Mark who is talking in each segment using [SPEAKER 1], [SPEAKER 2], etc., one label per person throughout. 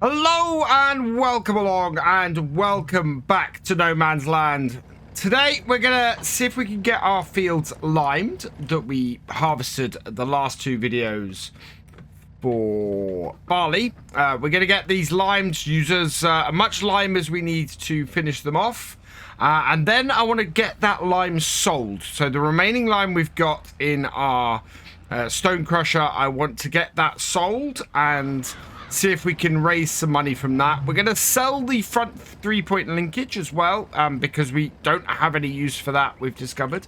[SPEAKER 1] Hello and welcome along and welcome back to No Man's Land. Today we're gonna see if we can get our fields limed that we harvested the last two videos for barley. We're gonna get these limed, use as much lime as we need to finish them off. And then I want to get that lime sold. So the remaining lime we've got in our stone crusher, I want to get that sold and see if we can raise some money from that. We're going to sell the front 3-point linkage as well, because we don't have any use for that, we've discovered.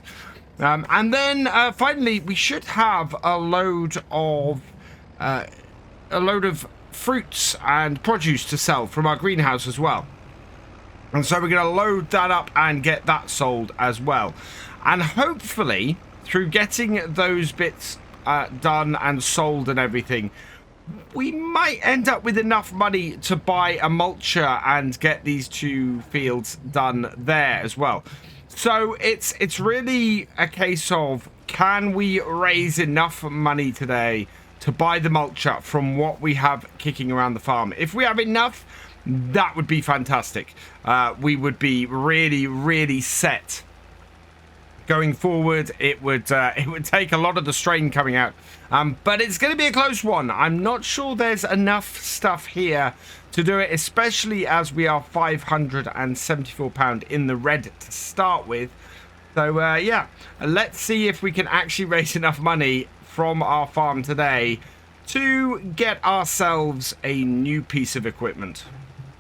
[SPEAKER 1] And then finally, we should have a load of fruits and produce to sell from our greenhouse as well. And so we're going to load that up and get that sold as well. And hopefully, through getting those bits done and sold and everything, we might end up with enough money to buy a mulcher and get these two fields done there as well. So it's really a case of, can we raise enough money today to buy the mulcher from what we have kicking around the farm? If we have enough, that would be fantastic. We would be really set. Going forward, it would take a lot of the strain coming out, but it's going to be a close one. I'm not sure there's enough stuff here to do it, especially as we are £574 in the red to start with. So yeah, let's see if we can actually raise enough money from our farm today to get ourselves a new piece of equipment.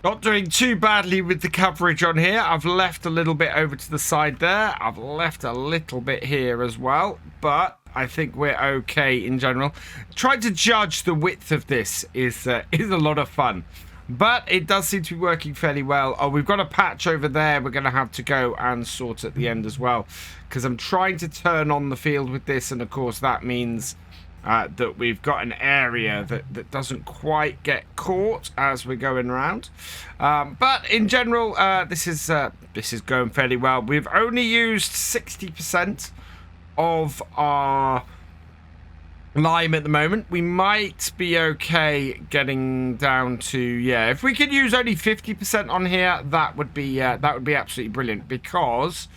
[SPEAKER 1] Not doing too badly with the coverage on here. I've left a little bit over to the side there. I've left a little bit here as well, but I think we're okay in general. Trying to judge the width of this is a lot of fun, but it does seem to be working fairly well. Oh, we've got a patch over there we're going to have to go and sort at the end as well, because I'm trying to turn on the field with this, and of course that means that we've got an area that doesn't quite get caught as we're going around. But in general, this is going fairly well. We've only used 60% of our lime at the moment. We might be okay getting down to, yeah, if we could use only 50% on here, that would be absolutely brilliant, because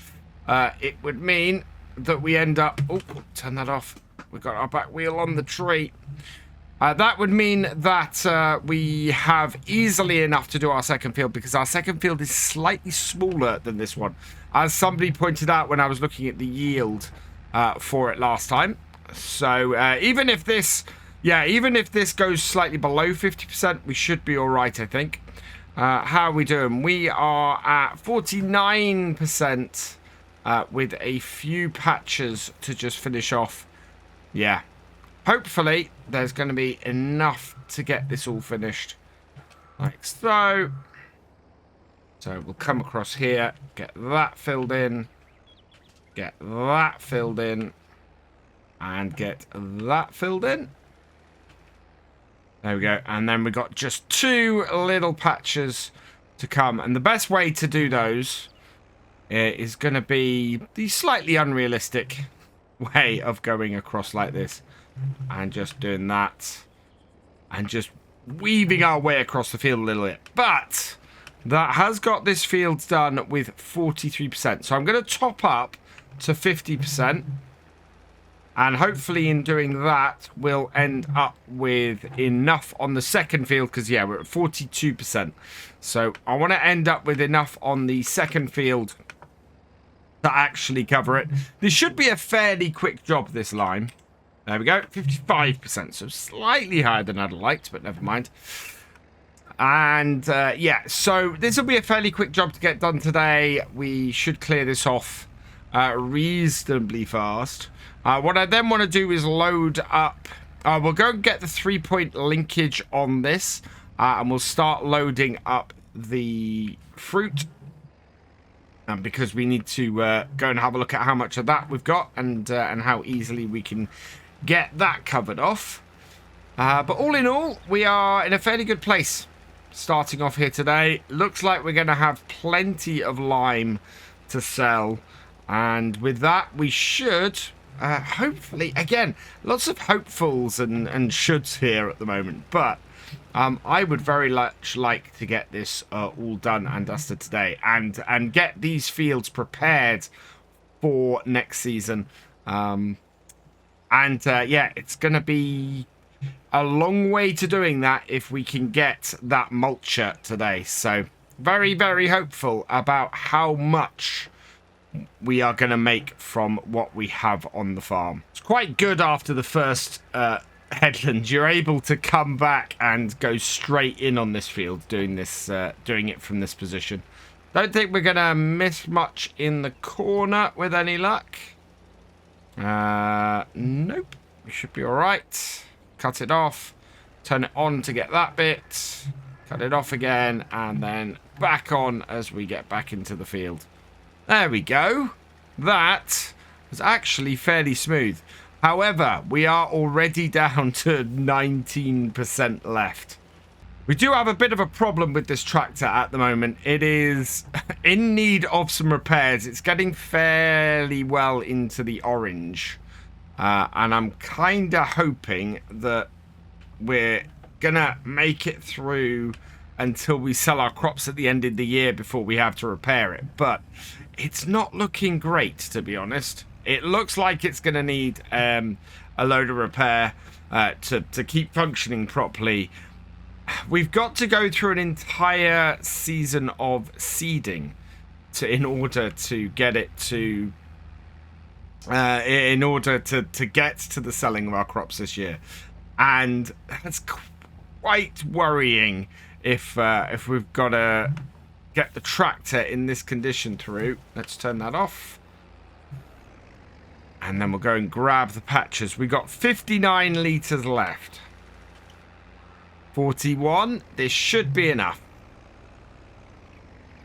[SPEAKER 1] it would mean that we end up, oh, turn that off. We've got our back wheel on the tree. That would mean that we have easily enough to do our second field, because our second field is slightly smaller than this one, as somebody pointed out when I was looking at the yield for it last time. So even if this goes slightly below 50%, we should be all right, I think. How are we doing? We are at 49% with a few patches to just finish off. Yeah, hopefully there's going to be enough to get this all finished, like so. So we'll come across here, get that filled in, get that filled in, and get that filled in. There we go. And then we've got just two little patches to come, and the best way to do those is going to be the slightly unrealistic way of going across like this and just doing that and just weaving our way across the field a little bit. But that has got this field done with 43%, so I'm going to top up to 50%, and hopefully in doing that we'll end up with enough on the second field, because yeah, we're at 42%, so I want to end up with enough on the second field to actually cover it. This should be a fairly quick job, this lime. There we go, 55%, so slightly higher than I'd liked, but never mind. And yeah, so this will be a fairly quick job to get done today. We should clear this off reasonably fast. What I then want to do is load up. We'll go and get the 3-point linkage on this, and we'll start loading up the fruit. Because we need to go and have a look at how much of that we've got, and how easily we can get that covered off. But all in all, we are in a fairly good place starting off here today. Looks like we're going to have plenty of lime to sell, and with that we should hopefully, again, lots of hopefuls and shoulds here at the moment, but I would very much like to get this all done and dusted today, and get these fields prepared for next season. Yeah, it's going to be a long way to doing that if we can get that mulcher today. So very, very hopeful about how much we are going to make from what we have on the farm. It's quite good after the first headland. You're able to come back and go straight in on this field, doing it from this position. Don't think we're going to miss much in the corner with any luck. Nope. We should be all right. Cut it off. Turn it on to get that bit. Cut it off again. And then back on as we get back into the field. There we go. That was actually fairly smooth. However, we are already down to 19% left. We do have a bit of a problem with this tractor at the moment. It is in need of some repairs. It's getting fairly well into the orange. And I'm kind of hoping that we're going to make it through until we sell our crops at the end of the year before we have to repair it. But it's not looking great, to be honest. It looks like it's going to need a load of repair to keep functioning properly. We've got to go through an entire season of seeding in order to get it to get to the selling of our crops this year, and that's quite worrying if we've got to get the tractor in this condition through. Let's turn that off, and then we'll go and grab the patches. We got 59 litres left. 41. This should be enough,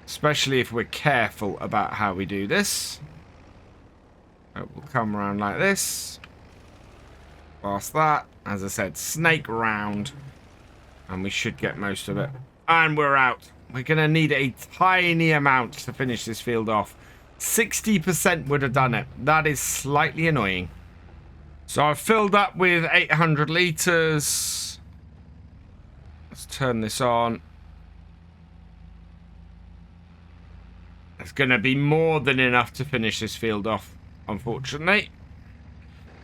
[SPEAKER 1] especially if we're careful about how we do this. We'll come around like this, past that, as I said, snake round, and we should get most of it. And we're out. We're going to need a tiny amount to finish this field off. 60% would have done it. That is slightly annoying. So I've filled up with 800 litres. Let's turn this on. It's going to be more than enough to finish this field off, unfortunately,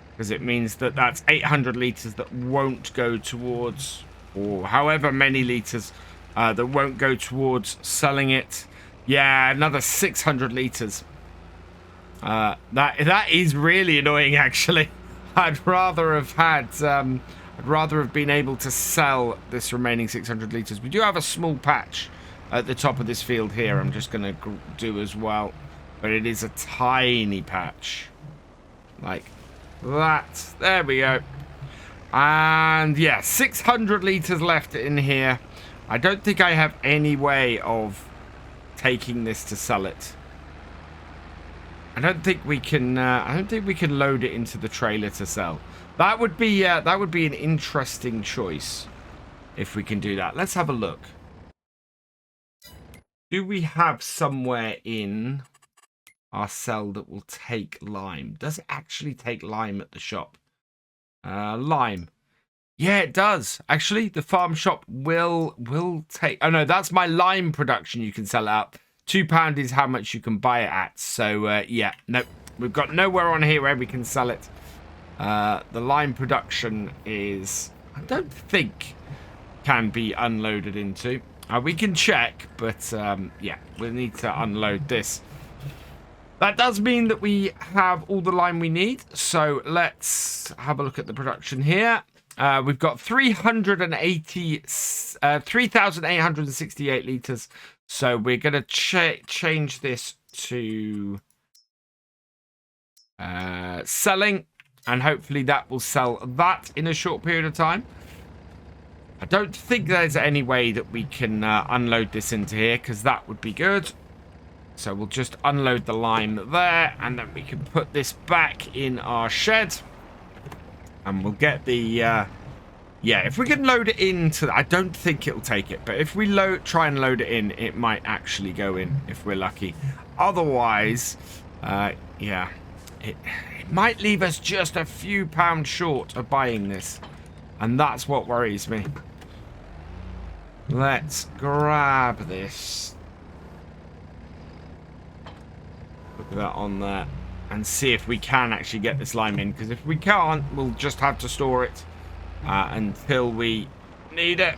[SPEAKER 1] because it means that that's 800 litres that won't go towards, or however many litres that won't go towards selling it. Yeah, another 600 litres. That is really annoying, actually. I'd rather have had I'd rather have been able to sell this remaining 600 litres. We do have a small patch at the top of this field here. I'm just going to do as well. But it is a tiny patch. Like that. There we go. And yeah, 600 litres left in here. I don't think I have any way of taking this to sell it. I don't think we can load it into the trailer to sell. That would be an interesting choice if we can do that. Let's have a look. Do we have somewhere in our cell that will take lime? Does it actually take lime at the shop? Lime. Yeah, it does. Actually, the farm shop will take... Oh, no, that's my lime production you can sell out. £2 is how much you can buy it at. So, yeah, no, we've got nowhere on here where we can sell it. The lime production is, I don't think, can be unloaded into. We can check, but yeah, we'll need to unload this. That does mean that we have all the lime we need. So let's have a look at the production here. We've got 3,868 litres. So we're going to change this to selling. And hopefully that will sell that in a short period of time. I don't think there's any way that we can unload this into here, because that would be good. So we'll just unload the lime there, and then we can put this back in our shed. And we'll get the... yeah, if we can load it into... I don't think it'll take it, but if we try and load it in, it might actually go in if we're lucky. Otherwise, yeah... it might leave us just a few pounds short of buying this. And that's what worries me. Let's grab this. Put that on there. And see if we can actually get this lime in. Because if we can't, we'll just have to store it until we need it.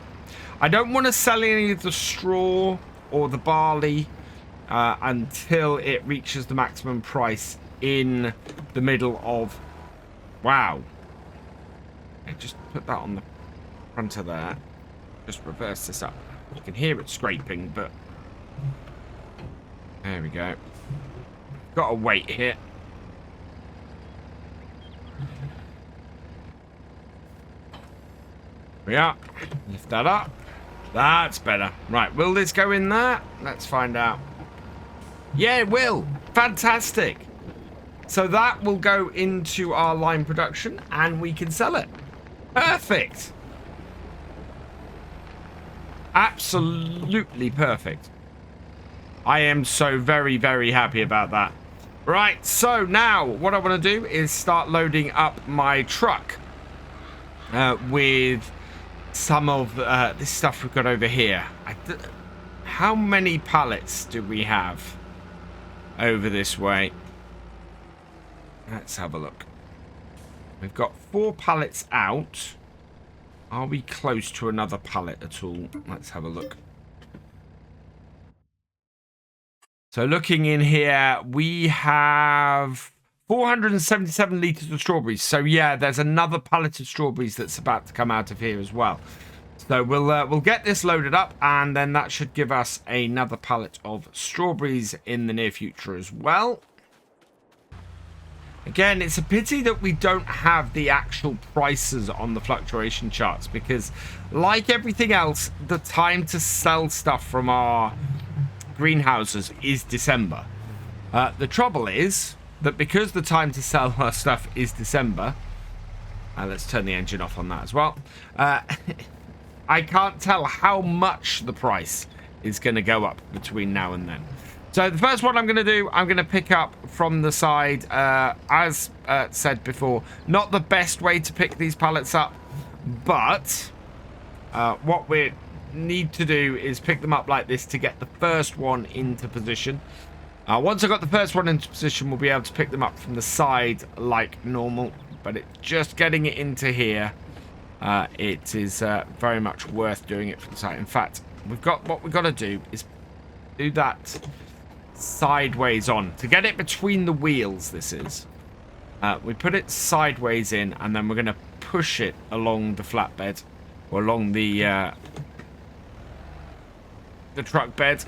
[SPEAKER 1] I don't want to sell any of the straw or the barley until it reaches the maximum price in the middle of... Wow. Okay, just put that on the front of there. Just reverse this up. You can hear it scraping, but... There we go. Got to wait here. We are. Lift that up. That's better. Right, will this go in there? Let's find out. Yeah, it will. Fantastic. So that will go into our lime production and we can sell it. Perfect. Absolutely perfect. I am so very, very happy about that. Right, so now what I want to do is start loading up my truck with some of this stuff we've got over here. How many pallets do we have over this way? Let's have a look. We've got 4 pallets out. Are we close to another pallet at all? Let's have a look. So looking in here, we have 477 litres of strawberries. So yeah, there's another pallet of strawberries that's about to come out of here as well. So we'll get this loaded up, and then that should give us another pallet of strawberries in the near future as well. Again, it's a pity that we don't have the actual prices on the fluctuation charts, because like everything else, the time to sell stuff from our greenhouses is December. The trouble is that because the time to sell our stuff is December, let's turn the engine off on that as well. I can't tell how much the price is going to go up between now and then. So the first one I'm going to do, I'm going to pick up from the side, as said before, not the best way to pick these pallets up, but what we need to do is pick them up like this to get the first one into position. Once I got the first one into position, we'll be able to pick them up from the side like normal, but just getting it into here, it is very much worth doing it from the side. In fact, what we've got to do is do that sideways on to get it between the wheels. This is we put it sideways in, and then we're going to push it along the flatbed or along the truck bed,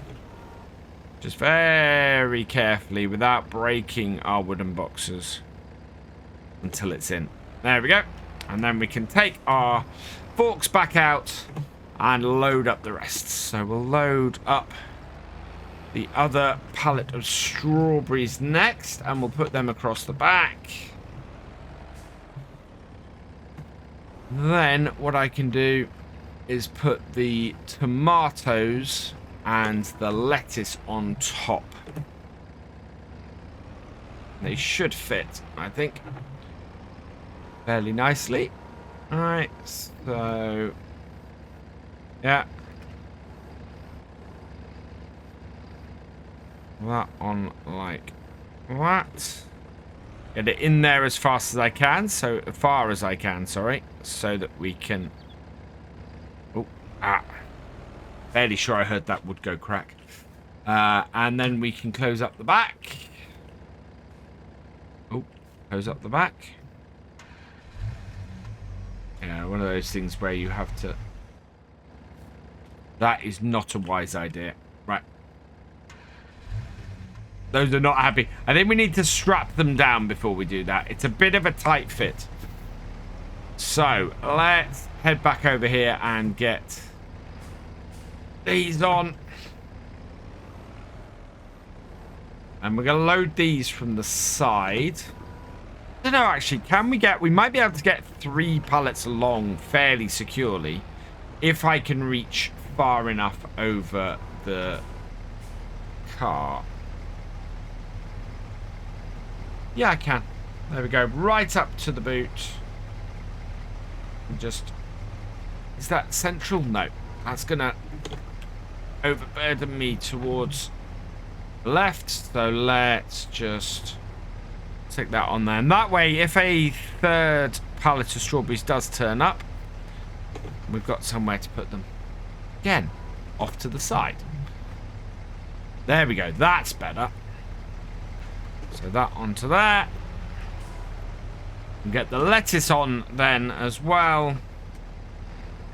[SPEAKER 1] just very carefully without breaking our wooden boxes until it's in. There we go. And then we can take our forks back out and load up the rest. So we'll load up the other pallet of strawberries next, and we'll put them across the back. Then what I can do is put the tomatoes and the lettuce on top. They should fit, I think, fairly nicely. Alright, so yeah, that on like that. Get it in there as fast as I can, so far as I can, sorry, so that we can... Fairly sure I heard that would go crack. And then we can close up the back. Close up the back. Yeah, one of those things where you have to... That is not a wise idea. Right. Those are not happy. I think we need to strap them down before we do that. It's a bit of a tight fit. So, let's head back over here and get these on. And we're going to load these from the side. I don't know, actually, can we get... We might be able to get 3 pallets along fairly securely if I can reach far enough over the car. Yeah, I can. There we go. Right up to the boot. And just... Is that central? No. That's going to overburden me towards the left. So let's just stick that on there. And that way, if a third pallet of strawberries does turn up, we've got somewhere to put them. Again, off to the side. There we go. That's better. So that onto there. And get the lettuce on then as well.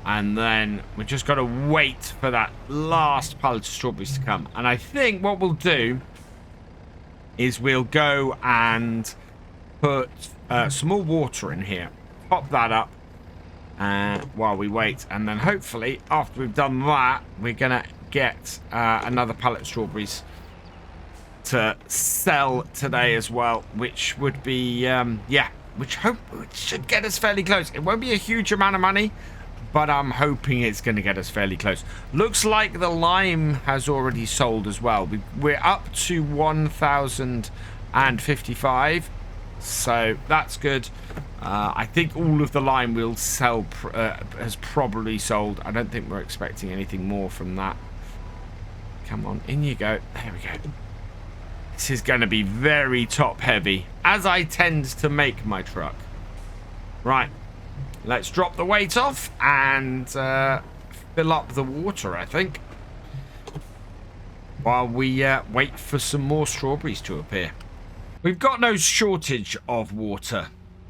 [SPEAKER 1] And then we've just got to wait for that last pallet of strawberries to come. And I think what we'll do is we'll go and put some more water in here. Pop that up while we wait. And then hopefully after we've done that, we're going to get another pallet of strawberries to sell today as well, which would be which should get us fairly close. It won't be a huge amount of money, but I'm hoping it's going to get us fairly close. Looks like the lime has already sold as well. We're up to 1,055, so that's good. I think all of the lime we'll sell has probably sold. I don't think we're expecting anything more from that. Come on, in you go. There we go. This is going to be very top heavy, as I tend to make my truck. Right, let's drop the weight off and fill up the water, I think, while we wait for some more strawberries to appear. We've got no shortage of water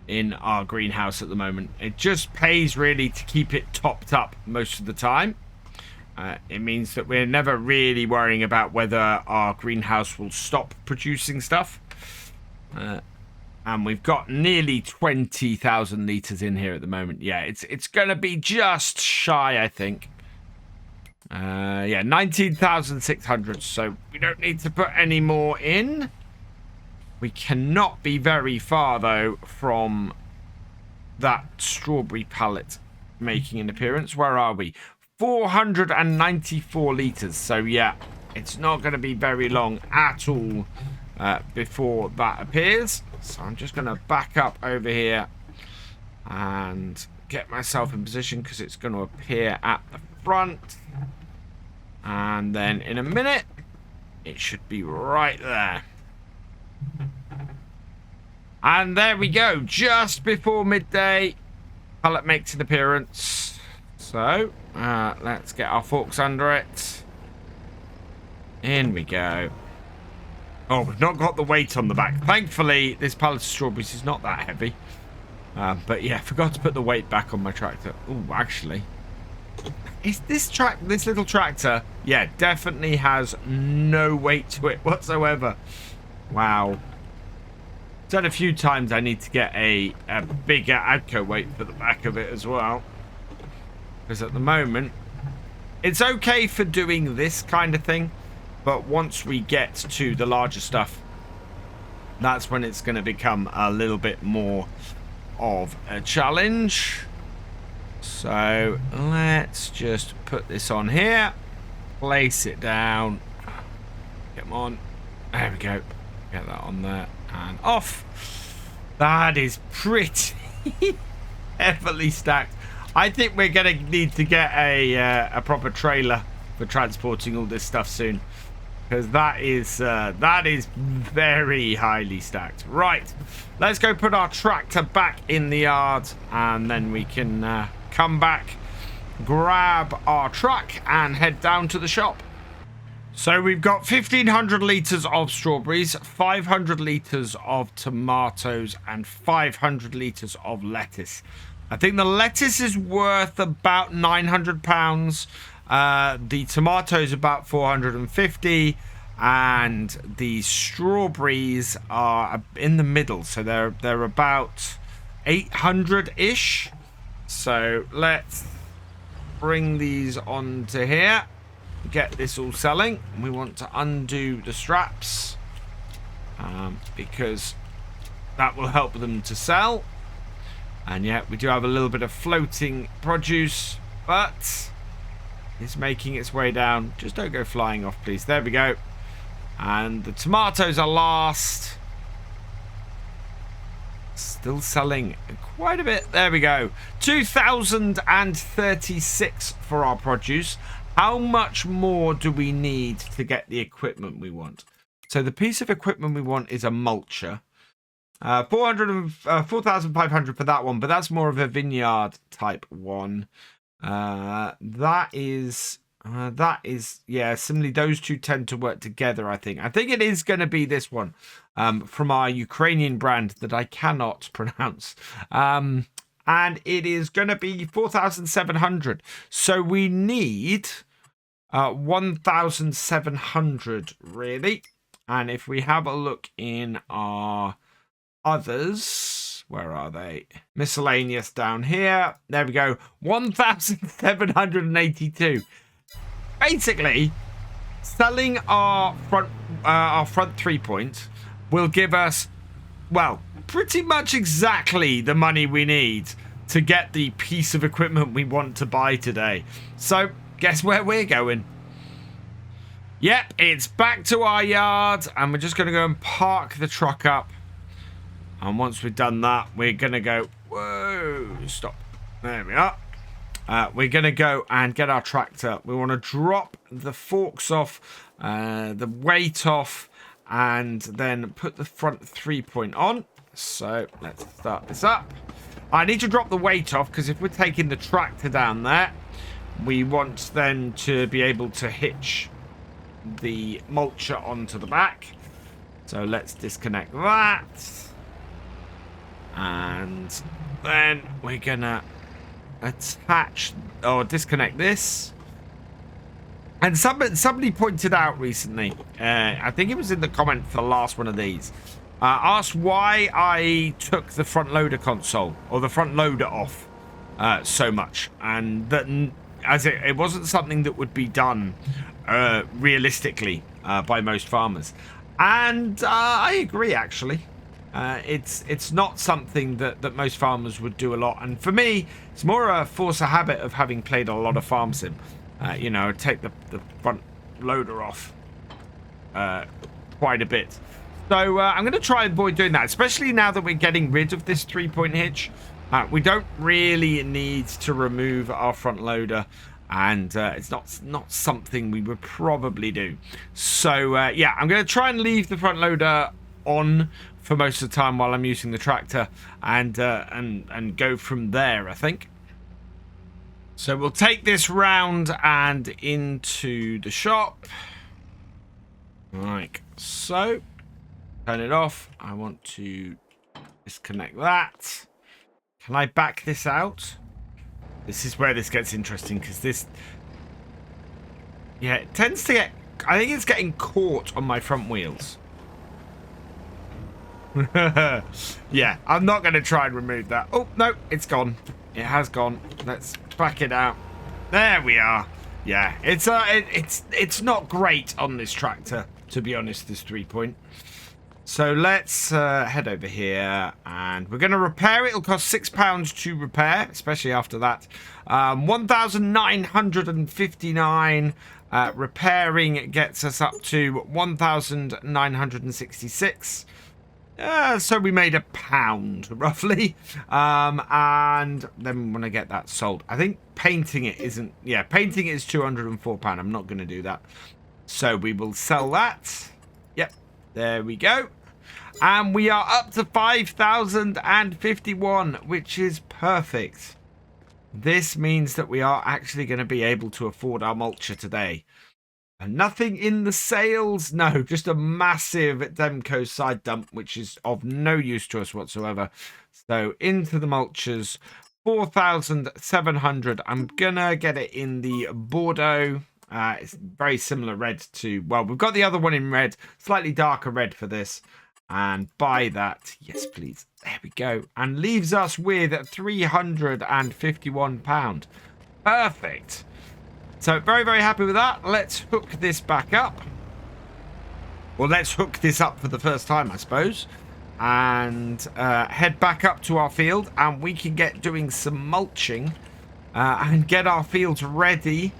[SPEAKER 1] in our greenhouse at the moment. It just pays really to keep it topped up most of the time. It means that we're never really worrying about whether our greenhouse will stop producing stuff. And we've got nearly 20,000 litres in here at the moment. Yeah, it's going to be just shy, I think. Yeah, 19,600. So we don't need to put any more in. We cannot be very far, though, from that strawberry pallet making an appearance. Where are we? 494 litres. So, yeah, it's not going to be very long at all before that appears. So I'm just going to back up over here and get myself in position because it's going to appear at the front. And then in a minute, it should be right there. And there we go. Just before midday, pallet makes an appearance. So let's get our forks under it. In we go. Oh, we've not got the weight on the back. Thankfully, this pallet of strawberries is not that heavy. But yeah, forgot to put the weight back on my tractor. Oh, actually, is this little tractor? Yeah, definitely has no weight to it whatsoever. Wow. Said a few times I need to get a bigger AGCO weight for the back of it as well. Because at the moment, it's okay for doing this kind of thing. But once we get to the larger stuff, that's when it's going to become a little bit more of a challenge. So let's just put this on here. Place it down. Come on. There we go. Get that on there. And off. That is pretty heavily stacked. I think we're going to need to get a proper trailer for transporting all this stuff soon. Because that is very highly stacked. Right, let's go put our tractor back in the yard, and then we can come back, grab our truck, and head down to the shop. So we've got 1,500 litres of strawberries, 500 litres of tomatoes, and 500 litres of lettuce. I think the lettuce is worth about £900. The tomatoes about 450, and the strawberries are in the middle, so they're about 800-ish. So let's bring these onto here, get this all selling. We want to undo the straps because that will help them to sell. And yeah, we do have a little bit of floating produce, but it's making its way down. Just don't go flying off, please. There we go. And the tomatoes are last. Still selling quite a bit. There we go. 2,036 for our produce. How much more do we need to get the equipment we want? So the piece of equipment we want is a mulcher. 4,500 for that one, but that's more of a vineyard type one. That is, yeah, similarly, those two tend to work together, I think. I think it is going to be this one from our Ukrainian brand that I cannot pronounce. And it is going to be 4,700. So we need 1,700, really. And if we have a look in our others, where are they? Miscellaneous down here. There we go. 1,782. Basically, selling our front 3-point will give us, well, pretty much exactly the money we need to get the piece of equipment we want to buy today. So, guess where we're going? Yep, it's back to our yard, and we're just going to go and park the truck up. And once we've done that, we're going to go... Whoa, stop. There we are. We're going to go and get our tractor. We want to drop the forks off, the weight off, and then put the front 3-point on. So let's start this up. I need to drop the weight off because if we're taking the tractor down there, we want then to be able to hitch the mulcher onto the back. So let's disconnect that. And then we're gonna attach or disconnect this. And somebody pointed out recently, I think it was in the comment for the last one of these, asked why I took the front loader console or the front loader off so much, and that as it wasn't something that would be done realistically by most farmers. And I agree, actually. It's not something that most farmers would do a lot, and for me it's more a force of habit of having played a lot of farm sim. You know, take the front loader off quite a bit. So I'm going to try and avoid doing that, especially now that we're getting rid of this 3-point hitch. We don't really need to remove our front loader, and it's not something we would probably do. So yeah, I'm going to try and leave the front loader on for most of the time while I'm using the tractor, and go from there, I think. So we'll take this round and into the shop, like so. Turn it off. I want to disconnect that. Can I back this out? This is where this gets interesting, because this, yeah, it tends to get, I think it's getting caught on my front wheels. Yeah, I'm not going to try and remove that. Oh, no, it's gone. It has gone. Let's back it out. There we are. Yeah, it's not great on this tractor, to be honest, this 3-point. So let's head over here, and we're going to repair it. It'll cost £6 to repair, especially after that. 1,959. Repairing gets us up to 1,966. So we made £1 roughly, and then we want to get that sold. I think painting it isn't, yeah, painting it is £204. I'm not going to do that, so we will sell that. Yep, there we go, and we are up to 5,051, which is perfect. This means that we are actually going to be able to afford our mulcher today. And nothing in the sales, no, just a massive Demco side dump, which is of no use to us whatsoever. So into the mulchers, 4,700. I'm gonna get it in the Bordeaux. It's very similar red to, well, we've got the other one in red, slightly darker red for this. And buy that, yes please. There we go. And leaves us with £351. Perfect. So very, very happy with that. Let's hook this back up. Well, let's hook this up for the first time, I suppose. And head back up to our field. And we can get doing some mulching. And get our fields ready.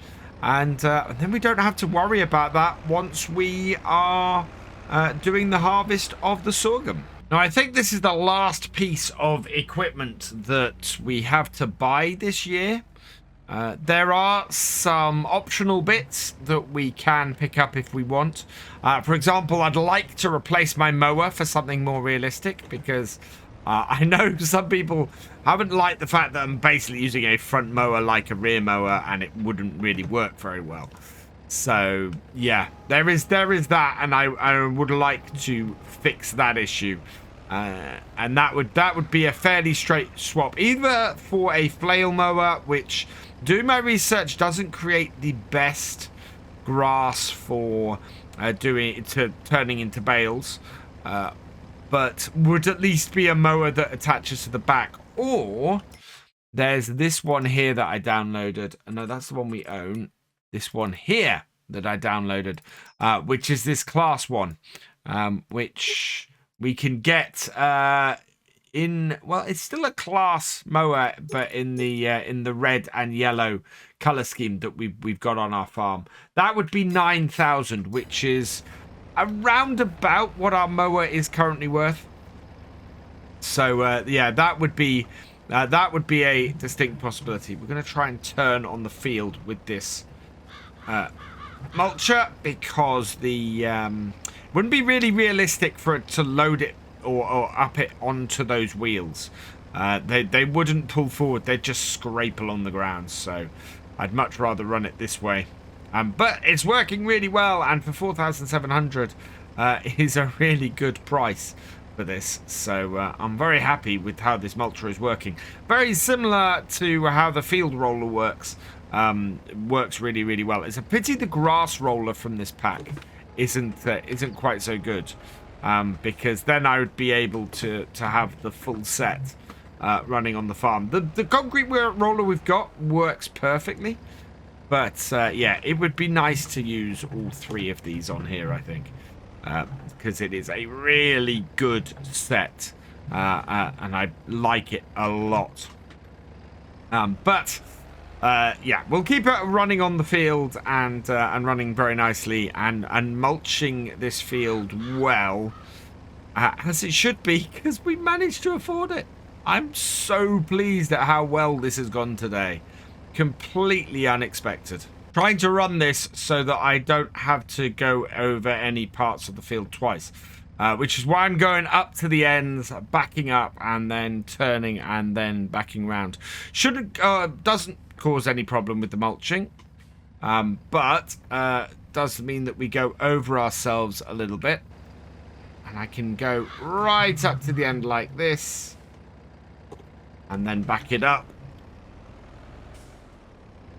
[SPEAKER 1] And then we don't have to worry about that once we are doing the harvest of the sorghum. Now, I think this is the last piece of equipment that we have to buy this year. There are some optional bits that we can pick up if we want. For example, I'd like to replace my mower for something more realistic, because I know some people haven't liked the fact that I'm basically using a front mower like a rear mower, and it wouldn't really work very well. So yeah, there is that, and I would like to fix that issue. And that would be a fairly straight swap, either for a flail mower, which, doing my research, doesn't create the best grass for turning into bales, but would at least be a mower that attaches to the back. Or there's this one here that I downloaded. No, that's the one we own. This one here that I downloaded, which is this class one, which we can get in, well, it's still a class mower, but in the red and yellow color scheme that we've got on our farm. That would be 9,000, which is around about what our mower is currently worth. So yeah, that would be a distinct possibility. We're going to try and turn on the field with this mulcher, because the wouldn't be really realistic for it to load it or up it onto those wheels. They wouldn't pull forward, they'd just scrape along the ground. So I'd much rather run it this way. But it's working really well, and for 4,700 is a really good price for this. So I'm very happy with how this mulcher is working. Very similar to how the field roller works. Works really, really well. It's a pity the grass roller from this pack isn't quite so good, because then I would be able to have the full set running on the farm. The concrete roller we've got works perfectly, but yeah, it would be nice to use all three of these on here, I think, because it is a really good set, and I like it a lot. But yeah, we'll keep it running on the field and running very nicely, and mulching this field well, as it should be, because we managed to afford it. I'm so pleased at how well this has gone today. Completely unexpected. Trying to run this so that I don't have to go over any parts of the field twice, which is why I'm going up to the ends, backing up, and then turning, and then backing round. Doesn't cause any problem with the mulching, but does mean that we go over ourselves a little bit, and I can go right up to the end like this, and then back it up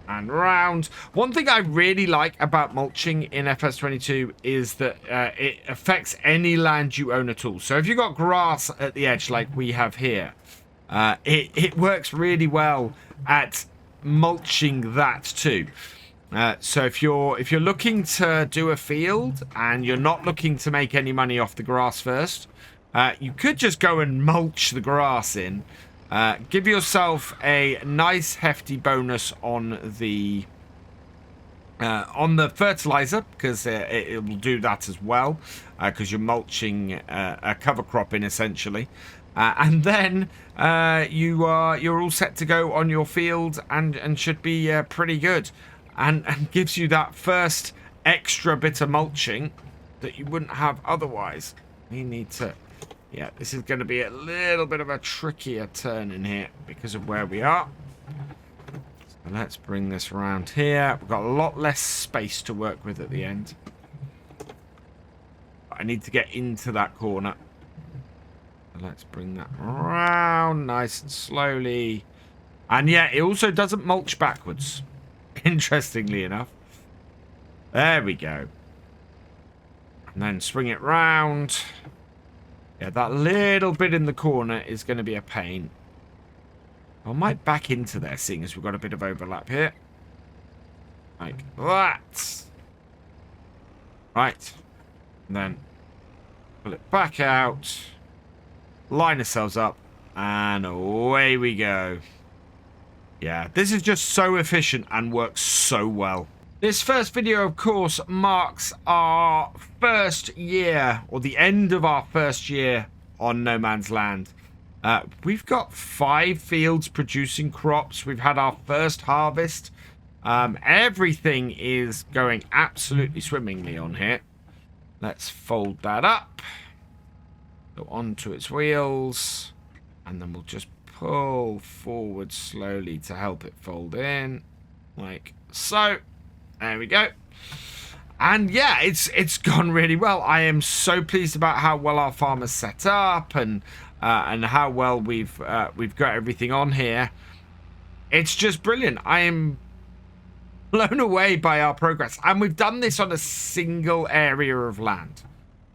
[SPEAKER 1] and round. One thing I really like about mulching in FS22 is that it affects any land you own at all. So if you've got grass at the edge like we have here, it works really well at mulching that too. So if you're looking to do a field and you're not looking to make any money off the grass first, you could just go and mulch the grass in. Give yourself a nice hefty bonus on the fertilizer, because it will do that as well, because you're mulching a cover crop in, essentially. And then you're all set to go on your field, and should be pretty good, and gives you that first extra bit of mulching that you wouldn't have otherwise. We need to, yeah, this is going to be a little bit of a trickier turn in here because of where we are. So let's bring this around here. We've got a lot less space to work with at the end. I need to get into that corner. Let's bring that around nice and slowly. And yeah, it also doesn't mulch backwards, interestingly enough. There we go. And then swing it round. Yeah, that little bit in the corner is going to be a pain. I might back into there, seeing as we've got a bit of overlap here. Like that. Right. And then pull it back out. Line ourselves up, and away we go. Yeah, this is just so efficient and works so well. This first video, of course, marks our first year, or the end of our first year on no man's land. We've got 5 fields producing crops. We've had our first harvest. Everything is going absolutely swimmingly on here. Let's fold that up. Go onto its wheels. And then we'll just pull forward slowly to help it fold in. Like so. There we go. And yeah, it's gone really well. I am so pleased about how well our farm is set up and how well we've got everything on here. It's just brilliant. I am blown away by our progress, and we've done this on a single area of land,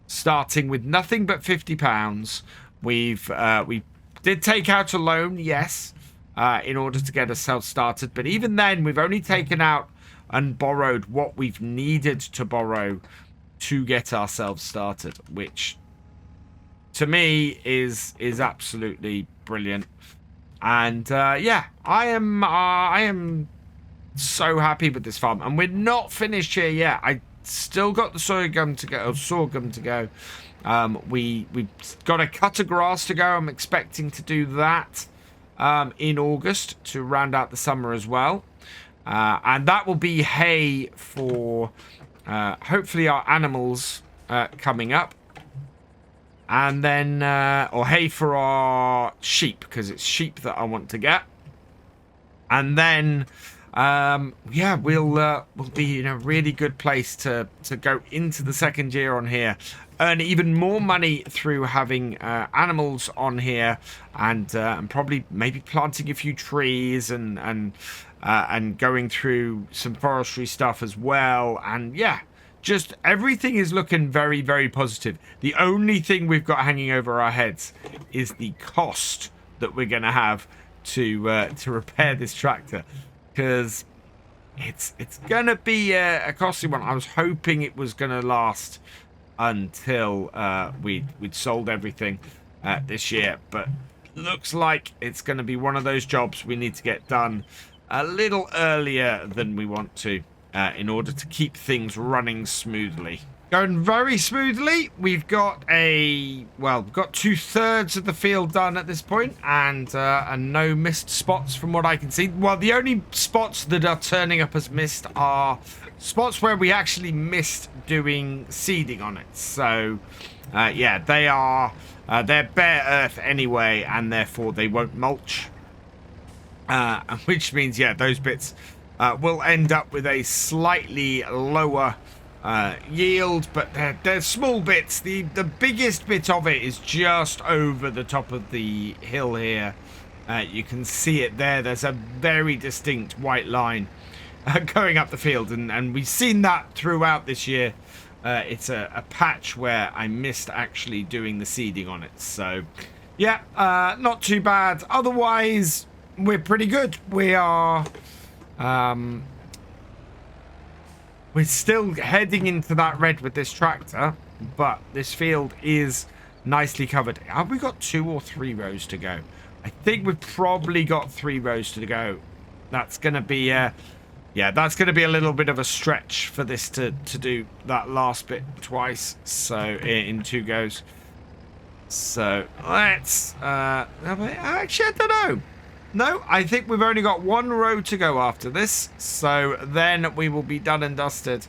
[SPEAKER 1] starting with nothing but £50. We did take out a loan, yes, in order to get ourselves started, but even then, we've only taken out and borrowed what we've needed to borrow to get ourselves started, which to me is absolutely brilliant. And yeah, I am so happy with this farm, and we're not finished here yet. I still got the sorghum to go. We've got a cut of grass to go. I'm expecting to do that in August to round out the summer as well. And that will be hay for hopefully our animals coming up. And then, or hay for our sheep, because it's sheep that I want to get. And then, yeah, we'll be in a really good place to go into the second year on here. Earn even more money through having animals on here, and probably maybe planting a few trees and going through some forestry stuff as well. And yeah, just everything is looking very, very positive. The only thing we've got hanging over our heads is the cost that we're going to have to repair this tractor, because it's going to be a costly one. I was hoping it was going to last until we'd sold everything this year, but looks like it's going to be one of those jobs we need to get done a little earlier than we want to in order to keep things running smoothly. Going very smoothly. We've got we've got 2/3 of the field done at this point, and no missed spots from what I can see. Well, the only spots that are turning up as missed are spots where we actually missed doing seeding on it. So yeah, they're bare earth anyway, and therefore they won't mulch, which means, yeah, those bits will end up with a slightly lower yield, but they're small bits. The biggest bit of it is just over the top of the hill here. You can see it there. There's a very distinct white line going up the field, and we've seen that throughout this year. It's a patch where I missed actually doing the seeding on it. So yeah, not too bad. Otherwise, we're pretty good. We are we're still heading into that red with this tractor, but this field is nicely covered. Have we got 2 or 3 rows to go? I think we've probably got 3 rows to go. That's going to be yeah, that's going to be a little bit of a stretch for this to do that last bit twice, so in 2 goes. So let's actually, I don't know. No, I think we've only got 1 row to go after this, so then we will be done and dusted.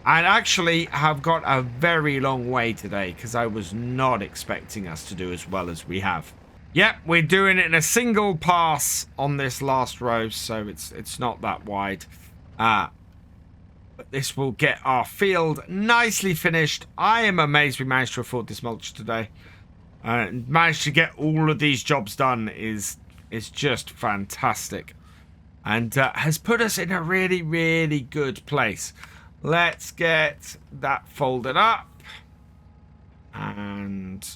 [SPEAKER 1] And actually have got a very long way today, because I was not expecting us to do as well as we have. Yep, we're doing it in a single pass on this last row, so it's not that wide. But this will get our field nicely finished. I am amazed we managed to afford this mulch today. Managed to get all of these jobs done is just fantastic, and has put us in a really, really good place. Let's get that folded up, and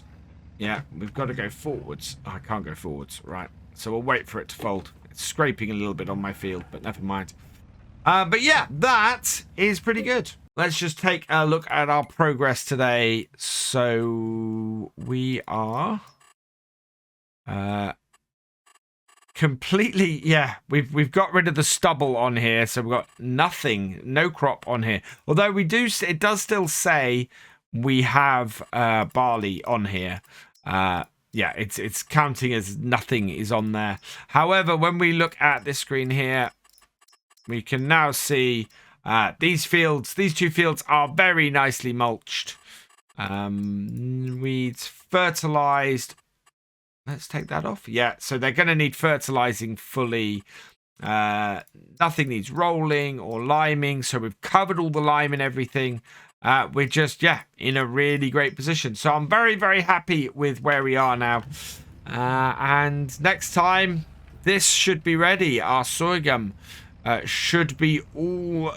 [SPEAKER 1] yeah, we've got to go forwards. I can't go forwards, right, so we'll wait for it to fold. It's scraping a little bit on my field, but never mind. But yeah, that is pretty good. Let's just take a look at our progress today. So we are completely, yeah, we've got rid of the stubble on here, so we've got nothing, no crop on here. Although it does still say we have barley on here, yeah, it's counting as nothing is on there. However, when we look at this screen here, we can now see these two fields are very nicely mulched. Weeds fertilized. Let's take that off. Yeah, so they're going to need fertilizing fully. Nothing needs rolling or liming, so we've covered all the lime and everything. We're just, yeah, in a really great position. So I'm very, very happy with where we are now. And next time, this should be ready. Our sorghum should be all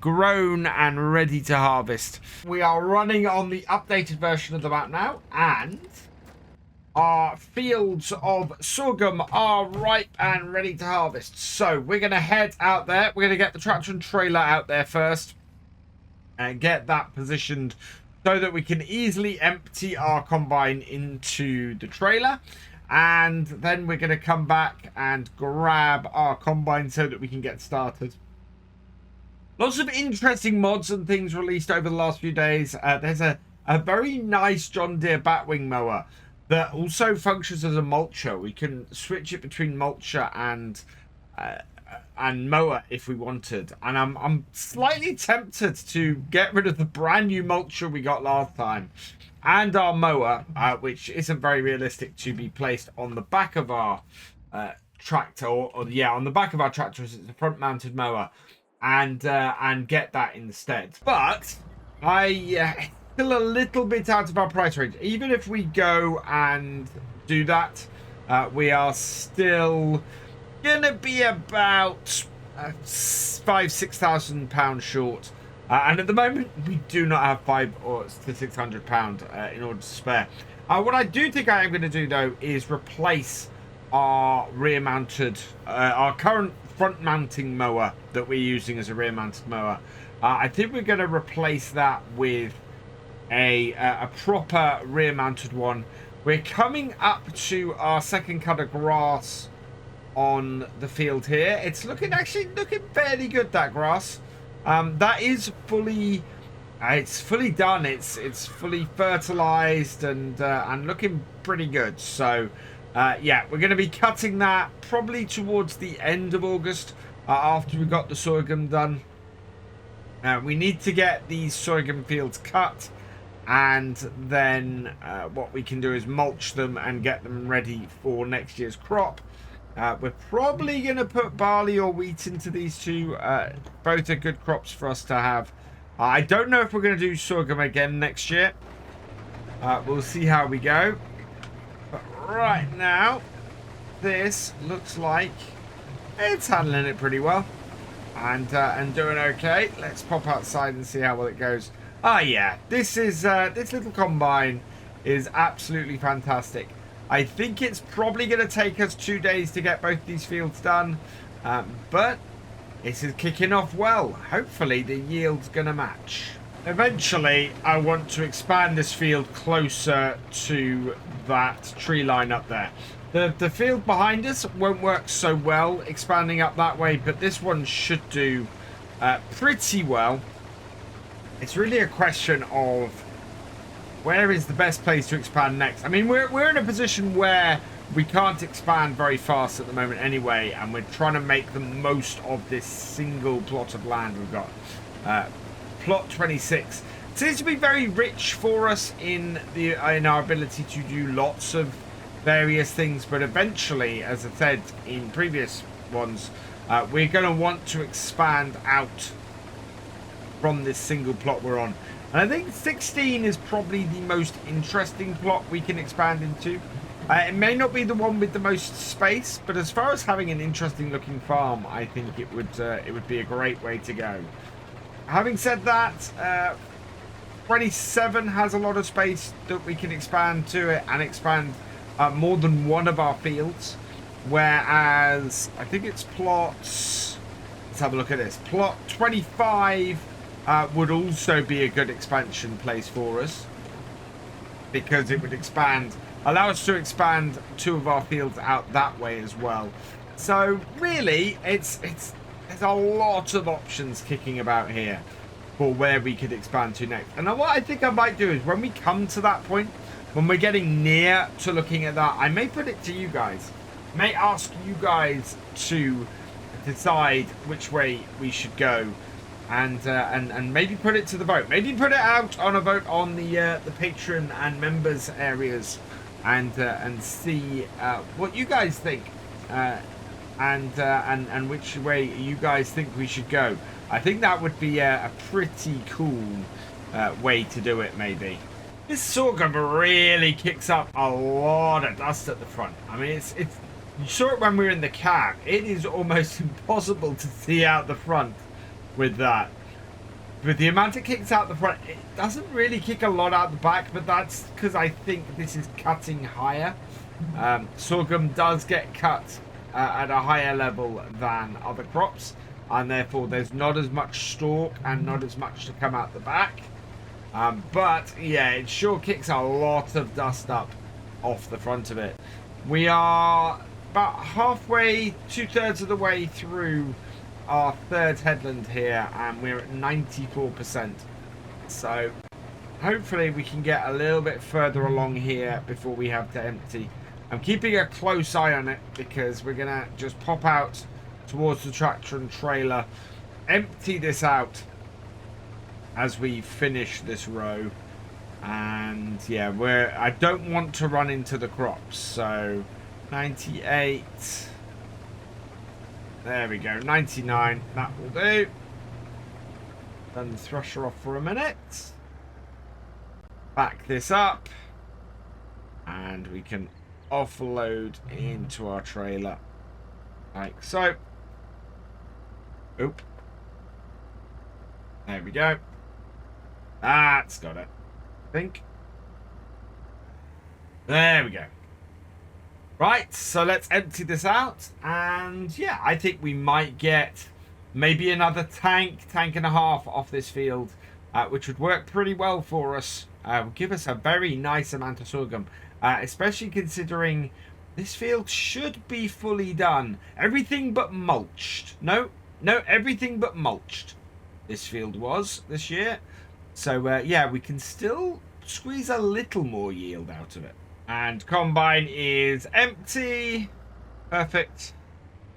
[SPEAKER 1] grown and ready to harvest. We are running on the updated version of the map now, and our fields of sorghum are ripe and ready to harvest. So we're going to head out there. We're going to get the tractor and trailer out there first and get that positioned so that we can easily empty our combine into the trailer. And then we're going to come back and grab our combine so that we can get started. Lots of interesting mods and things released over the last few days. There's a very nice John Deere batwing mower that also functions as a mulcher. We can switch it between mulcher and mower if we wanted. And I'm slightly tempted to get rid of the brand new mulcher we got last time and our mower, which isn't very realistic to be placed on the back of our tractor, or yeah, on the back of our tractor as it's a front-mounted mower. And get that instead. But I still a little bit out of our price range. Even if we go and do that, we are still gonna be about £5,000-6,000 short. And at the moment, we do not have £500 or £600 in order to spare. What I do think I am going to do though is replace our rear-mounted, our current front-mounting mower that we're using as a rear-mounted mower. I think we're going to replace that with a proper rear-mounted one. We're coming up to our second cut of grass on the field here. It's actually looking fairly good, that grass. That is fully, it's fully done. It's fully fertilized and looking pretty good. So. Yeah, we're going to be cutting that probably towards the end of August after we've got the sorghum done. We need to get these sorghum fields cut, and then what we can do is mulch them and get them ready for next year's crop. We're probably going to put barley or wheat into these two. Both are good crops for us to have. I don't know if we're going to do sorghum again next year. We'll see how we go. Right now, this looks like it's handling it pretty well and doing okay. Let's pop outside and see how well it goes. Yeah, this little combine is absolutely fantastic. I think it's probably going to take us 2 days to get both these fields done, but this is kicking off well. Hopefully the yield's going to match. Eventually, I want to expand this field closer to that tree line up there. The field behind us won't work so well expanding up that way, but this one should do pretty well. It's really a question of where is the best place to expand next. I mean, we're in a position where we can't expand very fast at the moment anyway, and we're trying to make the most of this single plot of land we've got. Plot 26 seems to be very rich for us in our ability to do lots of various things, but eventually, as I said in previous ones, we're going to want to expand out from this single plot we're on. And I think 16 is probably the most interesting plot we can expand into. It may not be the one with the most space, but as far as having an interesting looking farm, I think it would be a great way to go. Having said that, 27 has a lot of space that we can expand to it and expand more than one of our fields. Whereas, I think it's plots... Let's have a look at this. Plot 25 would also be a good expansion place for us, because it would allow us to expand 2 of our fields out that way as well. So, really, there's a lot of options kicking about here for where we could expand to next. And what I think I might do is when we come to that point, when we're getting near to looking at that, I may put it to you guys. May ask you guys to decide which way we should go, and maybe put it to the vote. Maybe put it out on a vote on the patron and members areas, and see what you guys think, and which way you guys think we should go. I think that would be a pretty cool way to do it, maybe. This sorghum really kicks up a lot of dust at the front. I mean, it's you saw it when we were in the cab. It is almost impossible to see out the front with that. With the amount it kicks out the front, it doesn't really kick a lot out the back, but that's because I think this is cutting higher. Sorghum does get cut at a higher level than other crops, and therefore there's not as much stalk and not as much to come out the back. But yeah, it sure kicks a lot of dust up off the front of it. We are about halfway, 2/3 of the way through our third headland here, and we're at 94%. So hopefully we can get a little bit further along here before we have to empty. I'm keeping a close eye on it because we're gonna just pop out towards the tractor and trailer, empty this out as we finish this row, and yeah, I don't want to run into the crops. So 98, there we go, 99, that will do. Turn the thresher off for a minute, back this up, and we can offload into our trailer like so. Oop, there we go. That's got it, I think. There we go. Right, so let's empty this out, and yeah, I think we might get maybe another tank and a half off this field, which would work pretty well for us. Would give us a very nice amount of sorghum, especially considering this field should be fully done. Everything but mulched. No, everything but mulched. This field was this year. So yeah, we can still squeeze a little more yield out of it. And combine is empty. Perfect.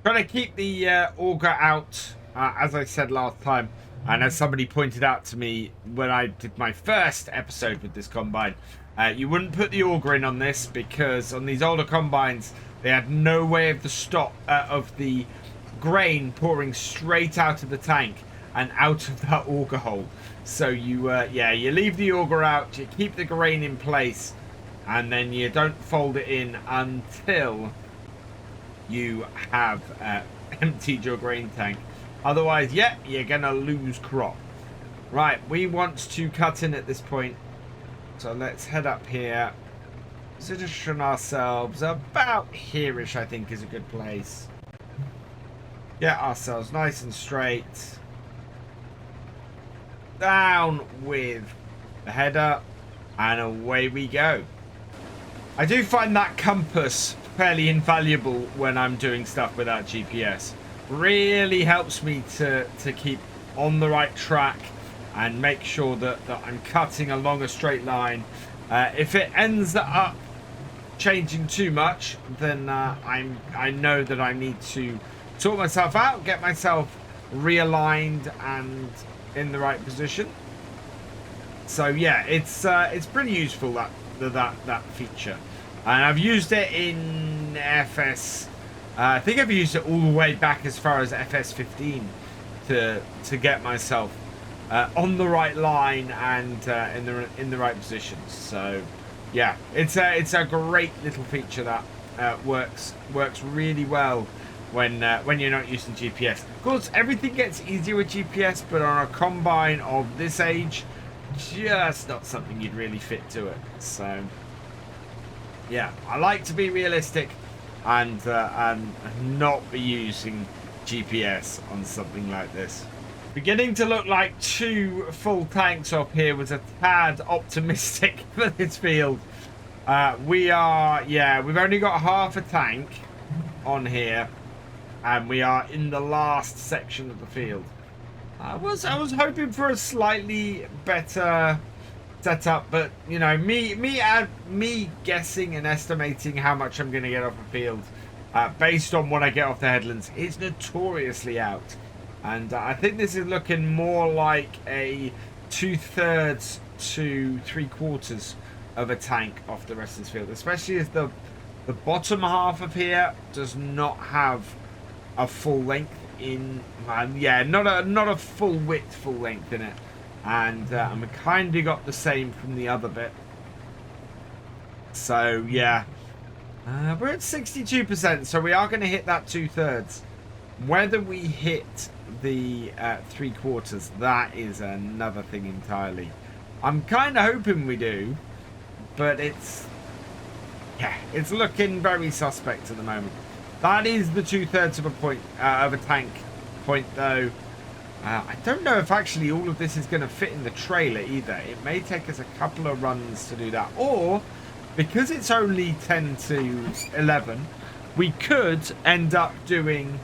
[SPEAKER 1] Trying to keep the auger out, as I said last time, and as somebody pointed out to me when I did my first episode with this combine, you wouldn't put the auger in on this because on these older combines they had no way of the grain pouring straight out of the tank and out of that auger hole. So you you leave the auger out, you keep the grain in place, and then you don't fold it in until you have emptied your grain tank. Otherwise, yeah, you're gonna lose crop. Right, we want to cut in at this point, so let's head up here, position ourselves about here-ish. I think is a good place. Get ourselves nice and straight, down with the header, and away we go. I do find that compass fairly invaluable when I'm doing stuff without GPS. Really helps me to keep on the right track and make sure that I'm cutting along a straight line. If it ends up changing too much, then I know that I need to sort myself out, get myself realigned and in the right position. So yeah, it's pretty useful, that feature, and I've used it in FS. I think I've used it all the way back as far as FS15 to get myself on the right line and in the right positions. So yeah, it's a great little feature that works really well when you're not using GPS. Of course, everything gets easier with GPS, but on a combine of this age, just not something you'd really fit to it. So yeah, I like to be realistic and not be using GPS on something like this. Beginning to look like 2 full tanks up here was a tad optimistic for this field. We've only got half a tank on here, and we are in the last section of the field. I was hoping for a slightly better setup, but you know, me guessing and estimating how much I'm going to get off a field based on what I get off the headlands is notoriously out, and I think this is looking more like a 2/3 to 3/4 of a tank off the rest of this field, especially as the bottom half of here does not have a full length in, yeah, not a full width, full length in it. And we kind of got the same from the other bit. So yeah, we're at 62%, so we are going to hit that 2/3. Whether we hit the 3/4, that is another thing entirely. I'm kind of hoping we do, but it's looking very suspect at the moment. That is the 2/3 of a point of a tank point, though. I don't know if actually all of this is going to fit in the trailer either. It may take us a couple of runs to do that, or because it's only 10 to 11, we could end up doing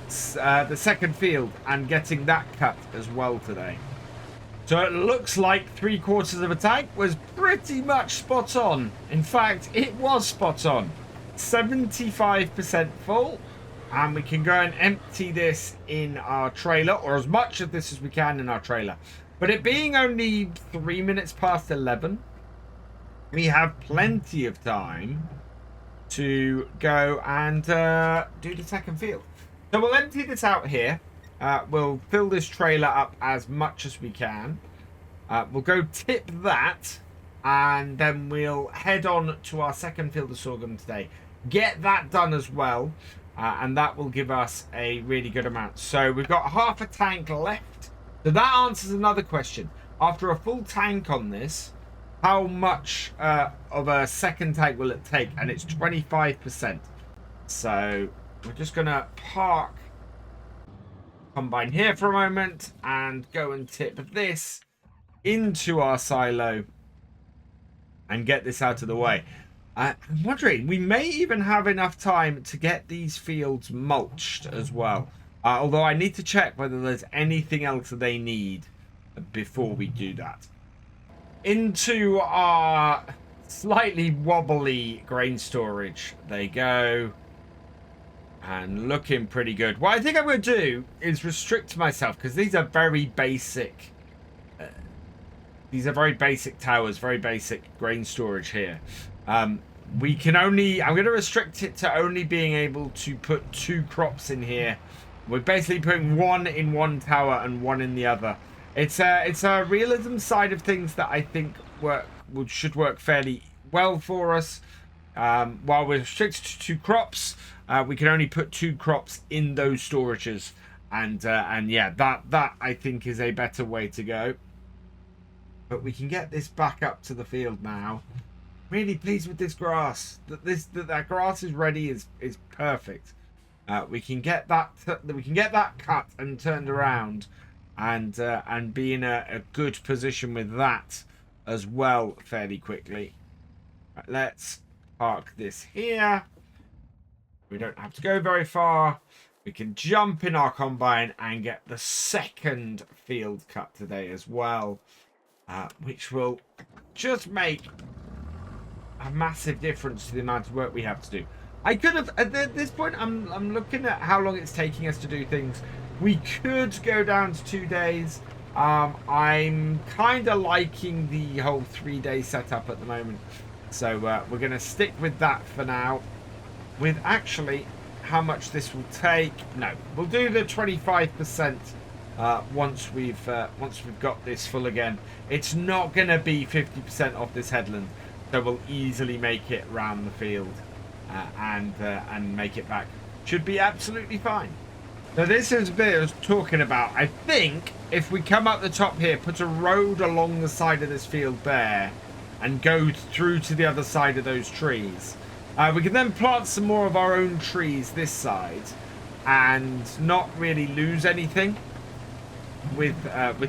[SPEAKER 1] the second field and getting that cut as well today. So it looks like 3/4 of a tank was pretty much spot on. In fact, it was spot on. 75% full, and we can go and empty this in our trailer, or as much of this as we can in our trailer. But it being only 3 minutes past 11, we have plenty of time to go and do the second field. So we'll empty this out here. We'll fill this trailer up as much as we can. We'll go tip that, and then we'll head on to our second field of sorghum today. Get that done as well, and that will give us a really good amount. So we've got half a tank left. So that answers another question. After a full tank on this, how much of a second tank will it take? And it's 25%. So we're just going to park combine here for a moment and go and tip this into our silo and get this out of the way. I'm wondering, we may even have enough time to get these fields mulched as well. Although I need to check whether there's anything else that they need before we do that. Into our slightly wobbly grain storage they go. And looking pretty good. What I think I'm going to do is restrict myself, because these are very basic. These are very basic towers, very basic grain storage here. We can only, I'm going to restrict it to only being able to put 2 crops in here. We're basically putting one in one tower and one in the other. It's a realism side of things that I think should work fairly well for us. While we're restricted to 2 crops, we can only put 2 crops in those storages, and yeah, that I think is a better way to go. But we can get this back up to the field now. Really pleased with this grass. That grass is ready is perfect. We can get that cut and turned around, and be in a good position with that as well fairly quickly. Right, let's park this here. We don't have to go very far. We can jump in our combine and get the second field cut today as well, which will just make a massive difference to the amount of work we have to do. I could have, at this point, I'm looking at how long it's taking us to do things. We could go down to 2 days. I'm kind of liking the whole 3-day setup at the moment. So we're going to stick with that for now. With actually how much this will take, no, we'll do the 25% once we've got this full again. It's not going to be 50% off this headland, so we'll easily make it round the field and make it back. Should be absolutely fine. So this is a bit I was talking about. I think if we come up the top here, put a road along the side of this field there, and go through to the other side of those trees. We can then plant some more of our own trees this side and not really lose anything with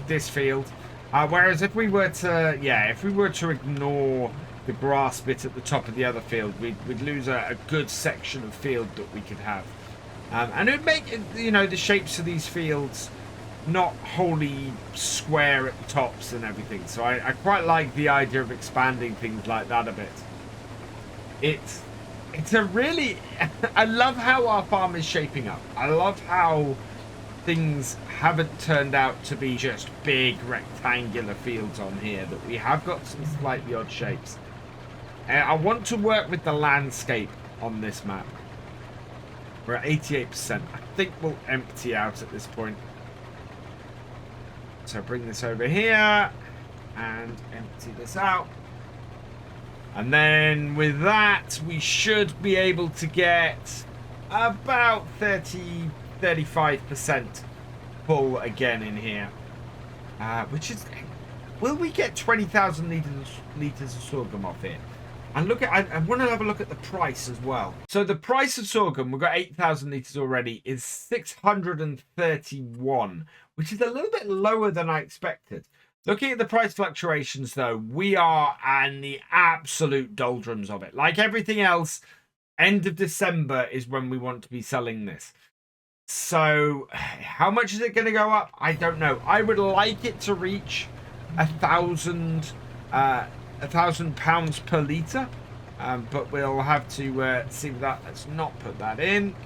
[SPEAKER 1] this field. Whereas if we were to ignore the grass bit at the top of the other field, we'd lose a good section of field that we could have. And it would make, you know, the shapes of these fields not wholly square at the tops and everything. So I quite like the idea of expanding things like that a bit. It's a really... I love how our farm is shaping up. I love how things haven't turned out to be just big rectangular fields on here, that we have got some slightly odd shapes. I want to work with the landscape on this map. We're at 88%. I think we'll empty out at this point. So bring this over here and empty this out. And then with that, we should be able to get about 35% full again in here. Which is... Will we get 20,000 litres of sorghum off here? And look at... I want to have a look at the price as well. So the price of sorghum, we've got 8,000 litres already, is 631, which is a little bit lower than I expected. Looking at the price fluctuations, though, we are in the absolute doldrums of it. Like everything else, end of December is when we want to be selling this. So how much is it going to go up? I don't know. I would like it to reach £1,000 per litre. But we'll have to see that. Let's not put that in.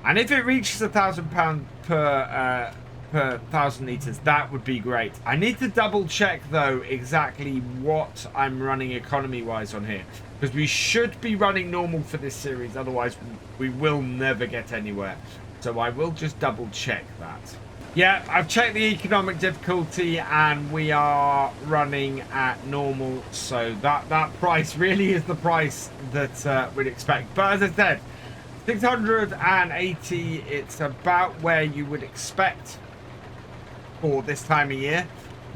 [SPEAKER 1] And if it reaches £1,000 per 1,000 litres, that would be great. I need to double check though exactly what I'm running economy wise on here, because we should be running normal for this series, otherwise we will never get anywhere. So I will just double check that. Yeah, I've checked the economic difficulty and we are running at normal, so that price really is the price that we'd expect. But as I said, 680, it's about where you would expect for this time of year.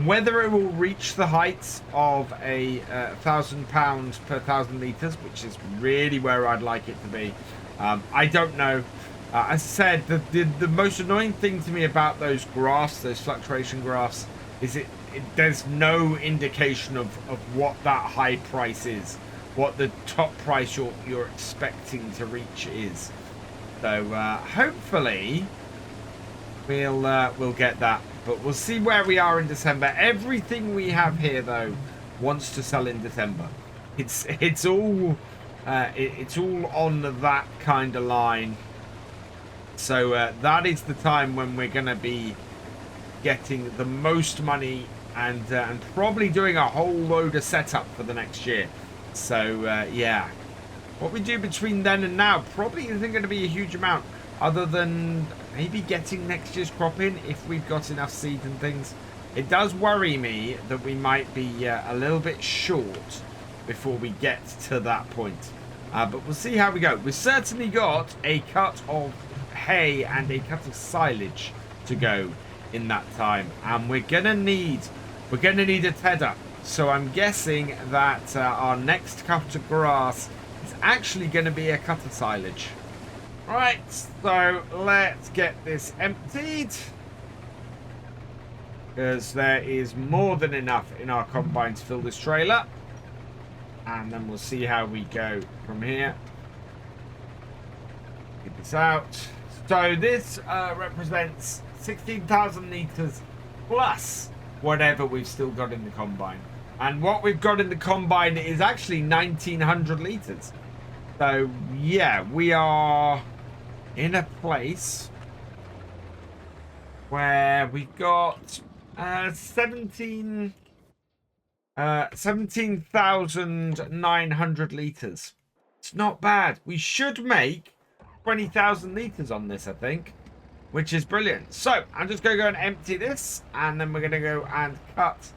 [SPEAKER 1] Whether it will reach the heights of a £1,000 per 1,000 litres, which is really where I'd like it to be, I don't know. As I said, the most annoying thing to me about those graphs, those fluctuation graphs, is there's no indication of what that high price is, what the top price you're expecting to reach is. So hopefully we'll get that. But we'll see where we are in December. Everything we have here, though, wants to sell in December. It's all on that kind of line. So that is the time when we're going to be getting the most money and probably doing a whole load of setup for the next year. So yeah, what we do between then and now probably isn't going to be a huge amount, other than maybe getting next year's crop in if we've got enough seed and things. It does worry me that we might be a little bit short before we get to that point. But we'll see how we go. We've certainly got a cut of hay and a cut of silage to go in that time, and we're gonna need a tedder. So I'm guessing that our next cut of grass is actually going to be a cut of silage. Right, so let's get this emptied, because there is more than enough in our combine to fill this trailer, and then we'll see how we go from here. Get this out. So this represents 16,000 litres plus whatever we've still got in the combine, and what we've got in the combine is actually 1,900 litres. So yeah, we are in a place where we've got 17,900 litres. It's not bad. We should make 20,000 litres on this, I think, which is brilliant. So I'm just going to go and empty this, and then we're going to go and cut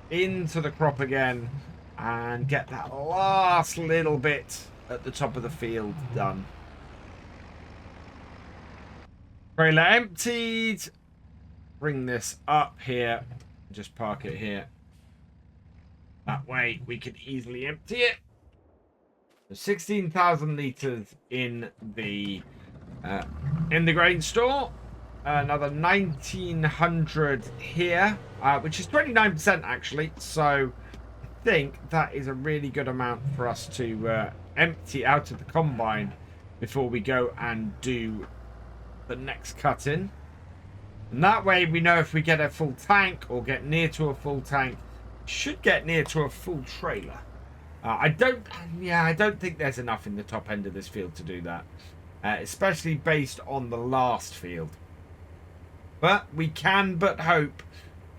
[SPEAKER 1] into the crop again and get that last little bit at the top of the field done. Trailer emptied. Bring this up here. Just park it here. That way we can easily empty it. So 16,000 litres in the grain store. Another 1,900 here, which is 29% actually. So I think that is a really good amount for us to empty out of the combine before we go and do the next cut in. And that way we know if we get a full tank or get near to a full tank. Should get near to a full trailer. I don't think there's enough in the top end of this field to do that. Especially based on the last field. But we can but hope,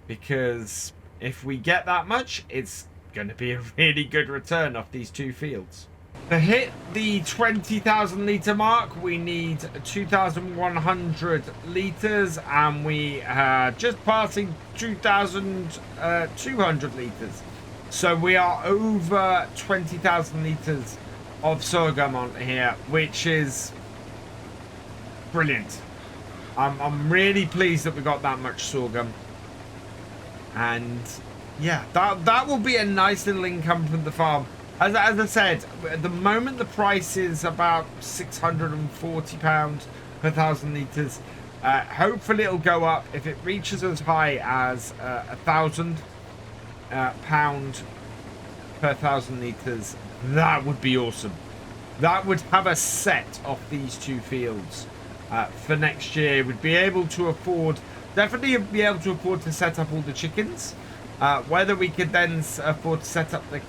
[SPEAKER 1] because if we get that much, it's going to be a really good return off these two fields. To hit the 20,000 litre mark, we need 2,100 litres, and we are just passing 2,200 litres. So we are over 20,000 litres of sorghum on here, which is brilliant. I'm really pleased that we got that much sorghum. And yeah, that will be a nice little income from the farm. As I said, at the moment the price is about £640 per 1,000 litres. Hopefully it'll go up. If it reaches as high as £1,000 per 1,000 litres, that would be awesome. That would have a set off these two fields for next year. We'd be able to afford, definitely be able to afford to set up all the chickens. Whether we could then afford to set up the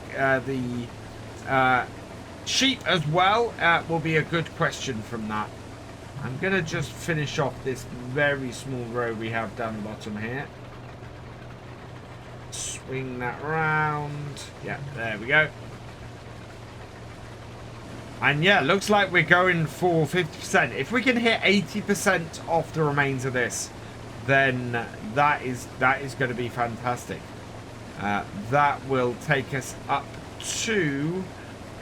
[SPEAKER 1] sheep as well will be a good question from that. I'm going to just finish off this very small row we have down the bottom here. Swing that round. Yeah, there we go. And yeah, looks like we're going for 50%. If we can hit 80% off the remains of this, then that is going to be fantastic. That will take us up to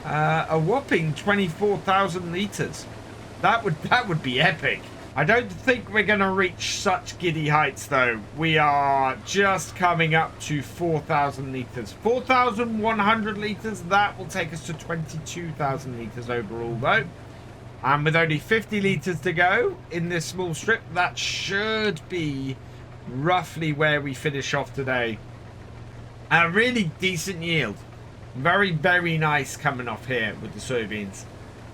[SPEAKER 1] a whopping 24,000 litres. That would be epic. I don't think we're going to reach such giddy heights though. We are just coming up to 4,000 litres. 4,100 litres, that will take us to 22,000 litres overall though. And with only 50 litres to go in this small strip, that should be roughly where we finish off today. A really decent yield. Very, very nice coming off here with the soybeans.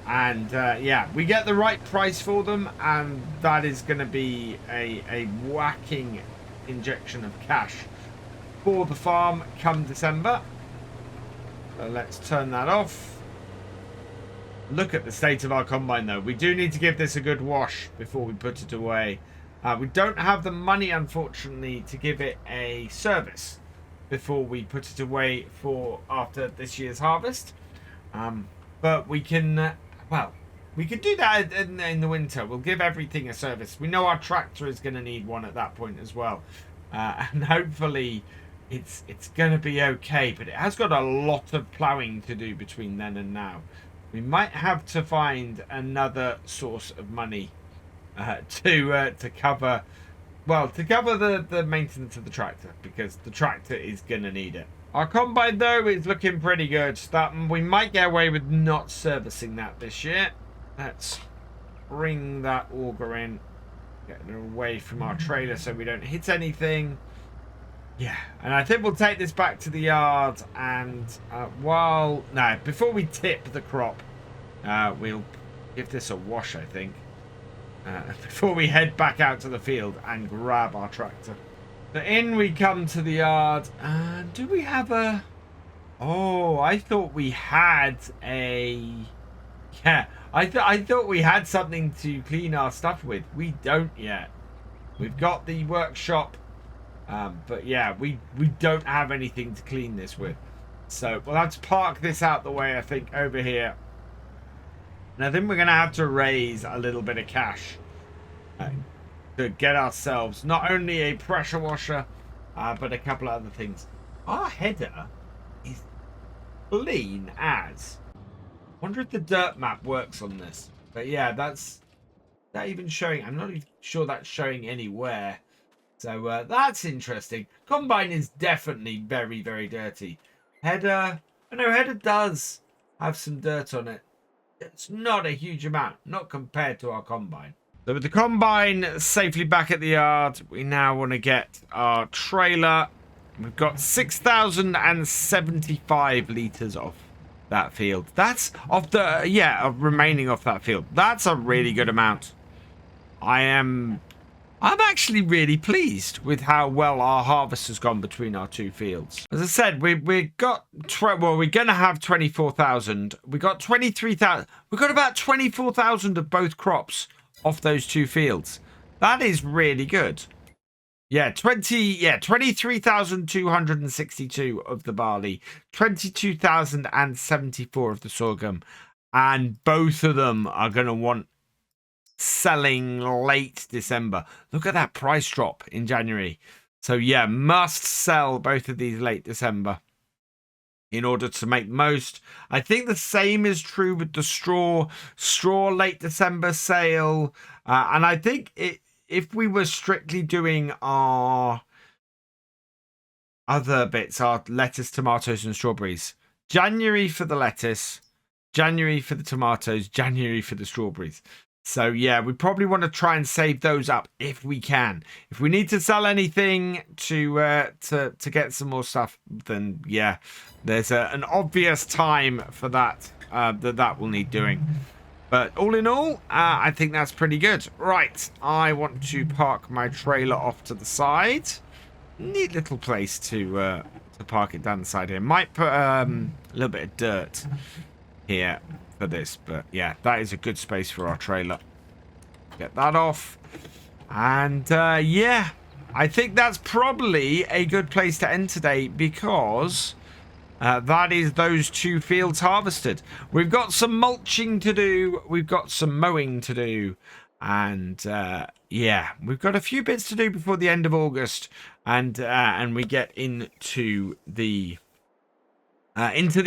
[SPEAKER 1] And yeah, we get the right price for them, and that is going to be a whacking injection of cash for the farm come December. So let's turn that off. Look at the state of our combine though. We do need to give this a good wash before we put it away. We don't have the money, unfortunately, to give it a service before we put it away for after this year's harvest. But we can, well, we could do that in the winter. We'll give everything a service. We know our tractor is going to need one at that point as well. And hopefully it's going to be okay. But it has got a lot of ploughing to do between then and now. We might have to find another source of money to cover... Well, to cover the maintenance of the tractor, because the tractor is going to need it. Our combine, though, is looking pretty good. That we might get away with not servicing that this year. Let's bring that auger in. Get it away from our trailer so we don't hit anything. Yeah, and I think we'll take this back to the yard. And before we tip the crop, we'll give this a wash, I think. Before we head back out to the field and grab our tractor. So in we come to the yard. And do we have a... Oh, I thought we had a... Yeah, I thought we had something to clean our stuff with. We don't yet. We've got the workshop. But yeah, we don't have anything to clean this with. So we'll have to park this out the way, I think, over here. And I think we're going to have to raise a little bit of cash to get ourselves not only a pressure washer, but a couple of other things. Our header is clean as. I wonder if the dirt map works on this. But yeah, that's that even showing. I'm not even sure that's showing anywhere. So that's interesting. Combine is definitely very, very dirty. Header, I know header does have some dirt on it. It's not a huge amount, not compared to our combine. So with the combine safely back at the yard, we now want to get our trailer. We've got 6,075 litres off that field. That's off the, remaining off that field. That's a really good amount. I am I'm actually really pleased with how well our harvest has gone between our two fields. As I said, we're going to have 24,000. We got 23,000. We got about 24,000 of both crops off those two fields. That is really good. Yeah, 23,262 of the barley, 22,074 of the sorghum, and both of them are going to want selling late December. Look at that price drop in January. So yeah, must sell both of these late December in order to make the most. I think the same is true with the straw late December sale. And I think if we were strictly doing our other bits, our lettuce, tomatoes and strawberries, January for the lettuce, January for the tomatoes, January for the strawberries. So yeah, we probably want to try and save those up if we can. If we need to sell anything to get some more stuff, then yeah, there's an obvious time for that that will need doing. But all in all, I think that's pretty good. Right, I want to park my trailer off to the side. Neat little place to park it down the side here. Might put a little bit of dirt here for this, but yeah, that is a good space for our trailer. Get that off, and yeah, I think that's probably a good place to end today, because that is those two fields harvested. We've got some mulching to do, we've got some mowing to do, and yeah, we've got a few bits to do before the end of August, and we get into the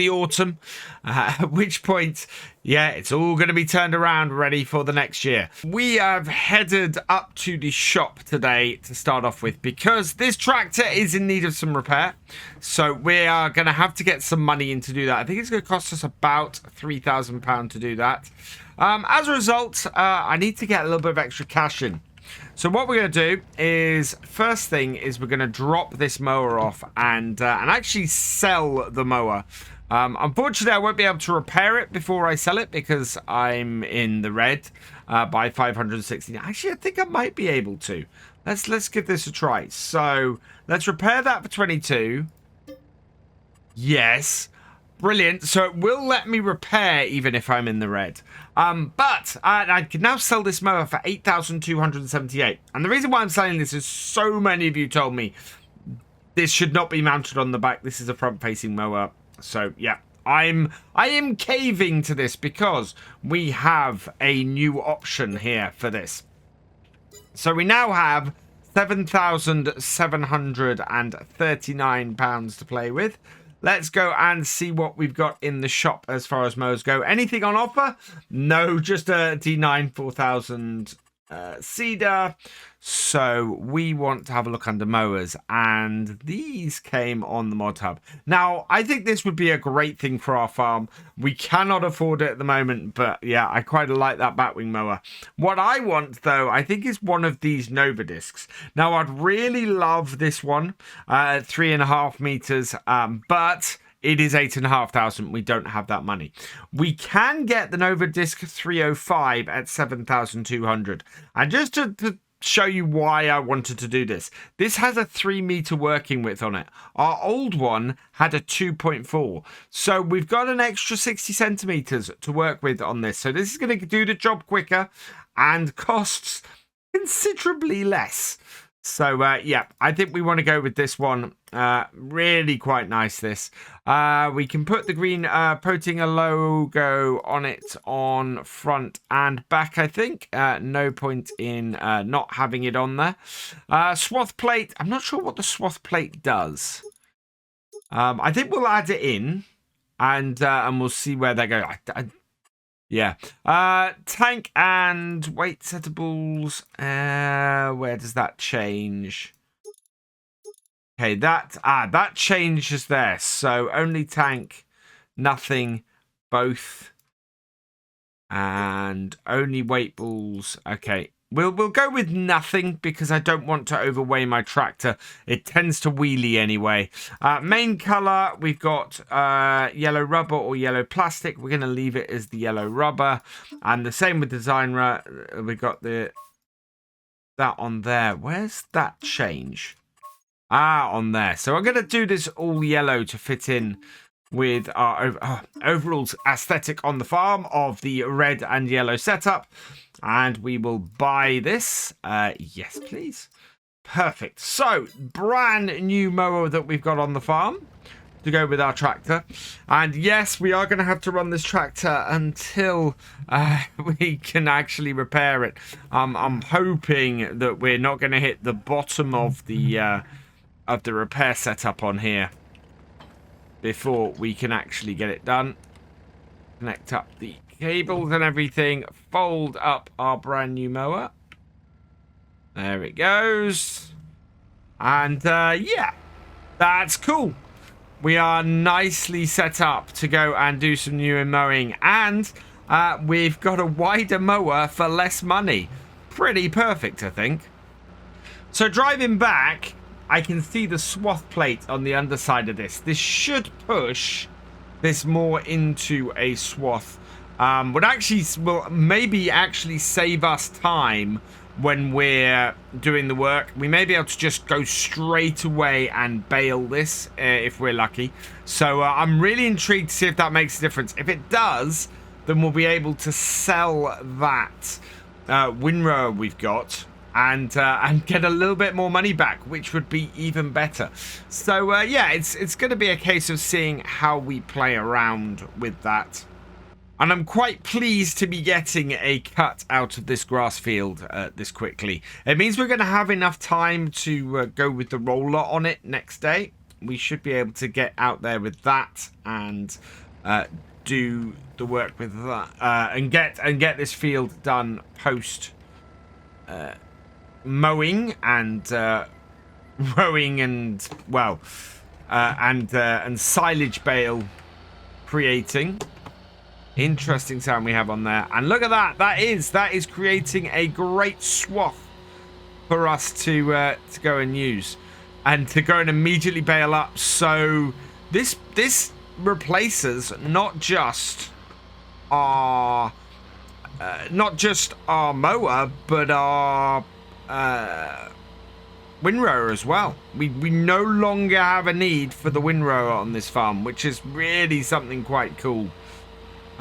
[SPEAKER 1] autumn, at which point, yeah, it's all going to be turned around, ready for the next year. We have headed up to the shop today to start off with, because this tractor is in need of some repair. So we are going to have to get some money in to do that. I think it's going to cost us about £3,000 to do that. As a result, I need to get a little bit of extra cash in. So what we're going to do is, first thing is we're going to drop this mower off and actually sell the mower. Unfortunately, I won't be able to repair it before I sell it, because I'm in the red by 560. Actually, I think I might be able to. Let's give this a try. So let's repair that for 22. Yes. Brilliant. So it will let me repair even if I'm in the red. But I can now sell this mower for 8,278. And the reason why I'm selling this is so many of you told me this should not be mounted on the back. This is a front-facing mower. So yeah, I am caving to this because we have a new option here for this. So we now have £7,739 to play with. Let's go and see what we've got in the shop as far as mowers go. Anything on offer? No, just a D9 4000 cedar. So we want to have a look under mowers, and these came on the mod hub. Now, I think this would be a great thing for our farm. We cannot afford it at the moment, but yeah, I quite like that batwing mower. What I want, though, I think is one of these Nova discs. Now, I'd really love this one at 3.5 meters, but it is 8,500. We don't have that money. We can get the Nova Disc 305 at 7,200. And just to show you why I wanted to do this, this has a 3 meter working width on it. Our old one had a 2.4. So we've got an extra 60 centimeters to work with on this. So this is going to do the job quicker and costs considerably less. So, yeah, I think we want to go with this one. Really quite nice, this. We can put the green Potinger logo on it on front and back, I think. No point in not having it on there. Swath plate. I'm not sure what the swath plate does. I think we'll add it in, and we'll see where they go. Yeah. Tank and weight settables. Where does that change? Okay, that changes there. So only tank, nothing, both, and only weight balls. Okay. We'll go with nothing because I don't want to overweigh my tractor. It tends to wheelie anyway. Main color, we've got yellow rubber or yellow plastic. We're going to leave it as the yellow rubber. And the same with design. We've got the that on there. Where's that change? Ah, on there. So I'm going to do this all yellow to fit in with our overall aesthetic on the farm of the red and yellow setup. And we will buy this. Yes, please. Perfect. So, brand new mower that we've got on the farm to go with our tractor. And yes, we are going to have to run this tractor until we can actually repair it. I'm hoping that we're not going to hit the bottom of the repair setup on here before we can actually get it done. Connect up the cables and everything. Fold up our brand new mower. There it goes. And yeah, that's cool. We are nicely set up to go and do some new mowing. And we've got a wider mower for less money. Pretty perfect, I think. So driving back, I can see the swath plate on the underside of this. This should push this more into a swath. Will maybe actually save us time when we're doing the work. We may be able to just go straight away and bale this if we're lucky. So I'm really intrigued to see if that makes a difference. If it does, then we'll be able to sell that windrower we've got and get a little bit more money back, which would be even better. So yeah, it's going to be a case of seeing how we play around with that. And I'm quite pleased to be getting a cut out of this grass field this quickly. It means we're going to have enough time to go with the roller on it next day. We should be able to get out there with that and do the work with that and get this field done post mowing and rowing and well and silage bale creating. Interesting sound we have on there. And look at that. That is creating a great swath for us to go and use. And to go and immediately bale up. So this replaces not just our mower, but our windrower as well. We no longer have a need for the windrower on this farm, which is really something quite cool.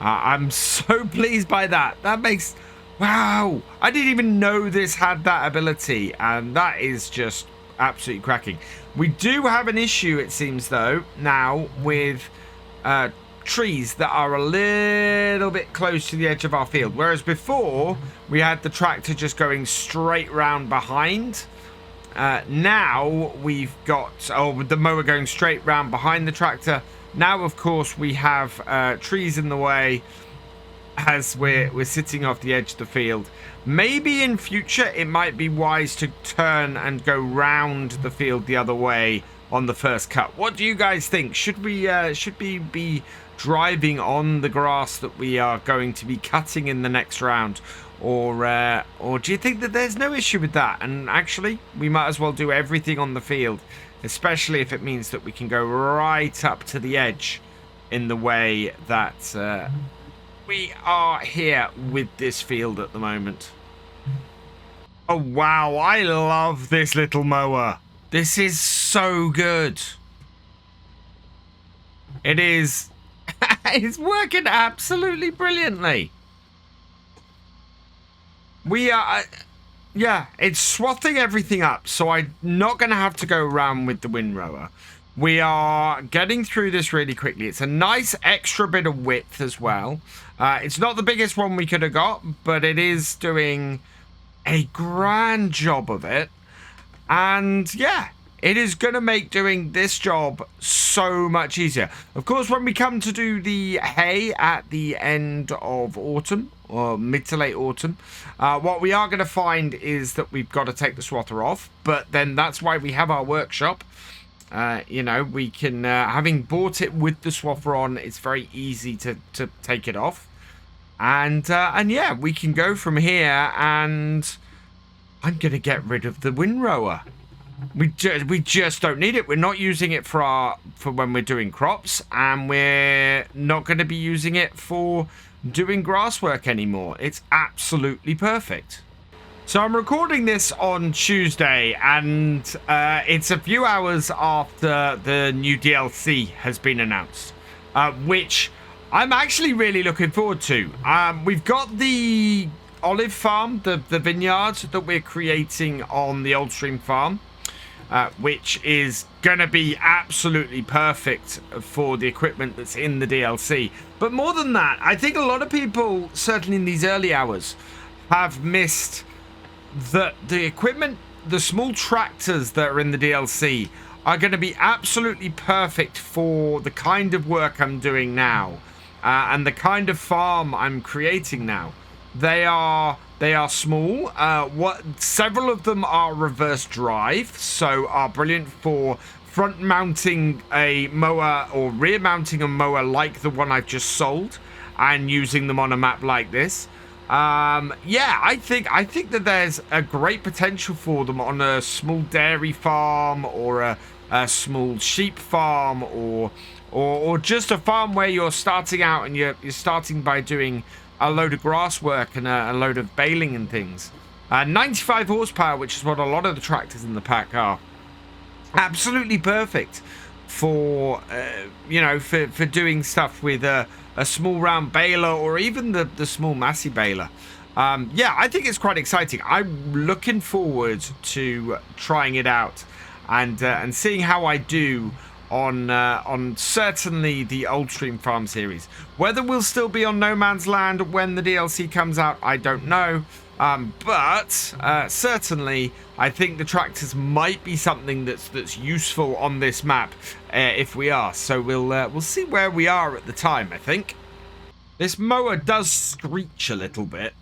[SPEAKER 1] I'm so pleased by that. That makes... Wow! I didn't even know this had that ability, and that is just absolutely cracking. We do have an issue, it seems, though, now with trees that are a little bit close to the edge of our field. Whereas before, we had the tractor just going straight round behind. Now we've got the mower going straight round behind the tractor. Now, of course, we have trees in the way as we're sitting off the edge of the field. Maybe in future it might be wise to turn and go round the field the other way on the first cut. What do you guys think? Should we be driving on the grass that we are going to be cutting in the next round? Or do you think that there's no issue with that? And actually, we might as well do everything on the field, especially if it means that we can go right up to the edge in the way that we are here with this field at the moment. Oh, wow. I love this little mower. This is so good. It is. It's working absolutely brilliantly. We are... yeah, it's swathing everything up, so I'm not going to have to go around with the windrower. We are getting through this really quickly. It's a nice extra bit of width as well. It's not the biggest one we could have got, but it is doing a grand job of it. And yeah, it is going to make doing this job so much easier. Of course, when we come to do the hay at the end of autumn, or mid to late autumn, what we are going to find is that we've got to take the swather off. But then that's why we have our workshop. You know, we can, having bought it with the swather on, it's very easy to take it off. And yeah, we can go from here, and I'm going to get rid of the windrower. We just don't need it. We're not using it for when we're doing crops, and we're not going to be using it for doing grass work anymore. It's absolutely perfect. So I'm recording this on Tuesday, and it's a few hours after the new DLC has been announced, which I'm actually really looking forward to. We've got the olive farm, the vineyard that we're creating on the Old Stream farm, which is going to be absolutely perfect for the equipment that's in the DLC. But more than that, I think a lot of people, certainly in these early hours, have missed that the equipment, the small tractors that are in the DLC are going to be absolutely perfect for the kind of work I'm doing now, and the kind of farm I'm creating now. They are small. Several of them are reverse drive, so are brilliant for front mounting a mower or rear mounting a mower like the one I've just sold, and using them on a map like this. Yeah, I think that there's a great potential for them on a small dairy farm, or a small sheep farm, or just a farm where you're starting out and you're starting by doing a load of grass work and a load of baling and things. 95 horsepower, which is what a lot of the tractors in the pack are. Absolutely perfect for for doing stuff with a small round baler, or even the small massey baler. Yeah, I think it's quite exciting. I'm looking forward to trying it out and seeing how I do on certainly the Old Stream Farm series. Whether we'll still be on No Man's Land when the DLC comes out, I don't know. But certainly, I think the tractors might be something that's useful on this map if we are. So we'll see where we are at the time, I think. This mower does screech a little bit,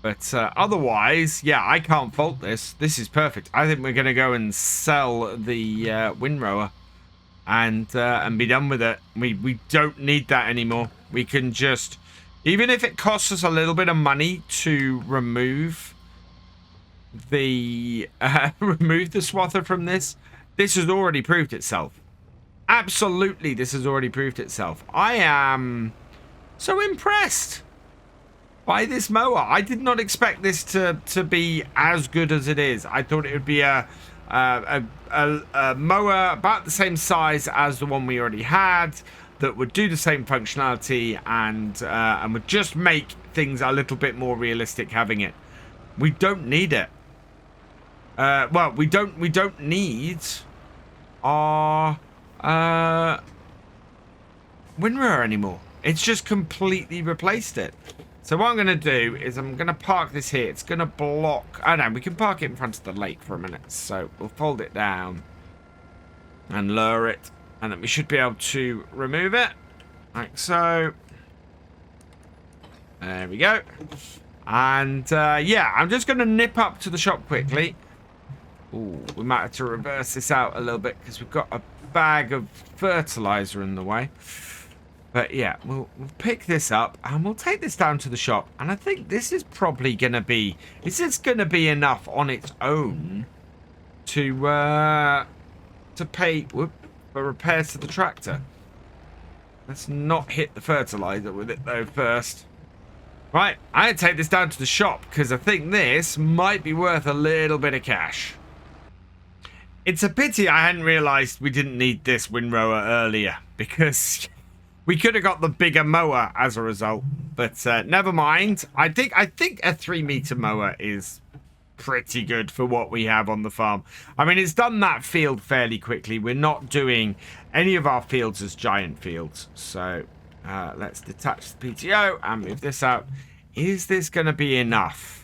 [SPEAKER 1] but otherwise, yeah, I can't fault this. This is perfect. I think we're going to go and sell the windrower and be done with it. We don't need that anymore. We can just, even if it costs us a little bit of money to remove the swather from this has already proved itself. Absolutely, this has already proved itself. I am so impressed by this mower. I did not expect this to be as good as it is. I thought it would be a mower about the same size as the one we already had, that would do the same functionality and would just make things a little bit more realistic having it. We don't need it. Well, we don't need our windrower anymore. It's just completely replaced it. So what I'm going to do is I'm going to park this here. It's going to block... Oh, no, we can park it in front of the lake for a minute. So we'll fold it down and lower it. And then we should be able to remove it. Like so. There we go. And, yeah, I'm just going to nip up to the shop quickly. Ooh, we might have to reverse this out a little bit because we've got a bag of fertilizer in the way. But yeah, we'll pick this up and we'll take this down to the shop. And I think this is probably going to be... This is going to be enough on its own to pay for repairs to the tractor. Let's not hit the fertilizer with it though first. Right, I'm going to take this down to the shop because I think this might be worth a little bit of cash. It's a pity I hadn't realised we didn't need this windrower earlier, because we could have got the bigger mower as a result. But never mind. I think a 3-meter mower is pretty good for what we have on the farm. I mean, it's done that field fairly quickly. We're not doing any of our fields as giant fields. So let's detach the PTO and move this out. Is this going to be enough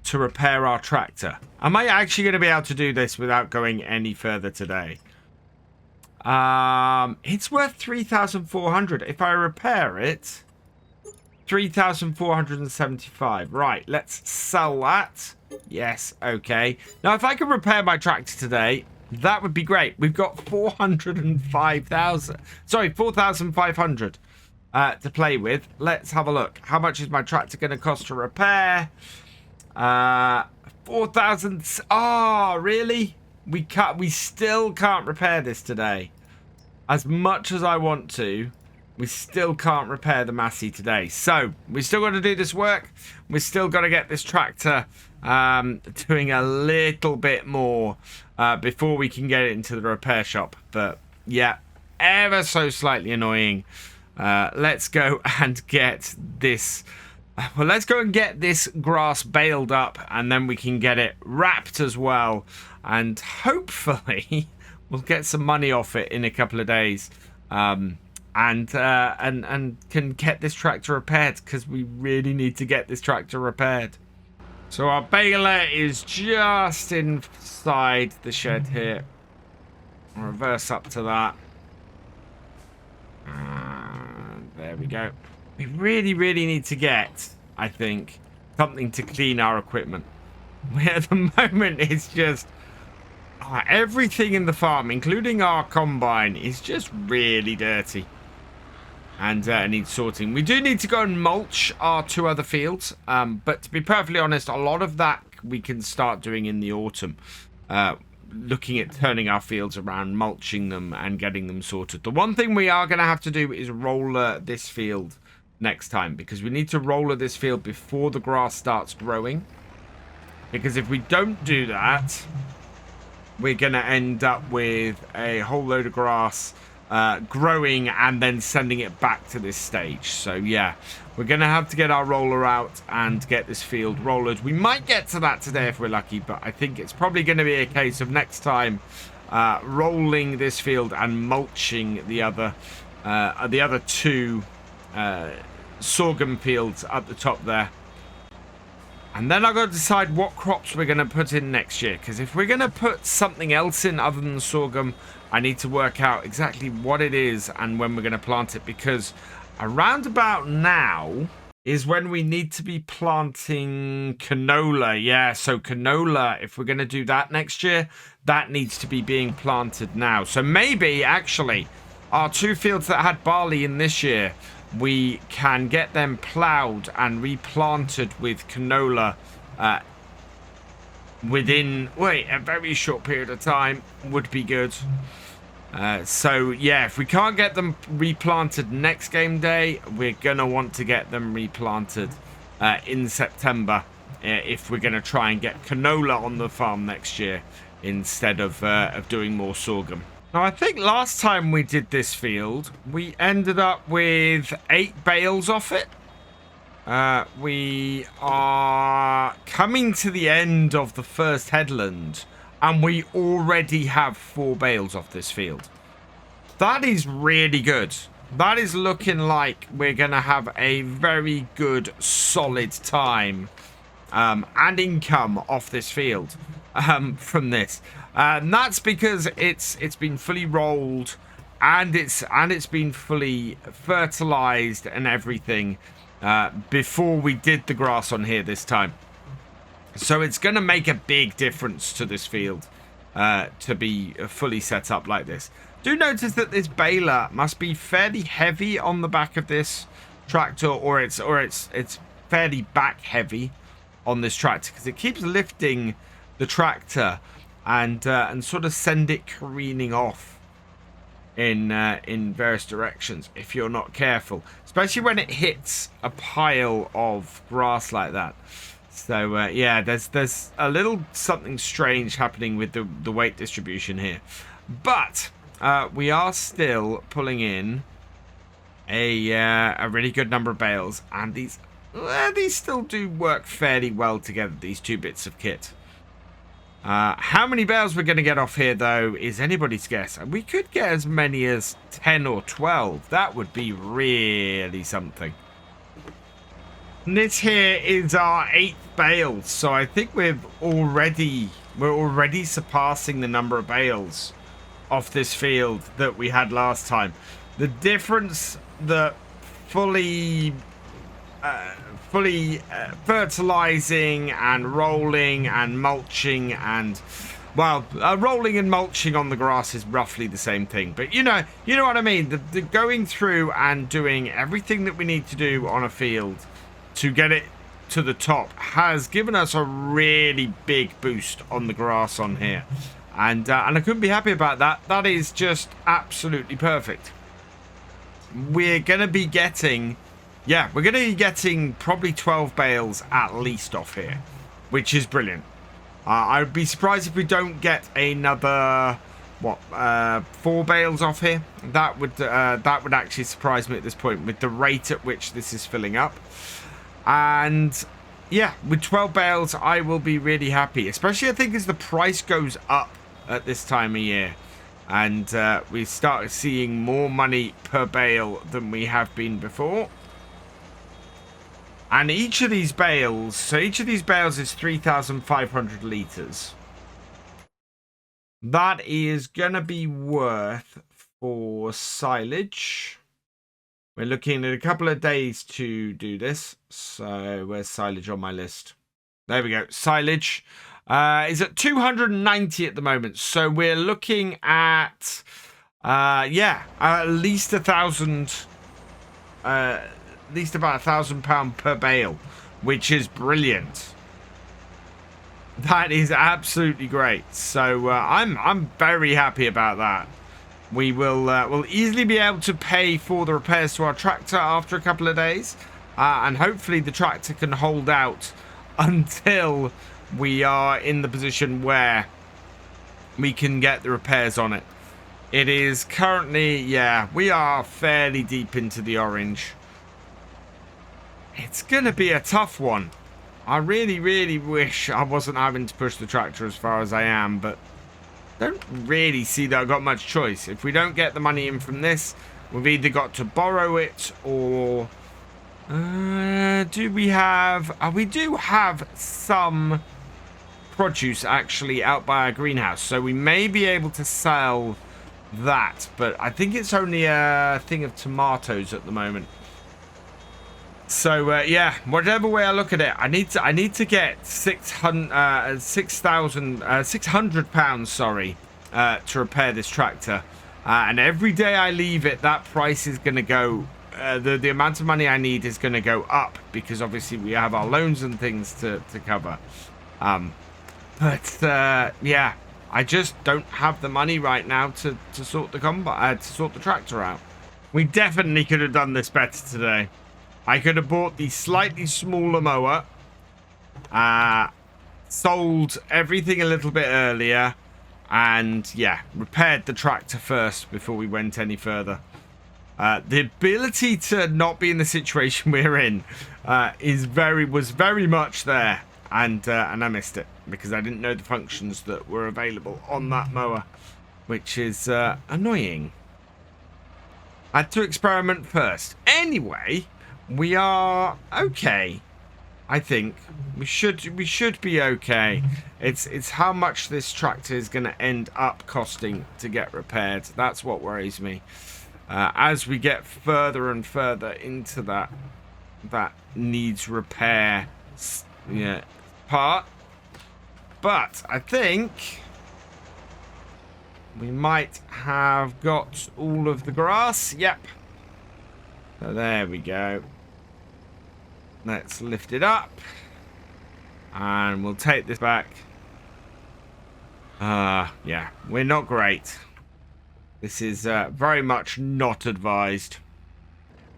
[SPEAKER 1] to repair our tractor? Am I actually going to be able to do this without going any further today? It's worth 3,400. If I repair it, 3,475. Right, let's sell that. Yes, okay. Now, if I could repair my tractor today, that would be great. We've got 405,000. Sorry, 4,500 to play with. Let's have a look. How much is my tractor going to cost to repair? 4,000. Oh, really? We still can't repair this today. As much as I want to, we still can't repair the Massey today. So we still got to do this work. We still got to get this tractor doing a little bit more before we can get it into the repair shop. But yeah, ever so slightly annoying. Let's go and get this. Well, let's go and get this grass baled up, and then we can get it wrapped as well. And hopefully we'll get some money off it in a couple of days. And can get this tractor repaired, because we really need to get this tractor repaired. So our baler is just inside the shed here. I'll reverse up to that. There we go. We really need to get, I think, something to clean our equipment. At the moment, it's just everything in the farm, including our combine, is just really dirty. And needs sorting. We do need to go and mulch our 2 other fields. But to be perfectly honest, a lot of that we can start doing in the autumn. Looking at turning our fields around, mulching them, and getting them sorted. The one thing we are going to have to do is roller this field next time. Because we need to roller this field before the grass starts growing. Because if we don't do that, we're going to end up with a whole load of grass growing and then sending it back to this stage. So yeah, we're gonna have to get our roller out and get this field rollered. We might get to that today if we're lucky, but I think it's probably going to be a case of next time rolling this field and mulching the other 2 sorghum fields up the top there. And then I've got to decide what crops we're going to put in next year, because if we're going to put something else in other than sorghum, I need to work out exactly what it is and when we're going to plant it, because around about now is when we need to be planting canola. Yeah, so canola, if we're going to do that next year, that needs to be being planted now. So maybe, actually, our 2 fields that had barley in this year, we can get them ploughed and replanted with canola within a very short period of time would be good. So yeah, if we can't get them replanted next game day, we're gonna want to get them replanted in September if we're gonna try and get canola on the farm next year instead of doing more sorghum. Now I think last time we did this field, we ended up with 8 bales off it. We are coming to the end of the first headland, and we already have 4 bales off this field. That is really good. That is looking like we're going to have a very good, solid time and income off this field from this. And that's because it's been fully rolled and it's been fully fertilized and everything before we did the grass on here this time. So it's going to make a big difference to this field to be fully set up like this. Do notice that this baler must be fairly heavy on the back of this tractor, or it's fairly back heavy on this tractor, because it keeps lifting the tractor and sort of send it careening off in various directions if you're not careful, especially when it hits a pile of grass like that. So yeah, there's a little something strange happening with the weight distribution here, but we are still pulling in a really good number of bales, and these still do work fairly well together, these 2 bits of kit. How many bales we're going to get off here, though, is anybody's guess. And we could get as many as 10 or 12. That would be really something. And this here is our 8th bale, so I think we're already surpassing the number of bales off this field that we had last time. The difference that fully fertilizing and rolling and mulching and, well, rolling and mulching on the grass is roughly the same thing, but you know what I mean. The going through and doing everything that we need to do on a field to get it to the top has given us a really big boost on the grass on here, and I couldn't be happy about that. That is just absolutely perfect. We're gonna be getting probably 12 bales at least off here. which is brilliant. I'd be surprised if we don't get another, 4 bales off here. That would actually surprise me at this point with the rate at which this is filling up. And yeah, with 12 bales, I will be really happy, especially I think as the price goes up at this time of year. And we start seeing more money per bale than we have been before. And each of these bales, so each of these bales is 3,500 litres. That is going to be worth for silage. We're looking at a couple of days to do this. So where's silage on my list? There we go. Silage is at 290 at the moment. So we're looking at, at least 1,000... at least about £1,000 per bale, which is brilliant. That is absolutely great. So I'm very happy about that. We will we'll easily be able to pay for the repairs to our tractor after a couple of days, and hopefully the tractor can hold out until we are in the position where we can get the repairs on it. It is currently, we are fairly deep into the orange. It's going to be a tough one. I really, really wish I wasn't having to push the tractor as far as I am, but don't really see that I've got much choice. If we don't get the money in from this, we've either got to borrow it or... do we have... we do have some produce actually out by our greenhouse, so we may be able to sell that, but I think it's only a thing of tomatoes at the moment. So whatever way I look at it, I need to get £600, sorry, to repair this tractor. And every day I leave it, that price is going to go. The amount of money I need is going to go up because obviously we have our loans and things to cover. I just don't have the money right now to sort the tractor out. We definitely could have done this better today. I could have bought the slightly smaller mower, sold everything a little bit earlier, and repaired the tractor first before we went any further. The ability to not be in the situation we're in was very much there, and I missed it because I didn't know the functions that were available on that mower, which is annoying. I had to experiment first. Anyway. We are okay. I think we should be okay. It's how much this tractor is going to end up costing to get repaired. That's what worries me. As we get further and further into that needs repair part. But I think we might have got all of the grass. Yep. So there we go. Let's lift it up. And we'll take this back. We're not great. This is very much not advised.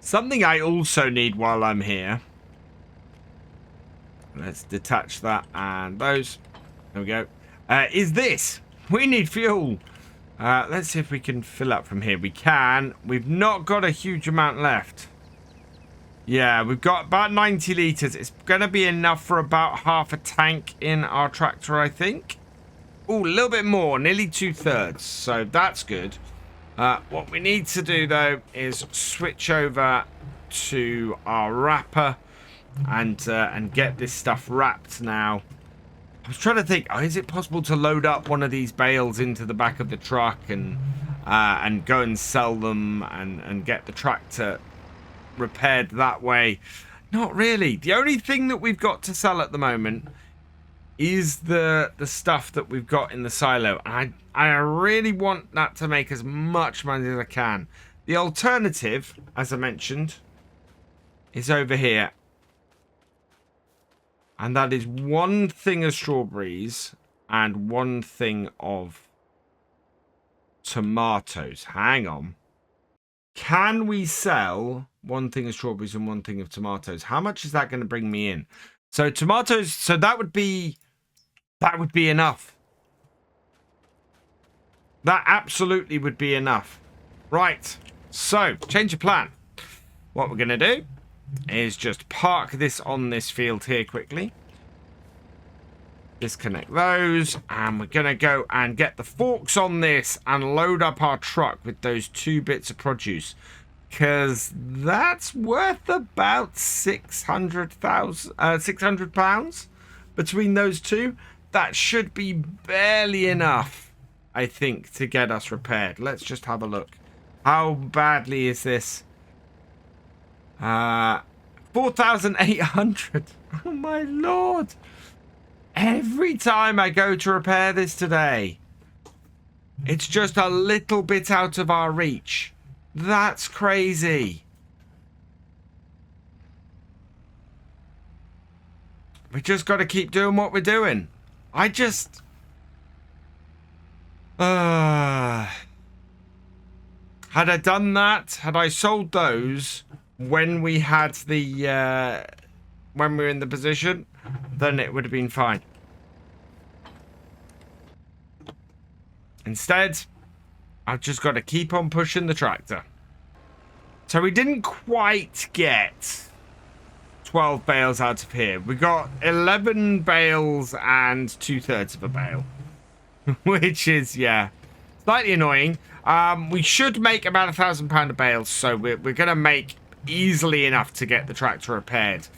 [SPEAKER 1] Something I also need while I'm here. Let's detach that and those. There we go. Is this. We need fuel. Let's see if we can fill up from here. We can. We've not got a huge amount left. Yeah, we've got about 90 litres. It's going to be enough for about half a tank in our tractor, I think. Oh, a little bit more. Nearly 2/3. So that's good. What we need to do, though, is switch over to our wrapper and get this stuff wrapped now. I was trying to think, is it possible to load up one of these bales into the back of the truck and go and sell them and get the tractor repaired that way? Not really. The only thing that we've got to sell at the moment is the stuff that we've got in the silo. And I really want that to make as much money as I can. The alternative, as I mentioned, is over here. And that is one thing of strawberries and one thing of tomatoes. Hang on. Can we sell one thing of strawberries and one thing of tomatoes? How much is that going to bring me in? So tomatoes, so that would be enough. That absolutely would be enough. Right. So, change of plan. What we're going to do is just park this on this field here quickly. Disconnect those, and we're going to go and get the forks on this and load up our truck with those 2 bits of produce, because that's worth about 600 pounds between those two. That should be barely enough, I think, to get us repaired. Let's just have a look. How badly is this? 4,800. Oh my lord. Every time I go to repair this today, it's just a little bit out of our reach. That's crazy. We just got to keep doing what we're doing. I just... had I done that, had I sold those when we had the... when we were in the position, then it would have been fine. Instead, I've just got to keep on pushing the tractor. So we didn't quite get 12 bales out of here. We got 11 bales and 2/3 of a bale. Which is, yeah, slightly annoying. We should make about £1,000 a bale, so we're going to make easily enough to get the tractor repaired.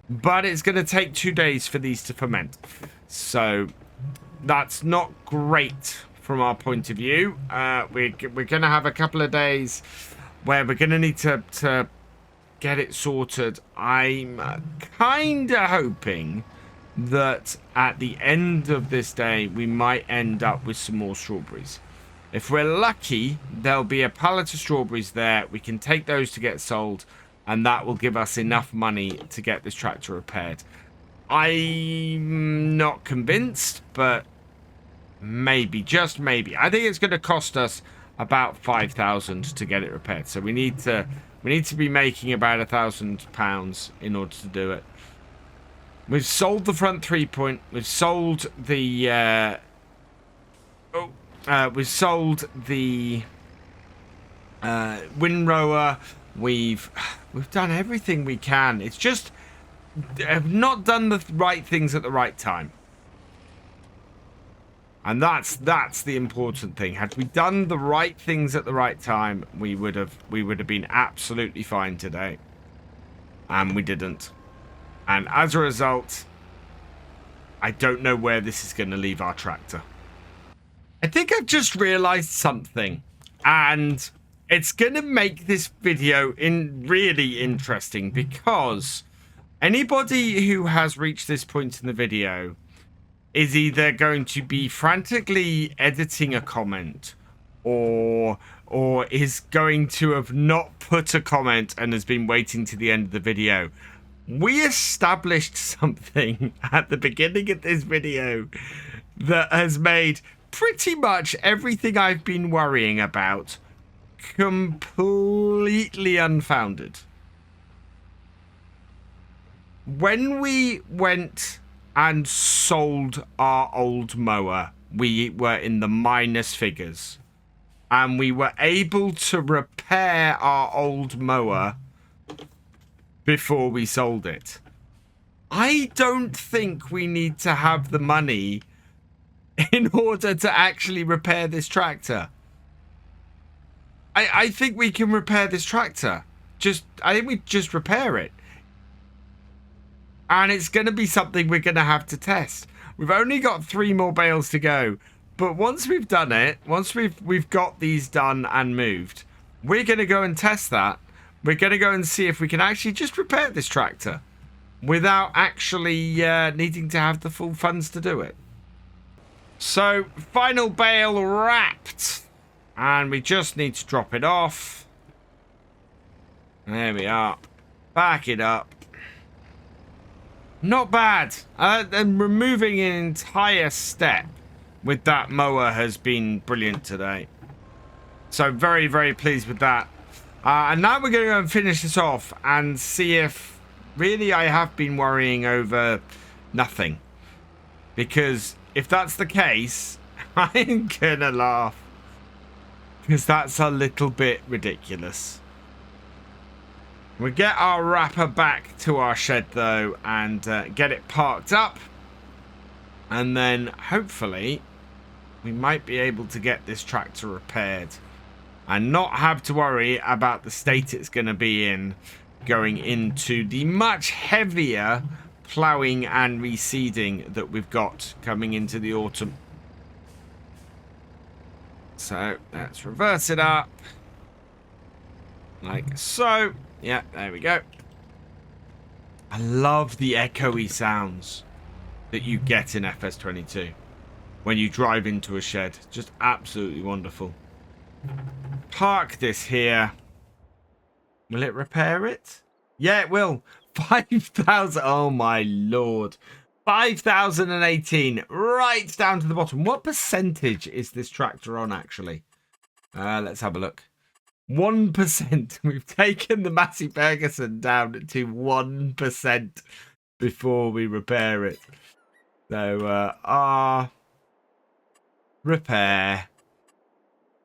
[SPEAKER 1] But it's going to take 2 days for these to ferment. So that's not great from our point of view. We're going to have a couple of days where we're going to need to get it sorted. I'm kind of hoping that at the end of this day, we might end up with some more strawberries. If we're lucky, there'll be a pallet of strawberries there. We can take those to get sold, and that will give us enough money to get this tractor repaired. I'm not convinced, but maybe, just maybe. I think it's going to cost us about 5,000 to get it repaired. So we need to be making about £1,000 in order to do it. We've sold the front 3-point. We've sold the we've sold the windrower. We've done everything we can. It's just have not done the right things at the right time. And that's the important thing. Had we done the right things at the right time, we would have been absolutely fine today. And we didn't. And as a result, I don't know where this is going to leave our tractor. I think I've just realized something, and it's going to make this video really interesting, because anybody who has reached this point in the video is either going to be frantically editing a comment or is going to have not put a comment and has been waiting to the end of the video. We established something at the beginning of this video that has made pretty much everything I've been worrying about completely unfounded. When we went and sold our old mower, we were in the minus figures, and we were able to repair our old mower before we sold it. I don't think we need to have the money in order to actually repair this tractor. I think we can repair this tractor. I think we just repair it. And it's going to be something we're going to have to test. We've only got 3 more bales to go. But once we've done it, once we've got these done and moved, we're going to go and test that. We're going to go and see if we can actually just repair this tractor without actually needing to have the full funds to do it. So, final bale wrapped. And we just need to drop it off. There we are. Back it up. Not bad. And removing an entire step with that mower has been brilliant today. So very, very pleased with that. And now we're going to go and finish this off and see if really I have been worrying over nothing. Because if that's the case, I'm gonna laugh. Because that's a little bit ridiculous. We get our wrapper back to our shed though and get it parked up. And then hopefully we might be able to get this tractor repaired. And not have to worry about the state it's going to be in going into the much heavier ploughing and reseeding that we've got coming into the autumn. So let's reverse it up. Like so. Yeah, there we go. I love the echoey sounds that you get in FS22 when you drive into a shed. Just absolutely wonderful. Park this here. Will it repair it? Yeah, it will. 5,000. Oh my lord. 5,018 right down to the bottom. What percentage is this tractor on actually? Let's have a look. 1%. We've taken the Massey Ferguson down to 1% before we repair it. So our repair.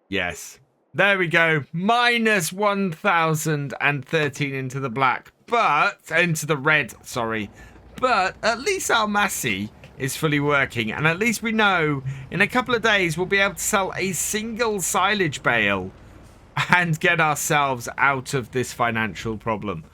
[SPEAKER 1] Yes. There we go. Minus 1,013 into the black. But into the red, sorry. But at least our Massey is fully working. And at least we know in a couple of days we'll be able to sell a single silage bale and get ourselves out of this financial problem.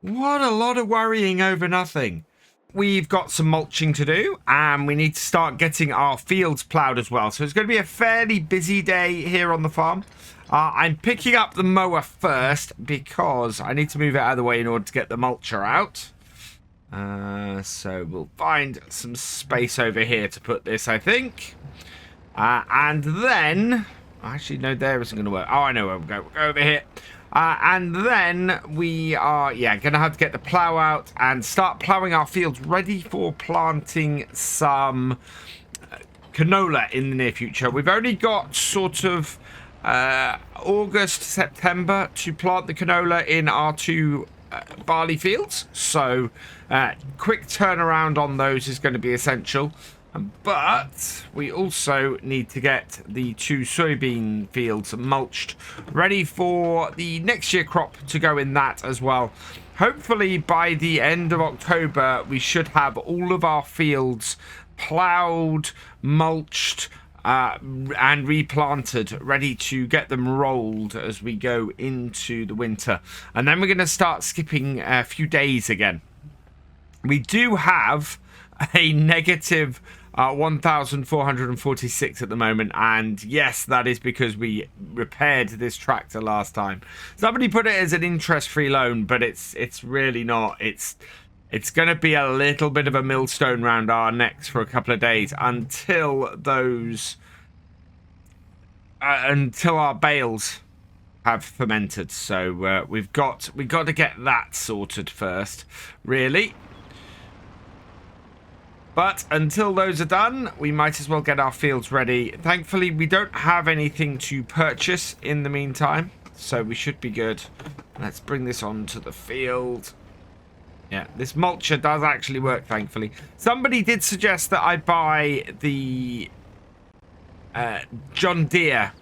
[SPEAKER 1] What a lot of worrying over nothing. We've got some mulching to do and we need to start getting our fields ploughed as well. So it's going to be a fairly busy day here on the farm. I'm picking up the mower first because I need to move it out of the way in order to get the mulcher out. So we'll find some space over here to put this, I think. And then... Actually, no, there isn't going to work. Oh, I know where we'll go. We'll go over here. And then we are, going to have to get the plough out and start ploughing our fields ready for planting some canola in the near future. We've only got sort of August, September to plant the canola in our two barley fields. So quick turnaround on those is going to be essential. But we also need to get the two soybean fields mulched, ready for the next year crop to go in that as well. Hopefully by the end of October, we should have all of our fields ploughed, mulched, and replanted, ready to get them rolled as we go into the winter. And then we're going to start skipping a few days again. We do have a negative 1,446 at the moment, and yes, that is because we repaired this tractor last time. Somebody put it as an interest-free loan, but it's really not. It's going to be a little bit of a millstone round our necks for a couple of days until those until our bales have fermented. So we've got to get that sorted first, really. But until those are done, we might as well get our fields ready. Thankfully, we don't have anything to purchase in the meantime, so we should be good. Let's bring this onto the field. Yeah, this mulcher does actually work, thankfully. Somebody did suggest that I buy the John Deere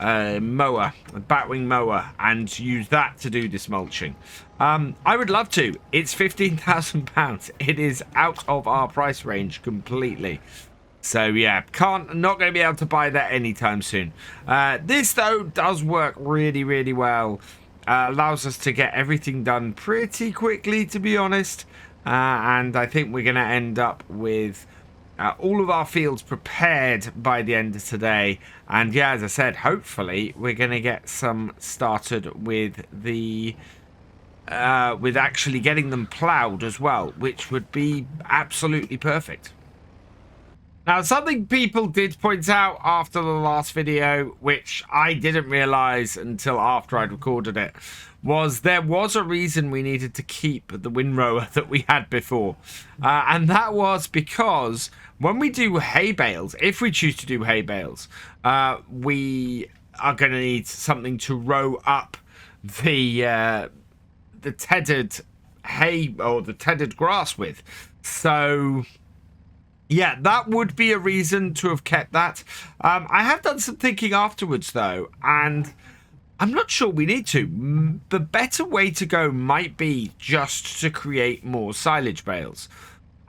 [SPEAKER 1] mower, a batwing mower, and use that to do this mulching. I would love to. It's £15,000. It is out of our price range completely. So yeah, not going to be able to buy that anytime soon. This though does work really, really well. Allows us to get everything done pretty quickly, to be honest. And I think we're going to end up with all of our fields prepared by the end of today. And yeah, as I said, hopefully we're going to get some started with the with actually getting them ploughed as well, which would be absolutely perfect. Now, something people did point out after the last video, which I didn't realise until after I'd recorded it, was there was a reason we needed to keep the windrower that we had before. And that was because when we do hay bales, if we choose to do hay bales, we are going to need something to row up the tethered hay or the tethered grass with. So yeah, that would be a reason to have kept that. I have done some thinking afterwards though, and I'm not sure we need to. The better way to go might be just to create more silage bales,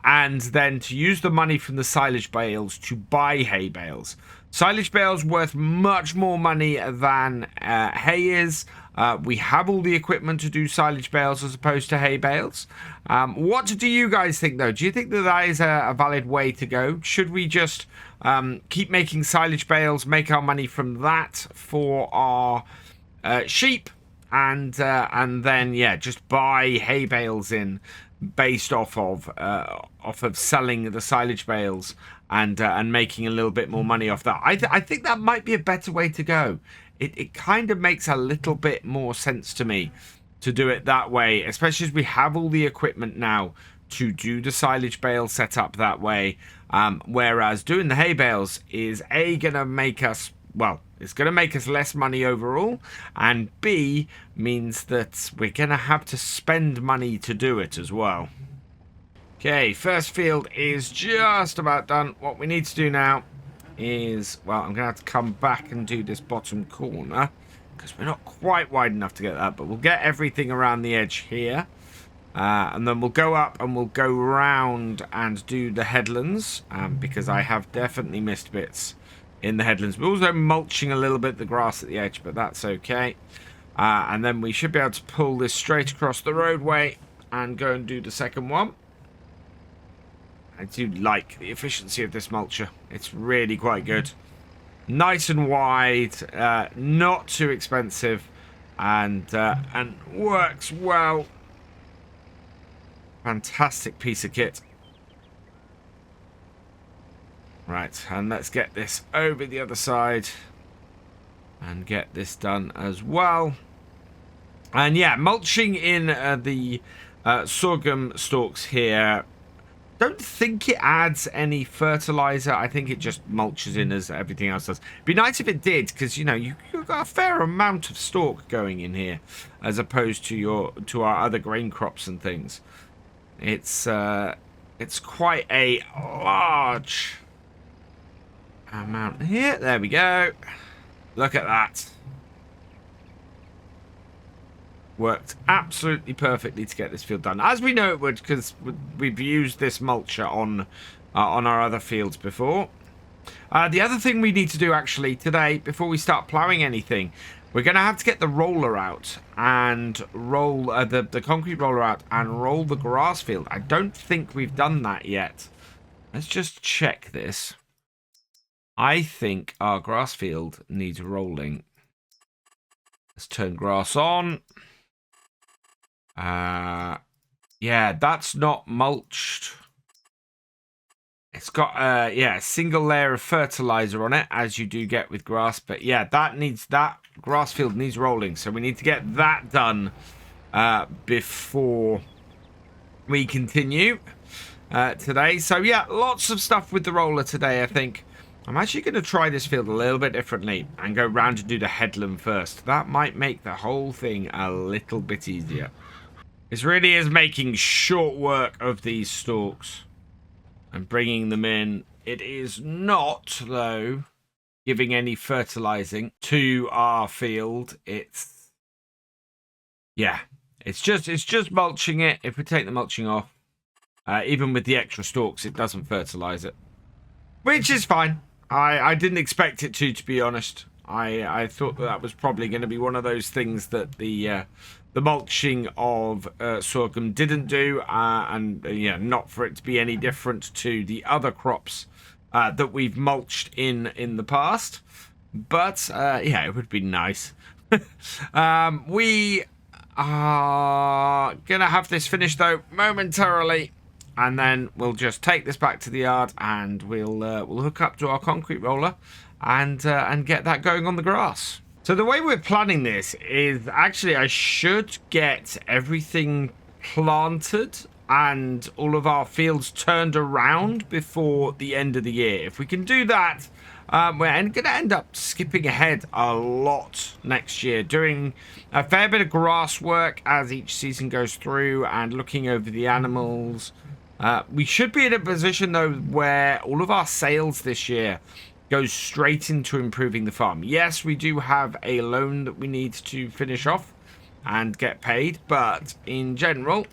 [SPEAKER 1] and then to use the money from the silage bales to buy hay bales. Silage bales worth much more money than hay is. We have all the equipment to do silage bales as opposed to hay bales. What do you guys think, though? Do you think that that is a valid way to go? Should we just keep making silage bales, make our money from that for our sheep, and then, yeah, just buy hay bales in based off of selling the silage bales and making a little bit more money off that? I think that might be a better way to go. It kind of makes a little bit more sense to me to do it that way, especially as we have all the equipment now to do the silage bale setup that way. Whereas doing the hay bales is A, going to make us, well, it's going to make us less money overall, and B, means that we're going to have to spend money to do it as well. Okay, first field is just about done. What we need to do now is, well, I'm going to have to come back and do this bottom corner because we're not quite wide enough to get that, but we'll get everything around the edge here. And then we'll go up and we'll go round and do the headlands because I have definitely missed bits in the headlands. We're also mulching a little bit the grass at the edge, but that's okay. And then we should be able to pull this straight across the roadway and go and do the second one. I do like the efficiency of this mulcher. It's really quite good. Nice and wide, not too expensive, and works well. Fantastic piece of kit. Right, and let's get this over the other side and get this done as well. And yeah, mulching in the sorghum stalks here. Don't think it adds any fertilizer. I think it just mulches in as everything else does. It'd be nice if it did, because you know you've got a fair amount of stalk going in here, as opposed to our other grain crops and things. It's quite a large amount here. There we go. Look at that. Worked absolutely perfectly to get this field done, as we know it would, because we've used this mulcher on our other fields before. The other thing we need to do actually today, before we start ploughing anything, we're going to have to get the roller out and roll the concrete roller out and roll the grass field. I don't think we've done that yet. Let's just check this. I think our grass field needs rolling. Let's turn grass on. Yeah, that's not mulched. It's got yeah, a single layer of fertilizer on it, as you do get with grass. But yeah, that grass field needs rolling, so we need to get that done before we continue today. So yeah, lots of stuff with the roller today. I think I'm actually going to try this field a little bit differently and go round and do the headland first. That might make the whole thing a little bit easier. This really is making short work of these stalks and bringing them in. It is not, though, giving any fertilizing to our field. It's, yeah, it's just mulching it. If we take the mulching off, even with the extra stalks, it doesn't fertilize it, which is fine. I didn't expect it to be honest. I thought that was probably going to be one of those things that the mulching of sorghum didn't do, and yeah, not for it to be any different to the other crops that we've mulched in the past. But yeah, it would be nice. We are gonna have this finished though momentarily, and then we'll just take this back to the yard and we'll hook up to our concrete roller and get that going on the grass. So the way we're planning this is actually I should get everything planted and all of our fields turned around before the end of the year. If we can do that, We're going to end up skipping ahead a lot next year, doing a fair bit of grass work as each season goes through and looking over the animals. We should be in a position, though, where all of our sales this year goes straight into improving the farm. Yes, we do have a loan that we need to finish off and get paid, but in general,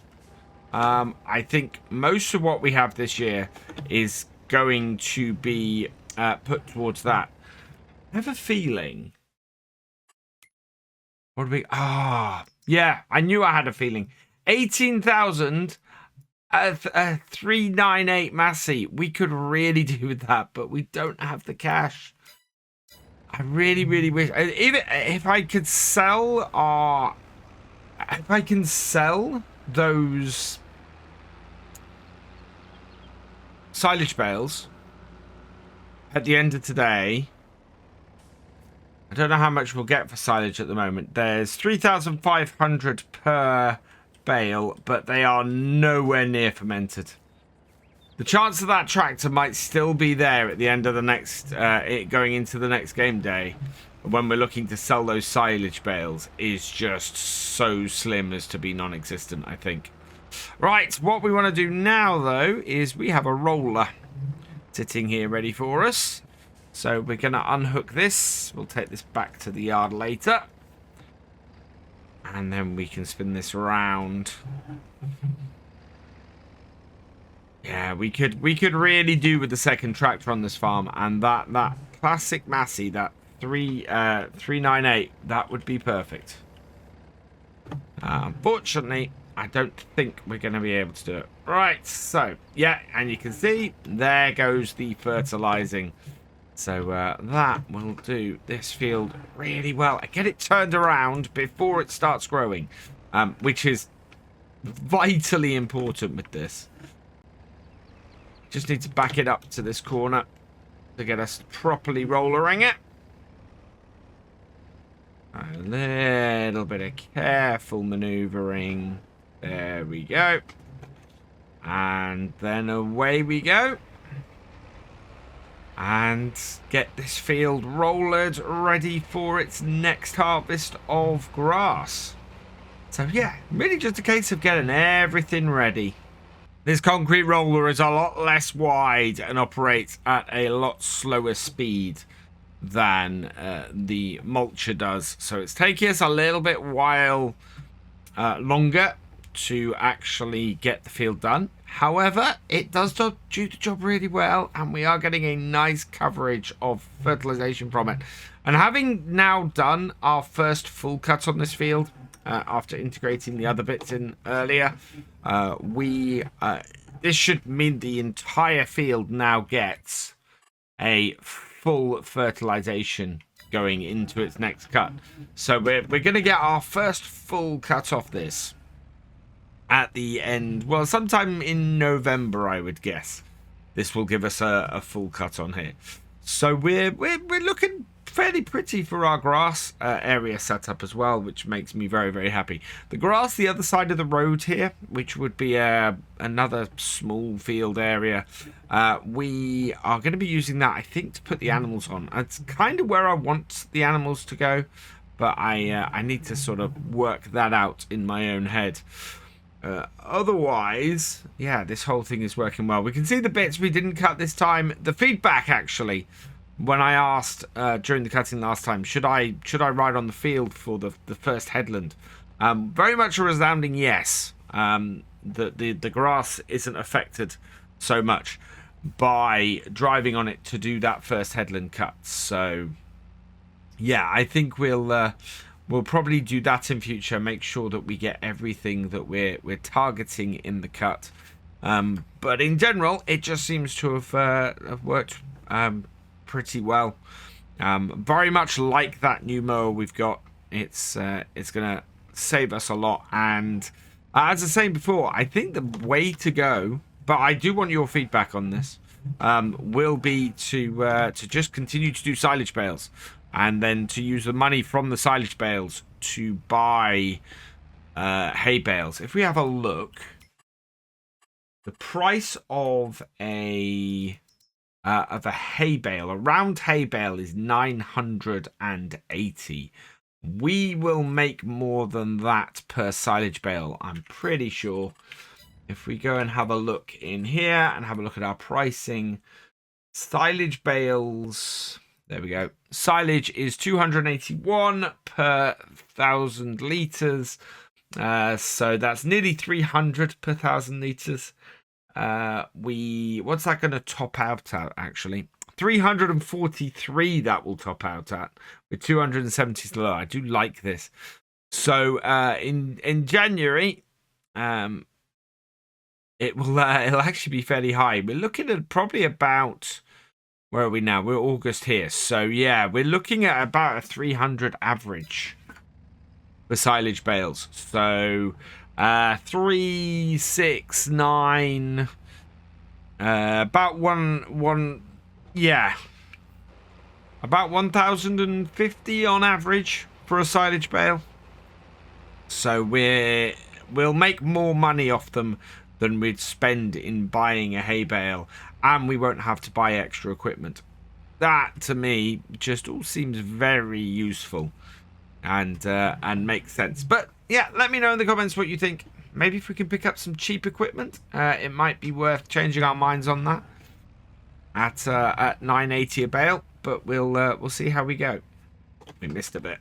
[SPEAKER 1] I think most of what we have this year is going to be put towards that. I have a feeling. What do we... yeah, I knew I had a feeling. 18,000... 398 Massey. We could really do with that, but we don't have the cash. I really wish. Even if I could sell if I can sell those silage bales at the end of today. I don't know how much we'll get for silage at the moment. There's 3,500 per bale, but they are nowhere near fermented. The chance of that tractor might still be there at the end of the next, going into the next game day, when we're looking to sell those silage bales, is just so slim as to be non-existent, I think. Right, what we want to do now, though, is we have a roller sitting here ready for us. So we're going to unhook this. We'll take this back to the yard later. And then we can spin this around. Yeah, we could really do with the second tractor on this farm, and that classic Massey, that 398, that would be perfect. Unfortunately, I don't think we're going to be able to do it. Right, so yeah, and you can see there goes the fertilizing. So that will do this field really well. I get it turned around before it starts growing, which is vitally important with this. Just need to back it up to this corner to get us properly rollering it. A little bit of careful maneuvering. There we go. And then away we go. And get this field rollered, ready for its next harvest of grass. So yeah, really just a case of getting everything ready. This concrete roller is a lot less wide and operates at a lot slower speed than the mulcher does. So it's taking us a little bit while longer to actually get the field done. However, it does do the job really well, and we are getting a nice coverage of fertilization from it. And having now done our first full cut on this field, after integrating the other bits in earlier, this should mean the entire field now gets a full fertilization going into its next cut. So we're going to get our first full cut off this at the end, well, sometime in November, I would guess. This will give us a full cut on here. So we're looking fairly pretty for our grass area setup as well, which makes me very happy. The grass the other side of the road here, which would be another small field area, we are going to be using that, I think, to put the animals on. It's kind of where I want the animals to go, but I need to sort of work that out in my own head. Otherwise, yeah, this whole thing is working well. We can see the bits we didn't cut this time. The feedback, actually, when I asked during the cutting last time, should I ride on the field for the first headland? Very much a resounding yes. The grass isn't affected so much by driving on it to do that first headland cut. So, yeah, I think we'll probably do that in future. Make sure that we get everything that we're targeting in the cut. But in general, it just seems to have worked pretty well. Very much like that new mower we've got. It's gonna save us a lot. And as I was saying before, I think the way to go, but I do want your feedback on this, will be to just continue to do silage bales. And then to use the money from the silage bales to buy hay bales. If we have a look, the price of a of a hay bale. A round hay bale is 980. We will make more than that per silage bale, I'm pretty sure. If we go and have a look in here and have a look at our pricing, silage bales, there we go. Silage is 281 per 1,000 litres. So that's nearly 300 per 1,000 litres. What's that going to top out at, actually? 343 that will top out at, with 270 still. I do like this. So in January, it'll actually be fairly high. We're looking at probably about, where are we now? We're August here. So yeah, we're looking at about a 300 average for silage bales. So 369, about about 1,050 on average for a silage bale. So we'll make more money off them than we'd spend in buying a hay bale, and we won't have to buy extra equipment. That to me just all seems very useful and makes sense. But yeah, let me know in the comments what you think. Maybe if we can pick up some cheap equipment, it might be worth changing our minds on that at 980 a bale. But we'll see how we go. We missed a bit.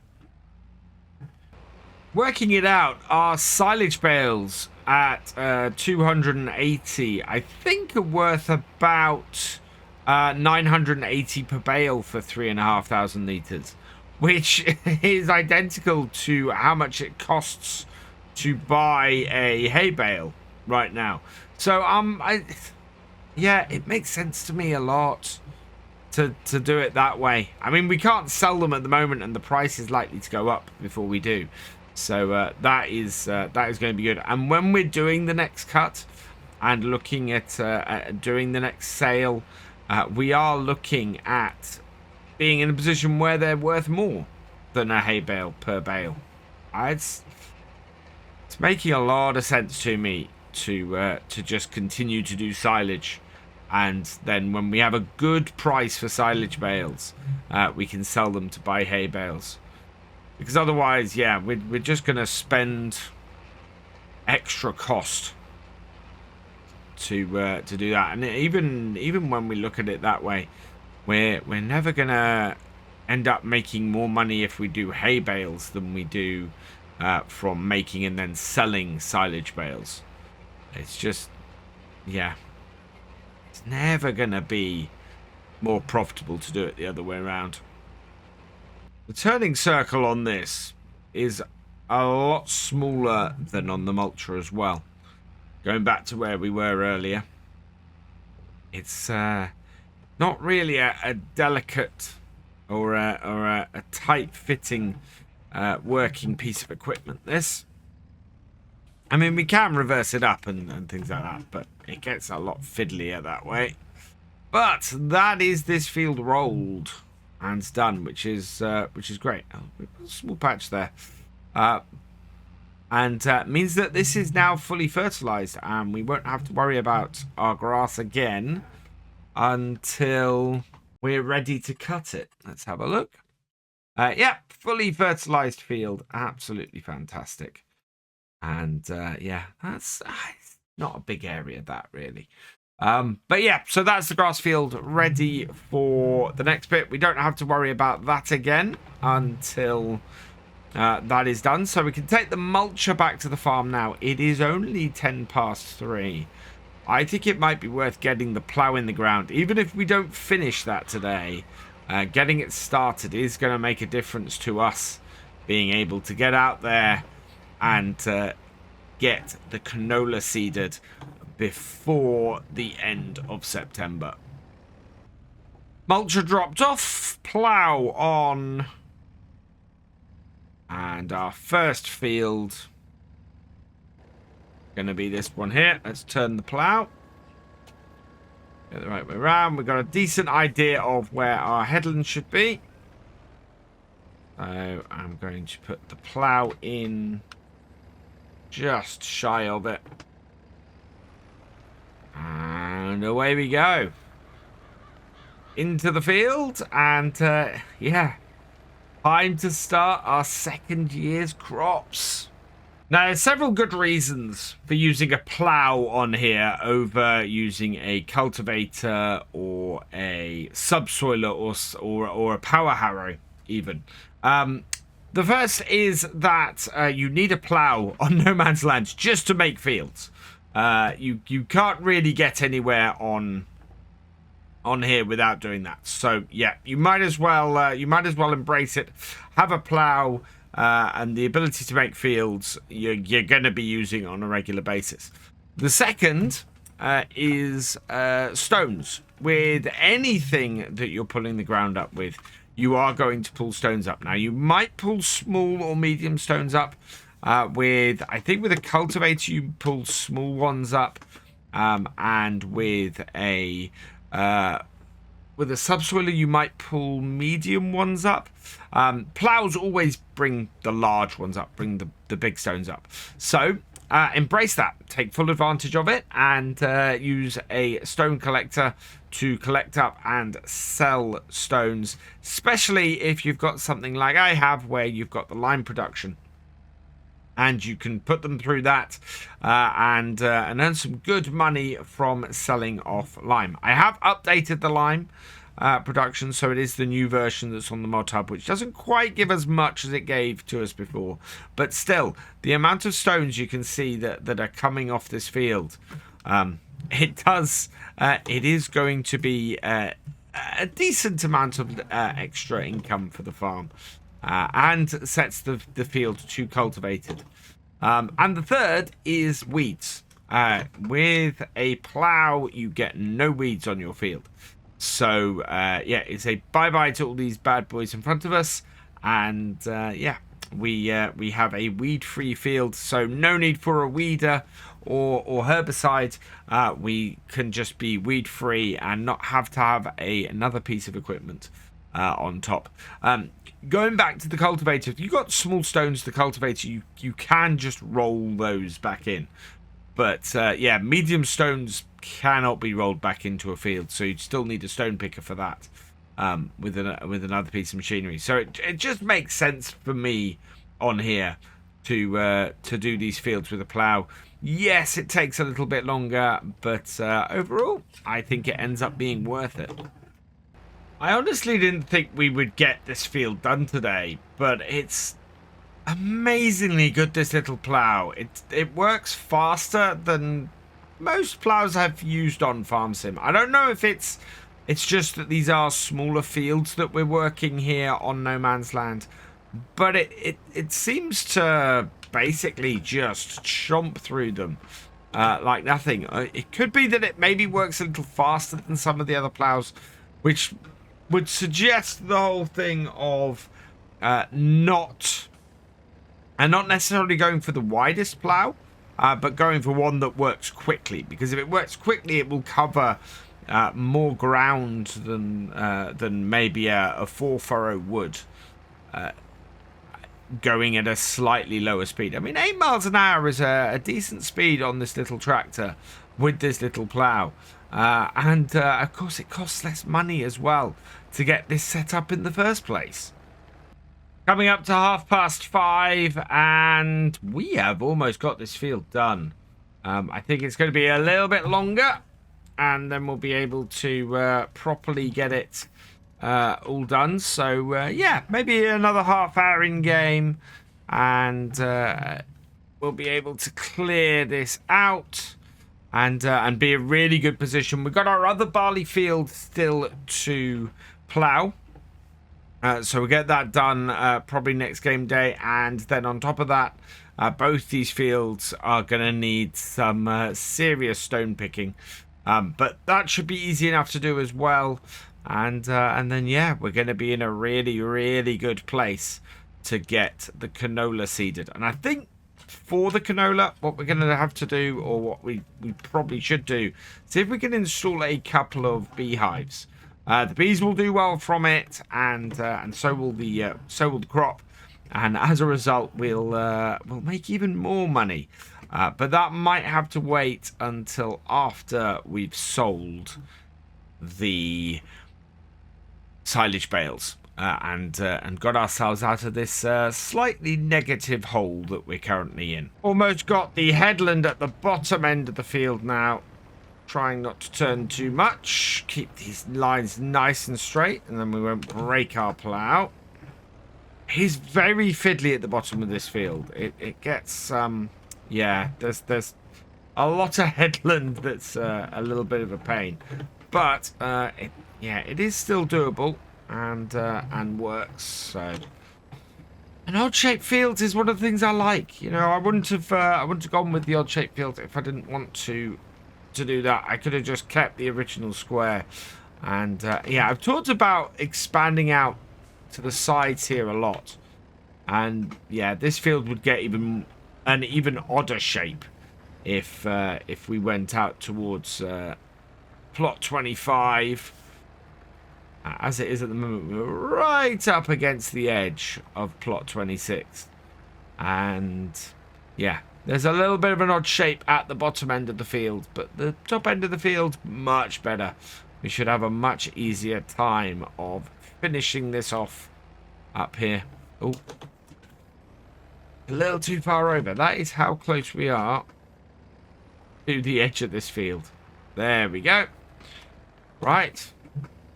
[SPEAKER 1] Working it out, our silage bales at 280, I think, are worth about 980 per bale for 3,500 litres, which is identical to how much it costs to buy a hay bale right now. So yeah, it makes sense to me a lot to do it that way. I mean, we can't sell them at the moment, and the price is likely to go up before we do. So that is going to be good. And when we're doing the next cut and looking at doing the next sale, we are looking at being in a position where they're worth more than a hay bale per bale. It's making a lot of sense to me to just continue to do silage, and then when we have a good price for silage bales, we can sell them to buy hay bales. Because otherwise, yeah, we're just going to spend extra cost to do that. And even when we look at it that way, we're never going to end up making more money if we do hay bales than we do from making and then selling silage bales. It's just, yeah, it's never going to be more profitable to do it the other way around. The turning circle on this is a lot smaller than on the mulcher as well. Going back to where we were earlier, it's not really a delicate or a tight-fitting working piece of equipment. This, I mean, we can reverse it up and things like that, but it gets a lot fiddlier that way. But that is this field rolled and done, which is great. Oh, a small patch there, and means that this is now fully fertilized, and we won't have to worry about our grass again until we're ready to cut it. Let's have a look. Yeah, fully fertilized field, absolutely fantastic. And yeah, that's not a big area, that really. But yeah, so that's the grass field ready for the next bit. We don't have to worry about that again until that is done. So we can take the mulcher back to the farm now. It is only 3:10. I think it might be worth getting the plow in the ground. Even if we don't finish that today, getting it started is going to make a difference to us being able to get out there and get the canola seeded before the end of September. Mulcher dropped off, plow on, and our first field going to be this one here. Let's turn the plow. Get the right way around. We've got a decent idea of where our headland should be. So I'm going to put the plow in just shy of it. And away we go. into the field, and yeah, time to start our second year's crops. Now, there's several good reasons for using a plough on here over using a cultivator or a subsoiler or a power harrow even. The first is that you need a plough on no man's land just to make fields. You can't really get anywhere on here without doing that. So yeah, you might as well embrace it. Have a plough. And the ability to make fields you're going to be using on a regular basis. The second is stones. With anything that you're pulling the ground up with, you are going to pull stones up. Now, you might pull small or medium stones up. I think with a cultivator, you pull small ones up. And with a subsoiler, you might pull medium ones up. Plows always bring the large ones up, bring the big stones up. So embrace that, take full advantage of it, and use a stone collector to collect up and sell stones, especially if you've got something like I have where you've got the lime production. And you can put them through that and earn some good money from selling off lime. I have updated the lime production, so it is the new version that's on the mod hub, which doesn't quite give as much as it gave to us before. But still, the amount of stones you can see that are coming off this field, it is going to be a decent amount of extra income for the farm. And sets the field to cultivated. And the third is weeds. With a plough, you get no weeds on your field. So, yeah, it's a bye-bye to all these bad boys in front of us. And, yeah, we have a weed-free field, so no need for a weeder or herbicide. We can just be weed-free and not have to have another piece of equipment on top. Going back to the cultivator, if you've got small stones, the cultivator, you can just roll those back in. But, yeah, medium stones cannot be rolled back into a field, so you'd still need a stone picker for that with another piece of machinery. So it just makes sense for me on here to do these fields with a plough. Yes, it takes a little bit longer, but overall, I think it ends up being worth it. I honestly didn't think we would get this field done today, but it's amazingly good, this little plough. It works faster than most ploughs I've used on Farm Sim. I don't know if it's just that these are smaller fields that we're working here on No Man's Land, but it seems to basically just chomp through them like nothing. It could be that it maybe works a little faster than some of the other ploughs, which would suggest the whole thing of not necessarily going for the widest plough, but going for one that works quickly. Because if it works quickly, it will cover more ground than maybe a 4-furrow would, going at a slightly lower speed. I mean, 8 miles an hour is a decent speed on this little tractor with this little plough. And of course, it costs less money as well to get this set up in the first place. Coming up to 5:30, and we have almost got this field done. I think it's going to be a little bit longer, and then we'll be able to properly get it all done. So, yeah, maybe another half hour in game, and we'll be able to clear this out and be a really good position. We've got our other barley field still to plough. So we'll get that done probably next game day. And then on top of that, both these fields are going to need some serious stone picking. But that should be easy enough to do as well. And then, yeah, we're going to be in a really, really good place to get the canola seeded. And I think for the canola, what we're going to have to do, or what we probably should do, see if we can install a couple of beehives. The bees will do well from it, and so will the crop, and as a result, we'll make even more money. But that might have to wait until after we've sold the silage bales and got ourselves out of this slightly negative hole that we're currently in. Almost got the headland at the bottom end of the field now. Trying not to turn too much. Keep these lines nice and straight, and then we won't break our plough. He's very fiddly at the bottom of this field. It gets yeah, there's a lot of headland that's a little bit of a pain, but it is still doable and works. So an odd-shaped field is one of the things I like. You know, I wouldn't have gone with the odd-shaped field if I didn't want to do that. I could have just kept the original square, and yeah, I've talked about expanding out to the sides here a lot, and yeah, this field would get an even odder shape if we went out towards plot 25. As it is at the moment, we're right up against the edge of plot 26, and yeah, there's a little bit of an odd shape at the bottom end of the field, but the top end of the field, much better. We should have a much easier time of finishing this off up here. Oh, a little too far over. That is how close we are to the edge of this field. There we go. Right.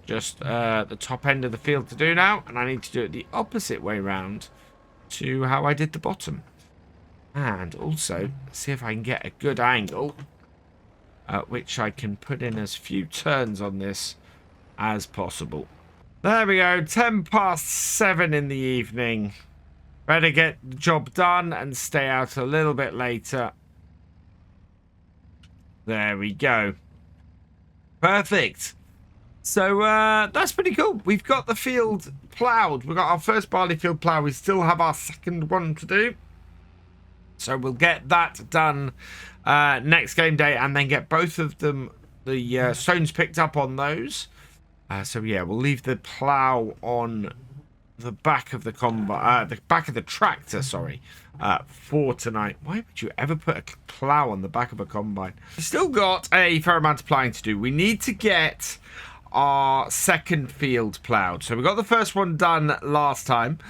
[SPEAKER 1] Just the top end of the field to do now, and I need to do it the opposite way round to how I did the bottom. And also see if I can get a good angle at which I can put in as few turns on this as possible. There we go, 7:10 in the evening. Better get the job done and stay out a little bit later. There we go. Perfect. So that's pretty cool. We've got the field ploughed. We've got our first barley field plough. We still have our second one to do. So we'll get that done next game day, and then get both of them, the stones picked up on those. So yeah, we'll leave the plough on the back of the the back of the tractor, sorry, for tonight. Why would you ever put a plough on the back of a combine? We've still got a fair amount of ploughing to do. We need to get our second field ploughed. So we got the first one done last time.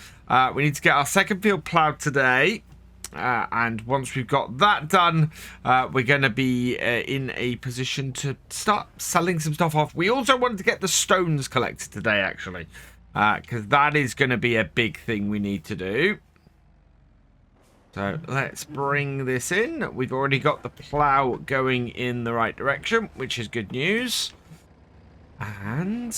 [SPEAKER 1] We need to get our second field ploughed today. And once we've got that done, we're going to be in a position to start selling some stuff off. We also wanted to get the stones collected today, actually, because that is going to be a big thing we need to do. So let's bring this in. We've already got the plough going in the right direction, which is good news. And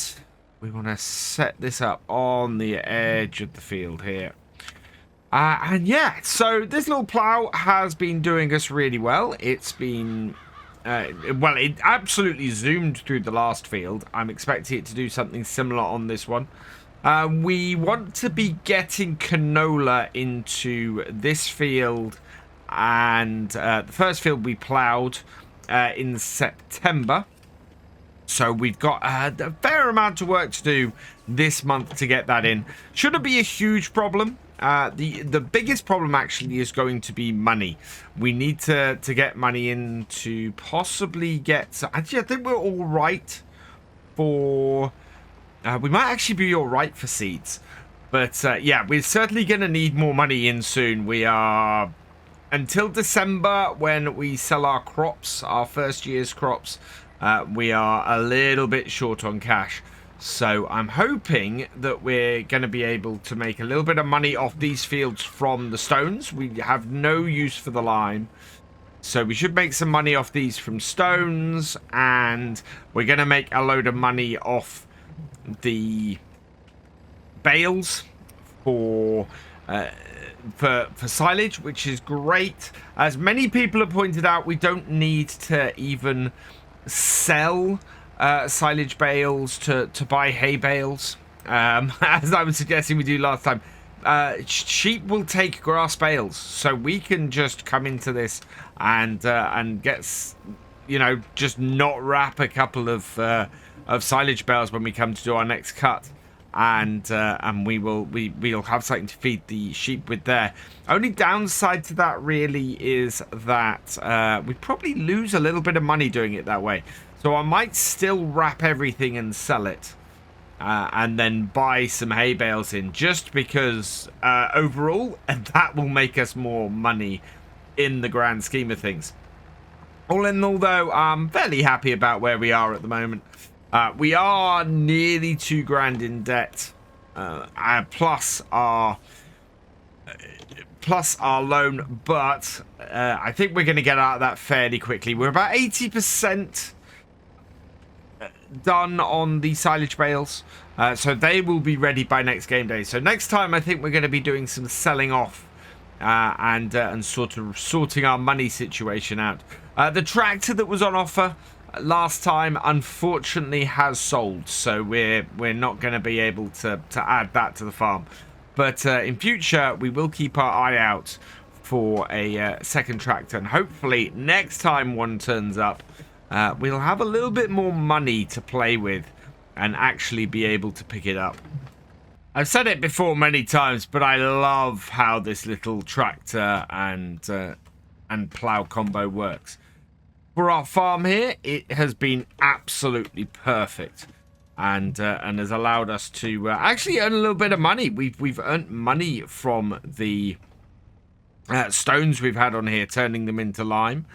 [SPEAKER 1] we want to set this up on the edge of the field here. And yeah, so this little plough has been doing us really well. It's been, well, it absolutely zoomed through the last field. I'm expecting it to do something similar on this one. We want to be getting canola into this field and the first field we ploughed in September. So we've got a fair amount of work to do this month to get that in. Shouldn't be a huge problem. The biggest problem actually is going to be money. We need to get money in to possibly get... Actually, I think we're all right for... we might actually be all right for seeds. But yeah, we're certainly going to need more money in soon. We are... Until December, when we sell our crops, our first year's crops, we are a little bit short on cash. So I'm hoping that we're going to be able to make a little bit of money off these fields from the stones. We have no use for the lime. So we should make some money off these from stones. And we're going to make a load of money off the bales for silage, which is great. As many people have pointed out, we don't need to even sell silage bales to buy hay bales, as I was suggesting we do last time. Sheep will take grass bales, so we can just come into this and get, you know, just not wrap a couple of silage bales when we come to do our next cut, and we'll have something to feed the sheep with there. Only downside to that really is that we probably lose a little bit of money doing it that way. So I might still wrap everything and sell it. and then buy some hay bales in, just because overall that will make us more money in the grand scheme of things. All in all, though, I'm fairly happy about where we are at the moment. We are nearly $2,000 in debt, plus our loan, but I think we're going to get out of that fairly quickly. We're about 80% done on the silage bales, so they will be ready by next game day. So next time I think we're going to be doing some selling off and sort of sorting our money situation out. The tractor that was on offer last time unfortunately has sold, so we're not going to be able to add that to the farm. But in future, we will keep our eye out for a second tractor, and hopefully next time one turns up, we'll have a little bit more money to play with and actually be able to pick it up. I've said it before many times, but I love how this little tractor and plow combo works. For our farm here, it has been absolutely perfect. And has allowed us to actually earn a little bit of money. We've earned money from the stones we've had on here, turning them into lime,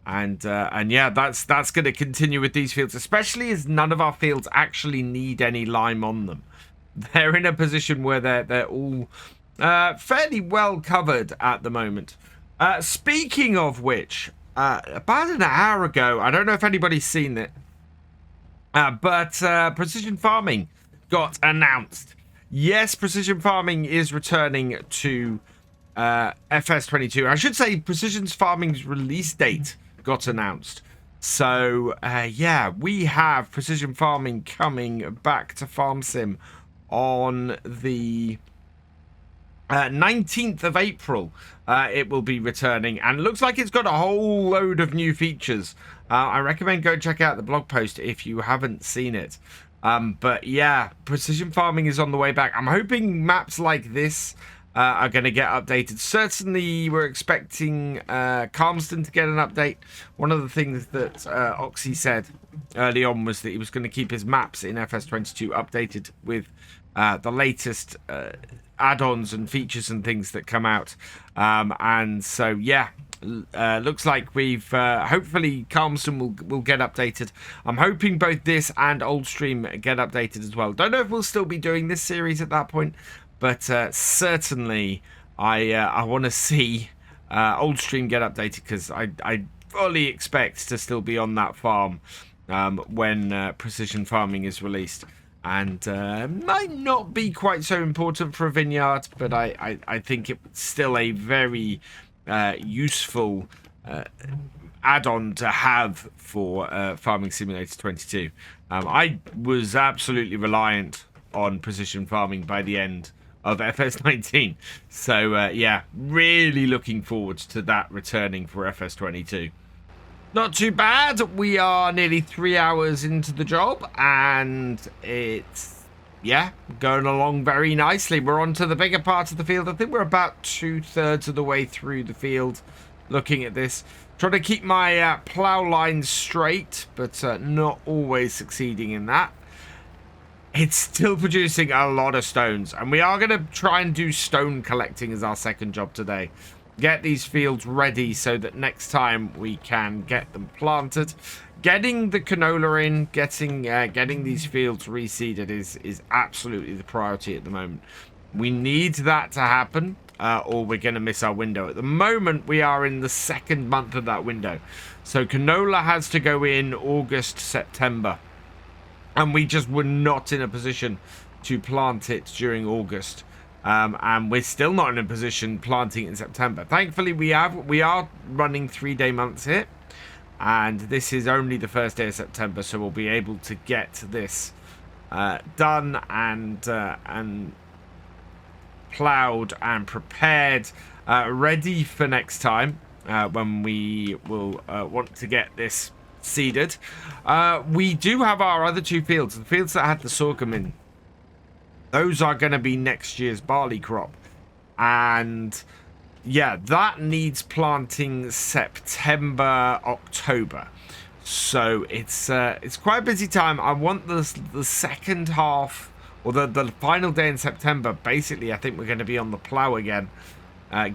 [SPEAKER 1] and yeah, that's going to continue with these fields, especially as none of our fields actually need any lime on them. They're in a position where they're all fairly well covered at the moment. Speaking of which, about an hour ago, I don't know if anybody's seen it. But precision farming got announced. Yes, precision farming is returning to FS22. I should say precision farming's release date got announced. So, yeah, we have precision farming coming back to Farm Sim on the 19th of April. It will be returning, and looks like it's got a whole load of new features. I recommend go check out the blog post if you haven't seen it. But yeah, precision farming is on the way back. I'm hoping maps like this are going to get updated. Certainly, we're expecting Calmston to get an update. One of the things that Oxy said early on was that he was going to keep his maps in FS22 updated with the latest add-ons and features and things that come out. And so, yeah. Looks like we've hopefully Calmston will get updated. I'm hoping both this and Oldstream get updated as well. Don't know if we'll still be doing this series at that point, but certainly I want to see Oldstream get updated, because I fully expect to still be on that farm when precision farming is released. And might not be quite so important for a vineyard, but I think it's still a very useful add-on to have for Farming Simulator 22. I was absolutely reliant on precision farming by the end of FS19. So, yeah, really looking forward to that returning for FS22. Not too bad. We are nearly 3 hours into the job, and it's, yeah, going along very nicely. We're on to the bigger part of the field. I think we're about 2/3 of the way through the field looking at this. Trying to keep my plow line straight, but not always succeeding in that. It's still producing a lot of stones, and we are going to try and do stone collecting as our second job today. Get these fields ready so that next time we can get them planted. Getting the canola in, getting these fields reseeded is absolutely the priority at the moment. We need that to happen, or we're going to miss our window. At the moment, we are in the second month of that window. So canola has to go in August, September. And we just were not in a position to plant it during August. And we're still not in a position planting it in September. Thankfully, we are running 3-day months here. And this is only the first day of September, so we'll be able to get this done and ploughed and prepared, ready for next time when we will want to get this seeded. We do have our other two fields, the fields that had the sorghum in. Those are going to be next year's barley crop, and yeah, that needs planting September, October. So it's quite a busy time. I want the second half or the final day in September, basically, I think we're going to be on the plow again.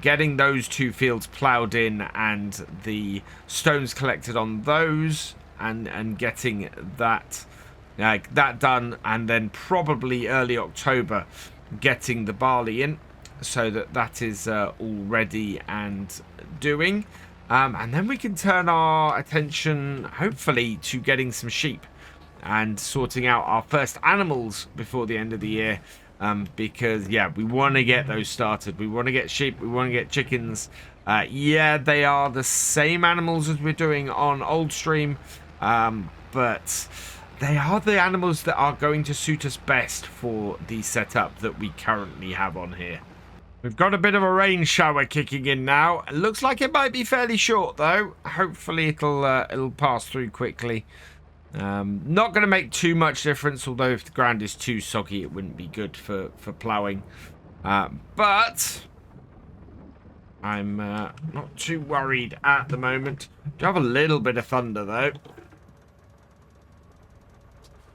[SPEAKER 1] Getting those 2 fields plowed in and the stones collected on those, and getting that done, and then probably early October getting the barley in, so that is all ready and doing. And then we can turn our attention, hopefully, to getting some sheep and sorting out our first animals before the end of the year. Because, yeah, we want to get those started. We want to get sheep. We want to get chickens. Yeah, they are the same animals as we're doing on Old Stream. But they are the animals that are going to suit us best for the setup that we currently have on here. We've got a bit of a rain shower kicking in now. It looks like it might be fairly short, though. Hopefully it'll pass through quickly. Not going to make too much difference, although if the ground is too soggy, it wouldn't be good for ploughing. But I'm not too worried at the moment. Do have a little bit of thunder, though.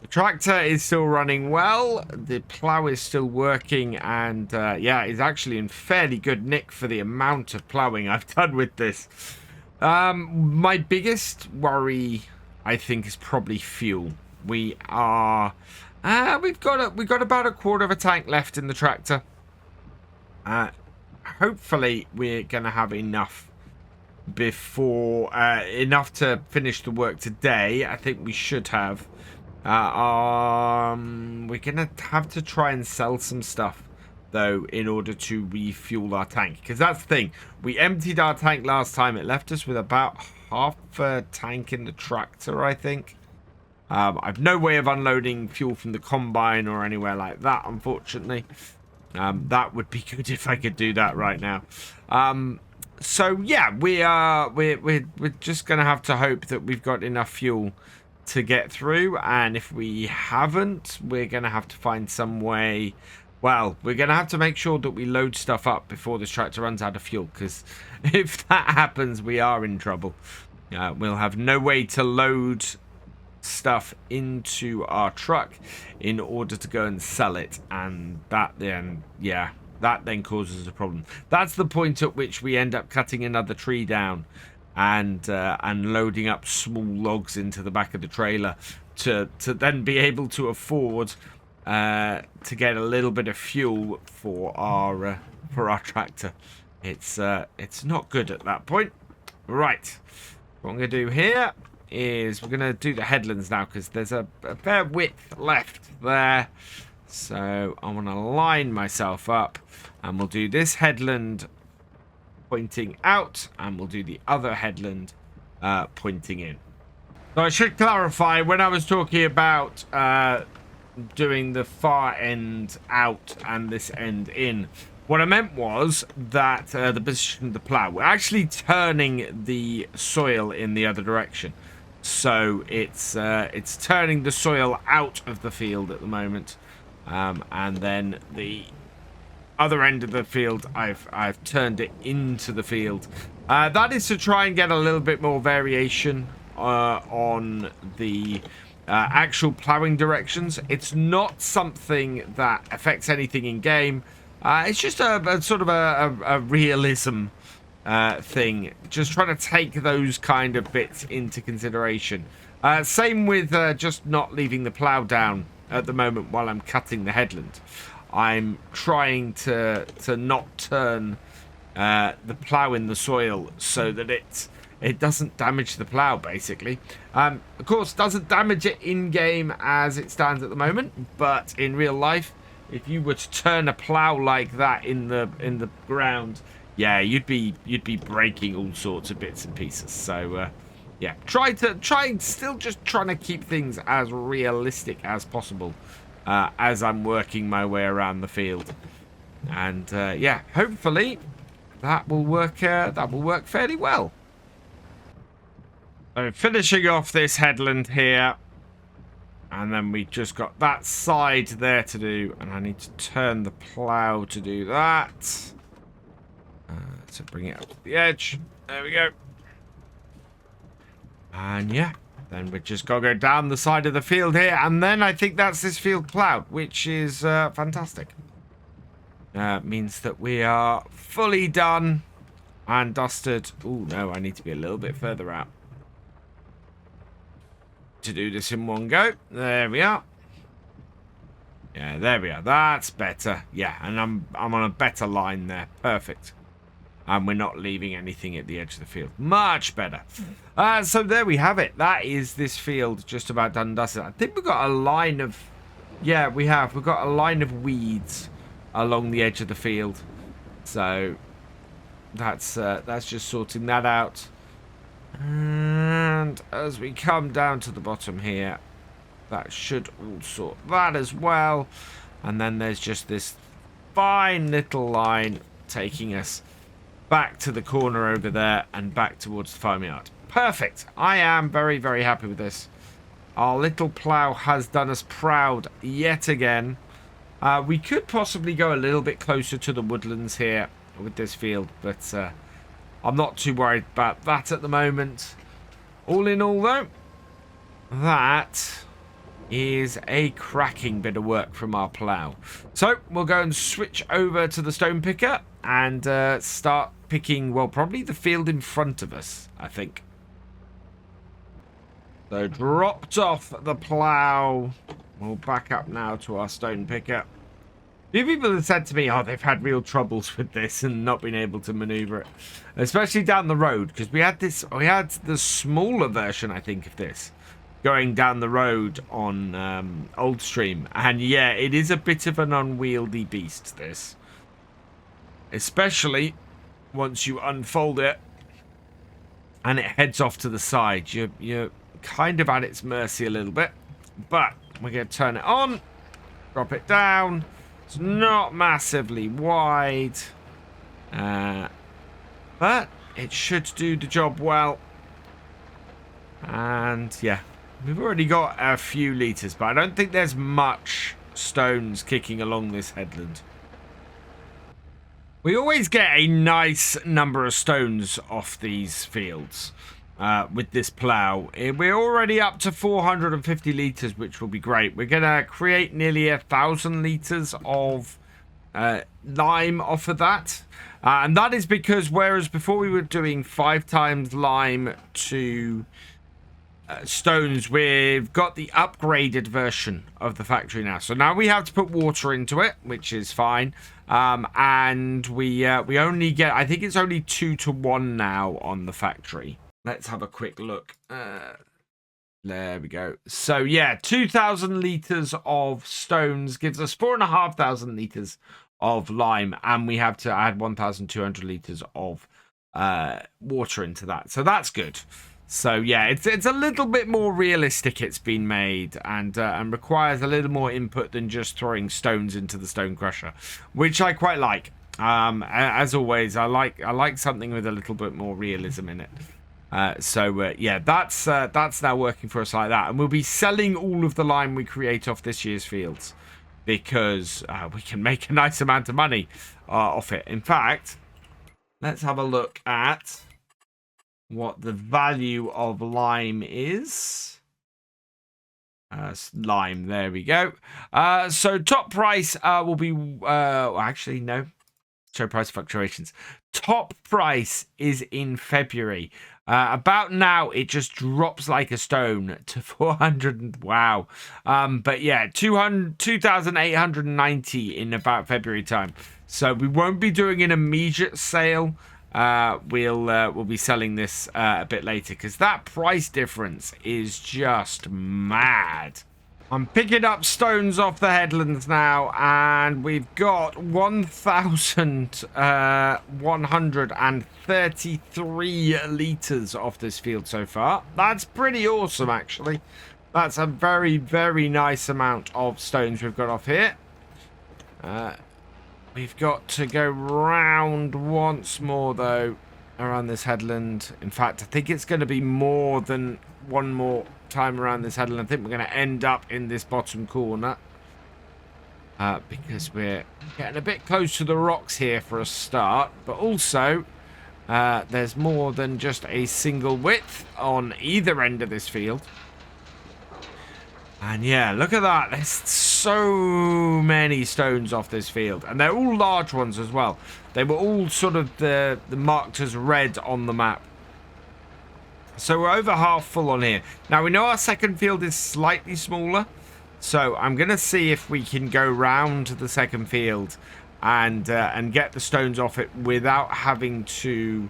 [SPEAKER 1] The tractor is still running well. The plough is still working, and yeah, it's actually in fairly good nick for the amount of ploughing I've done with this. My biggest worry, I think, is probably fuel. We've got about a quarter of a tank left in the tractor. Hopefully we're gonna have enough before enough to finish the work today. I think we should have. We're gonna have to try and sell some stuff, though, in order to refuel our tank, because that's the thing. We emptied our tank last time. It left us with about half a tank in the tractor, I think. I've no way of unloading fuel from the combine or anywhere like that, unfortunately. That would be good if I could do that right now. So yeah, we're just gonna have to hope that we've got enough fuel to get through, and if we haven't, we're gonna have to find some way. Well, we're gonna have to make sure that we load stuff up before this tractor runs out of fuel, because if that happens, we are in trouble. We'll have no way to load stuff into our truck in order to go and sell it, and that then, yeah, that then causes a problem. That's the point at which we end up cutting another tree down and loading up small logs into the back of the trailer to then be able to afford to get a little bit of fuel for our tractor. It's not good at that point. Right, what I'm gonna do here is we're gonna do the headlands now, because there's a fair width left there. So I want to line myself up, and we'll do this headland pointing out, and we'll do the other headland pointing in. So I should clarify, when I was talking about doing the far end out and this end in, what I meant was that the position of the plough, we're actually turning the soil in the other direction. So it's turning the soil out of the field at the moment, and then the other end of the field, I've turned it into the field. That is to try and get a little bit more variation on the actual ploughing directions. It's not something that affects anything in game. It's just a sort of a realism thing. Just trying to take those kind of bits into consideration. Same with just not leaving the plough down at the moment while I'm cutting the headland. I'm trying to not turn the plough in the soil so that it doesn't damage the plough, basically. Of course, doesn't damage it in game as it stands at the moment, but in real life, if you were to turn a plough like that in the ground, yeah, you'd be breaking all sorts of bits and pieces. So yeah, still just trying to keep things as realistic as possible as I'm working my way around the field. And yeah, hopefully that will work fairly well. So finishing off this headland here, and then we just got that side there to do, and I need to turn the plough to do that. So bring it up to the edge. There we go. And yeah, Then we just got to go down the side of the field here, and then I think that's this field plowed, which is fantastic. Means that we are fully done and dusted. Oh, no, I need to be a little bit further out to do this in one go. There we are. Yeah, there we are. That's better. Yeah, and I'm on a better line there. Perfect. And we're not leaving anything at the edge of the field. Much better. So there we have it. That is this field just about done and dusted. I think we've got a line of... Yeah, we have. We've got a line of weeds along the edge of the field. So that's just sorting that out. And as we come down to the bottom here, that should all sort that as well. And then there's just this fine little line taking us back to the corner over there and back towards the farmyard. Perfect. I am very, very happy with this. Our little plough has done us proud yet again. We could possibly go a little bit closer to the woodlands here with this field, but I'm not too worried about that at the moment. All in all, though, that is a cracking bit of work from our plough. So we'll go and switch over to the stone picker and start picking, well, probably the field in front of us, I think. So dropped off the plough. We'll back up now to our stone picker. A few people have said to me, oh, they've had real troubles with this and not been able to maneuver it, especially down the road, because we had the smaller version, I think, of this going down the road on Old Stream, and yeah, it is a bit of an unwieldy beast, this, especially once you unfold it and it heads off to the side. You're kind of at its mercy a little bit, but we're going to turn it on, drop it down. It's not massively wide, but it should do the job well. And yeah, we've already got a few litres, but I don't think there's much stones kicking along this headland. We always get a nice number of stones off these fields with this plough. We're already up to 450 litres, which will be great. We're going to create nearly 1,000 litres of lime off of that. And that is because whereas before we were doing 5 times lime to stones, we've got the upgraded version of the factory now. So now we have to put water into it, which is fine. And we only get, I think it's only 2 to 1 now on the factory. Let's have a quick look. There we go. So yeah, 2,000 litres of stones gives us 4,500 litres of lime, and we have to add 1,200 litres of water into that. So that's good. So yeah, it's a little bit more realistic. It's been made and requires a little more input than just throwing stones into the stone crusher, which I quite like. As always, I like something with a little bit more realism in it. Yeah, that's now working for us like that, and we'll be selling all of the lime we create off this year's fields because we can make a nice amount of money off it. In fact, let's have a look at what the value of lime is. Lime, there we go. So top price will be, actually, no. Show price fluctuations. Top price is in February. About now, it just drops like a stone to 400. Wow. But yeah, 2,890 in about February time. So we won't be doing an immediate sale. We'll be selling this a bit later because that price difference is just mad. I'm picking up stones off the headlands now, and we've got 1,133 litres off this field so far. That's pretty awesome, actually. That's a very, very nice amount of stones we've got off here. We've got to go round once more, though, around this headland. In fact, I think it's going to be more than one more time around this headland. I think we're going to end up in this bottom corner because we're getting a bit close to the rocks here for a start, but also There's more than just a single width on either end of this field. And yeah, look at that. There's so many stones off this field. And they're all large ones as well. They were all sort of the marked as red on the map. So we're over half full on here. Now we know our second field is slightly smaller. So I'm going to see if we can go round the second field and get the stones off it without having to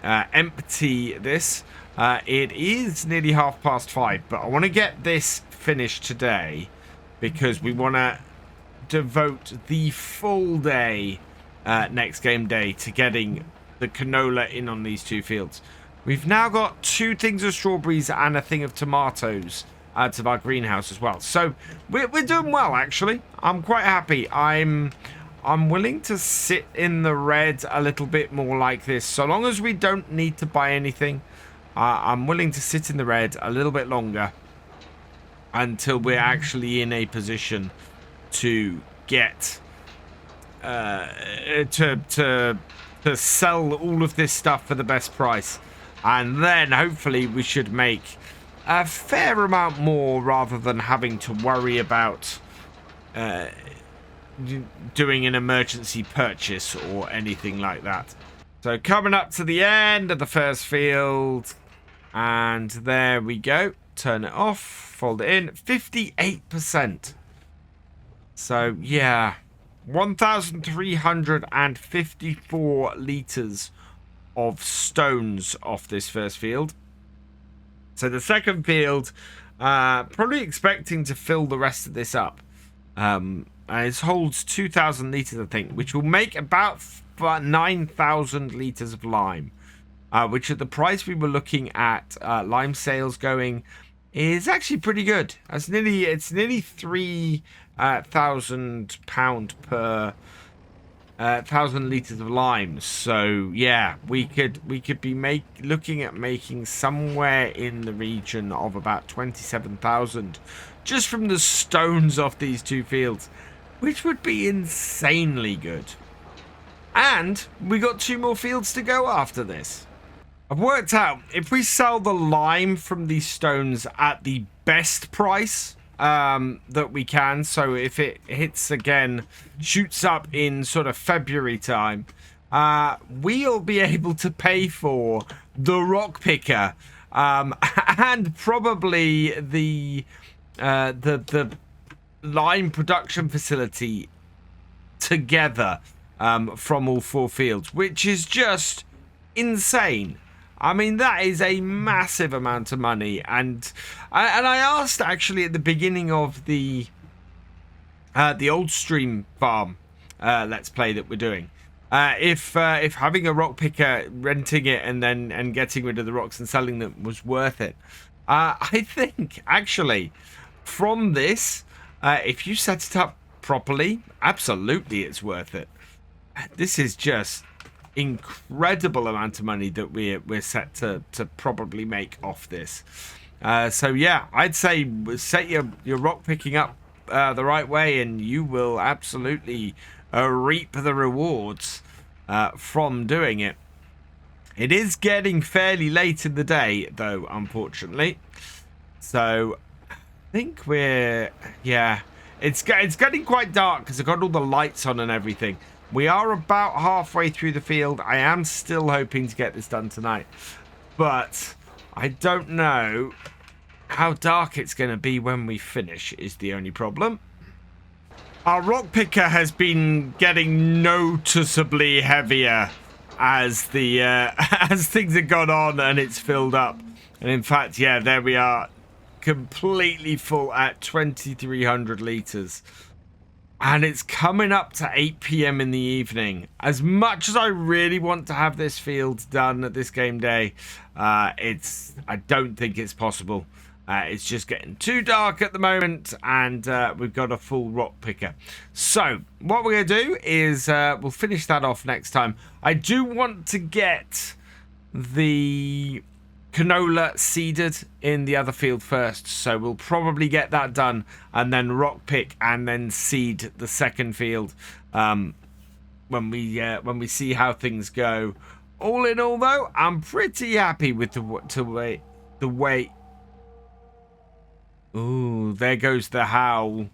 [SPEAKER 1] empty this. It is nearly 5:30, but I want to get this finished today because we want to devote the full day next game day to getting the canola in on these two fields. We've now got 2 things of strawberries and a thing of tomatoes out of our greenhouse as well. So we're doing well, actually. I'm quite happy. I'm willing to sit in the red a little bit more like this. So long as we don't need to buy anything, I'm willing to sit in the red a little bit longer until we're actually in a position to get to sell all of this stuff for the best price. And then hopefully we should make a fair amount more rather than having to worry about doing an emergency purchase or anything like that. So coming up to the end of the first field, and there we go. Turn it off, fold it in. 58%. So yeah, 1,354 litres of stones off this first field. So the second field, probably expecting to fill the rest of this up. It holds 2,000 litres, I think, which will make about 9,000 litres of lime, which at the price we were looking at lime sales going is actually pretty good. It's nearly £3,000 per 1,000 litres of lime. So yeah, we could be looking at making somewhere in the region of about 27,000 just from the stones off these two fields, which would be insanely good. And we got 2 more fields to go after this. I've worked out if we sell the lime from these stones at the best price that we can, so if it hits again, shoots up in sort of February time, we'll be able to pay for the rock picker and probably the lime production facility together from all 4 fields, which is just insane. I mean, that is a massive amount of money, and I asked actually at the beginning of the old stream farm let's play that we're doing, if having a rock picker, renting it, and getting rid of the rocks and selling them was worth it. I think actually from this, if you set it up properly, absolutely it's worth it. This is just incredible amount of money that we're set to probably make off this. So yeah, I'd say set your rock picking up the right way, and you will absolutely reap the rewards from doing it. It is getting fairly late in the day though, unfortunately. So I think it's getting quite dark because I've got all the lights on and everything. We are about halfway through the field. I am still hoping to get this done tonight, but I don't know how dark it's going to be when we finish is the only problem. Our rock picker has been getting noticeably heavier as the as things have gone on and it's filled up. And in fact, yeah, there we are, completely full at 2,300 litres. And it's coming up to 8 PM in the evening. As much as I really want to have this field done at this game day, I don't think it's possible. It's just getting too dark at the moment, and we've got a full rock picker. So what we're going to do is we'll finish that off next time. I do want to get the canola seeded in the other field first, so we'll probably get that done and then rock pick and then seed the second field when we see how things go all in all, though, I'm pretty happy with the way. Ooh, there goes the howl.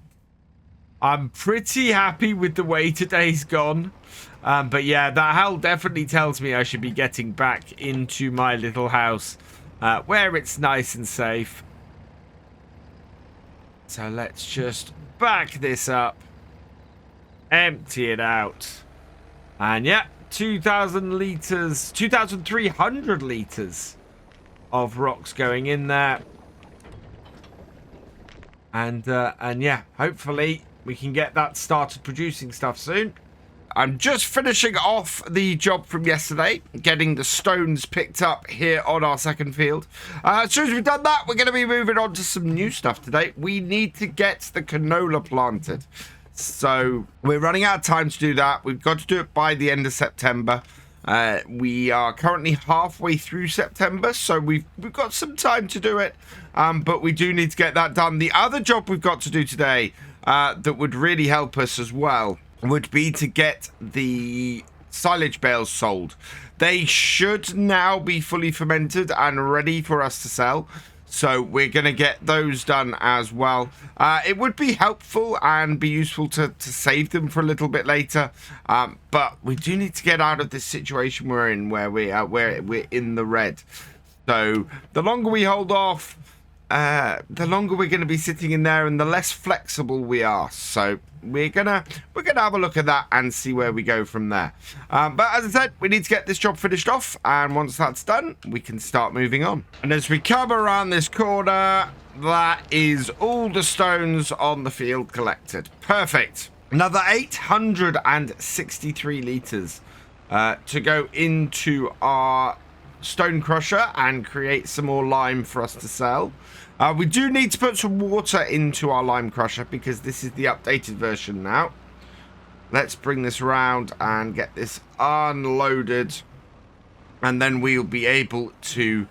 [SPEAKER 1] I'm pretty happy with the way today's gone. But yeah, that howl definitely tells me I should be getting back into my little house where it's nice and safe. So let's just back this up. Empty it out. And yeah, 2,000 litres, 2,300 litres of rocks going in there. And yeah, hopefully we can get that started producing stuff soon. I'm just finishing off the job from yesterday, getting the stones picked up here on our second field. As soon as we've done that, we're going to be moving on to some new stuff today. We need to get the canola planted. So we're running out of time to do that. We've got to do it by the end of September. We are currently halfway through September, so we've got some time to do it. But we do need to get that done. The other job we've got to do today that would really help us as well would be to get the silage bales sold. They should now be fully fermented and ready for us to sell. So we're going to get those done as well. It would be helpful and be useful to save them for a little bit later. But we do need to get out of this situation we're in where we're in the red. So the longer we hold off, the longer we're going to be sitting in there and the less flexible we are. So we're gonna have a look at that and see where we go from there. But as I said, we need to get this job finished off, and once that's done, we can start moving on. And as we come around this corner, that is all the stones on the field collected. Perfect. Another 863 litres to go into our stone crusher and create some more lime for us to sell. We do need to put some water into our lime crusher because this is the updated version now. Let's bring this around and get this unloaded, and then we'll be able to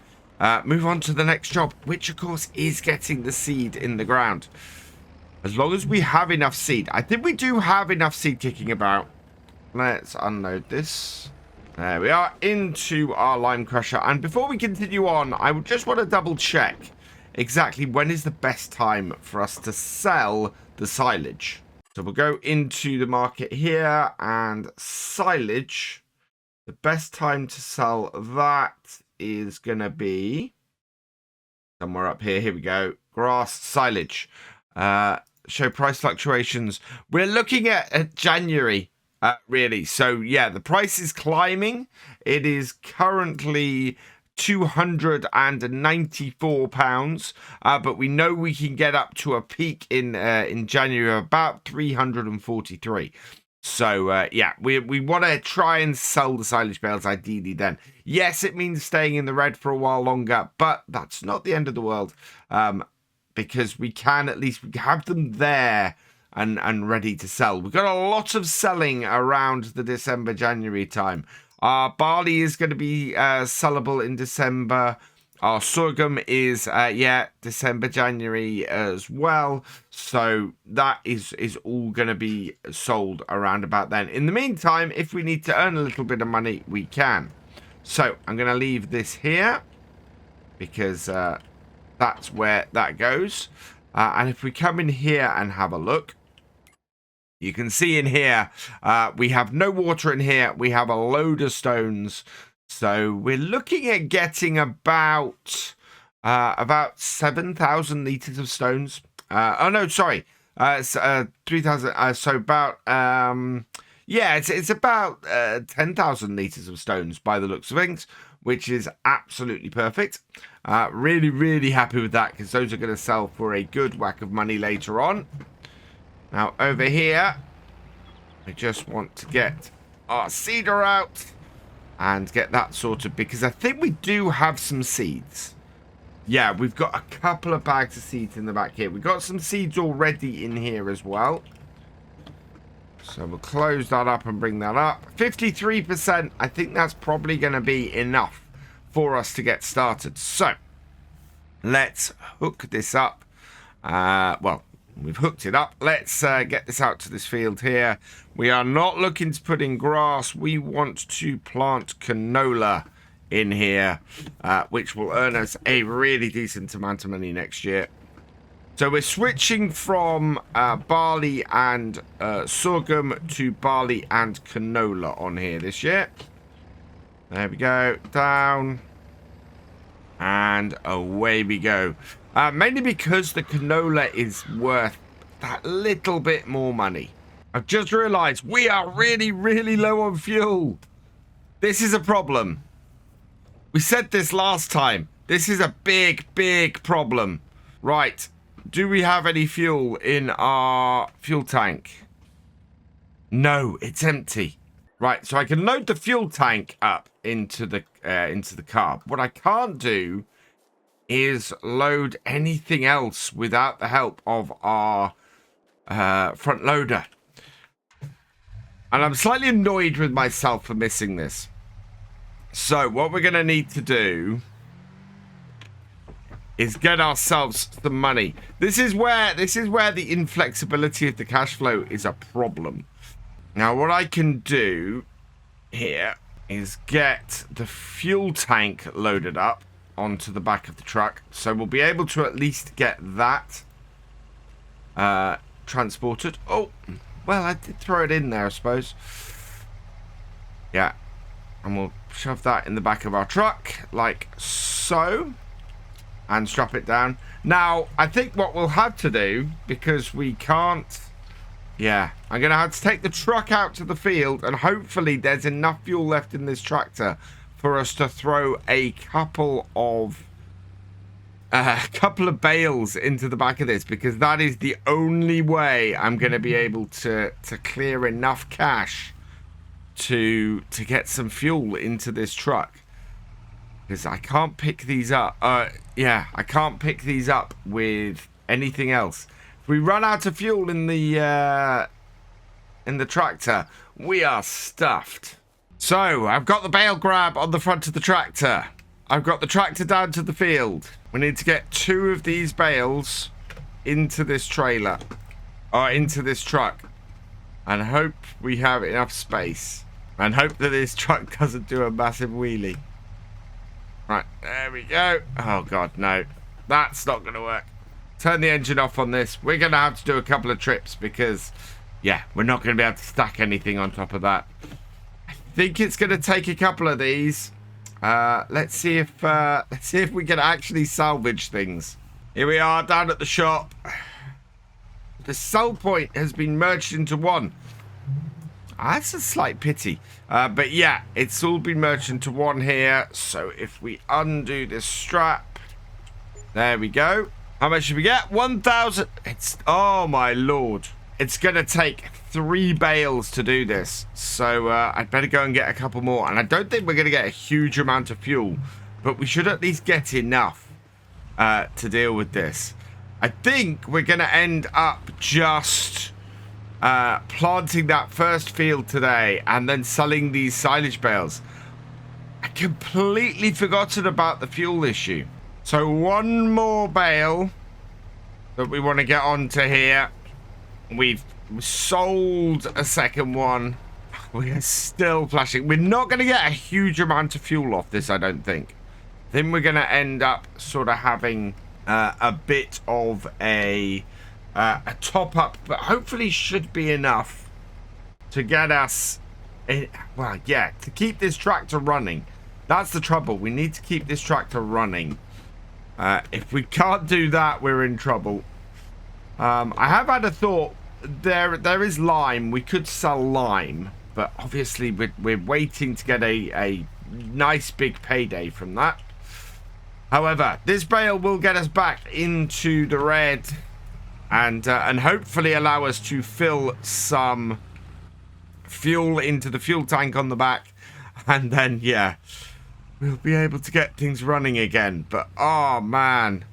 [SPEAKER 1] move on to the next job, which of course is getting the seed in the ground. As long as we have enough seed. I think we do have enough seed kicking about. Let's unload this. There we are, into our lime crusher. And before we continue on, I would just want to double check exactly when is the best time for us to sell the silage. So we'll go into the market here, and silage, the best time to sell that is going to be somewhere up here. Here we go. Grass silage. Show price fluctuations. We're looking at January. Really. So yeah, the price is climbing. It is currently £294, but we know we can get up to a peak in January of about 343. So yeah, we want to try and sell the silage bales ideally then. Yes, it means staying in the red for a while longer, but that's not the end of the world, because we can at least have them there and ready to sell. We've got a lot of selling around the December-January time. Our barley is going to be sellable in December. Our sorghum is, December, January as well. So that is all going to be sold around about then. In the meantime, if we need to earn a little bit of money, we can. So I'm going to leave this here because that's where that goes. And if we come in here and have a look, you can see in here, we have no water in here. We have a load of stones. So we're looking at getting about 7,000 litres of stones. Oh, no, sorry. 3,000. So about, it's about 10,000 litres of stones by the looks of things, which is absolutely perfect. Really, really happy with that because those are going to sell for a good whack of money later on. Now, over here, I just want to get our seeder out and get that sorted because I think we do have some seeds. Yeah, we've got a couple of bags of seeds in the back here. We've got some seeds already in here as well. So we'll close that up and bring that up. 53%, I think that's probably going to be enough for us to get started. So, let's hook this up. We've hooked it up. Let's get this out to this field here. We are not looking to put in grass. We want to plant canola in here, which will earn us a really decent amount of money next year. So we're switching from barley and sorghum to barley and canola on here this year. There we go. Down. And away we go. Mainly because the canola is worth that little bit more money. I've just realized we are really, really low on fuel. This is a problem. We said this last time. This is a big, big problem. Right. Do we have any fuel in our fuel tank? No, it's empty. Right, so I can load the fuel tank up into the car. What I can't do is load anything else without the help of our front loader. And I'm slightly annoyed with myself for missing this. So what we're going to need to do is get ourselves some money. This is where the inflexibility of the cash flow is a problem. Now what I can do here is get the fuel tank loaded up onto the back of the truck, so we'll be able to at least get that transported. Oh, well, I did throw it in there, I suppose. Yeah, and we'll shove that in the back of our truck like so and strap it down. Now I think what we'll have to do, because we can't, yeah, I'm gonna have to take the truck out to the field, and hopefully there's enough fuel left in this tractor for us to throw a couple of bales into the back of this, because that is the only way I'm going to be able to clear enough cash to get some fuel into this truck, because I can't pick these up. Yeah, I can't pick these up with anything else. If we run out of fuel in the tractor, we are stuffed. So, I've got the bale grab on the front of the tractor. I've got the tractor down to the field. We need to get 2 of these bales into this trailer. Or into this truck. And hope we have enough space. And hope that this truck doesn't do a massive wheelie. Right, there we go. Oh, God, no. That's not going to work. Turn the engine off on this. We're going to have to do a couple of trips because, yeah, we're not going to be able to stack anything on top of that. I think it's going to take a couple of these. Let's see if we can actually salvage things. Here we are down at the shop. The sell point has been merged into one. That's a slight pity. But yeah, it's all been merged into one here. So if we undo this strap, there we go. How much should we get? 1,000. It's, oh my lord. It's going to take 3 bales to do this. So I'd better go and get a couple more. And I don't think we're going to get a huge amount of fuel, but we should at least get enough to deal with this. I think we're going to end up just planting that first field today and then selling these silage bales. I completely forgotten about the fuel issue. So 1 more bale that we want to get onto here. We've sold a second one. We are still flashing. We're not going to get a huge amount of fuel off this, I don't think. Then we're going to end up sort of having a bit of a top up, but hopefully should be enough to get us, well, yeah, to keep this tractor running. That's the trouble. We need to keep this tractor running. If we can't do that, we're in trouble. I have had a thought. There is lime. We could sell lime, but obviously we're waiting to get a nice big payday from that. However, this bale will get us back into the red and hopefully allow us to fill some fuel into the fuel tank on the back, and then yeah, we'll be able to get things running again. But oh man,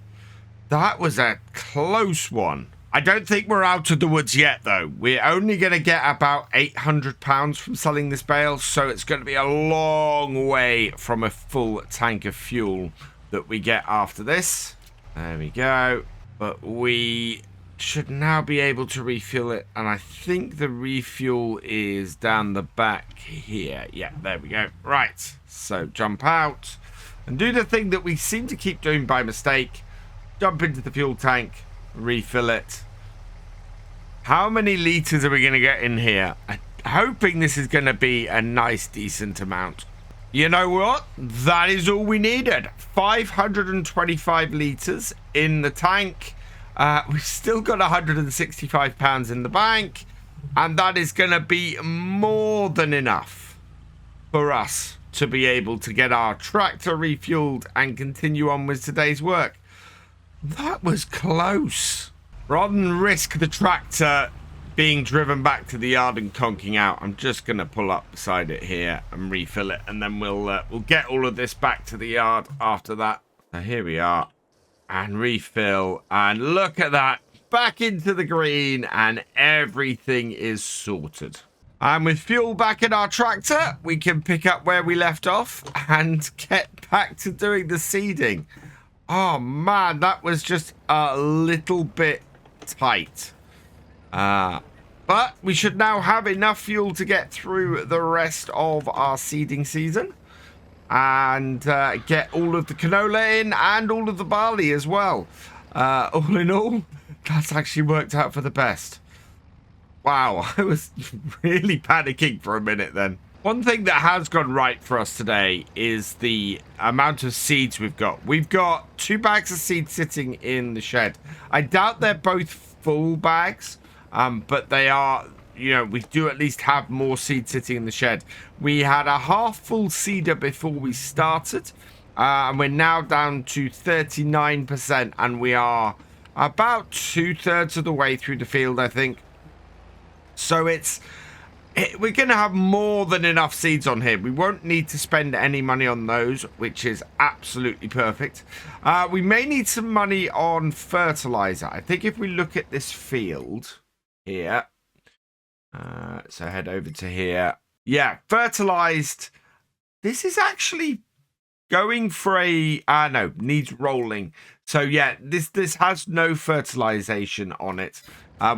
[SPEAKER 1] that was a close one. I don't think we're out of the woods yet, though. We're only going to get about £800 from selling this bale, so it's going to be a long way from a full tank of fuel that we get after this. There we go. But we should now be able to refuel it, and I think the refuel is down the back here. Yeah, there we go. Right, so jump out and do the thing that we seem to keep doing by mistake. Jump into the fuel tank, refill it. How many litres are we going to get in here? I'm hoping this is going to be a nice, decent amount. You know what? That is all we needed. 525 litres in the tank. We've still got £165 in the bank, and that is going to be more than enough for us to be able to get our tractor refueled and continue on with today's work. That was close. Rather than risk the tractor being driven back to the yard and conking out, I'm just going to pull up beside it here and refill it, and then we'll get all of this back to the yard after that. So here we are. And refill, and look at that, back into the green, and everything is sorted. And with fuel back in our tractor, we can pick up where we left off and get back to doing the seeding. Oh man, that was just a little bit tight. But we should now have enough fuel to get through the rest of our seeding season. And get all of the canola in and all of the barley as well. All in all, that's actually worked out for the best. Wow, I was really panicking for a minute then. One thing that has gone right for us today is the amount of seeds we've got. We've got 2 bags of seeds sitting in the shed. I doubt they're both full bags, but they are... You know, we do at least have more seed sitting in the shed. We had a half full seeder before we started. And we're now down to 39%. And we are about 2/3 of the way through the field, I think. So we're going to have more than enough seeds on here. We won't need to spend any money on those, which is absolutely perfect. We may need some money on fertilizer. I think if we look at this field here... so head over to here. Yeah, fertilized. This is actually going for a... no, needs rolling. So yeah, this has no fertilization on it.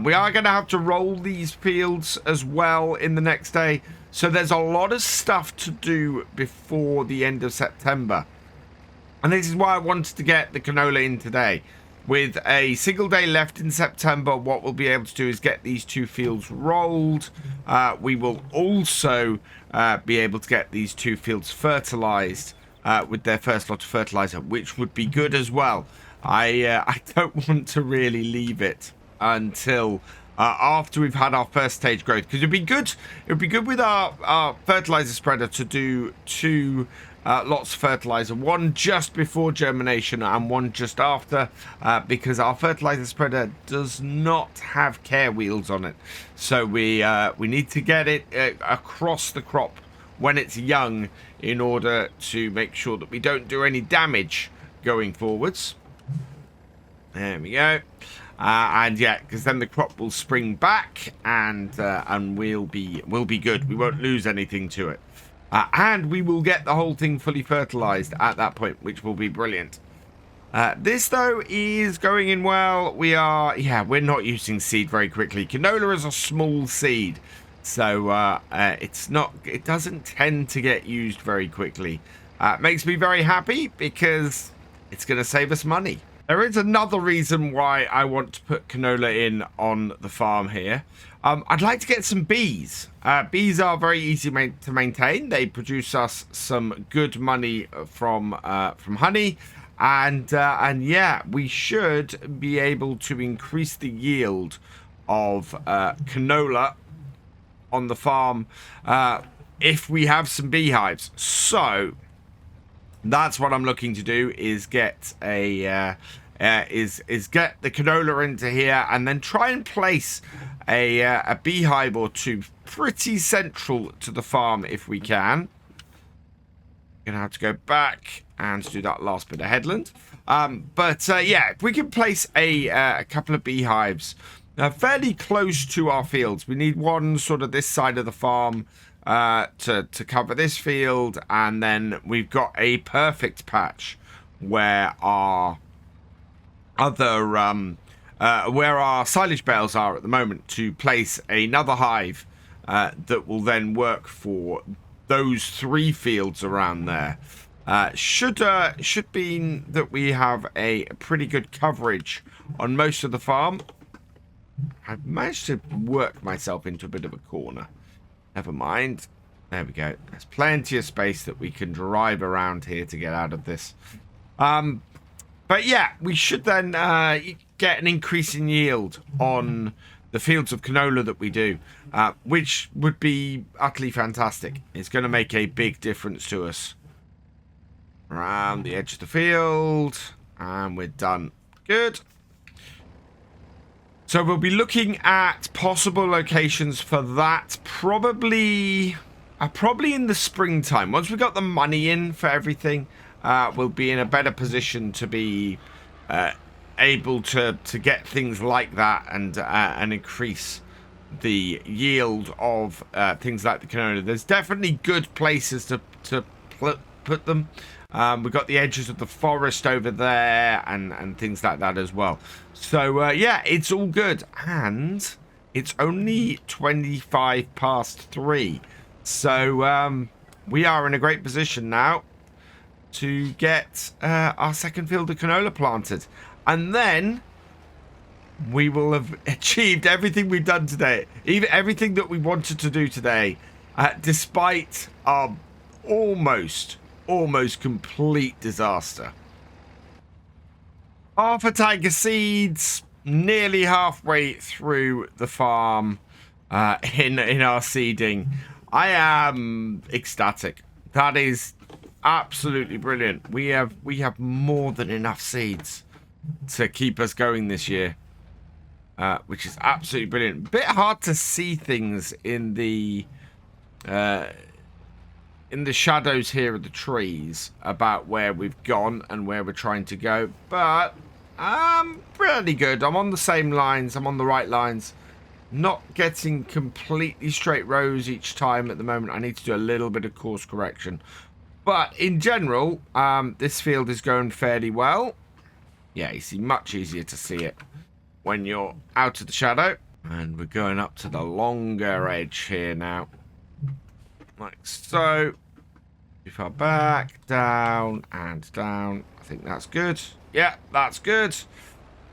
[SPEAKER 1] We are going to have to roll these fields as well in the next day. So there's a lot of stuff to do before the end of September. And this is why I wanted to get the canola in today. With a single day left in September, what we'll be able to do is get these 2 fields rolled. We will also be able to get these 2 fields fertilized with their first lot of fertilizer, which would be good as well. I don't want to really leave it until after we've had our first stage growth, because it'd be good with our fertilizer spreader to do 2 lots of fertilizer, one just before germination and one just after, because our fertilizer spreader does not have care wheels on it. So we need to get it across the crop when it's young in order to make sure that we don't do any damage going forwards. There we go. And yeah, because then the crop will spring back and we'll be good. We won't lose anything to it. And we will get the whole thing fully fertilized at that point, which will be brilliant. This, though, is going in well. We're not using seed very quickly. Canola is a small seed, so it doesn't tend to get used very quickly. Makes me very happy because it's going to save us money. There is another reason why I want to put canola in on the farm here. I'd like to get some bees. Bees are very easy to maintain. They produce us some good money from honey. And yeah, we should be able to increase the yield of canola on the farm if we have some beehives. So that's what I'm looking to do, is get get the canola into here and then try and place a beehive or 2 pretty central to the farm if we can. Gonna have to go back and do that last bit of headland. Yeah, if we can place a couple of beehives fairly close to our fields. We need one sort of this side of the farm to cover this field, and then we've got a perfect patch where our other where our silage bales are at the moment, to place another hive that will then work for those 3 fields around there. Should mean that we have a pretty good coverage on most of the farm. I've managed to work myself into a bit of a corner. Never mind. There we go. There's plenty of space that we can drive around here to get out of this. But yeah, we should then get an increase in yield on the fields of canola that we do, which would be utterly fantastic. It's going to make a big difference to us. Around the edge of the field, and we're done. Good. So we'll be looking at possible locations for that probably in the springtime. Once we've got the money in for everything, we'll be in a better position to be able to get things like that and increase the yield of things like the canola. There's definitely good places to put them. We've got the edges of the forest over there and things like that as well. So, yeah, it's all good. And it's only 25 past 3. So, we are in a great position now to get our second field of canola planted. And then we will have achieved everything we've done today. Even everything that we wanted to do today, despite our almost complete disaster. Half a tank of seeds, nearly halfway through the farm in our seeding. I am ecstatic. That is absolutely brilliant. We have more than enough seeds to keep us going this year, which is absolutely brilliant. Bit hard to see things in the shadows here of the trees about where we've gone and where we're trying to go, but I'm pretty good. I'm on the same lines. I'm on the right lines. Not getting completely straight rows each time at the moment. I need to do a little bit of course correction, but in general, this field is going fairly well. Yeah, you see, much easier to see it when you're out of the shadow. And we're going up to the longer edge here now. Like so. Too far back, down, and down. I think that's good. Yeah, that's good.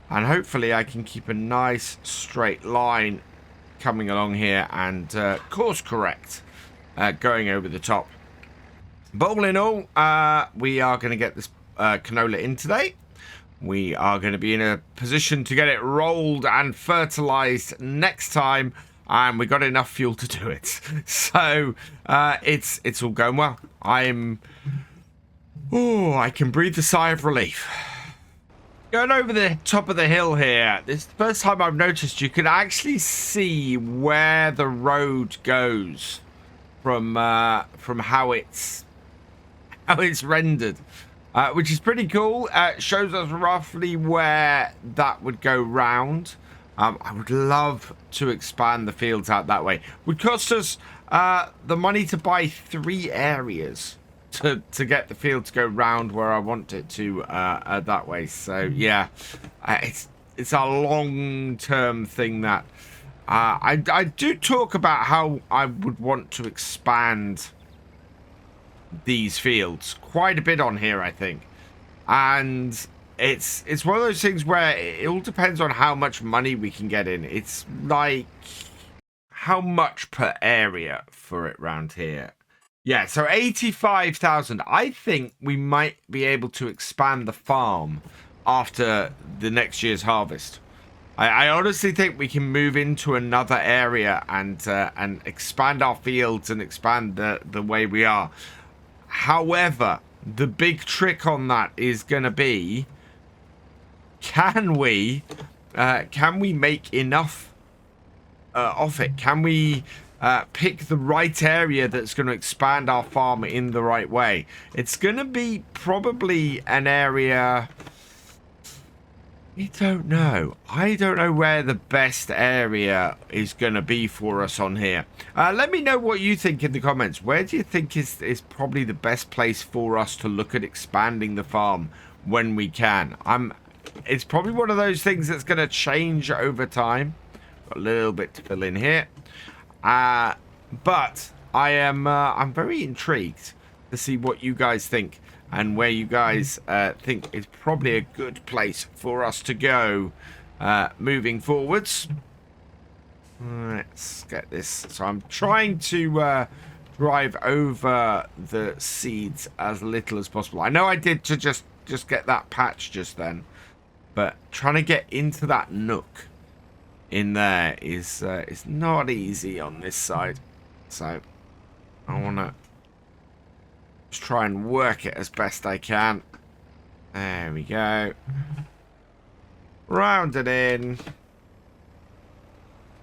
[SPEAKER 1] And hopefully I can keep a nice straight line coming along here and course correct going over the top. But all in all, we are going to get this canola in today. We are going to be in a position to get it rolled and fertilized next time. And we got enough fuel to do it. So it's all going well. I can breathe a sigh of relief. Going over the top of the hill here, this is the first time I've noticed you can actually see where the road goes from how it's rendered, which is pretty cool. It shows us roughly where that would go round. I would love to expand the fields out that way. It would cost us the money to buy 3 areas to get the field to go round where I want it to that way. So yeah, it's a long-term thing that I do talk about how I would want to expand these fields quite a bit on here, I think, and it's one of those things where it all depends on how much money we can get in. It's like how much per area for it round here. Yeah, so 85,000. I think we might be able to expand the farm after the next year's harvest. I honestly think we can move into another area and expand our fields and expand the way we are. However, the big trick on that is going to be, can we make enough of it? Can we pick the right area that's going to expand our farm in the right way? It's going to be probably an area... I don't know where the best area is going to be for us on here. Let me know what you think in the comments. Where do you think is probably the best place for us to look at expanding the farm when we can? I'm It's probably one of those things that's going to change over time. Got a little bit to fill in here. But I'm very intrigued to see what you guys think and where you guys think is probably a good place for us to go moving forwards. Let's get this. So I'm trying to drive over the seeds as little as possible. I know I did to just get that patch just then, but trying to get into that nook in there is not easy on this side. So I want to just try and work it as best I can. There we go. Round it in.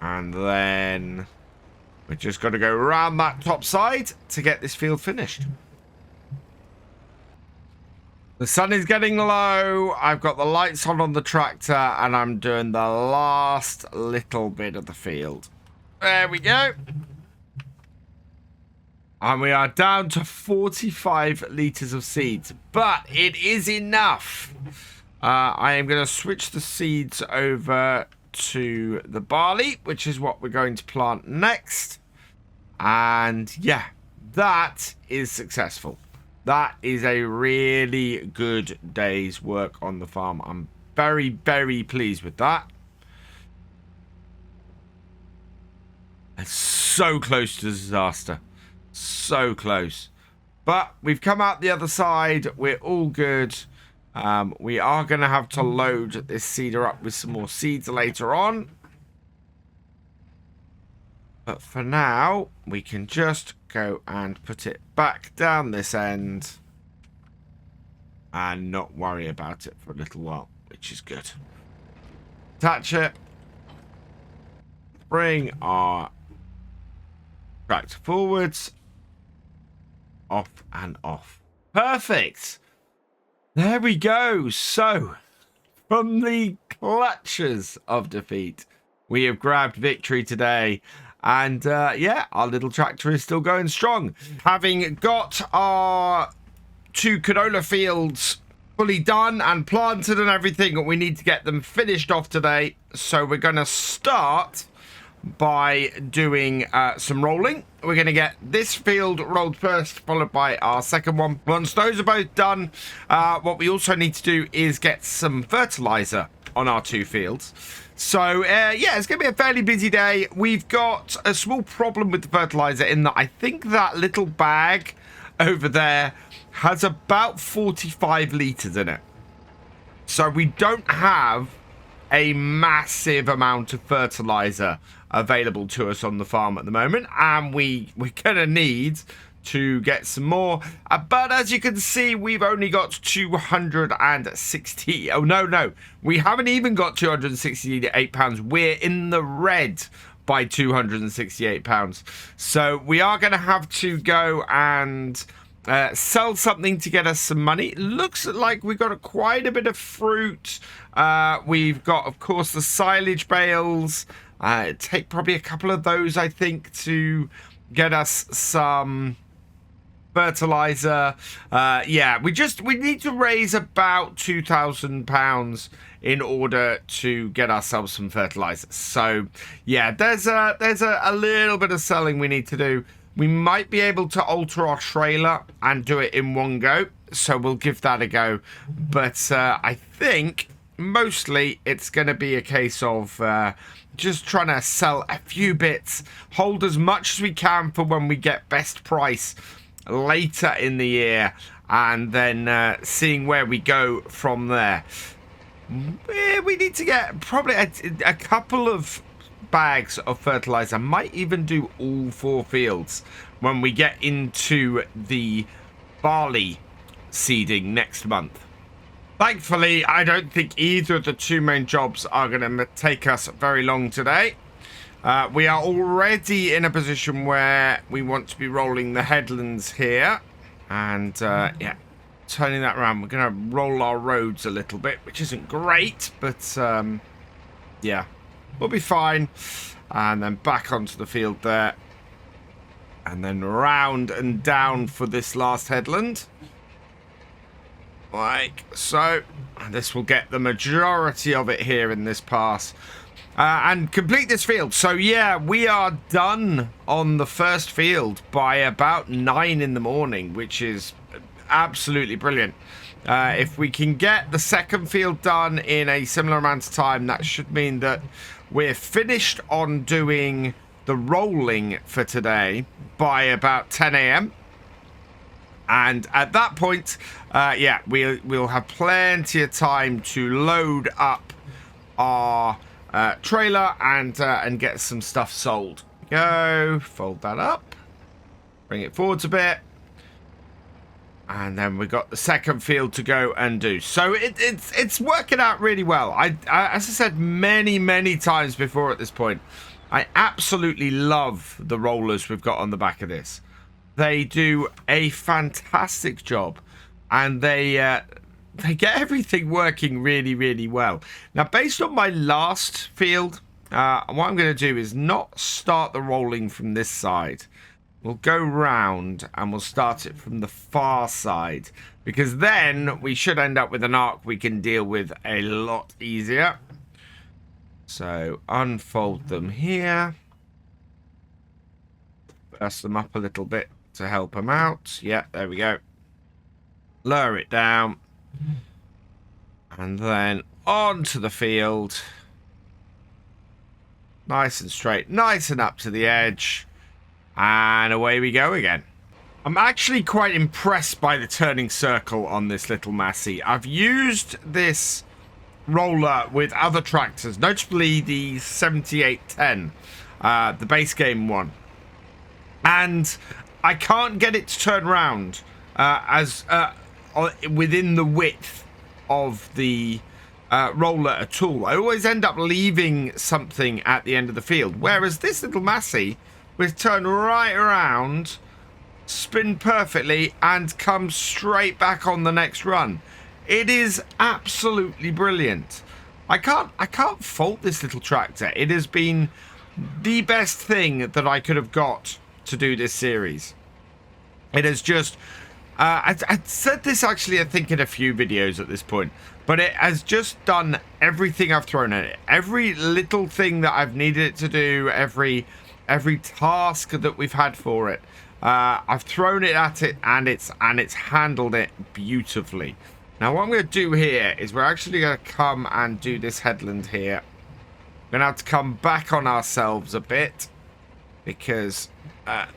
[SPEAKER 1] And then we're just got to go around that top side to get this field finished. The sun is getting low. I've got the lights on the tractor, and I'm doing the last little bit of the field. There we go. And we are down to 45 litres of seeds, but it is enough. I am going to switch the seeds over to the barley, which is what we're going to plant next. And yeah, that is successful. That is a really good day's work on the farm. I'm very, very pleased with that. It's so close to disaster. So close. But we've come out the other side. We're all good. We are going to have to load this seeder up with some more seeds later on. But for now, we can just go and put it back down this end and not worry about it for a little while, which is good. Attach it. Bring our tractor forwards. Off and off. Perfect. There we go. So, from the clutches of defeat, we have grabbed victory today. And yeah, our little tractor is still going strong. Having got our 2 canola fields fully done and planted and everything, we need to get them finished off today. So we're going to start by doing some rolling. We're going to get this field rolled first, followed by our second one. Once those are both done, what we also need to do is get some fertilizer on our 2 fields. So, yeah, it's going to be a fairly busy day. We've got a small problem with the fertilizer in that I think that little bag over there has about 45 litres in it. So we don't have a massive amount of fertilizer available to us on the farm at the moment. And we're going to need to get some more. But as you can see, we've only got 260. Oh, no. We haven't even got 268 pounds. We're in the red by 268 pounds. So we are going to have to go and sell something to get us some money. It looks like we've got quite a bit of fruit. We've got, of course, the silage bales. It'd take probably a couple of those, I think, to get us some fertilizer. Yeah, we need to raise about £2,000 in order to get ourselves some fertilizer. So yeah, there's a little bit of selling we need to do. We might be able to alter our trailer and do it in one go, so we'll give that a go. But I think mostly it's going to be a case of just trying to sell a few bits, hold as much as we can for when we get best price later in the year, and then seeing where we go from there. We need to get probably a couple of bags of fertilizer. Might even do all 4 fields when we get into the barley seeding next month. Thankfully, I don't think either of the 2 main jobs are going to take us very long today. We are already in a position where we want to be rolling the headlands here. And, yeah, turning that around. We're going to roll our roads a little bit, which isn't great. But, yeah, we'll be fine. And then back onto the field there. And then round and down for this last headland. like so. And this will get the majority of it here in this pass. And complete this field. So yeah, we are done on the first field by about 9 in the morning, which is absolutely brilliant. If we can get the second field done in a similar amount of time, that should mean that we're finished on doing the rolling for today by about 10 a.m. And at that point, yeah, we'll have plenty of time to load up our trailer and get some stuff sold. Go, fold that up, bring it forwards a bit, and then we got the second field to go and do. So it's working out really well. I as I said many times before at this point, I absolutely love the rollers we've got on the back of this. They do a fantastic job, and they get everything working really well. Now, based on my last field, what I'm going to do is not start the rolling from this side. We'll go round and we'll start it from the far side, because then we should end up with an arc we can deal with a lot easier. So unfold them here. Burst them up a little bit to help them out. Yeah, there we go. Lower it down. And then onto the field. Nice and straight, nice and up to the edge. And away we go again. I'm actually quite impressed by the turning circle on this little Massey. I've used this roller with other tractors, notably the 7810, the base game one. And I can't get it to turn around within the width of the roller at all. I always end up leaving something at the end of the field, whereas this little Massey will turn right around, spin perfectly, and come straight back on the next run. It is absolutely brilliant. I can't fault this little tractor. It has been the best thing that I could have got to do this series. It has just I said this actually, I think, in a few videos at this point, but it has just done everything I've thrown at it. Every little thing that I've needed it to do, every task that we've had for it, I've thrown it at it, and it's handled it beautifully. Now what I'm going to do here is we're actually going to come and do this headland here. We're going to have to come back on ourselves a bit, because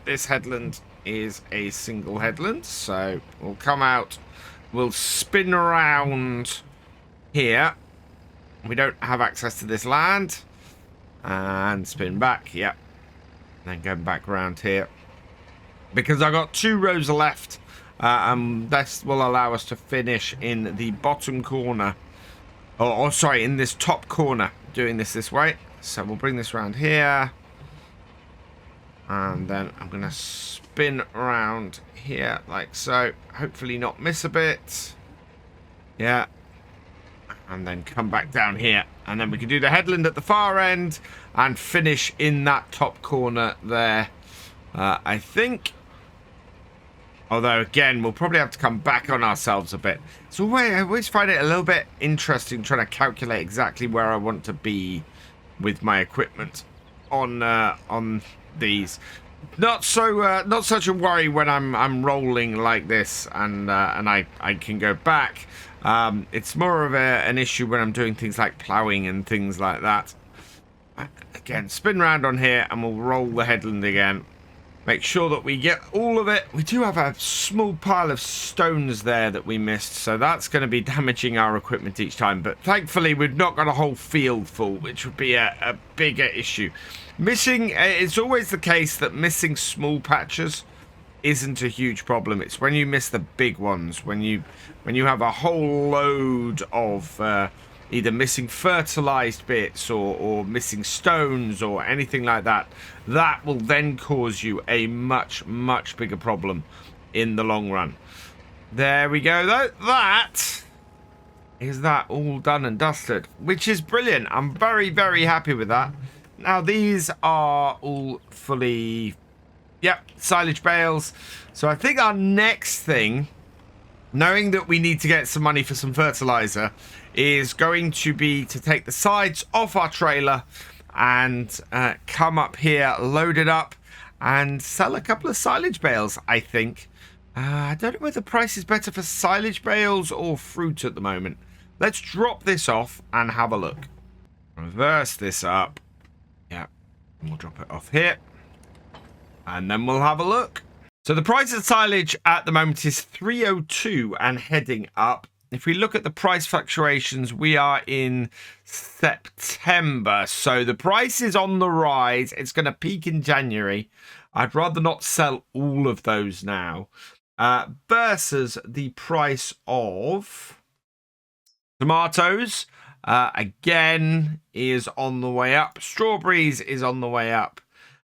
[SPEAKER 1] this headland is a single headland. So we'll come out, we'll spin around here. We don't have access to this land, and spin back. Yep. Then go back around here, because I got 2 rows left, and this will allow us to finish in the bottom corner, or sorry, in this top corner, doing this way. So we'll bring this around here, and then I'm gonna spin around here like so, hopefully not miss a bit. Yeah. And then come back down here, and then we can do the headland at the far end and finish in that top corner there, I think. Although again, we'll probably have to come back on ourselves a bit. So I always find it a little bit interesting trying to calculate exactly where I want to be with my equipment on these. Not such a worry when I'm rolling like this, and I can go back. It's more of an issue when I'm doing things like ploughing and things like that. Again, spin round on here, and we'll roll the headland again. Make sure that we get all of it. We do have a small pile of stones there that we missed, so that's going to be damaging our equipment each time. But thankfully, we've not got a whole field full, which would be a bigger issue. Missing, it's always the case that missing small patches isn't a huge problem. It's when you miss the big ones, when you have a whole load of either missing fertilized bits or missing stones or anything like that, that will then cause you a much bigger problem in the long run. There we go, though. That is that all done and dusted, which is brilliant. I'm very happy with that. Now these are all fully, yep, silage bales. So I think our next thing knowing that we need to get some money for some fertilizer, is going to be to take the sides off our trailer and come up here, load it up, and sell a couple of silage bales, I think. I don't know whether the price is better for silage bales or fruit at the moment. Let's drop this off and have a look. Reverse this up. Yeah, we'll drop it off here. And then we'll have a look. So the price of silage at the moment is 302 and heading up. If we look at the price fluctuations, we are in September. So the price is on the rise. It's going to peak in January. I'd rather not sell all of those now. Versus the price of tomatoes, again, is on the way up. Strawberries is on the way up.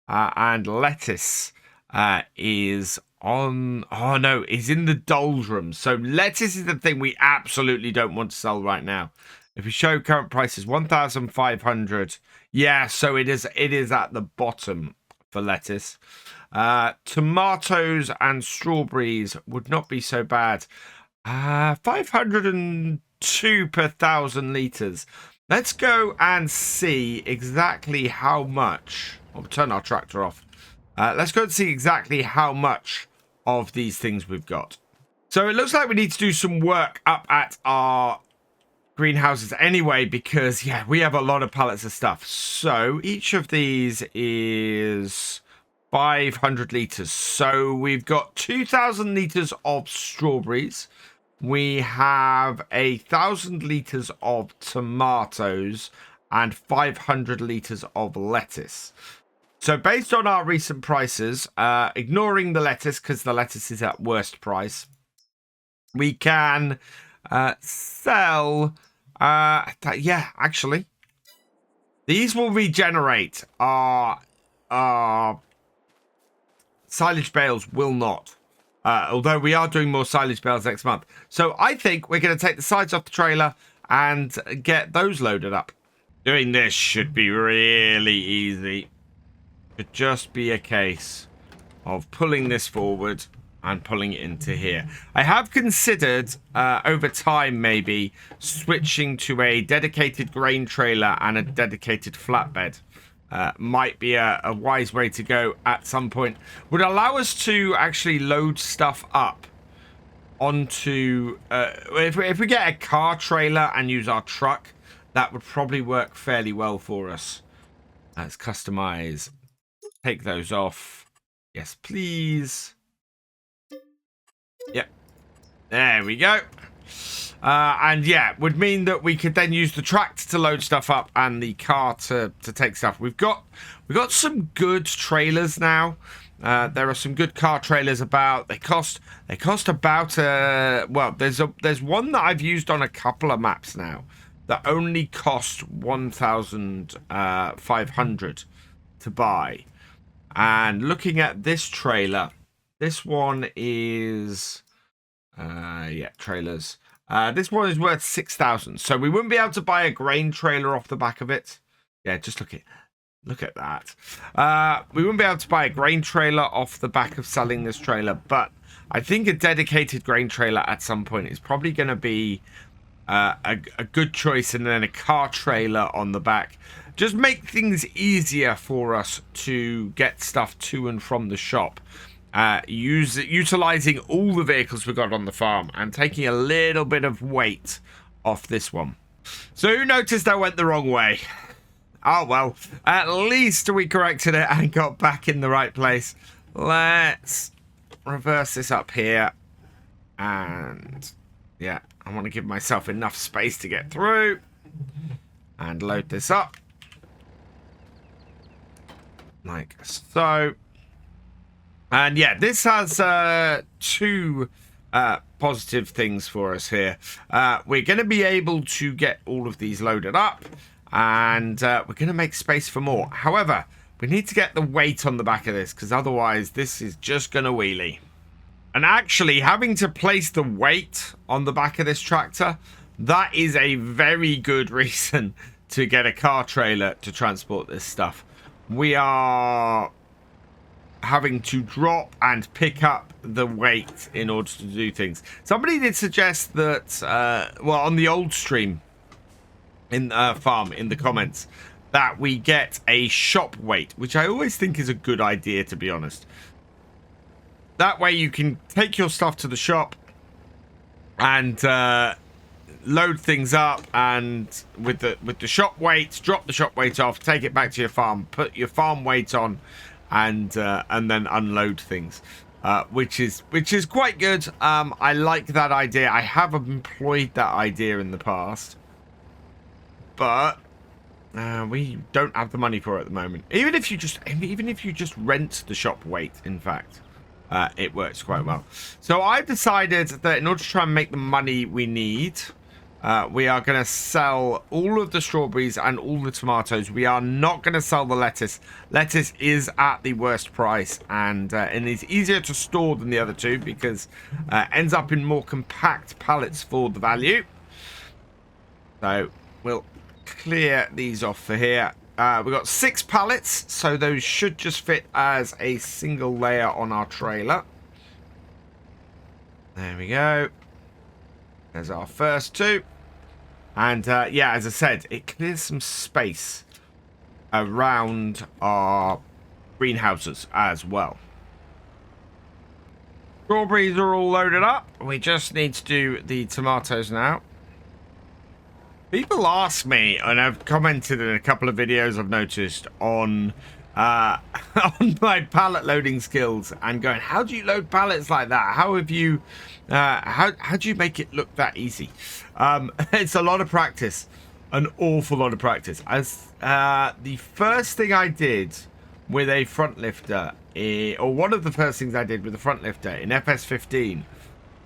[SPEAKER 1] And lettuce is on... Oh, no, is in the doldrums. So lettuce is the thing we absolutely don't want to sell right now. If we show current prices, 1,500. Yeah, so it is at the bottom for lettuce. Tomatoes and strawberries would not be so bad. 502 per 1,000 litres. Let's go and see exactly how much... I'll turn our tractor off. Let's go and see exactly how much of these things we've got. So it looks like we need to do some work up at our greenhouses anyway, because, yeah, we have a lot of pallets of stuff. So each of these is 500 litres. So we've got 2,000 litres of strawberries. We have 1,000 litres of tomatoes and 500 litres of lettuce. So based on our recent prices, ignoring the lettuce because the lettuce is at worst price, we can sell... yeah, actually, these will regenerate. Our silage bales will not. Although we are doing more silage bales next month. So I think we're going to take the sides off the trailer and get those loaded up. Doing this should be really easy. Should just be a case of pulling this forward and pulling it into here. I have considered over time maybe switching to a dedicated grain trailer and a dedicated flatbed. Might be a wise way to go at some point. Would allow us to actually load stuff up onto... if we get a car trailer and use our truck, that would probably work fairly well for us. Let's customize. Take those off. Yes, please. Yep. There we go. And yeah, would mean that we could then use the tractor to load stuff up and the car to take stuff. We've got some good trailers now. There are some good car trailers about. They cost about well, there's one that I've used on a couple of maps now that only cost 1,500 to buy. And looking at this trailer, this one is yeah, trailers. This one is worth 6,000. So we wouldn't be able to buy a grain trailer off the back of it. Yeah, just look at that. We wouldn't be able to buy a grain trailer off the back of selling this trailer, but I think a dedicated grain trailer at some point is probably going to be a good choice, and then a car trailer on the back. Just make things easier for us to get stuff to and from the shop. Utilizing all the vehicles we've got on the farm and taking a little bit of weight off this one. So who noticed I went the wrong way? Oh well, at least we corrected it and got back in the right place. Let's reverse this up here. And yeah, I want to give myself enough space to get through. And load this up. Like so. And yeah, this has two positive things for us here. We're going to be able to get all of these loaded up, and we're going to make space for more. However, we need to get the weight on the back of this, because otherwise this is just going to wheelie. And actually, having to place the weight on the back of this tractor, that is a very good reason to get a car trailer to transport this stuff. We are having to drop and pick up the weight in order to do things. Somebody did suggest that, well, on the old stream in farm in the comments, that we get a shop weight, which I always think is a good idea, to be honest. That way you can take your stuff to the shop and load things up, and with the shop weight, drop the shop weight off, take it back to your farm, put your farm weight on, and then unload things, which is quite good. I like that idea. I have employed that idea in the past, but we don't have the money for it at the moment. Even if you just rent the shop weight, in fact, it works quite well. So I've decided that in order to try and make the money we need, we are going to sell all of the strawberries and all the tomatoes. We are not going to sell the lettuce. Lettuce is at the worst price, and it's easier to store than the other two because it ends up in more compact pallets for the value. So we'll clear these off for here. We've got 6 pallets, so those should just fit as a single layer on our trailer. There we go. There's our first 2. And yeah, as I said, it clears some space around our greenhouses as well. Strawberries are all loaded up. We just need to do the tomatoes now. People ask me, and I've commented in a couple of videos I've noticed on on my pallet loading skills, and going, how do you load pallets like that? How have you how do you make it look that easy? It's a lot of practice, an awful lot of practice. As the first thing I did with a front lifter, or one of the first things I did with a front lifter in FS15,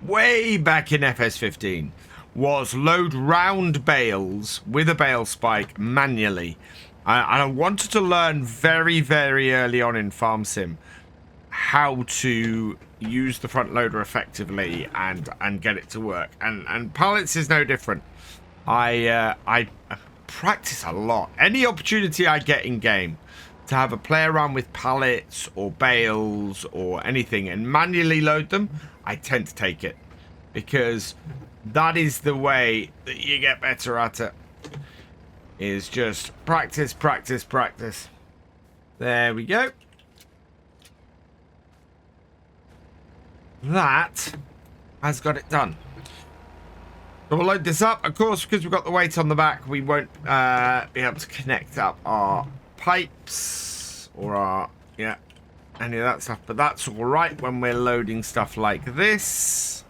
[SPEAKER 1] way back in FS15, was load round bales with a bale spike manually. And I wanted to learn very, very early on in Farm Sim how to use the front loader effectively and get it to work. And pallets is no different. I practice a lot. Any opportunity I get in game to have a play around with pallets or bales or anything and manually load them, I tend to take it, because that is the way that you get better at it. Is just practice, practice, practice. There we go. That has got it done. So we'll load this up. Of course, because we've got the weight on the back, we won't be able to connect up our pipes or our, yeah, any of that stuff. But that's all right when we're loading stuff like this.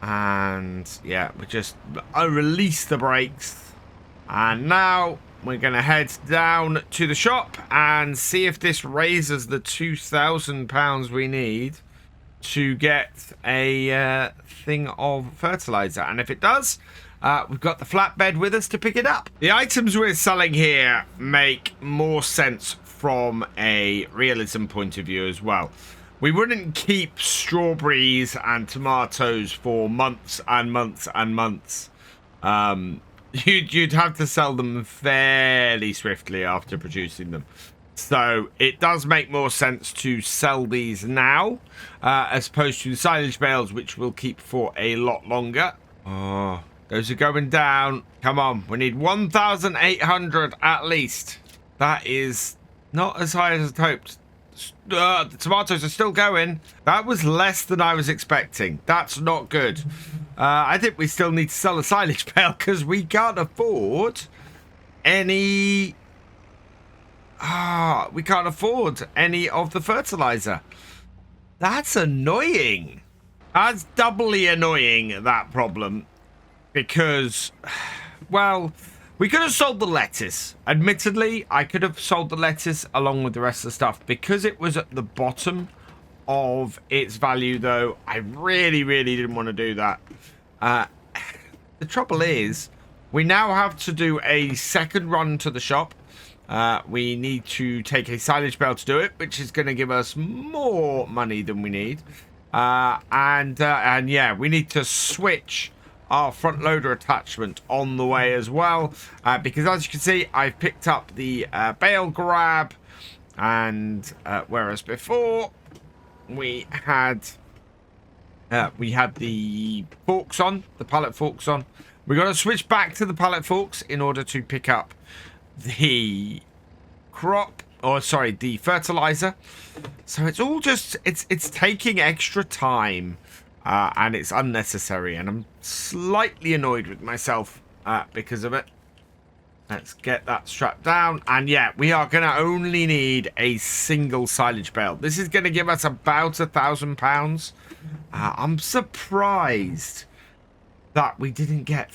[SPEAKER 1] And yeah, we just release the brakes. And now we're going to head down to the shop and see if this raises the £2,000 we need to get a thing of fertilizer. And if it does, we've got the flatbed with us to pick it up. The items we're selling here make more sense from a realism point of view as well. We wouldn't keep strawberries and tomatoes for months and months and months. You'd have to sell them fairly swiftly after producing them. So it does make more sense to sell these now, as opposed to the silage bales, which we'll keep for a lot longer. Oh, those are going down. Come on, we need 1,800 at least. That is not as high as I'd hoped. The tomatoes are still going. That was less than I was expecting. That's not good. I think we still need to sell a silage bale because we can't afford any... we can't afford any of the fertilizer. That's annoying. That's doubly annoying, that problem. Because, well... we could have sold the lettuce. Admittedly, I could have sold the lettuce along with the rest of the stuff. Because it was at the bottom of its value, though, I really, really didn't want to do that. The trouble is, we now have to do a second run to the shop. We need to take a silage bale to do it, which is going to give us more money than we need. And yeah, we need to switch our front loader attachment on the way as well, because as you can see, I've picked up the bale grab And whereas before we had the forks on, the pallet forks on, we got to switch back to the pallet forks in order to pick up the crop, or sorry, the fertilizer. So it's all just, it's taking extra time, and it's unnecessary, and I'm slightly annoyed with myself because of it. Let's get that strapped down. And yeah, we are going to only need a single silage bale. This is going to give us about £1,000. I'm surprised that we didn't get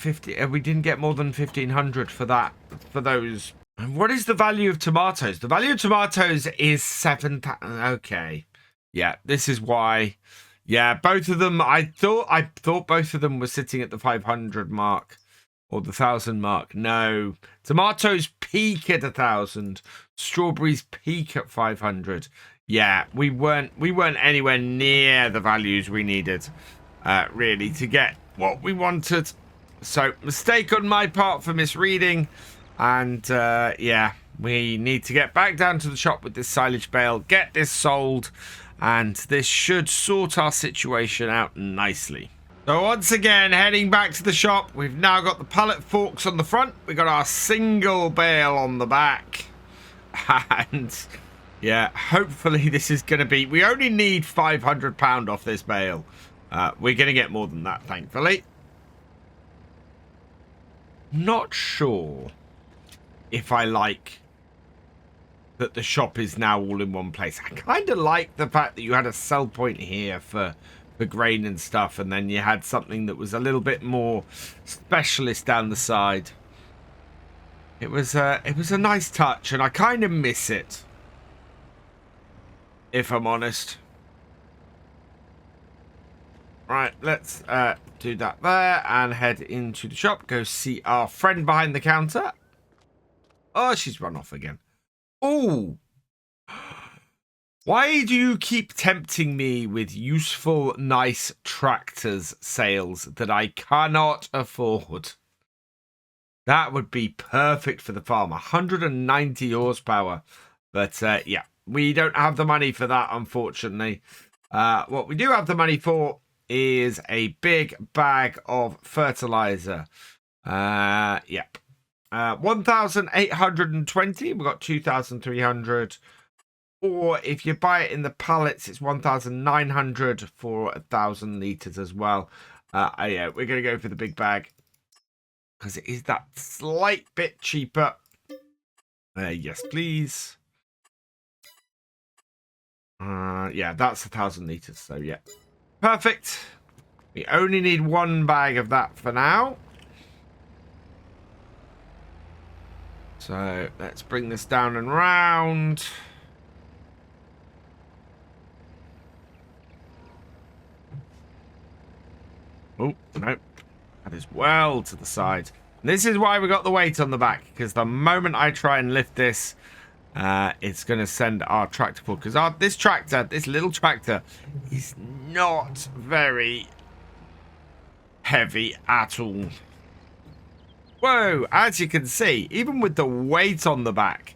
[SPEAKER 1] more than 1,500 for that, for those. And what is the value of tomatoes? The value of tomatoes is 7,000. Okay. Yeah, this is why. Yeah, both of them, I thought both of them were sitting at the 500 mark. Or the 1,000 mark. No. Tomatoes peak at 1,000. Strawberries peak at 500. Yeah, we weren't anywhere near the values we needed, really, to get what we wanted. So, mistake on my part for misreading. And, yeah, we need to get back down to the shop with this silage bale, get this sold, and this should sort our situation out nicely. So once again, heading back to the shop, we've now got the pallet forks on the front. We've got our single bale on the back. And yeah, hopefully this is going to be... We only need £500 off this bale. We're going to get more than that, thankfully. Not sure if I like that the shop is now all in one place. I kind of like the fact that you had a sell point here for grain and stuff, and then you had something that was a little bit more specialist down the side. It was a nice touch, and I kind of miss it, if I'm honest. Right, let's do that there and head into the shop. Go see our friend behind the counter. Oh, she's run off again. Oh. Why do you keep tempting me with useful, nice tractors sales that I cannot afford? That would be perfect for the farm. 190 horsepower. But, yeah, we don't have the money for that, unfortunately. What we do have the money for is a big bag of fertilizer. Yep. 1,820. We've got 2,300. Or if you buy it in the pallets, it's 1,900 for 1,000 litres as well. Yeah, we're going to go for the big bag because it is that slight bit cheaper. Yes, please. Yeah, that's 1,000 litres. So, yeah. Perfect. We only need one bag of that for now. So, let's bring this down and round. Oh, no. That is well to the side. And this is why we got the weight on the back. Because the moment I try and lift this, it's going to send our tractor forward. Because this little tractor, is not very heavy at all. Whoa, as you can see, even with the weight on the back,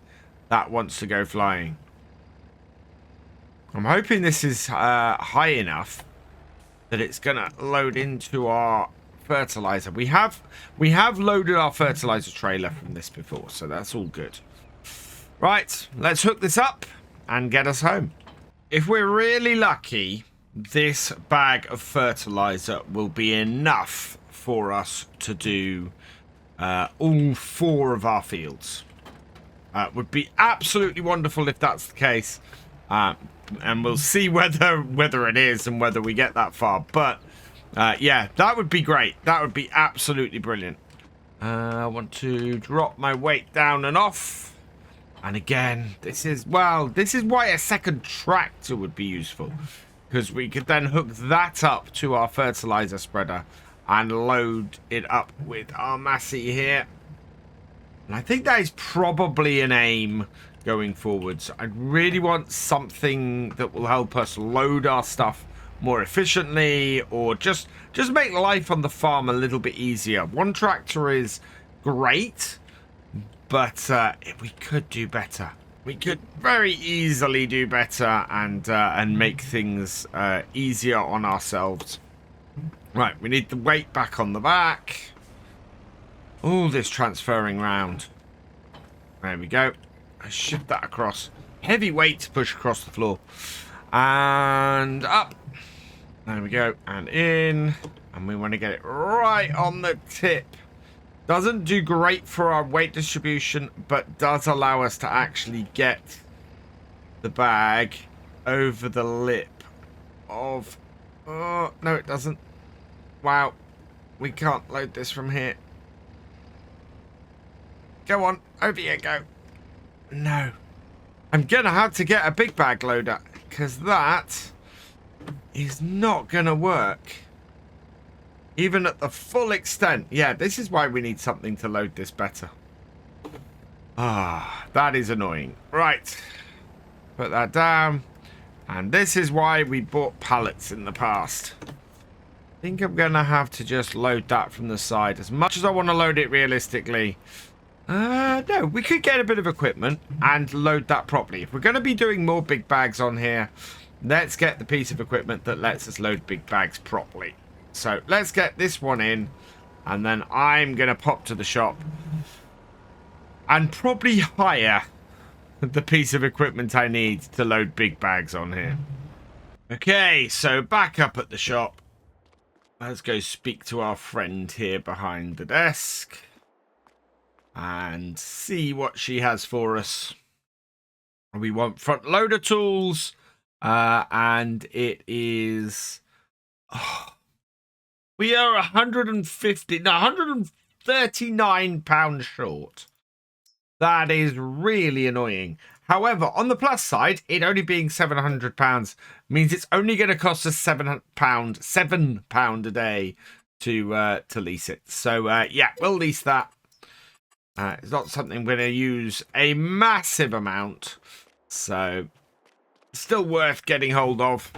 [SPEAKER 1] that wants to go flying. I'm hoping this is high enough that it's gonna load into our fertilizer. We have loaded our fertilizer trailer from this before, so that's all good. Right, let's hook this up and get us home. If we're really lucky, this bag of fertilizer will be enough for us to do all 4 of our fields. Would be absolutely wonderful if that's the case. And we'll see whether it is and whether we get that far. But, yeah, that would be great. That would be absolutely brilliant. I want to drop my weight down and off. And again, this is why a second tractor would be useful. Because we could then hook that up to our fertilizer spreader and load it up with our Massey here. And I think that is probably an aim going forwards. I really want something that will help us load our stuff more efficiently, or just make life on the farm a little bit easier. One tractor is great, but we could do better. we could very easily do better and make things easier on ourselves. Right, we need the weight back on the back. All this transferring round. There we go. I shift that across. Heavy weight to push across the floor. And up. There we go. And in. And we want to get it right on the tip. Doesn't do great for our weight distribution, but does allow us to actually get the bag over the lip of... Oh, no, it doesn't. Wow. We can't load this from here. Go on. Over you go. No. I'm going to have to get a big bag loader, because that is not going to work. Even at the full extent. Yeah, this is why we need something to load this better. Ah, that is annoying. Right. Put that down. And this is why we bought pallets in the past. I think I'm going to have to just load that from the side. As much as I want to load it realistically. No, we could get a bit of equipment and load that properly. If we're going to be doing more big bags on here, let's get the piece of equipment that lets us load big bags properly. So let's get this one in, and then I'm going to pop to the shop and probably hire the piece of equipment I need to load big bags on here. Okay, so back up at the shop. Let's go speak to our friend here behind the desk and see what she has for us. We want front loader tools, and it is... Oh, we are £139 short. That is really annoying. However, on the plus side, it only being £700 means it's only going to cost us £7 a day to lease it. So yeah, we'll lease that. It's not something we're going to use a massive amount, so still worth getting hold of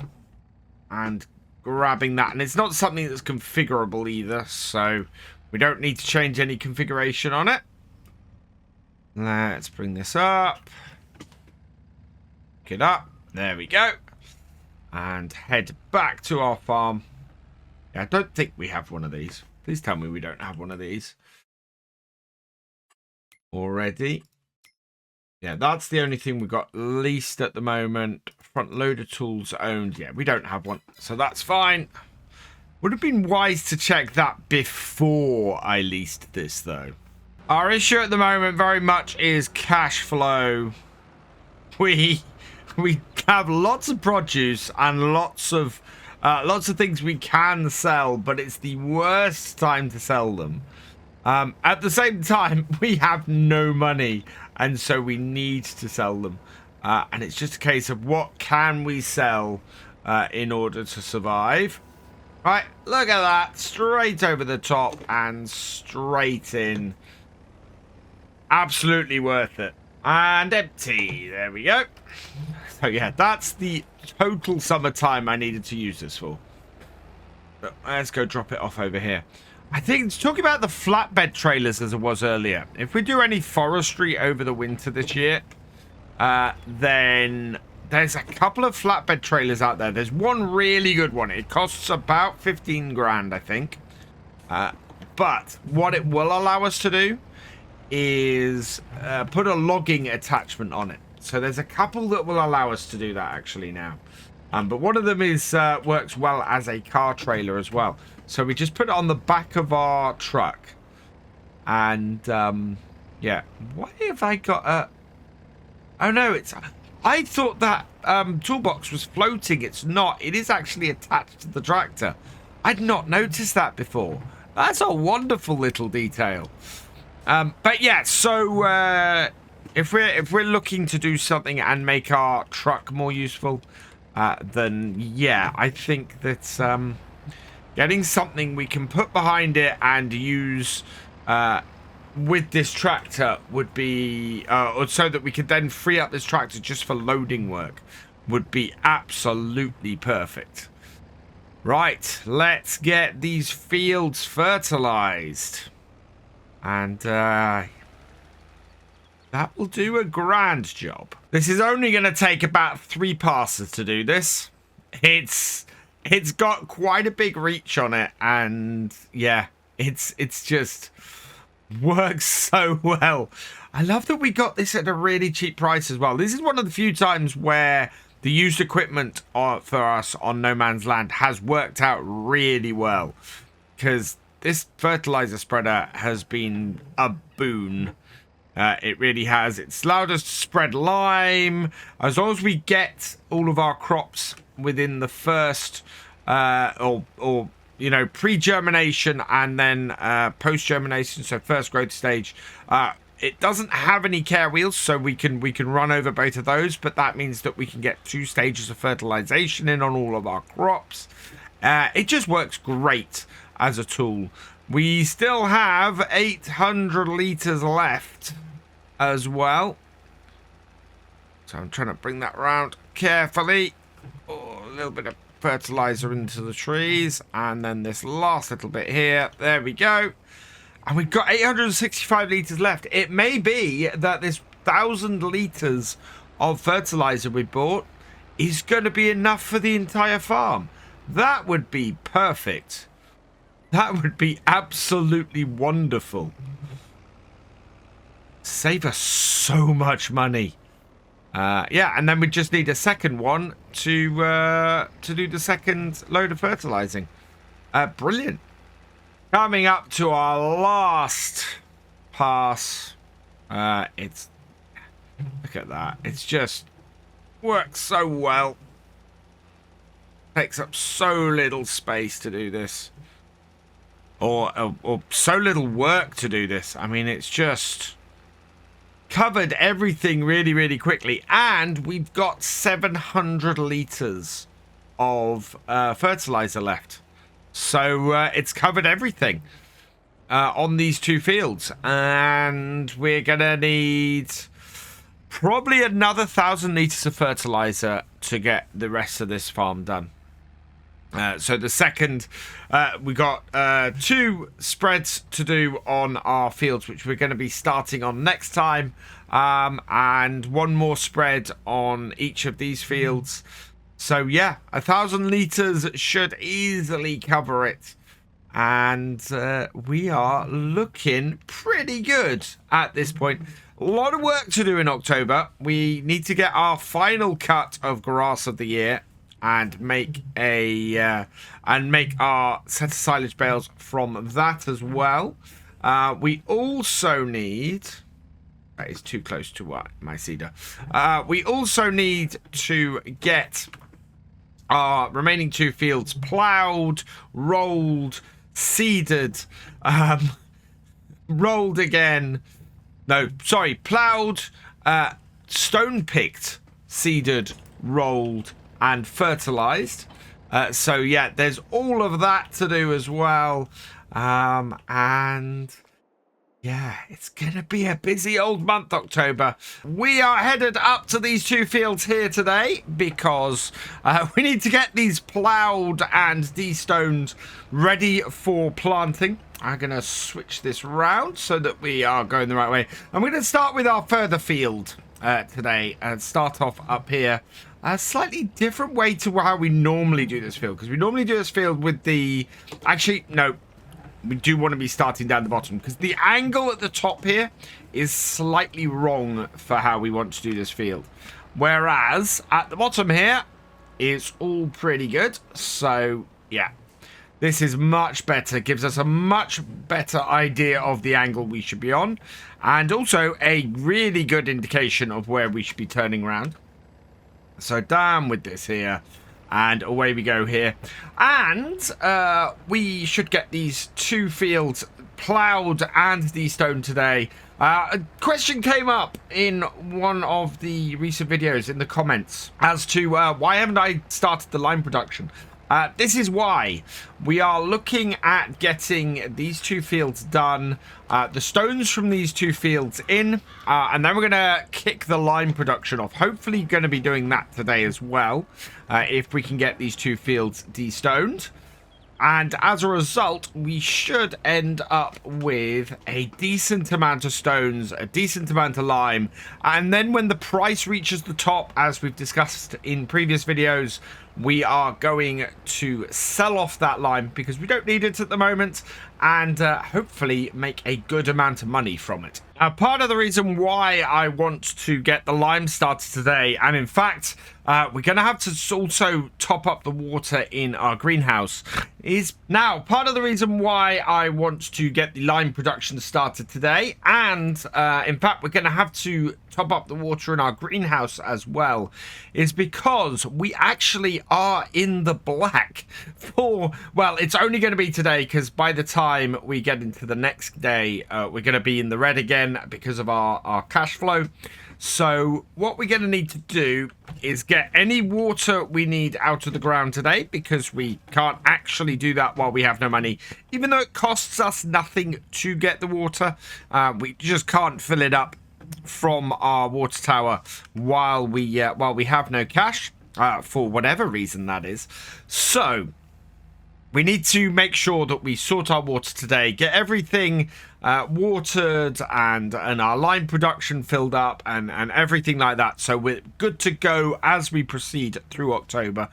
[SPEAKER 1] and grabbing that. And it's not something that's configurable either, so we don't need to change any configuration on it. Let's bring this up. Get up. There we go. And head back to our farm. Yeah, I don't think we have one of these. Please tell me we don't have one of these already. Yeah, that's the only thing we've got leased at the moment. Front loader tools owned. Yeah, we don't have one, so that's fine. Would have been wise to check that before I leased this, though. Our issue at the moment very much is cash flow. We have lots of produce and lots of things we can sell, but it's the worst time to sell them. At the same time, we have no money, and so we need to sell them. And it's just a case of what can we sell in order to survive. Right, look at that. Straight over the top and straight in. Absolutely worth it. And empty. There we go. So yeah, that's the total summertime I needed to use this for. But let's go drop it off over here. I think it's talking about the flatbed trailers as it was earlier. If we do any forestry over the winter this year, then there's a couple of flatbed trailers out there. There's one really good one. It costs about 15 grand, I think. But what it will allow us to do is put a logging attachment on it. So there's a couple that will allow us to do that actually now. But one of them is works well as a car trailer as well. So we just put it on the back of our truck. And yeah, why have I got a... Oh no, it's... I thought that toolbox was floating. It's not. It is actually attached to the tractor. I'd not noticed that before. That's a wonderful little detail. But yeah, so if we're looking to do something and make our truck more useful, then yeah, I think that getting something we can put behind it and use with this tractor would be, or so that we could then free up this tractor just for loading work, would be absolutely perfect. Right, let's get these fields fertilized. And That will do a grand job. This is only going to take about 3 passes to do this. It's got quite a big reach on it, and yeah, it's just works so well. I love that we got this at a really cheap price as well. This is one of the few times where the used equipment for us on No Man's Land has worked out really well, because this fertilizer spreader has been a boon. It really has. It's allowed us to spread lime. As long as we get all of our crops within the first or you know, pre-germination and then post-germination, so first growth stage, it doesn't have any care wheels, so we can run over both of those, but that means that we can get 2 stages of fertilization in on all of our crops. It just works great as a tool. We still have 800 liters left as well. So I'm trying to bring that round carefully. Oh, a little bit of fertilizer into the trees. And then this last little bit here. There we go. And we've got 865 liters left. It may be that this 1,000 liters of fertilizer we bought is going to be enough for the entire farm. That would be perfect. That would be absolutely wonderful. Save us so much money. Yeah, and then we just need a second one to do the second load of fertilizing. Brilliant. Coming up to our last pass. It's, look at that. It's just works so well. Takes up so little space to do this. Or so little work to do this. I mean, it's just covered everything really, really quickly. And we've got 700 liters of fertilizer left. So it's covered everything on these 2 fields. And we're going to need probably another 1,000 liters of fertilizer to get the rest of this farm done. So the second, we got 2 spreads to do on our fields, which we're going to be starting on next time, and 1 more spread on each of these fields. So yeah, 1,000 liters should easily cover it, and we are looking pretty good at this point. A lot of work to do in October. We need to get our final cut of grass of the year and make our set of silage bales from that as well. We also need, that is too close to my cedar. We also need to get our remaining 2 fields plowed, rolled, seeded, rolled again. No, sorry, plowed, stone picked, seeded, rolled, and fertilized. So yeah, there's all of that to do as well. And yeah, it's gonna be a busy old month, October. We are headed up to these 2 fields here today because we need to get these plowed and destoned ready for planting. I'm gonna switch this round so that we are going the right way. I'm gonna start with our further field today and start off up here. A slightly different way to how we normally do this field, because we normally do this field with the... Actually, no, we do want to be starting down the bottom, because the angle at the top here is slightly wrong for how we want to do this field. Whereas at the bottom here, it's all pretty good. So, yeah, this is much better. Gives us a much better idea of the angle we should be on, and also a really good indication of where we should be turning around. So down with this here, and away we go here. And we should get these 2 fields ploughed and destoned today. A question came up in one of the recent videos in the comments as to why haven't I started the lime production. This is why. We are looking at getting these 2 fields done, the stones from these 2 fields in, and then we're going to kick the lime production off. Hopefully going to be doing that today as well, if we can get these 2 fields destoned. And as a result, we should end up with a decent amount of stones, a decent amount of lime. And then when the price reaches the top, as we've discussed in previous videos, we are going to sell off that lime because we don't need it at the moment, and hopefully make a good amount of money from it. Part of the reason why I want to get the lime started today, and in fact, we're going to have to also top up the water in our greenhouse, is now part of the reason why I want to get the lime production started today, and in fact, we're going to have to top up the water in our greenhouse as well, is because we actually are in the black for, well, it's only going to be today because by the time we get into the next day, we're going to be in the red again because of our cash flow. So what we're going to need to do is get any water we need out of the ground today, because we can't actually do that while we have no money. Even though it costs us nothing to get the water, we just can't fill it up from our water tower while we have no cash, for whatever reason that is. So we need to make sure that we sort our water today, get everything watered and our lime production filled up and everything like that. So we're good to go as we proceed through October.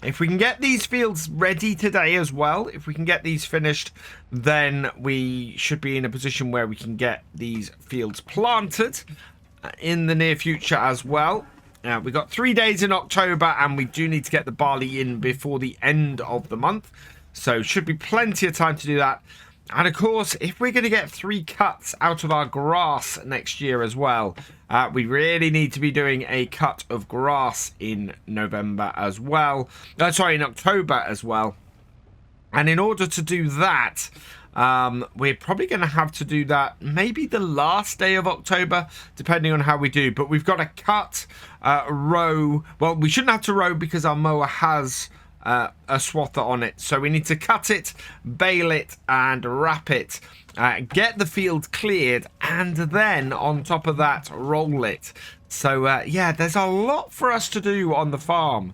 [SPEAKER 1] If we can get these fields ready today as well, if we can get these finished, then we should be in a position where we can get these fields planted in the near future as well. We've got 3 days in October, and we do need to get the barley in before the end of the month. So should be plenty of time to do that. And of course, if we're going to get 3 cuts out of our grass next year as well, we really need to be doing a cut of grass in November as well. In October as well. And in order to do that, we're probably going to have to do that maybe the last day of October, depending on how we do. But we've got to cut, row. Well, we shouldn't have to row because our mower has a swather on it. So we need to cut it, bale it, and wrap it. Get the field cleared, and then on top of that, roll it. So, yeah, there's a lot for us to do on the farm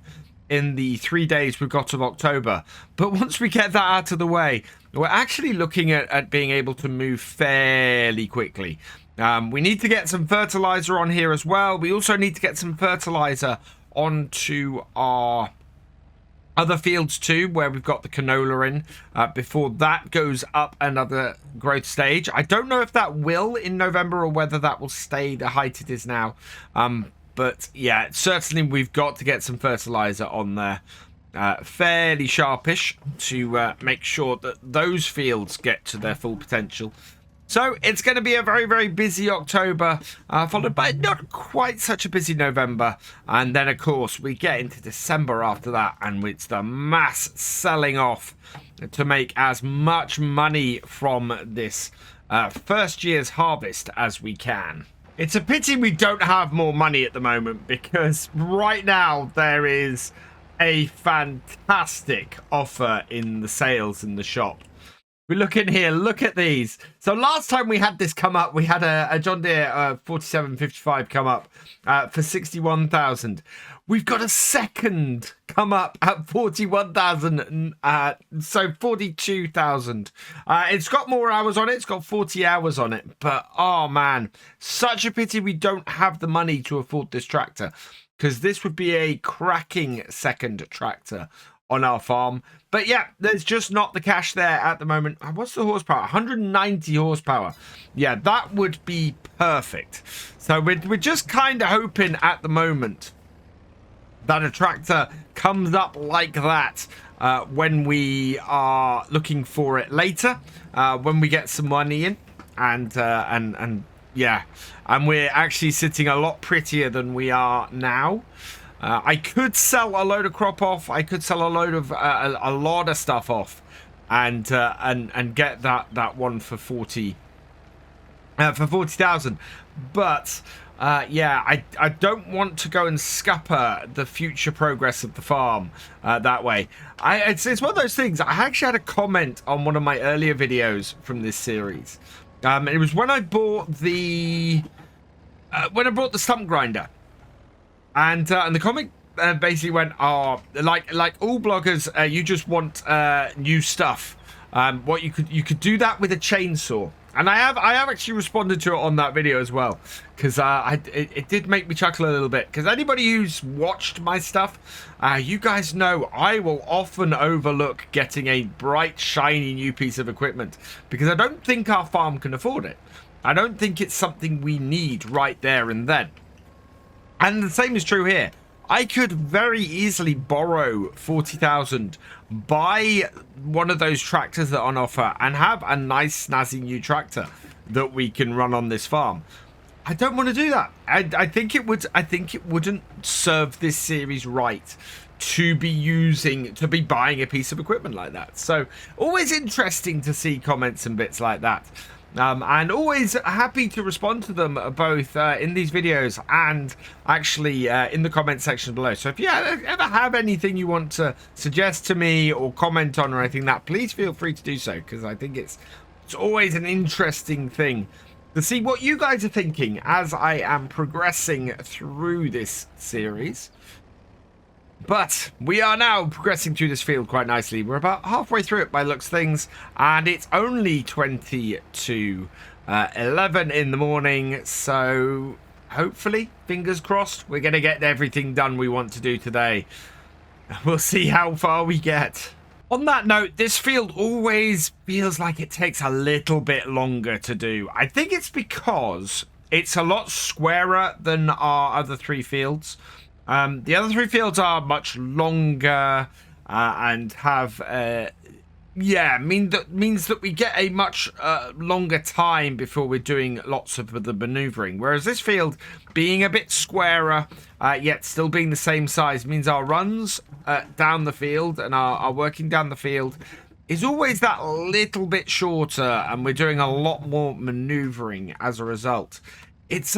[SPEAKER 1] in the 3 days we've got of October. But once we get that out of the way, we're actually looking at being able to move fairly quickly. We need to get some fertilizer on here as well. We also need to get some fertilizer onto our other fields too, where we've got the canola in, before that goes up another growth stage. I don't know if that will in November or whether that will stay the height it is now. But yeah, certainly we've got to get some fertilizer on there. Fairly sharpish to make sure that those fields get to their full potential. So it's going to be a very, very busy October, followed by not quite such a busy November. And then, of course, we get into December after that, and it's the mass selling off to make as much money from this first year's harvest as we can. It's a pity we don't have more money at the moment, because right now there is a fantastic offer in the sales in the shop. We look in here, look at these. So last time we had this come up, we had a John Deere 4755 come up for 61,000. We've got a second come up at 41,000, so 42,000. It's got more hours on it. It's got 40 hours on it. But, oh, man, such a pity we don't have the money to afford this tractor, because this would be a cracking second tractor on our farm. But yeah, there's just not the cash there at the moment. What's the horsepower? 190 horsepower. Yeah, that would be perfect. So we're just kind of hoping at the moment that a tractor comes up like that when we are looking for it later, when we get some money in, and yeah, and we're actually sitting a lot prettier than we are now. I could sell a load of crop off. I could sell a load of a lot of stuff off, and get that one for 40,000. But yeah, I don't want to go and scupper the future progress of the farm that way. It's one of those things. I actually had a comment on one of my earlier videos from this series. It was when I bought the stump grinder. And the comment basically went, oh, like all bloggers, you just want new stuff. What you could do that with a chainsaw. And I have actually responded to it on that video as well, because it did make me chuckle a little bit. Because anybody who's watched my stuff, you guys know I will often overlook getting a bright, shiny new piece of equipment because I don't think our farm can afford it. I don't think it's something we need right there and then. And the same is true here. I could very easily borrow 40,000, buy one of those tractors that are on offer, and have a nice snazzy new tractor that we can run on this farm. I don't want to do that. I think it wouldn't serve this series right to be buying a piece of equipment like that. So always interesting to see comments and bits like that. And always happy to respond to them both in these videos and actually in the comment section below. So if you ever have anything you want to suggest to me or comment on or anything that, please feel free to do so, because I think it's always an interesting thing to see what you guys are thinking as I am progressing through this series. But we are now progressing through this field quite nicely. We're about halfway through it by looks things, and it's only 20 to 11 in the morning, so hopefully, fingers crossed, we're going to get everything done we want to do today. We'll see how far we get. On that note, this field always feels like it takes a little bit longer to do. I think it's because it's a lot squarer than our other three fields. The other three fields are much longer and have means that we get a much longer time before we're doing lots of the maneuvering, whereas this field being a bit squarer yet still being the same size means our runs down the field and our working down the field is always that little bit shorter, and we're doing a lot more maneuvering as a result. It's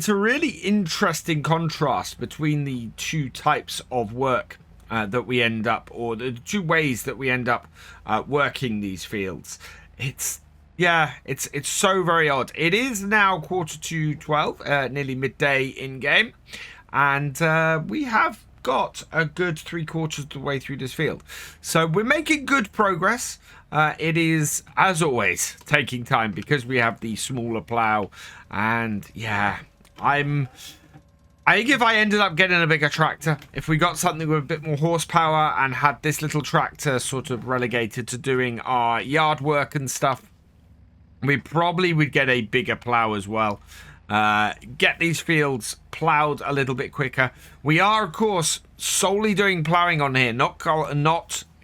[SPEAKER 1] a really interesting contrast between the two types of work that we end up, or the two ways that we end up working these fields. It's so very odd. It is now 11:45, nearly midday in game, and we have got a good 3/4 of the way through this field. So we're making good progress. It is, as always, taking time because we have the smaller plow, and yeah, I think if I ended up getting a bigger tractor, if we got something with a bit more horsepower and had this little tractor sort of relegated to doing our yard work and stuff, we probably would get a bigger plow as well. Get these fields plowed a little bit quicker. We are, of course, solely doing plowing on here, not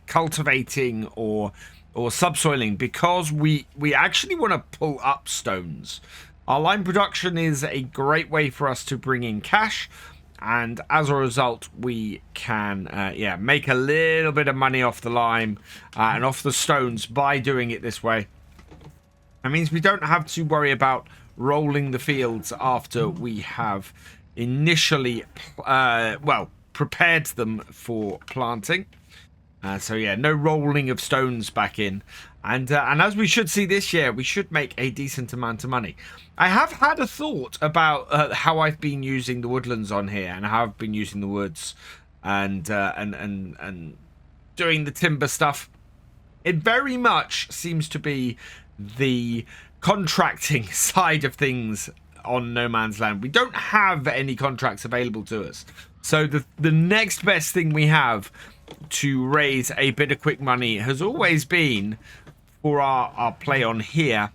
[SPEAKER 1] cultivating or subsoiling, because we actually want to pull up stones. Our lime production is a great way for us to bring in cash, and as a result we can make a little bit of money off the lime and off the stones by doing it this way. That means we don't have to worry about rolling the fields after we have initially prepared them for planting. So yeah, no rolling of stones back in. And as we should see this year, we should make a decent amount of money. I have had a thought about how I've been using the woodlands on here, and how I've been using the woods and doing the timber stuff. It very much seems to be the contracting side of things on No Man's Land. We don't have any contracts available to us. So the next best thing we have to raise a bit of quick money has always been for our play on here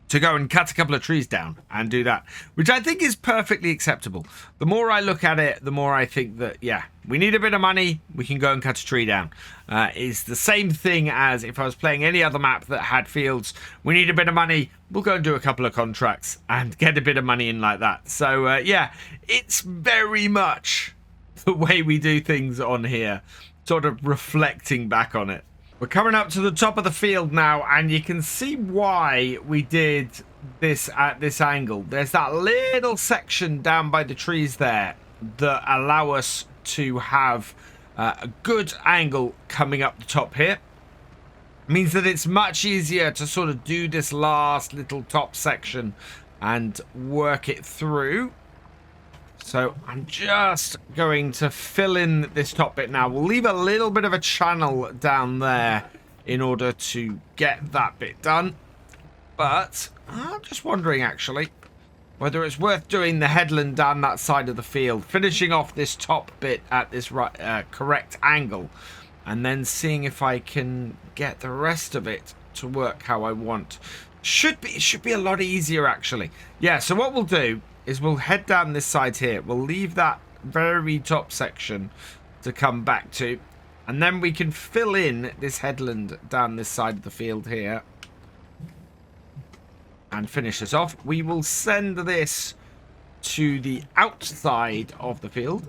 [SPEAKER 1] to go and cut a couple of trees down and do that, which I think is perfectly acceptable. The more I look at it, the more I think that, yeah, we need a bit of money, we can go and cut a tree down. It's the same thing as if I was playing any other map that had fields. We need a bit of money, we'll go and do a couple of contracts and get a bit of money in like that. So yeah, it's very much the way we do things on here, sort of reflecting back on it. We're coming up to the top of the field now, and you can see why we did this at this angle. There's that little section down by the trees there that allow us to have a good angle coming up the top here. It means that it's much easier to sort of do this last little top section and work it through. So I'm just going to fill in this top bit now. We'll leave a little bit of a channel down there in order to get that bit done. But I'm just wondering, actually, whether it's worth doing the headland down that side of the field, finishing off this top bit at this correct angle, and then seeing if I can get the rest of it to work how I want. It should be a lot easier, actually. Yeah, so what we'll do is we'll head down this side here. We'll leave that very top section to come back to, and then we can fill in this headland down this side of the field here and finish this off. We will send this to the outside of the field.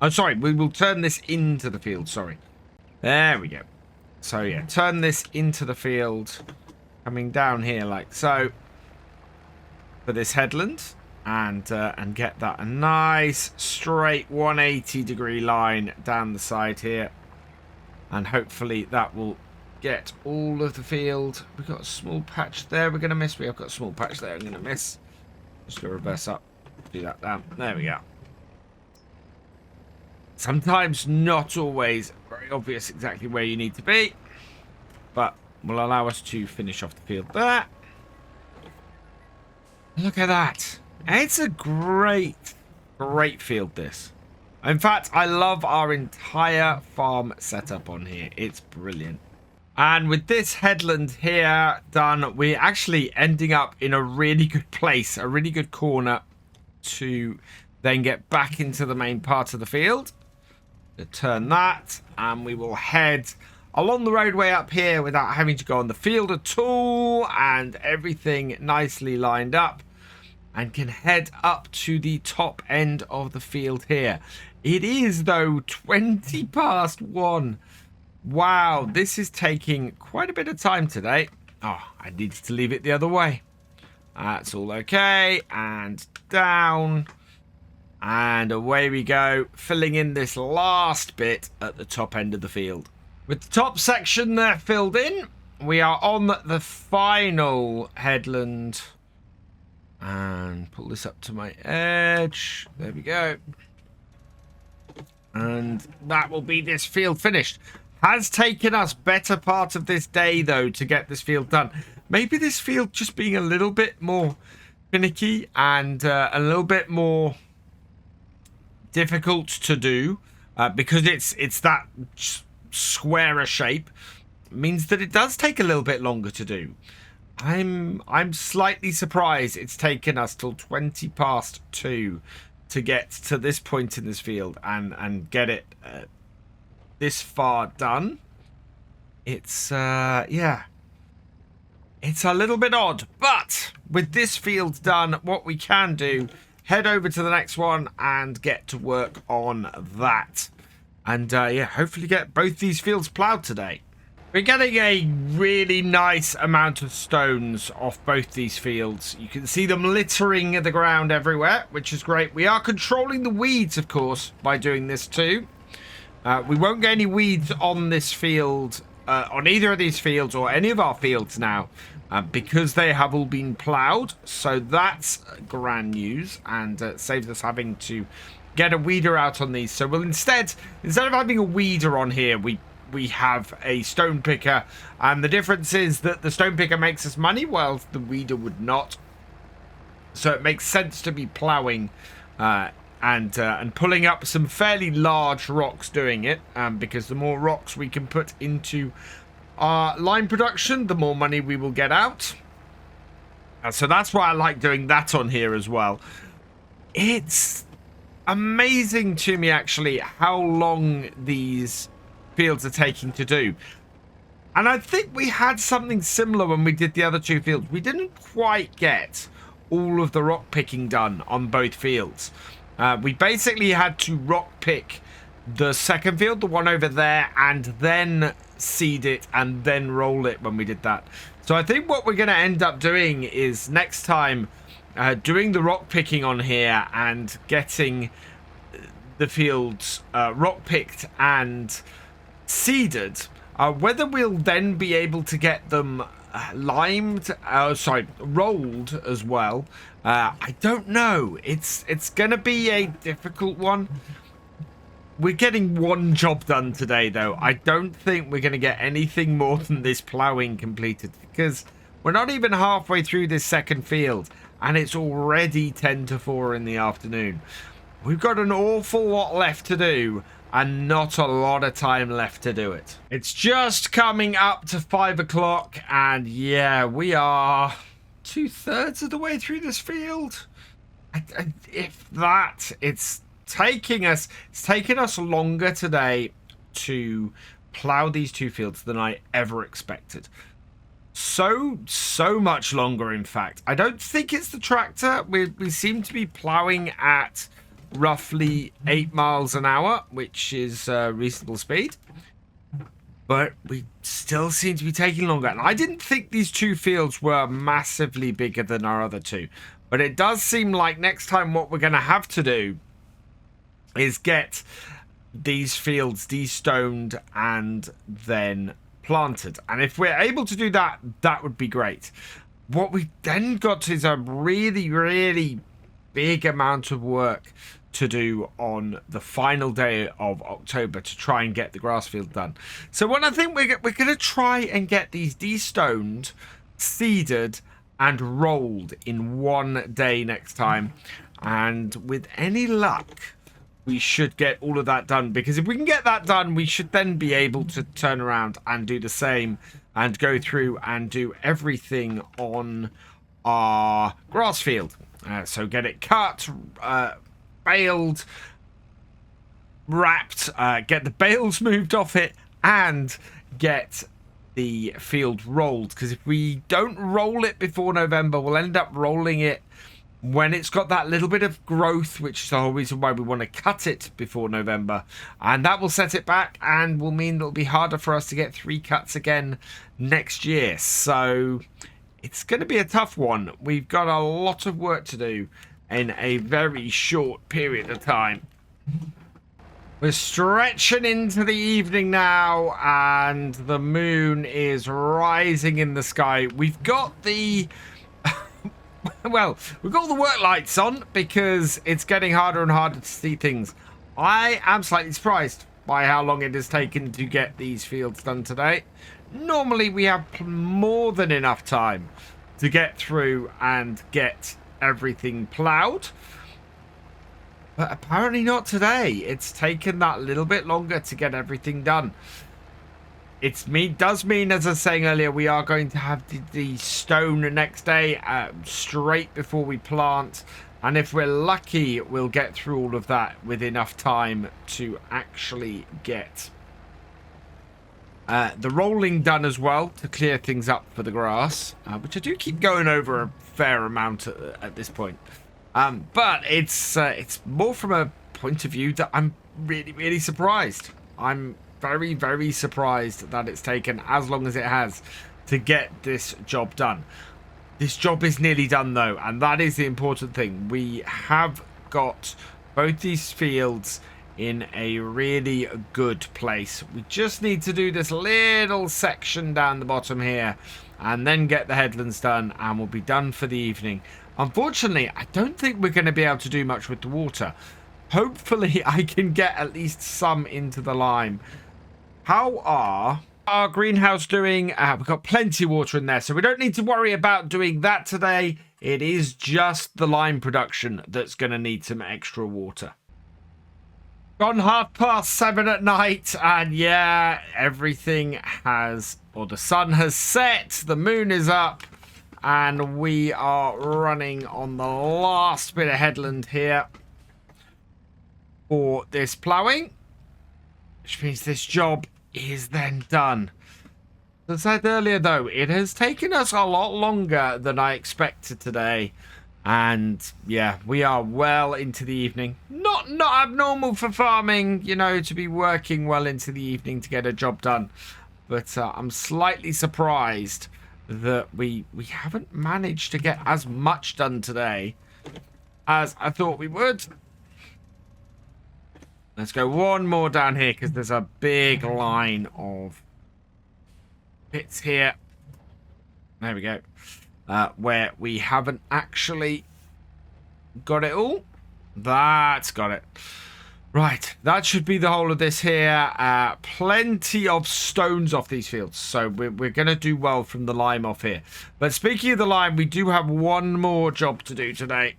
[SPEAKER 1] Oh, sorry, we will turn this into the field, sorry. There we go. So yeah, turn this into the field, coming down here like so, for this headland, and get that a nice straight 180-degree line down the side here, and hopefully that will get all of the field. We've got a small patch there we're going to miss. We've got a small patch there I'm going to miss. Just go reverse up, do that down. There we go. Sometimes not always very obvious exactly where you need to be, but will allow us to finish off the field there. Look at that. It's a great field, this. In fact, I love our entire farm setup on here. It's brilliant. And with this headland here done, we're actually ending up in a really good place, a really good corner to then get back into the main part of the field. To turn that, and we will head along the roadway up here without having to go on the field at all, and everything nicely lined up, and can head up to the top end of the field here. It is, though, 20 past 1. Wow, this is taking quite a bit of time today. Oh, I needed to leave it the other way. That's all okay, and down. And away we go, filling in this last bit at the top end of the field. With the top section there filled in, we are on the final headland. And pull this up to my edge. There we go. And that will be this field finished. Has taken us better part of this day, though, to get this field done. Maybe this field just being a little bit more finicky and a little bit more difficult to do because it's that squarer shape, means that it does take a little bit longer to do. I'm slightly surprised it's taken us till 20 past 2 to get to this point in this field and get it this far done. It's yeah, it's a little bit odd, but with this field done, what we can do, head over to the next one and get to work on that. And yeah, hopefully get both these fields ploughed today. We're getting a really nice amount of stones off both these fields. You can see them littering the ground everywhere, which is great. We are controlling the weeds, of course, by doing this too. We won't get any weeds on this field, on either of these fields or any of our fields now, because they have all been ploughed. So that's grand news, and saves us having to get a weeder out on these. So we'll instead of having a weeder on here, we have a stone picker, and the difference is that the stone picker makes us money while the weeder would not. So it makes sense to be ploughing and pulling up some fairly large rocks doing it, because the more rocks we can put into our line production, the more money we will get out. So that's why I like doing that on here as well. It's amazing to me, actually, how long these fields are taking to do. And I think we had something similar when we did the other two fields. We didn't quite get all of the rock picking done on both fields. We basically had to rock pick the second field, the one over there, and then seed it and then roll it when we did that. So I think what we're going to end up doing is next time doing the rock picking on here and getting the fields rock picked and seeded Whether we'll then be able to get them rolled as well, I don't know. It's going to be a difficult one. We're getting one job done today, though. I don't think we're going to get anything more than this ploughing completed, because we're not even halfway through this second field, and it's already 10 to 4 in the afternoon. We've got an awful lot left to do, and not a lot of time left to do it. It's just coming up to 5 o'clock, and yeah, we are 2/3 of the way through this field. If that, it's taken us longer today to plow these 2 fields than I ever expected. So much longer, in fact. I don't think it's the tractor. We seem to be plowing at roughly 8 miles an hour, which is reasonable speed, but we still seem to be taking longer. And I didn't think these 2 fields were massively bigger than our other 2, but it does seem like next time what we're going to have to do is get these fields destoned and then planted. And if we're able to do that, that would be great. What we then got is a really big amount of work to do on the final day of October to try and get the grass field done. So what I think we're going to try and get these destoned, seeded and rolled in one day next time, and with any luck we should get all of that done, because if we can get that done, we should then be able to turn around and do the same and go through and do everything on our grass field. So get it cut, baled, wrapped, get the bales moved off it, and get the field rolled. Because if we don't roll it before November, we'll end up rolling it when it's got that little bit of growth, which is the whole reason why we want to cut it before November. And that will set it back and will mean it'll be harder for us to get 3 cuts again next year. So it's going to be a tough one. We've got a lot of work to do in a very short period of time. We're stretching into the evening now, and the moon is rising in the sky. We've got the well, we've got all the work lights on because it's getting harder and harder to see things. I am slightly surprised by how long it has taken to get these fields done today. Normally we have more than enough time to get through and get everything ploughed, but apparently not today. It's taken that little bit longer to get everything done. Does mean, as I was saying earlier, we are going to have the stone next day, straight before we plant. And if we're lucky, we'll get through all of that with enough time to actually get the rolling done as well, to clear things up for the grass, which I do keep going over a fair amount at this point. But it's more from a point of view that I'm really surprised. I'm very surprised that it's taken as long as it has to get this job done. This job is nearly done, though, and that is the important thing. We have got both these fields in a really good place. We just need to do this little section down the bottom here and then get the headlands done, and we'll be done for the evening. Unfortunately, I don't think we're going to be able to do much with the water. Hopefully I can get at least some into the lime. How are our greenhouse doing? We've got plenty of water in there, so we don't need to worry about doing that today. It is just the lime production that's going to need some extra water. Gone 7:30 at night, and yeah, everything has, or the sun has set, the moon is up, and we are running on the last bit of headland here for this ploughing, which means this job is then done. As I said earlier, though, it has taken us a lot longer than I expected today. And yeah, we are well into the evening. Not abnormal for farming, you know, to be working well into the evening to get a job done. But I'm slightly surprised that we haven't managed to get as much done today as I thought we would. Let's go one more down here, because there's a big line of bits here. There we go. Where we haven't actually got it all. That's got it. Right, that should be the whole of this here. Plenty of stones off these fields, so we're going to do well from the lime off here. But speaking of the lime, we do have one more job to do today.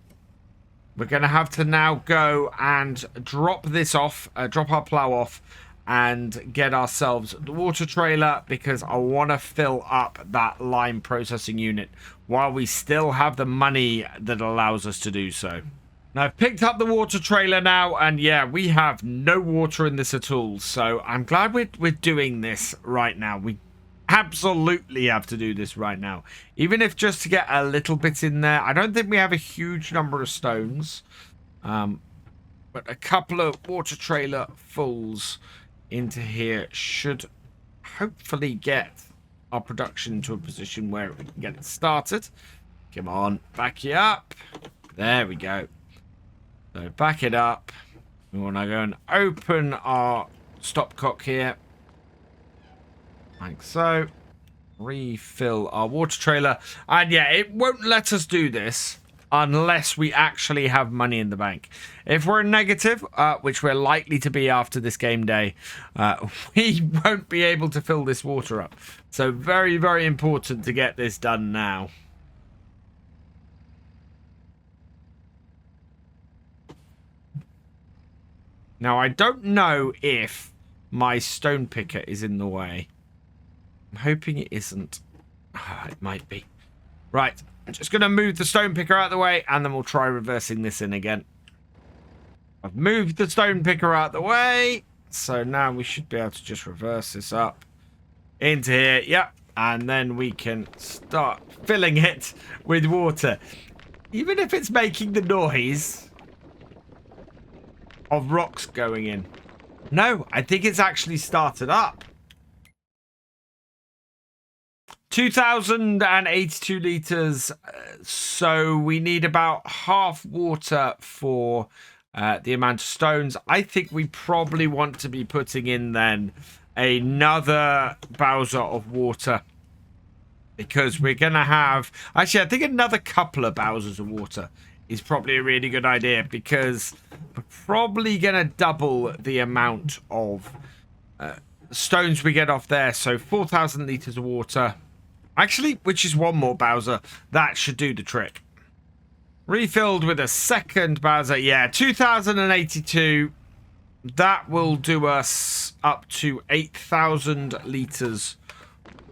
[SPEAKER 1] We're going to have to now go and drop this off, drop our plough off, and get ourselves the water trailer, because I want to fill up that lime processing unit while we still have the money that allows us to do so. Now, I've picked up the water trailer now, and yeah, we have no water in this at all. So I'm glad we're doing this right now. We absolutely have to do this right now. Even if just to get a little bit in there. I don't think we have a huge number of stones. But a couple of water trailer fulls into here should hopefully get our production to a position where we can get it started. Come on, back you up. There we go. So back it up. We want to go and open our stopcock here. Like so. Refill our water trailer. And yeah, it won't let us do this unless we actually have money in the bank. If we're negative, which we're likely to be after this game day, we won't be able to fill this water up. So very, very important to get this done now. Now, I don't know if my stone picker is in the way. I'm hoping it isn't. It might be. Right, I'm just going to move the stone picker out of the way, and then we'll try reversing this in again. I've moved the stone picker out of the way, so now we should be able to just reverse this up into here. Yep, and then we can start filling it with water. Even if it's making the noise of rocks going in. No, I think it's actually started up. 2,082 litres, so we need about half water for the amount of stones. I think we probably want to be putting in then another Bowser of water, because we're going to have... Actually, I think another couple of Bowsers of water is probably a really good idea, because we're probably going to double the amount of stones we get off there. So 4,000 litres of water. Actually, which is one more Bowser. That should do the trick. Refilled with a second Bowser. Yeah, 2,082. That will do us up to 8,000 litres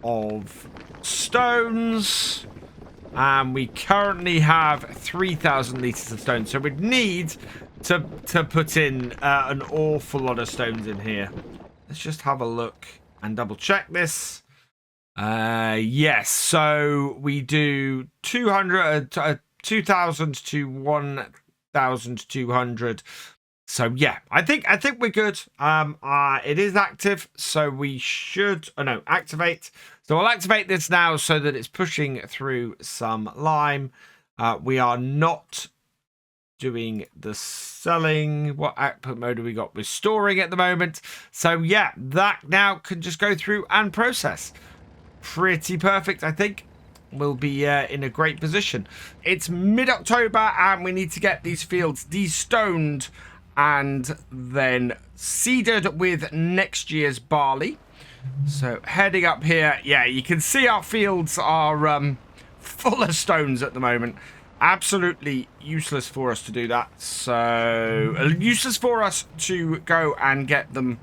[SPEAKER 1] of stones. And we currently have 3,000 litres of stones. So we'd need to put in an awful lot of stones in here. Let's just have a look and double check this. Yes, so we do 2,000 to 1,200. So yeah, I think we're good. It is active, so we should activate. So I'll activate this now so that it's pushing through some lime. We are not doing the selling. What output mode have we got? We're storing at the moment. So yeah, that now can just go through and process. Pretty perfect, I think. We'll be in a great position. It's mid-October and we need to get these fields destoned and then seeded with next year's barley. So heading up here, yeah, you can see our fields are full of stones at the moment. Absolutely useless for us to do that. So useless for us to go and get them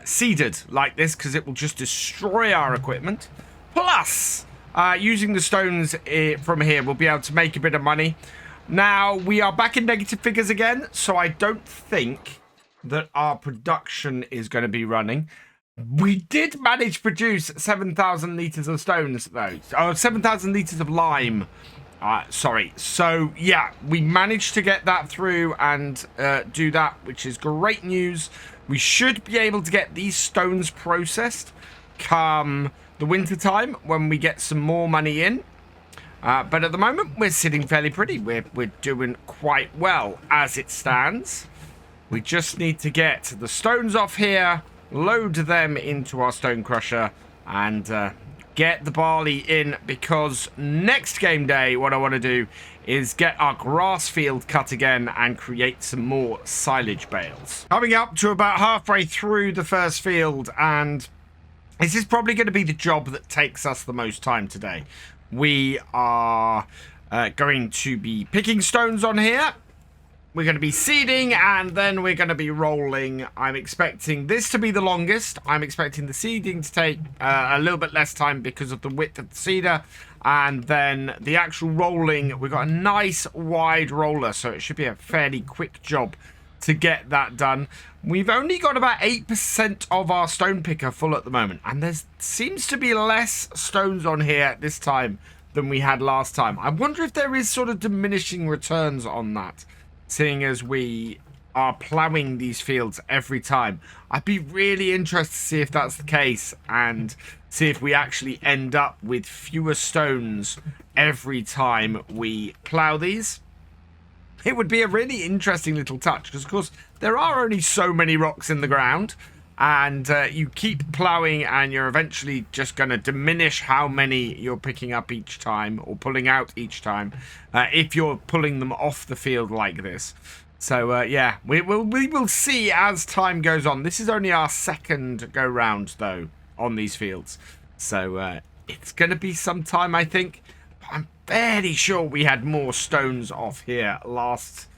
[SPEAKER 1] seeded like this, because it will just destroy our equipment. Plus, using the stones from here, we'll be able to make a bit of money. Now, we are back in negative figures again, so I don't think that our production is going to be running. We did manage to produce 7,000 litres of stones, though. Oh, 7,000 litres of lime. Sorry. So, yeah, we managed to get that through and do that, which is great news. We should be able to get these stones processed come the winter time when we get some more money in. But at the moment, we're sitting fairly pretty. We're doing quite well as it stands. We just need to get the stones off here, load them into our stone crusher, and get the barley in, because next game day what I want to do is get our grass field cut again and create some more silage bales. Coming up to about halfway through the first field, and this is probably going to be the job that takes us the most time today. We are going to be picking stones on here. We're going to be seeding, and then we're going to be rolling. I'm expecting this to be the longest. I'm expecting the seeding to take a little bit less time because of the width of the seeder. And then the actual rolling, we've got a nice wide roller, so it should be a fairly quick job to get that done. We've only got about 8% of our stone picker full at the moment, and there seems to be less stones on here this time than we had last time. I wonder if there is sort of diminishing returns on that, seeing as we are ploughing these fields every time. I'd be really interested to see if that's the case and see if we actually end up with fewer stones every time we plough these. It would be a really interesting little touch, because of course there are only so many rocks in the ground, and you keep ploughing and you're eventually just going to diminish how many you're picking up each time or pulling out each time if you're pulling them off the field like this. So yeah, we will see as time goes on. This is only our second go round though on these fields, so it's going to be some time, I think. I'm fairly sure we had more stones off here last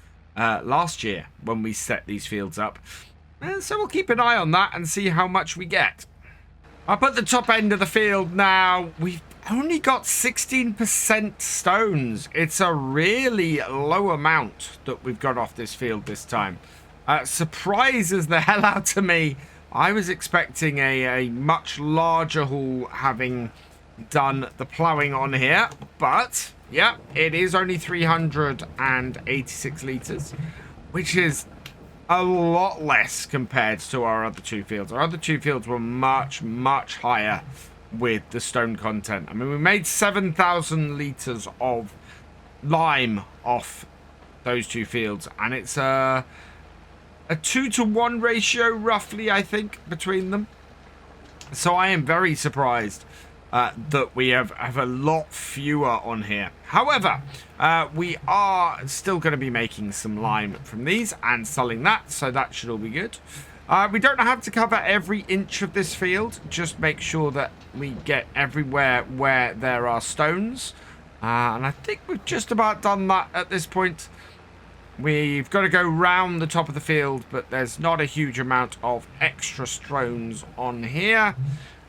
[SPEAKER 1] year when we set these fields up. So we'll keep an eye on that and see how much we get. Up at the top end of the field now, we've only got 16% stones. It's a really low amount that we've got off this field this time. Surprises the hell out of me. I was expecting a much larger haul, having done the ploughing on here, but yeah, it is only 386 litres, which is a lot less compared to our other two fields. Our other two fields were much, much higher with the stone content. I mean, we made 7,000 litres of lime off those two fields, and it's a 2-to-1 ratio, roughly, I think, between them. So I am very surprised that we have a lot fewer on here. However, we are still going to be making some lime from these and selling that, so that should all be good. We don't have to cover every inch of this field, just make sure that we get everywhere where there are stones. And I think we've just about done that at this point. We've got to go round the top of the field, but there's not a huge amount of extra stones on here.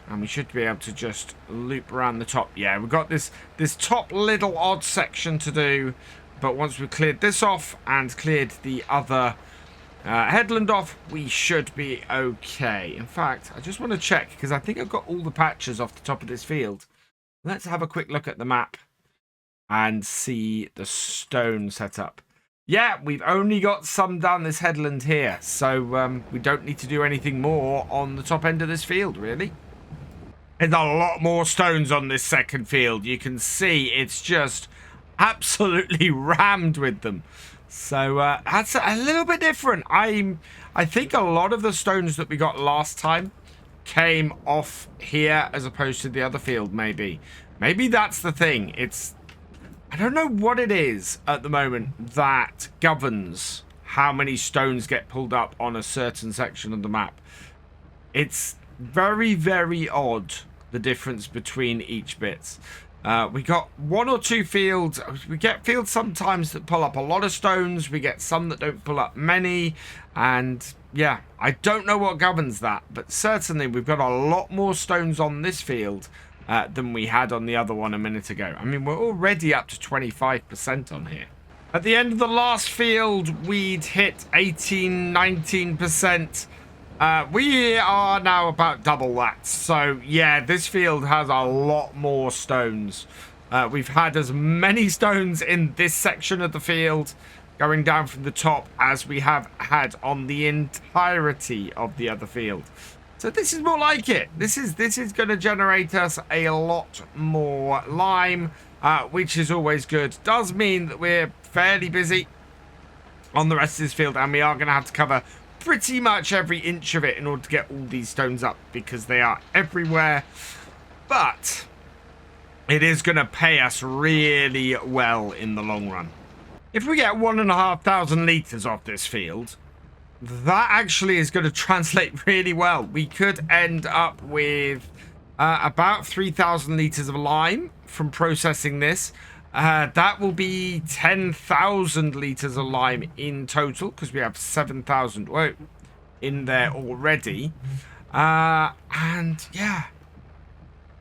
[SPEAKER 1] And we should be able to just loop around the top. Yeah, we've got this top little odd section to do. But once we've cleared this off and cleared the other headland off, we should be okay. In fact, I just want to check, because I think I've got all the patches off the top of this field. Let's have a quick look at the map and see the stone setup. Yeah, we've only got some down this headland here. So we don't need to do anything more on the top end of this field, really. There's a lot more stones on this second field. You can see it's just absolutely rammed with them. So that's a little bit different. I think a lot of the stones that we got last time came off here as opposed to the other field, maybe. Maybe that's the thing. I don't know what it is at the moment that governs how many stones get pulled up on a certain section of the map. It's very, very odd, the difference between each bits. We got one or two fields. We get fields sometimes that pull up a lot of stones. We get some that don't pull up many. And yeah, I don't know what governs that. But certainly we've got a lot more stones on this field than we had on the other one a minute ago. I mean, we're already up to 25% on here. At the end of the last field, we'd hit 18, 19%. We are now about double that. So yeah, this field has a lot more stones. We've had as many stones in this section of the field going down from the top as we have had on the entirety of the other field. So this is more like it. This is going to generate us a lot more lime, which is always good. Does mean that we're fairly busy on the rest of this field, and we are going to have to cover pretty much every inch of it in order to get all these stones up, because they are everywhere. But it is going to pay us really well in the long run. If we get 1,500 litres off this field, that actually is going to translate really well. We could end up with about 3,000 litres of lime from processing this. That will be 10,000 litres of lime in total, because we have 7,000 in there already. And yeah,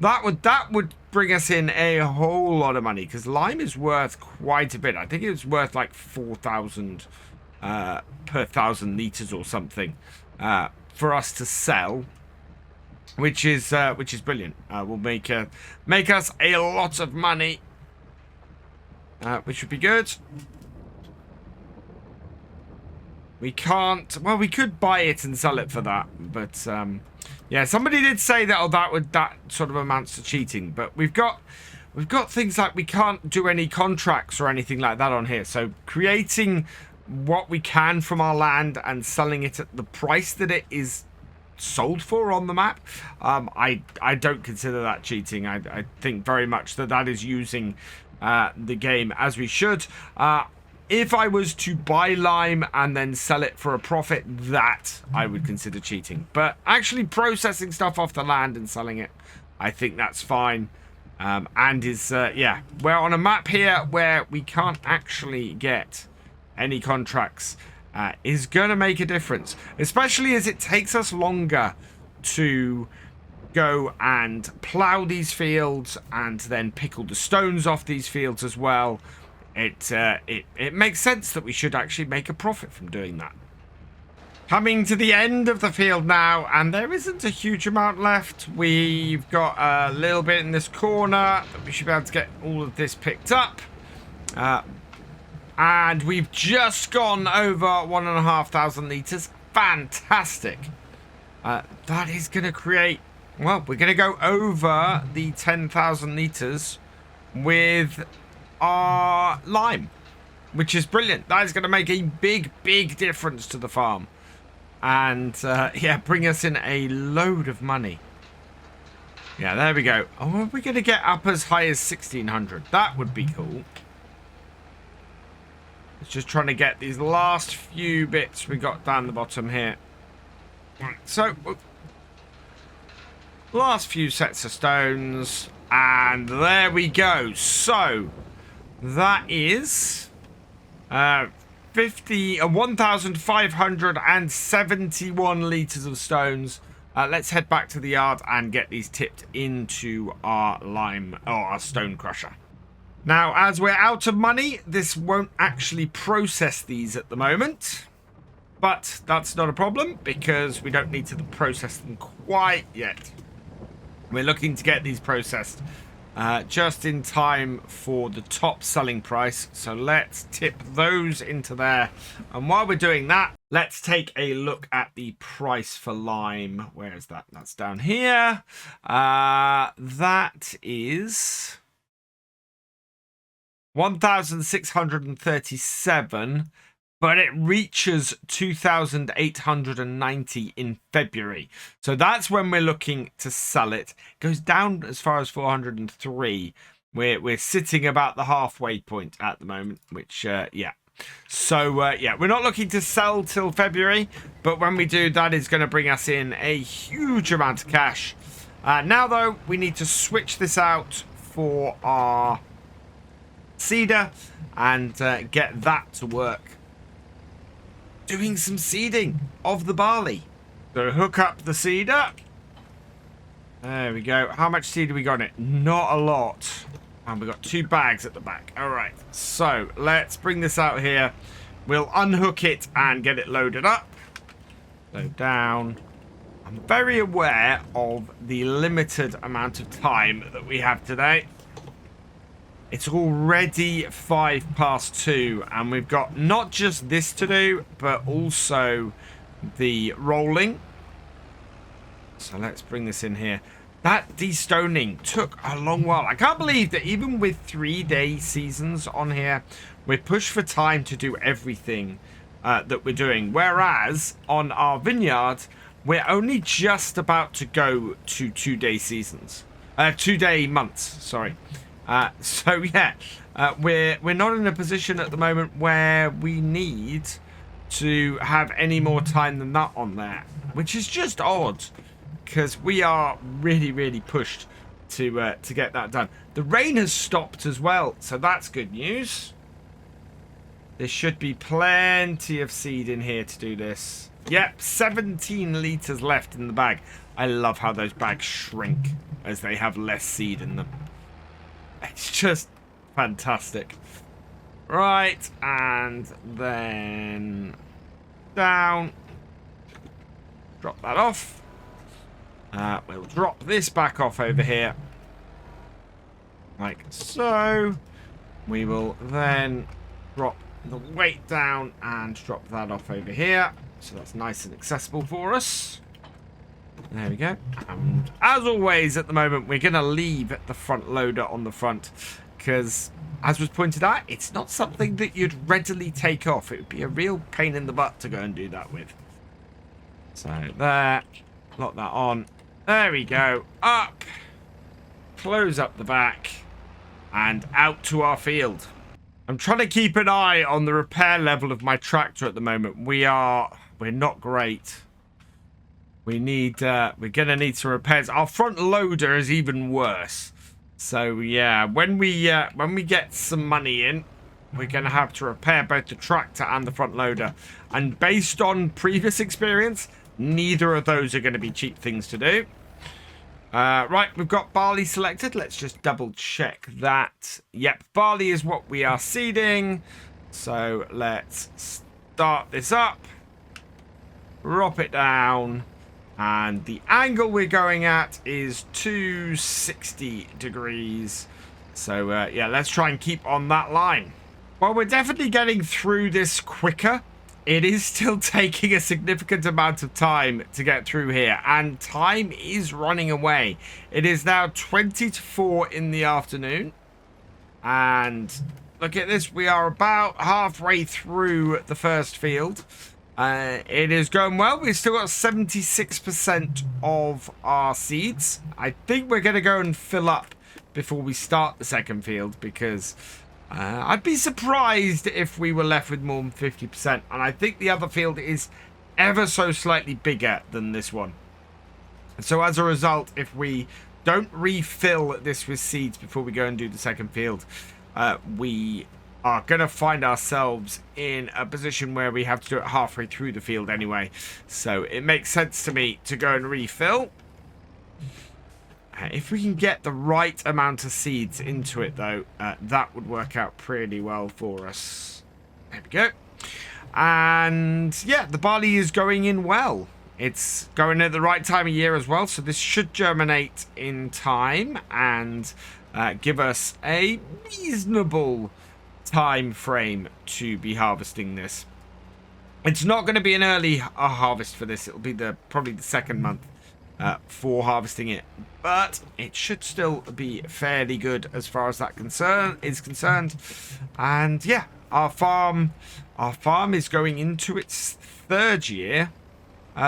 [SPEAKER 1] that would bring us in a whole lot of money, because lime is worth quite a bit. I think it's worth like 4,000 per 1,000 litres or something for us to sell, which is brilliant. Will make us a lot of money, which would be good. We can't. Well, we could buy it and sell it for that, but yeah, somebody did say that sort of amounts to cheating. But we've got things like we can't do any contracts or anything like that on here. So creating what we can from our land and selling it at the price that it is sold for on the map, I don't consider that cheating. I think very much that is using the game as we should. If I was to buy lime and then sell it for a profit, that I would consider cheating. But actually processing stuff off the land and selling it, I think that's fine. And is, yeah, we're on a map here where we can't actually get any contracts. Is going to make a difference, especially as it takes us longer to go and plow these fields and then pick all the stones off these fields as well. It makes sense that we should actually make a profit from doing that. Coming to the end of the field now, and there isn't a huge amount left. We've got a little bit in this corner, but we should be able to get all of this picked up. And we've just gone over 1,500 litres. Fantastic. That is going to create... Well, we're going to go over the 10,000 litres with our lime, which is brilliant. That is going to make a big, big difference to the farm. And, yeah, bring us in a load of money. Yeah, there we go. Oh, are we going to get up as high as 1,600? That would be cool. It's just trying to get these last few bits we got down the bottom here. Right, so, last few sets of stones. And there we go. So, that is 1,571 litres of stones. Let's head back to the yard and get these tipped into our lime or our stone crusher. Now, as we're out of money, this won't actually process these at the moment. But that's not a problem because we don't need to process them quite yet. We're looking to get these processed just in time for the top selling price. So let's tip those into there. And while we're doing that, let's take a look at the price for lime. Where is that? That's down here. That is 1,637. But it reaches 2,890 in February. So that's when we're looking to sell it. It goes down as far as 403. We're sitting about the halfway point at the moment, which, yeah. So, yeah, we're not looking to sell till February. But when we do, that is going to bring us in a huge amount of cash. Now, though, we need to switch this out for our seeder and get that to work. Doing some seeding of the barley. So hook up the seeder. There we go. How much seed have we got in it? Not a lot. And we've got 2 bags at the back. All right. So let's bring this out here. We'll unhook it and get it loaded up. Load down. I'm very aware of the limited amount of time that we have today. It's already 2:05, and we've got not just this to do, but also the rolling. So let's bring this in here. That destoning took a long while. I can't believe that even with 3-day seasons on here, we're pushed for time to do everything that we're doing. Whereas on our vineyard, we're only just about to go to 2-day seasons. 2-day months, sorry. So yeah, we're not in a position at the moment where we need to have any more time than that on there, which is just odd, because we are really pushed to get that done. The rain has stopped as well, so that's good news. There should be plenty of seed in here to do this. Yep, 17 litres left in the bag. I love how those bags shrink as they have less seed in them. It's just fantastic. Right, and then down. Drop that off. We'll drop this back off over here. Like so. We will then drop the weight down and drop that off over here. So that's nice and accessible for us. There we go. And as always, at the moment, we're going to leave the front loader on the front because, as was pointed out, it's not something that you'd readily take off. It would be a real pain in the butt to go and do that with. So there, lock that on. There we go. Up, close up the back, and out to our field. I'm trying to keep an eye on the repair level of my tractor at the moment. We're not great. We're gonna need some repairs. Our front loader is even worse. So yeah, when we get some money in, we're gonna have to repair both the tractor and the front loader. And based on previous experience, neither of those are gonna be cheap things to do. Right, we've got barley selected. Let's just double check that. Yep, barley is what we are seeding. So let's start this up. Drop it down. And the angle we're going at is 260 degrees. So, yeah, let's try and keep on that line. Well, we're definitely getting through this quicker. It is still taking a significant amount of time to get through here. And time is running away. It is now 20 to 4 in the afternoon. And look at this. We are about halfway through the first field. It is going well. We've still got 76% of our seeds. I think we're going to go and fill up before we start the second field because I'd be surprised if we were left with more than 50%. And I think the other field is ever so slightly bigger than this one. So as a result, if we don't refill this with seeds before we go and do the second field, we are going to find ourselves in a position where we have to do it halfway through the field anyway. So it makes sense to me to go and refill. If we can get the right amount of seeds into it, though, that would work out pretty well for us. There we go. And yeah, the barley is going in well. It's going at the right time of year as well. So this should germinate in time and give us a reasonable time frame to be harvesting this. It's not going to be an early harvest for this. It'll be probably the second month for harvesting it, but it should still be fairly good as far as that is concerned. And yeah, our farm is going into its third year,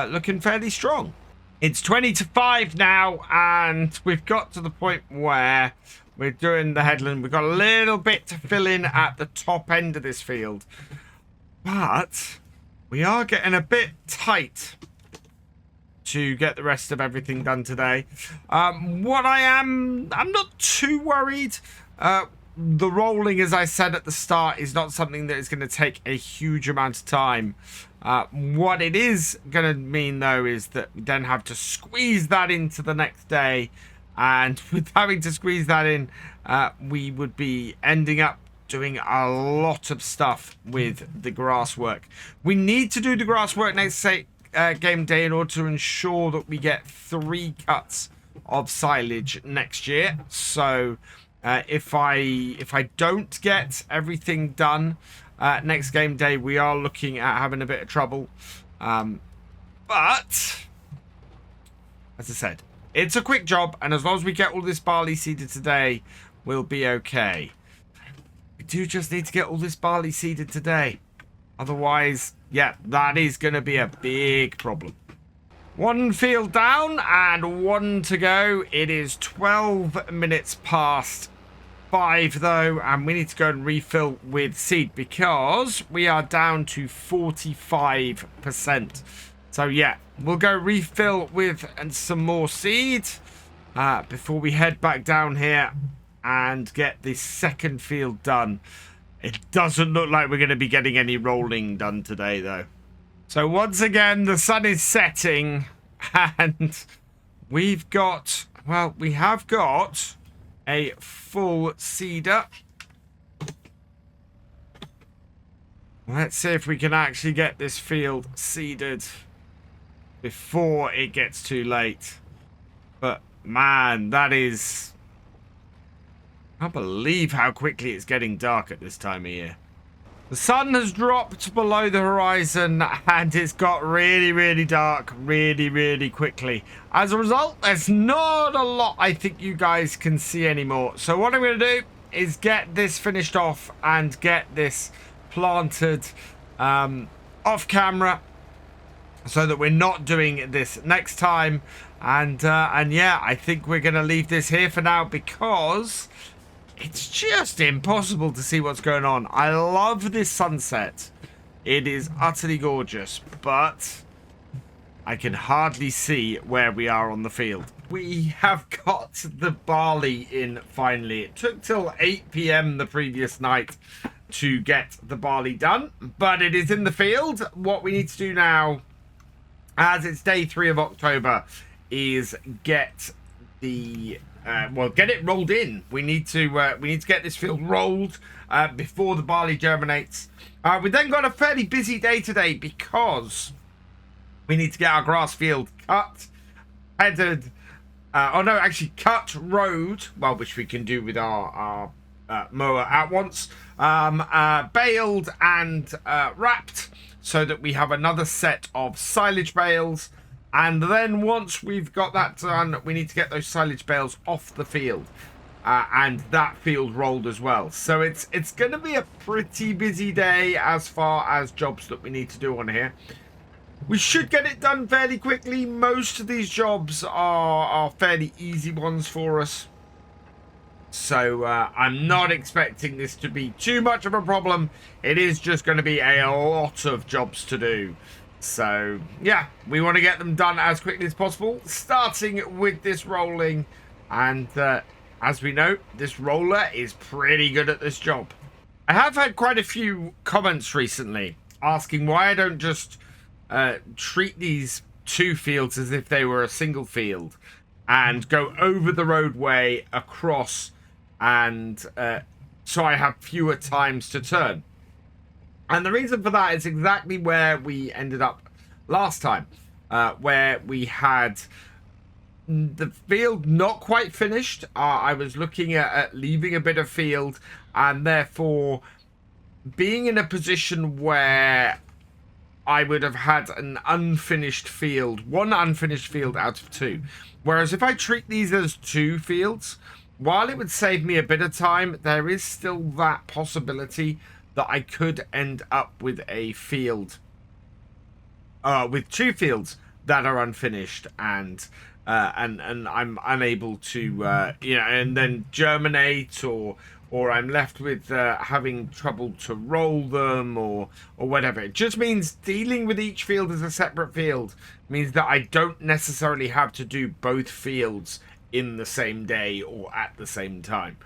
[SPEAKER 1] looking fairly strong. It's 20 to 5 now, and we've got to the point where we're doing the headland. We've got a little bit to fill in at the top end of this field. But we are getting a bit tight to get the rest of everything done today. I'm not too worried. The rolling, as I said at the start, is not something that is going to take a huge amount of time. What it is going to mean, though, is that we then have to squeeze that into the next day. And with having to squeeze that in, we would be ending up doing a lot of stuff with the grass work. We need to do the grass work next game day in order to ensure that we get 3 cuts of silage next year. So if I don't get everything done next game day, we are looking at having a bit of trouble. But as I said, it's a quick job, and as long as we get all this barley seeded today, we'll be okay. We do just need to get all this barley seeded today. Otherwise, yeah, that is going to be a big problem. One field down and one to go. It is 12 minutes past 5 though, and we need to go and refill with seed because we are down to 45%. So yeah, we'll go refill with some more seed before we head back down here and get this second field done. It doesn't look like we're going to be getting any rolling done today though. So once again, the sun is setting and we've got, well, we have got a full seeder. Let's see if we can actually get this field seeded before it gets too late. But man, that is... I can't believe how quickly it's getting dark at this time of year. The sun has dropped below the horizon and it's got really, really dark really, really quickly. As a result, there's not a lot I think you guys can see anymore. So what I'm going to do is get this finished off and get this planted off camera so that we're not doing this next time. And yeah, I think we're going to leave this here for now because... it's just impossible to see what's going on. I love this sunset. It is utterly gorgeous, but I can hardly see where we are on the field. We have got the barley in finally. It took till 8 PM the previous night to get the barley done, but it is in the field. What we need to do now, as it's day 3 of October, is get the... well, get it rolled in. We need to get this field rolled before the barley germinates. We then got a fairly busy day today because we need to get our grass field cut, headed. Oh no, actually cut, rowed. Well, which we can do with our mower at once. Baled and wrapped, so that we have another set of silage bales. And then once we've got that done, we need to get those silage bales off the field. And that field rolled as well. So it's going to be a pretty busy day as far as jobs that we need to do on here. We should get it done fairly quickly. Most of these jobs are fairly easy ones for us. So I'm not expecting this to be too much of a problem. It is just going to be a lot of jobs to do. So, yeah, we want to get them done as quickly as possible, starting with this rolling. And as we know, this roller is pretty good at this job. I have had quite a few comments recently asking why I don't just treat these 2 fields as if they were a single field and go over the roadway across, and so I have fewer times to turn. And the reason for that is exactly where we ended up last time, where we had the field not quite finished. I was looking at leaving a bit of field and therefore being in a position where I would have had an unfinished field, 1 unfinished field out of 2. Whereas if I treat these as 2 fields, while it would save me a bit of time, there is still that possibility that I could end up with a field, with 2 fields that are unfinished, and I'm unable to, you know, and then germinate, or I'm left with having trouble to roll them, or whatever. It just means dealing with each field as a separate field means that I don't necessarily have to do both fields in the same day or at the same time.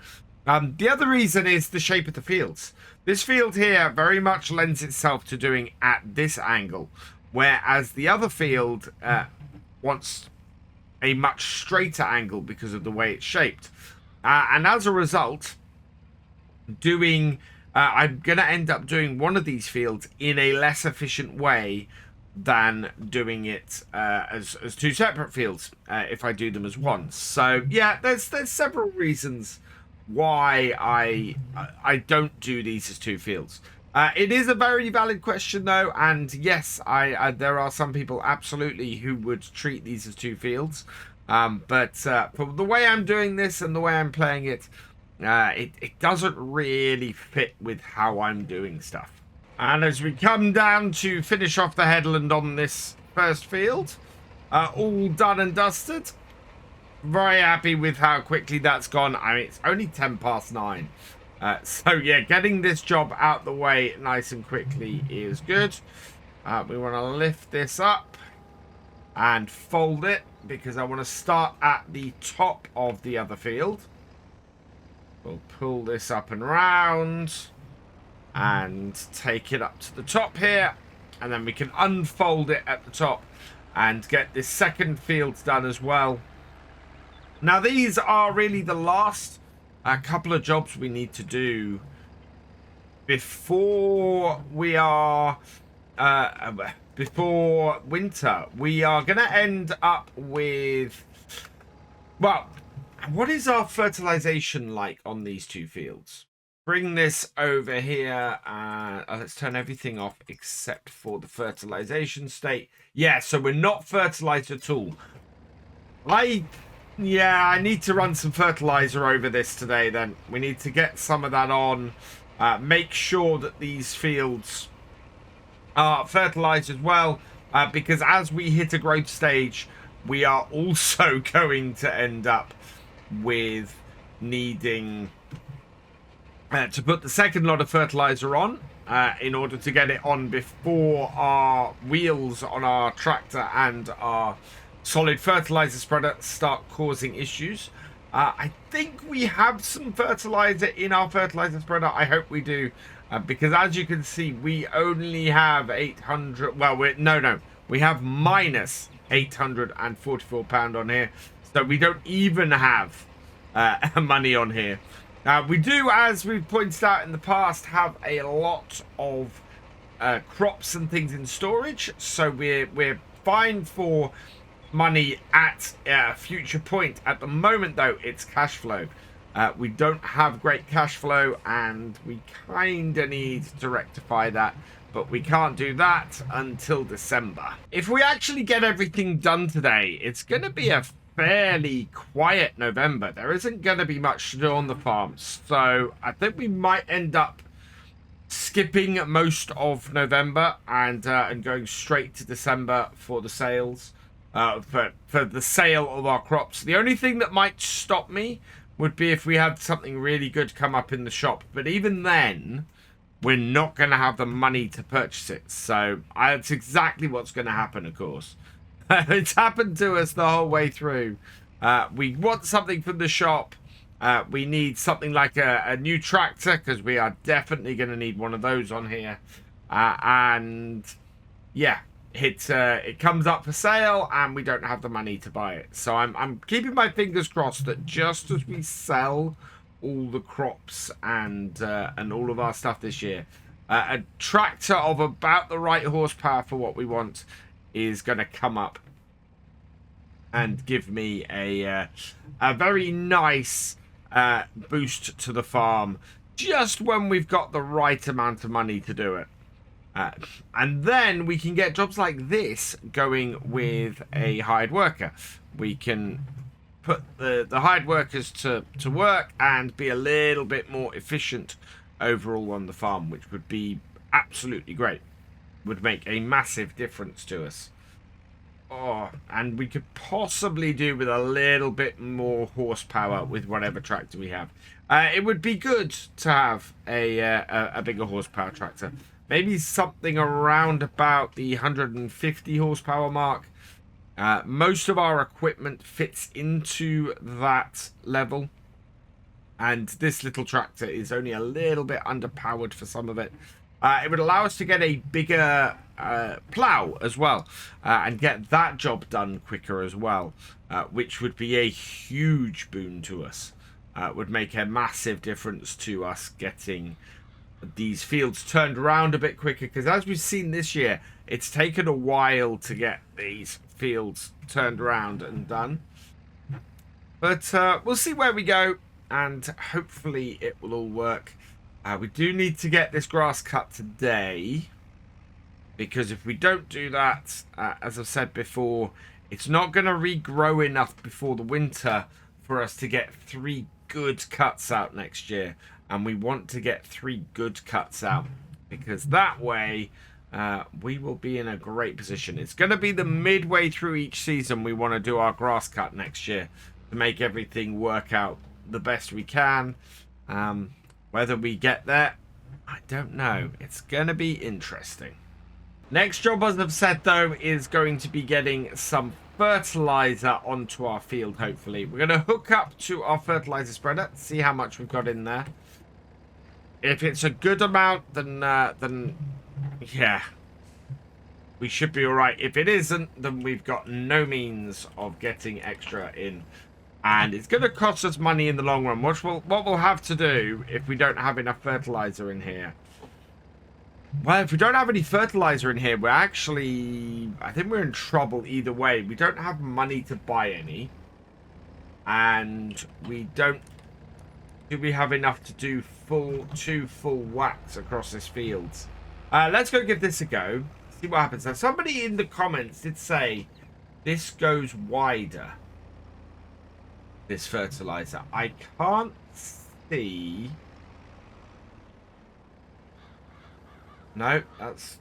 [SPEAKER 1] The other reason is the shape of the fields. This field here very much lends itself to doing at this angle, whereas the other field wants a much straighter angle because of the way it's shaped. And as a result, I'm going to end up doing one of these fields in a less efficient way than doing it as 2 separate fields if I do them as one. So yeah, there's several reasons why I don't do these as 2 fields. It is a very valid question though, and yes, there are some people absolutely who would treat these as 2 fields, but for the way I'm doing this and the way I'm playing it, it doesn't really fit with how I'm doing stuff. And as we come down to finish off the headland on this first field, all done and dusted. Very happy with how quickly that's gone. I mean, it's only 9:10. So yeah, getting this job out the way nice and quickly is good. We want to lift this up and fold it because I want to start at the top of the other field. We'll pull this up and round and take it up to the top here, and then we can unfold it at the top and get this second field done as well. Now these are really the last couple of jobs we need to do before we are before winter. We are going to end up with, well, what is our fertilization like on these two fields? Bring this over here. Let's turn everything off except for the fertilization state. Yeah, so we're not fertilized at all. I need to run some fertilizer over this today then. We need to get some of that on. Make sure that these fields are fertilized as well. Because as we hit a growth stage, we are also going to end up with needing to put the second lot of fertilizer on in order to get it on before our wheels on our tractor and our solid fertilizer spreader start causing issues. I think we have some fertilizer in our fertilizer spreader. I hope we do, because as you can see, we only have 800. Well, we have minus 844 pound on here, so we don't even have money on here. We do, as we've pointed out in the past, have a lot of crops and things in storage, so we're fine for money at a future point. At the moment, though, it's cash flow. We don't have great cash flow, and we kind of need to rectify that, but we can't do that until December. If we actually get everything done today, it's going to be a fairly quiet November. There isn't going to be much to do on the farm, so I think we might end up skipping most of November and going straight to December for the sales, for the sale of our crops. The only thing that might stop me would be if we had something really good come up in the shop, but even then we're not going to have the money to purchase it. So that's exactly what's going to happen, of course. It's happened to us the whole way through. We want something from the shop. We need something like a new tractor, because we are definitely going to need one of those on here. And yeah, it comes up for sale, and we don't have the money to buy it. So I'm keeping my fingers crossed that just as we sell all the crops and all of our stuff this year, a tractor of about the right horsepower for what we want is going to come up and give me a very nice boost to the farm just when we've got the right amount of money to do it. And then we can get jobs like this going with a hired worker. We can put the hired workers to work and be a little bit more efficient overall on the farm, which would be absolutely great. Would make a massive difference to us. Oh, and we could possibly do with a little bit more horsepower with whatever tractor we have. It would be good to have a bigger horsepower tractor. Maybe something around about the 150 horsepower mark. Most of our equipment fits into that level, and this little tractor is only a little bit underpowered for some of it. It would allow us to get a bigger plow as well, and get that job done quicker as well, which would be a huge boon to us. Would make a massive difference to us getting these fields turned around a bit quicker, because as we've seen this year, it's taken a while to get these fields turned around and done. But we'll see where we go, and hopefully it will all work. We do need to get this grass cut today, because if we don't do that, as I've said before, it's not going to regrow enough before the winter for us to get 3 good cuts out next year. And we want to get 3 good cuts out, because that way we will be in a great position. It's going to be the midway through each season we want to do our grass cut next year to make everything work out the best we can. Whether we get there, I don't know. It's going to be interesting. Next job, as I've said, though, is going to be getting some fertilizer onto our field, hopefully. We're going to hook up to our fertilizer spreader, see how much we've got in there. If it's a good amount, then yeah, we should be all right. If it isn't, then we've got no means of getting extra in. And it's going to cost us money in the long run. What we'll have to do if we don't have enough fertilizer in here. Well, if we don't have any fertilizer in here, we're actually... I think we're in trouble either way. We don't have money to buy any. And we don't... Do we have enough to do two full whacks across this field? Let's go give this a go. See what happens. Now, somebody in the comments did say this goes wider. This fertilizer. I can't see... No, that's...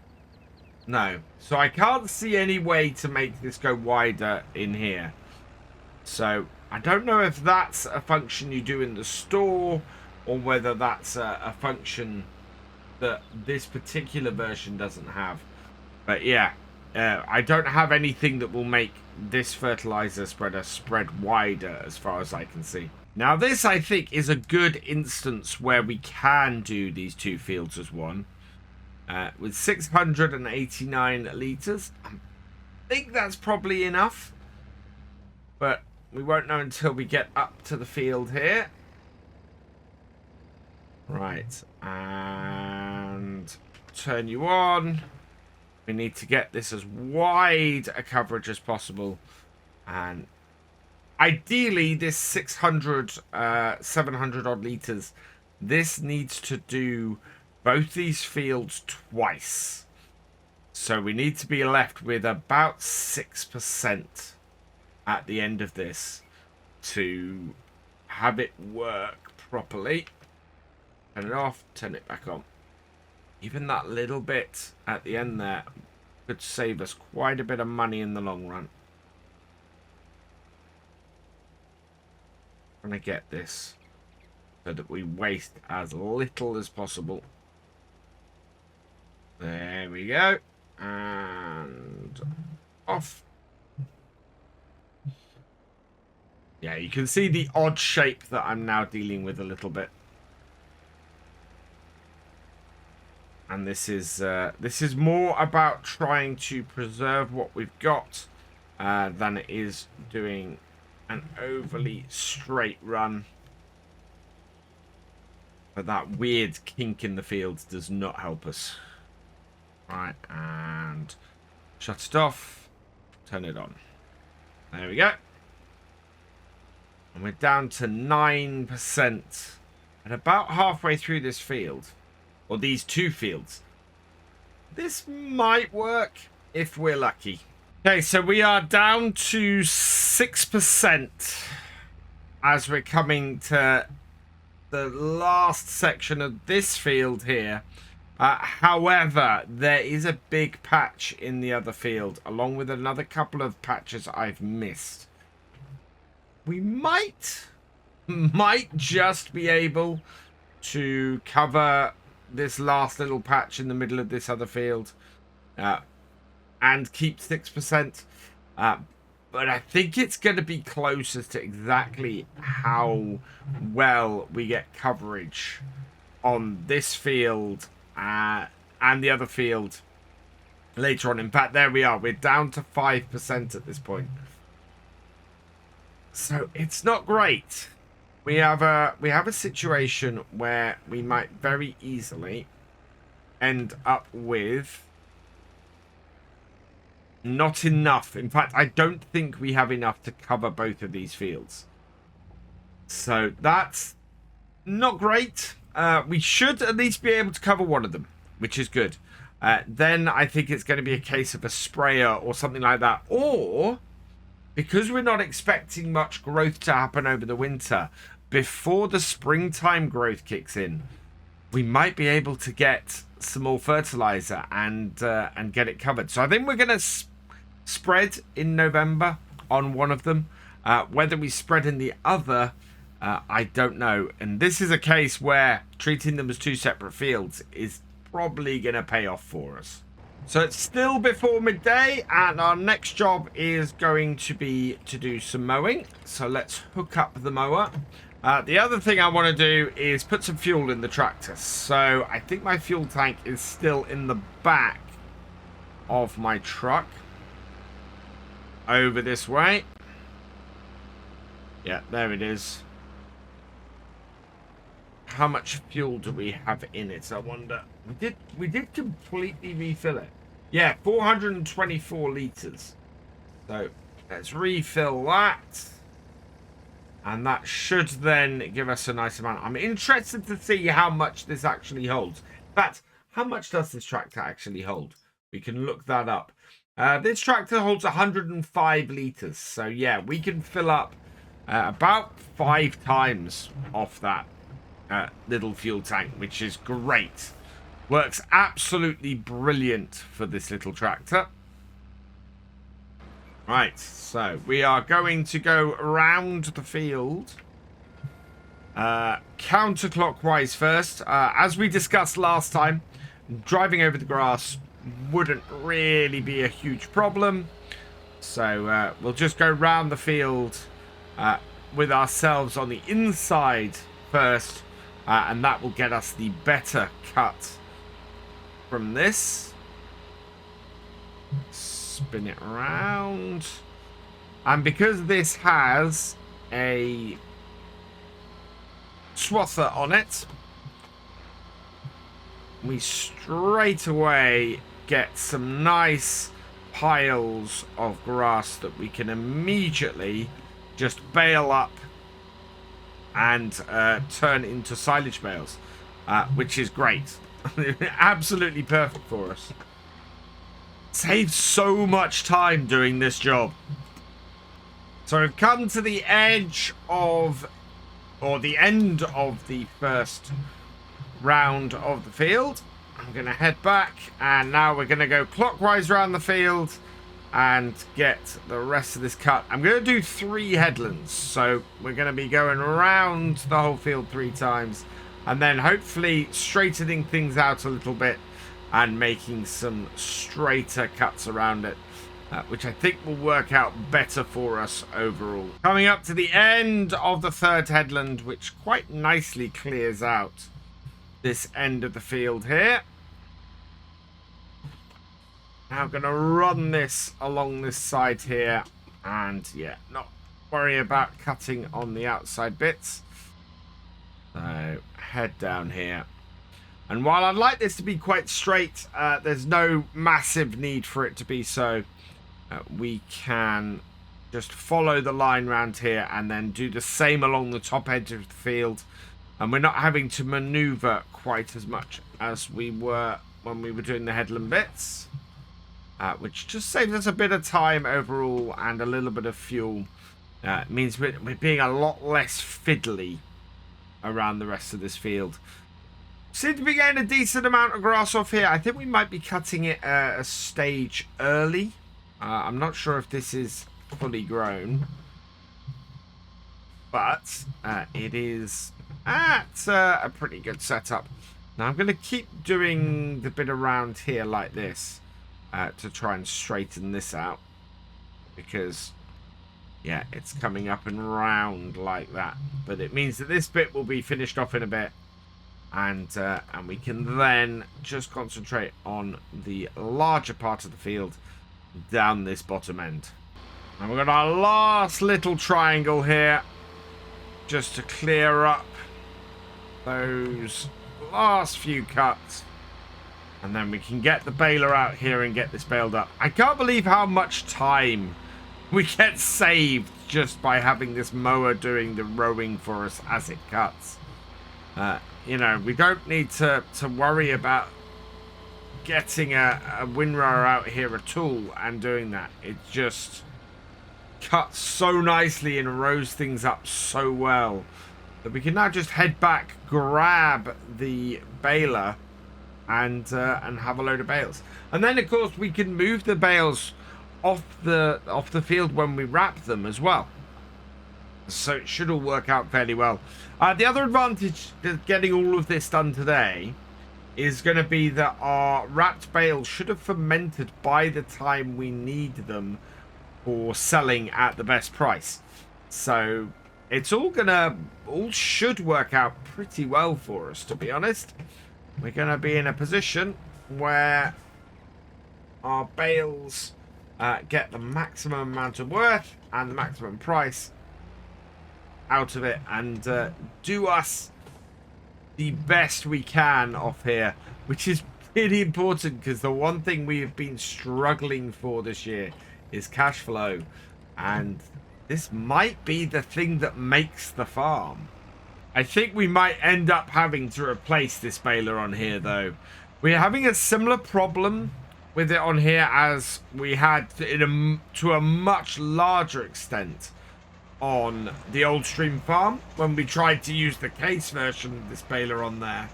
[SPEAKER 1] No. So I can't see any way to make this go wider in here. So I don't know if that's a function you do in the store or whether that's a function that this particular version doesn't have. But yeah, I don't have anything that will make this fertilizer spreader spread wider as far as I can see. Now this, I think, is a good instance where we can do these two fields as one. With 689 litres. I think that's probably enough. But we won't know until we get up to the field here. Right. And turn you on. We need to get this as wide a coverage as possible. And ideally, this 600, 700 odd litres, this needs to do both these fields twice. So we need to be left with about 6% at the end of this to have it work properly. Turn it off, turn it back on. Even that little bit at the end there could save us quite a bit of money in the long run. I'm going to get this so that we waste as little as possible. There we go. And off. Yeah, you can see the odd shape that I'm now dealing with a little bit. And this is more about trying to preserve what we've got than it is doing an overly straight run. But that weird kink in the fields does not help us. Right, and shut it off. Turn it on. There we go. And we're down to 9%. And about halfway through this field, or these two fields, this might work if we're lucky. Okay, so we are down to 6% as we're coming to the last section of this field here. However, there is a big patch in the other field, along with another couple of patches I've missed. We might just be able to cover this last little patch in the middle of this other field and keep 6%. But I think it's going to be closest to exactly how well we get coverage on this field and the other field later on. In fact, there we are. We're down to 5% at this point. So it's not great. We have a situation where we might very easily end up with not enough. In fact, I don't think we have enough to cover both of these fields. So that's not great. We should at least be able to cover one of them, which is good. Then I think it's going to be a case of a sprayer or something like that. Or, because we're not expecting much growth to happen over the winter, before the springtime growth kicks in, we might be able to get some more fertilizer and get it covered. So I think we're going to spread in November on one of them. Whether we spread in the other, I don't know. And this is a case where treating them as two separate fields is probably going to pay off for us. So it's still before midday, and our next job is going to be to do some mowing. So let's hook up the mower. The other thing I want to do is put some fuel in the tractor. So I think my fuel tank is still in the back of my truck. Over this way. Yeah, there it is. How much fuel do we have in it? I wonder. We did completely refill it. Yeah, 424 liters. So let's refill that. And that should then give us a nice amount. I'm interested to see how much this actually holds. In fact, how much does this tractor actually hold? We can look that up. This tractor holds 105 liters. So yeah, we can fill up about 5 times off that little fuel tank, which is great. Works absolutely brilliant for this little tractor. Right, so we are going to go around the field counterclockwise first. As we discussed last time, driving over the grass wouldn't really be a huge problem. So we'll just go round the field with ourselves on the inside first, and that will get us the better cut from this. Spin it around, and because this has a swather on it, we straight away get some nice piles of grass that we can immediately just bale up and turn into silage bales, which is great. Absolutely perfect for us. Saves so much time doing this job. So we've come to the edge of, or the end of the first round of the field. I'm going to head back, and now we're going to go clockwise around the field and get the rest of this cut. I'm going to do 3 headlands, so we're going to be going around the whole field 3 times, and then hopefully straightening things out a little bit and making some straighter cuts around it, which I think will work out better for us overall. Coming up to the end of the 3rd headland, which quite nicely clears out this end of the field here. Now I'm going to run this along this side here, and yeah, not worry about cutting on the outside bits. So head down here. And while I'd like this to be quite straight, there's no massive need for it to be so. We can just follow the line round here and then do the same along the top edge of the field. And we're not having to maneuver quite as much as we were when we were doing the headland bits. Which just saves us a bit of time overall and a little bit of fuel. It means we're being a lot less fiddly around the rest of this field. Seem to be getting a decent amount of grass off here. I think we might be cutting it a stage early. I'm not sure if this is fully grown, but it is at a pretty good setup. Now I'm going to keep doing the bit around here like this to try and straighten this out, because yeah, it's coming up and round like that. But it means that this bit will be finished off in a bit. And we can then just concentrate on the larger part of the field down this bottom end. And we've got our last little triangle here just to clear up those last few cuts. And then we can get the baler out here and get this baled up. I can't believe how much time we get saved just by having this mower doing the rowing for us as it cuts. You know, we don't need to worry about getting a windrower out here at all and doing that. It just cuts so nicely and rows things up so well that we can now just head back, grab the baler, and have a load of bales. And then of course we can move the bales off the field when we wrap them as well. So it should all work out fairly well. The other advantage to getting all of this done today is going to be that our wrapped bales should have fermented by the time we need them for selling at the best price. So it's all should work out pretty well for us, to be honest. We're going to be in a position where our bales get the maximum amount of worth and the maximum price out of it, and do us the best we can off here, which is really important, because the one thing we have been struggling for this year is cash flow, and this might be the thing that makes the farm. I think we might end up having to replace this baler on here, though. We're having a similar problem with it on here as we had to a much larger extent on the old stream farm when we tried to use the case version of this baler on there.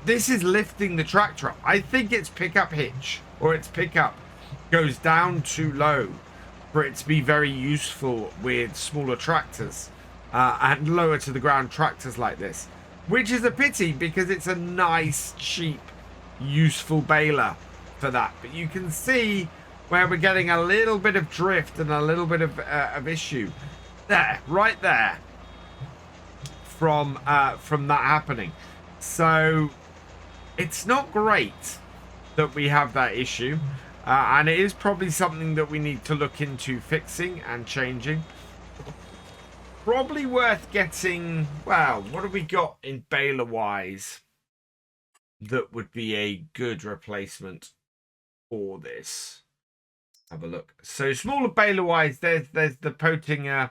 [SPEAKER 1] This is lifting the tractor up. I think its pickup hitch or its pickup goes down too low for it to be very useful with smaller tractors and lower to the ground tractors like this, which is a pity because it's a nice, cheap, useful baler for that. But you can see where we're getting a little bit of drift and a little bit of issue there, right there, from that happening. So it's not great that we have that issue, and it is probably something that we need to look into fixing and changing. Probably worth getting, well, what have we got in baler wise that would be a good replacement for this? Have a look. So smaller baler wise, there's the Potinger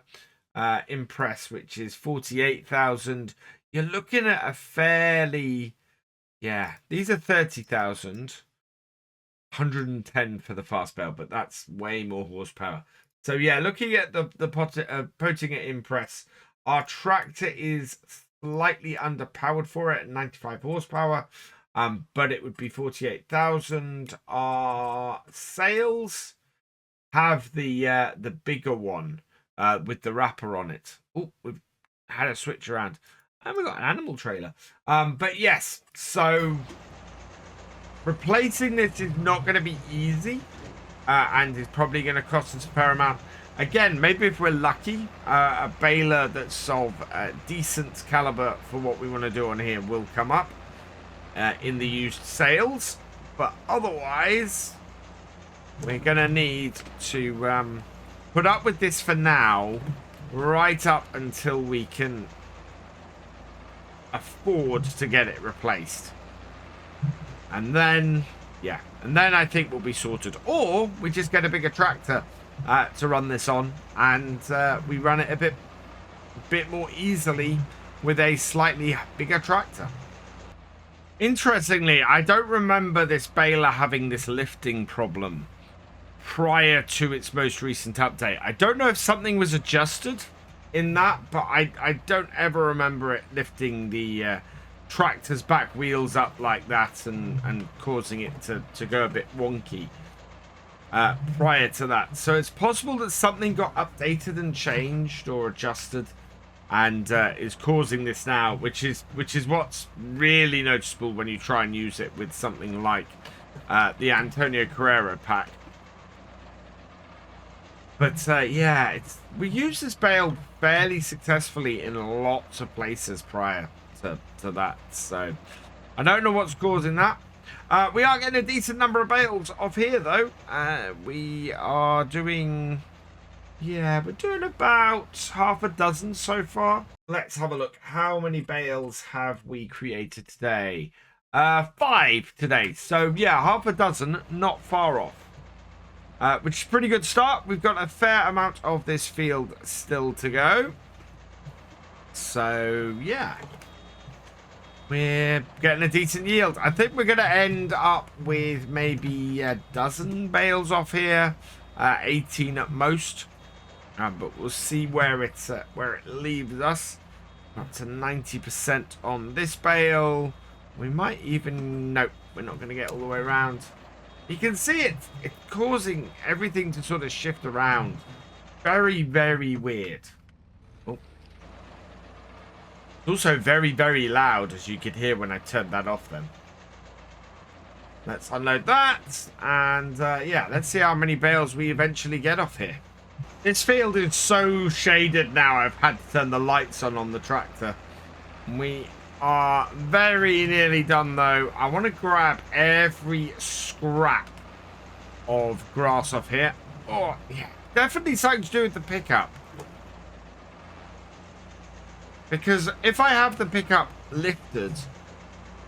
[SPEAKER 1] Impress, which is 48,000. You're looking at a fairly, yeah, these are 30,000, 110 for the fast bale, but that's way more horsepower. So yeah, looking at the Potinger Impress, our tractor is slightly underpowered for it at 95 horsepower, but it would be 48,000. Our sales have the bigger one with the wrapper on it. Oh, we've had a switch around, and we've got an animal trailer. But yes, so replacing this is not going to be easy, and is probably going to cost us a fair amount. Again, maybe if we're lucky, a baler that's of decent caliber for what we want to do on here will come up in the used sales, but otherwise we're going to need to put up with this for now, right up until we can afford to get it replaced. And then, yeah, and then I think we'll be sorted. Or we just get a bigger tractor to run this on, and we run it a bit more easily with a slightly bigger tractor. Interestingly, I don't remember this baler having this lifting problem prior to its most recent update. I don't know if something was adjusted in that, but I don't ever remember it lifting the tractor's back wheels up like that and causing it to go a bit wonky prior to that. So it's possible that something got updated and changed or adjusted and is causing this now, which is what's really noticeable when you try and use it with something like the Antonio Carrera pack. But yeah, we used this bale fairly successfully in lots of places prior to that, so I don't know what's causing that. We are getting a decent number of bales off here though. We are doing, yeah, we're doing about half a dozen so far. Let's have a look. How many bales have we created today? 5 today, so yeah, half a dozen, not far off. Which is a pretty good start. We've got a fair amount of this field still to go. So, yeah. We're getting a decent yield. I think we're going to end up with maybe a dozen bales off here. 18 at most. But we'll see where it leaves us. Up to 90% on this bale. We might even... Nope, we're not going to get all the way around. You can see it. It's causing everything to sort of shift around. Very, very weird. Oh. It's also very, very loud, as you could hear when I turned that off then. Let's unload that. And, yeah, let's see how many bales we eventually get off here. This field is so shaded now, I've had to turn the lights on the tractor. We are very nearly done, though. I want to grab every scrap of grass off here. Oh, yeah. Definitely something to do with the pickup. Because if I have the pickup lifted,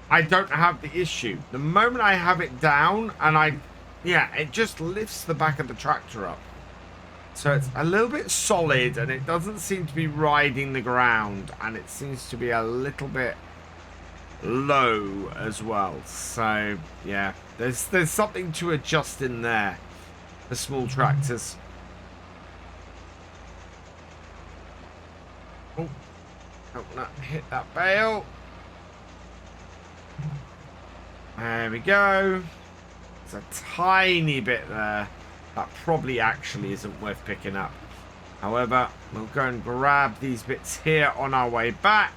[SPEAKER 1] I don't have the issue. The moment I have it down and yeah, it just lifts the back of the tractor up. So it's a little bit solid and it doesn't seem to be riding the ground, and it seems to be a little bit low as well. So yeah, there's something to adjust in there. The small tractors. Oh, don't not hit that bale. There we go. There's a tiny bit there. That probably actually isn't worth picking up. However, we'll go and grab these bits here on our way back.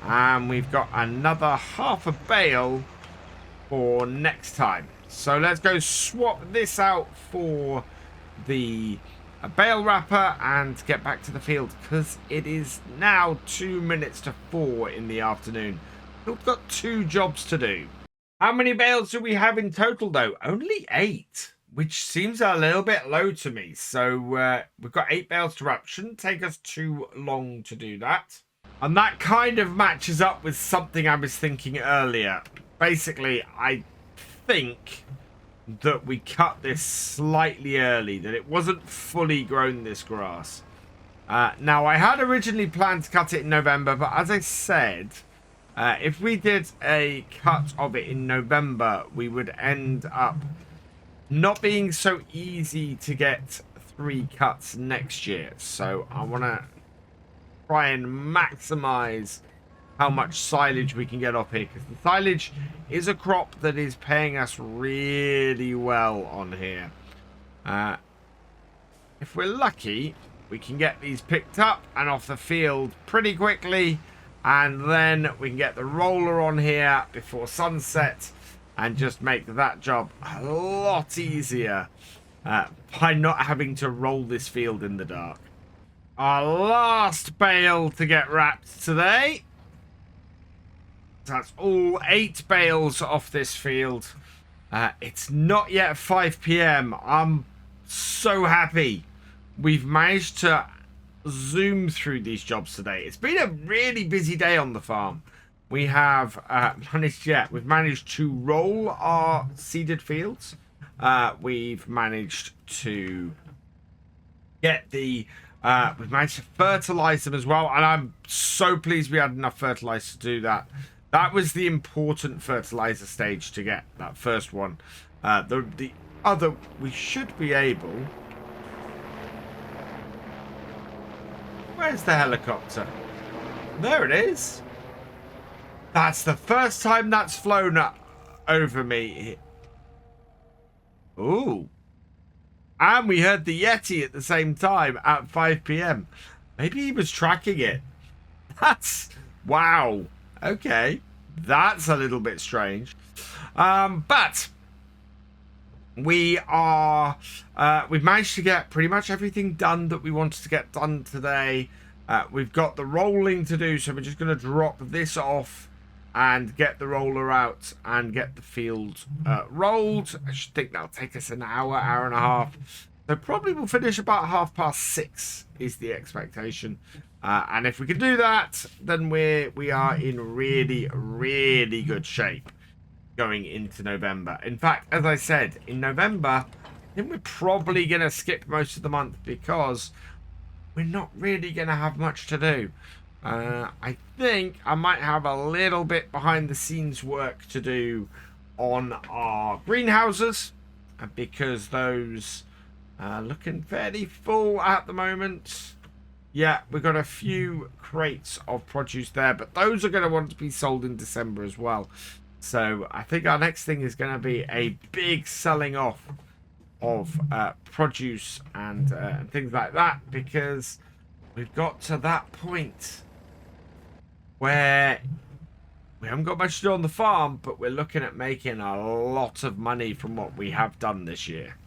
[SPEAKER 1] And we've got another half a bale for next time. So let's go swap this out for the bale wrapper and get back to the field, because it is now 2 minutes to 4 in the afternoon. We've got 2 jobs to do. How many bales do we have in total, though? Only 8. Which seems a little bit low to me. So we've got 8 bales to wrap. Shouldn't take us too long to do that. And that kind of matches up with something I was thinking earlier. Basically, I think that we cut this slightly early. That it wasn't fully grown, this grass. Now, I had originally planned to cut it in November. But as I said, if we did a cut of it in November, we would end up not being so easy to get 3 cuts next year. So I want to try and maximize how much silage we can get off here, because the silage is a crop that is paying us really well on here. If we're lucky, we can get these picked up and off the field pretty quickly, and then we can get the roller on here before sunset and just make that job a lot easier by not having to roll this field in the dark. Our last bale to get wrapped today. That's all 8 bales off this field. It's not yet 5 p.m. I'm so happy we've managed to zoom through these jobs today. It's been a really busy day on the farm. We have we've managed to roll our seeded fields. We've managed to get we've managed to fertilize them as well. And I'm so pleased we had enough fertilizer to do that. That was the important fertilizer stage to get that first one. The other, we should be able... Where's the helicopter? There it is. That's the first time that's flown up over me. Ooh. And we heard the Yeti at the same time at 5 p.m. Maybe he was tracking it. That's... Wow. Okay. That's a little bit strange. But we are... we've managed to get pretty much everything done that we wanted to get done today. We've got the rolling to do, so we're just going to drop this off and get the roller out and get the field rolled. I should think that'll take us an hour, hour and a half. So probably we'll finish about 6:30 is the expectation. And if we can do that, then we are in really, really good shape going into November. In fact, as I said, in November, I think we're probably going to skip most of the month because we're not really going to have much to do. I think I might have a little bit behind the scenes work to do on our greenhouses, because those are looking fairly full at the moment. Yeah, we've got a few crates of produce there, but those are going to want to be sold in December as well. So I think our next thing is going to be a big selling off of produce and things like that, because we've got to that point where we haven't got much to do on the farm, but we're looking at making a lot of money from what we have done this year.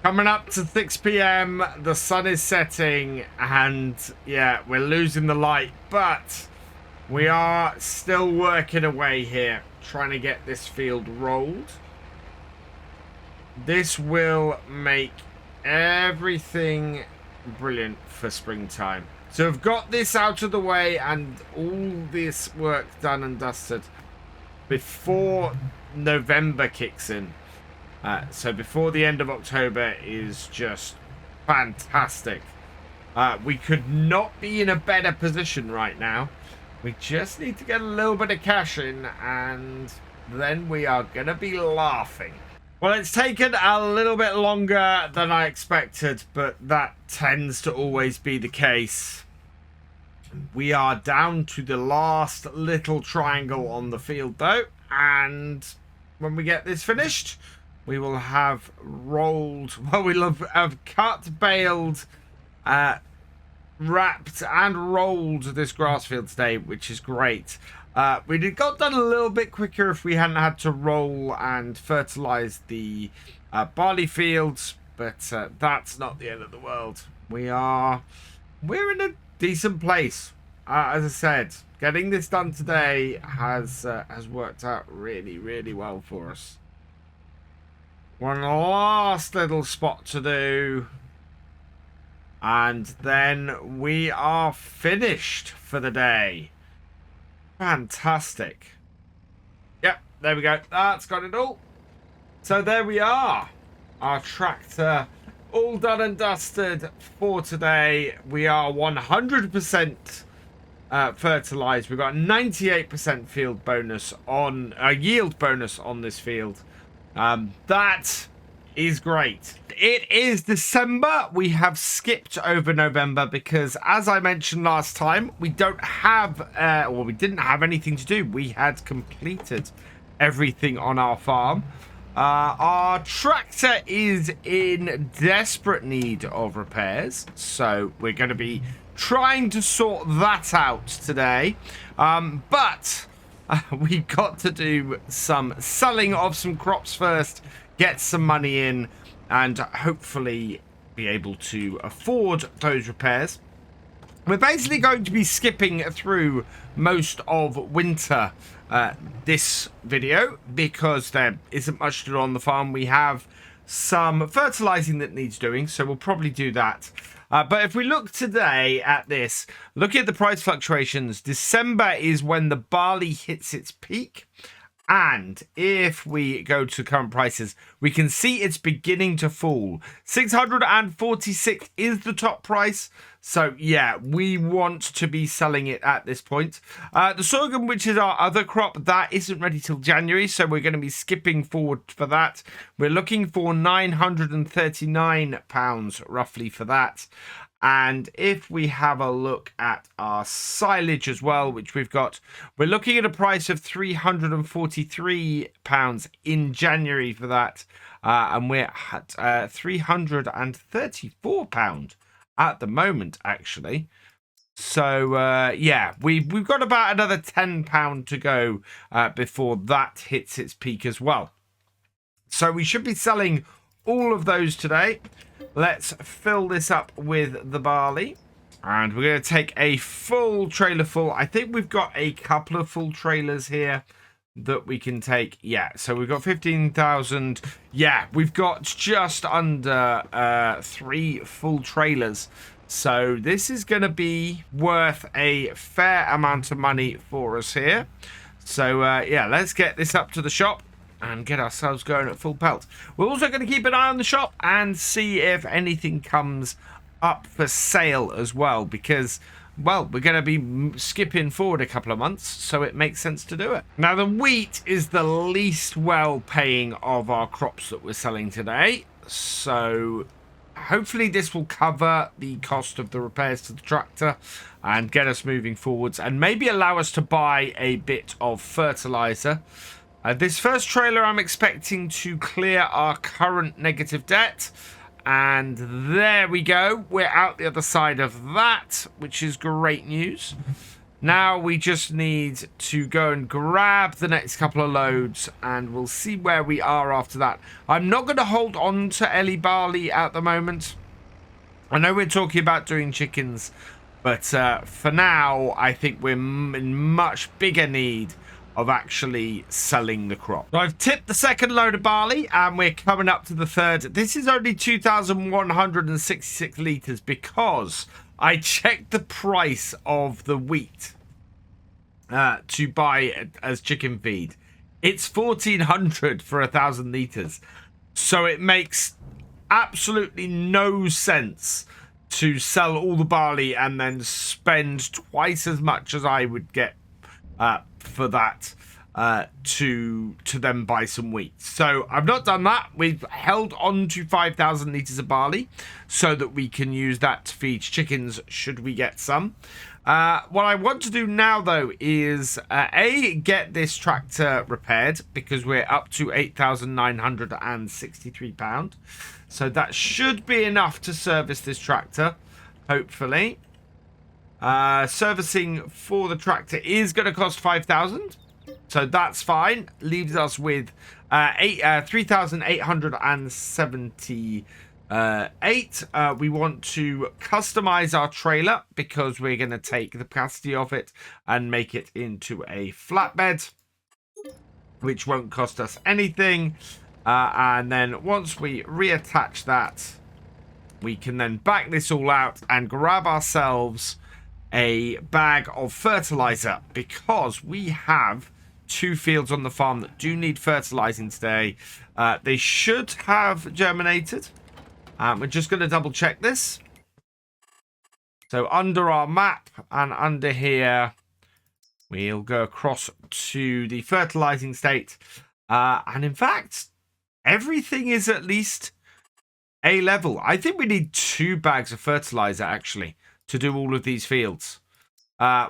[SPEAKER 1] Coming up to 6 p.m, the sun is setting, and yeah, we're losing the light, but we are still working away here, trying to get this field rolled. This will make everything brilliant for springtime. So we've got this out of the way and all this work done and dusted before November kicks in. So before the end of October is just fantastic. We could not be in a better position right now. We just need to get a little bit of cash in, and then we are going to be laughing. Well, it's taken a little bit longer than I expected, but that tends to always be the case. We are down to the last little triangle on the field, though, and when we get this finished, we will have rolled, well, we'll have cut, baled, wrapped and rolled this grass field today, which is great. We'd have got done a little bit quicker if we hadn't had to roll and fertilize the barley fields, but that's not the end of the world. We're in a decent place. As I said, getting this done today has worked out really, really well for us. One last little spot to do, and then we are finished for the day. Fantastic. Yep, there we go. That's got it all. So there we are. Our tractor all done and dusted for today. We are 100% fertilized. We've got 98% field bonus on yield bonus on this field. That is great. It is December. We have skipped over November because, as I mentioned last time, we don't have, or we didn't have anything to do. We had completed everything on our farm. Our tractor is in desperate need of repairs, so we're going to be trying to sort that out today. But we've got to do some selling of some crops first, get some money in, and hopefully be able to afford those repairs. We're basically going to be skipping through most of winter this video because there isn't much to do on the farm. We have some fertilizing that needs doing, so we'll probably do that. But if we look today at this, look at the price fluctuations. December is when the barley hits its peak. And if we go to current prices, we can see it's beginning to fall. 646 is the top price. So, yeah, we want to be selling it at this point. The sorghum, which is our other crop, that isn't ready till January. So we're going to be skipping forward for that. We're looking for £939 roughly for that. And if we have a look at our silage as well, which we're looking at a price of £343 in January for that. And we're at £334 at the moment, actually. So, yeah, we've got about another £10 to go before that hits its peak as well. So we should be selling all of those today. Let's fill this up with the barley. And we're going to take a full trailer full. I think we've got a couple of full trailers here that we can take. Yeah, so we've got 15,000. Yeah, we've got just under 3 full trailers. So this is going to be worth a fair amount of money for us here. So, yeah, let's get this up to the shop and get ourselves going at full pelt. We're also going to keep an eye on the shop and see if anything comes up for sale as well, because, well, we're going to be skipping forward a couple of months, so it makes sense to do it. Now, the wheat is the least well-paying of our crops that we're selling today, so hopefully this will cover the cost of the repairs to the tractor and get us moving forwards, and maybe allow us to buy a bit of fertilizer. This first trailer, I'm expecting to clear our current negative debt. And there we go. We're out the other side of that, which is great news. Now we just need to go and grab the next couple of loads, and we'll see where we are after that. I'm not going to hold on to Ellie Barley at the moment. I know we're talking about doing chickens, but for now, I think we're in much bigger need of actually selling the crop. So I've tipped the second load of barley, and we're coming up to the third. This is only 2,166 litres because I checked the price of the wheat to buy as chicken feed. It's 1,400 for 1,000 litres. So it makes absolutely no sense to sell all the barley and then spend twice as much as I would get for that to then buy some wheat. So I've not done that. We've held on to 5,000 litres of barley so that we can use that to feed chickens should we get some. What I want to do now, though, is get this tractor repaired, because we're up to £8,963. So that should be enough to service this tractor, hopefully. Servicing for the tractor is going to cost 5,000, so that's fine. Leaves us with 3,878. We want to customize our trailer because we're going to take the capacity of it and make it into a flatbed, which won't cost us anything. And then once we reattach that, we can then back this all out and grab ourselves a bag of fertilizer, because we have 2 fields on the farm that do need fertilizing today. They should have germinated. We're just going to double check this. So under our map and under here, we'll go across to the fertilizing state. And in fact, everything is at least A level. I think we need 2 bags of fertilizer, actually, to do all of these fields.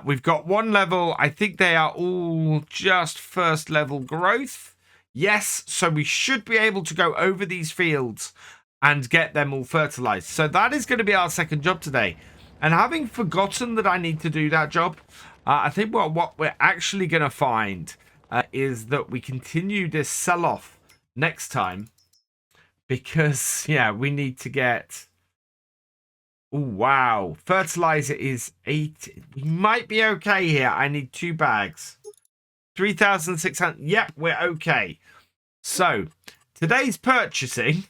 [SPEAKER 1] We've got 1 level. I think they are all just first level growth. Yes, so we should be able to go over these fields and get them all fertilized. So that is going to be our second job today. And having forgotten that I need to do that job, I think what we're actually going to find is that we continue this sell-off next time. Because, yeah, we need to get... Oh, wow. Fertilizer is 8. We might be okay here. I need 2 bags. 3,600. Yep, we're okay. So, today's purchasing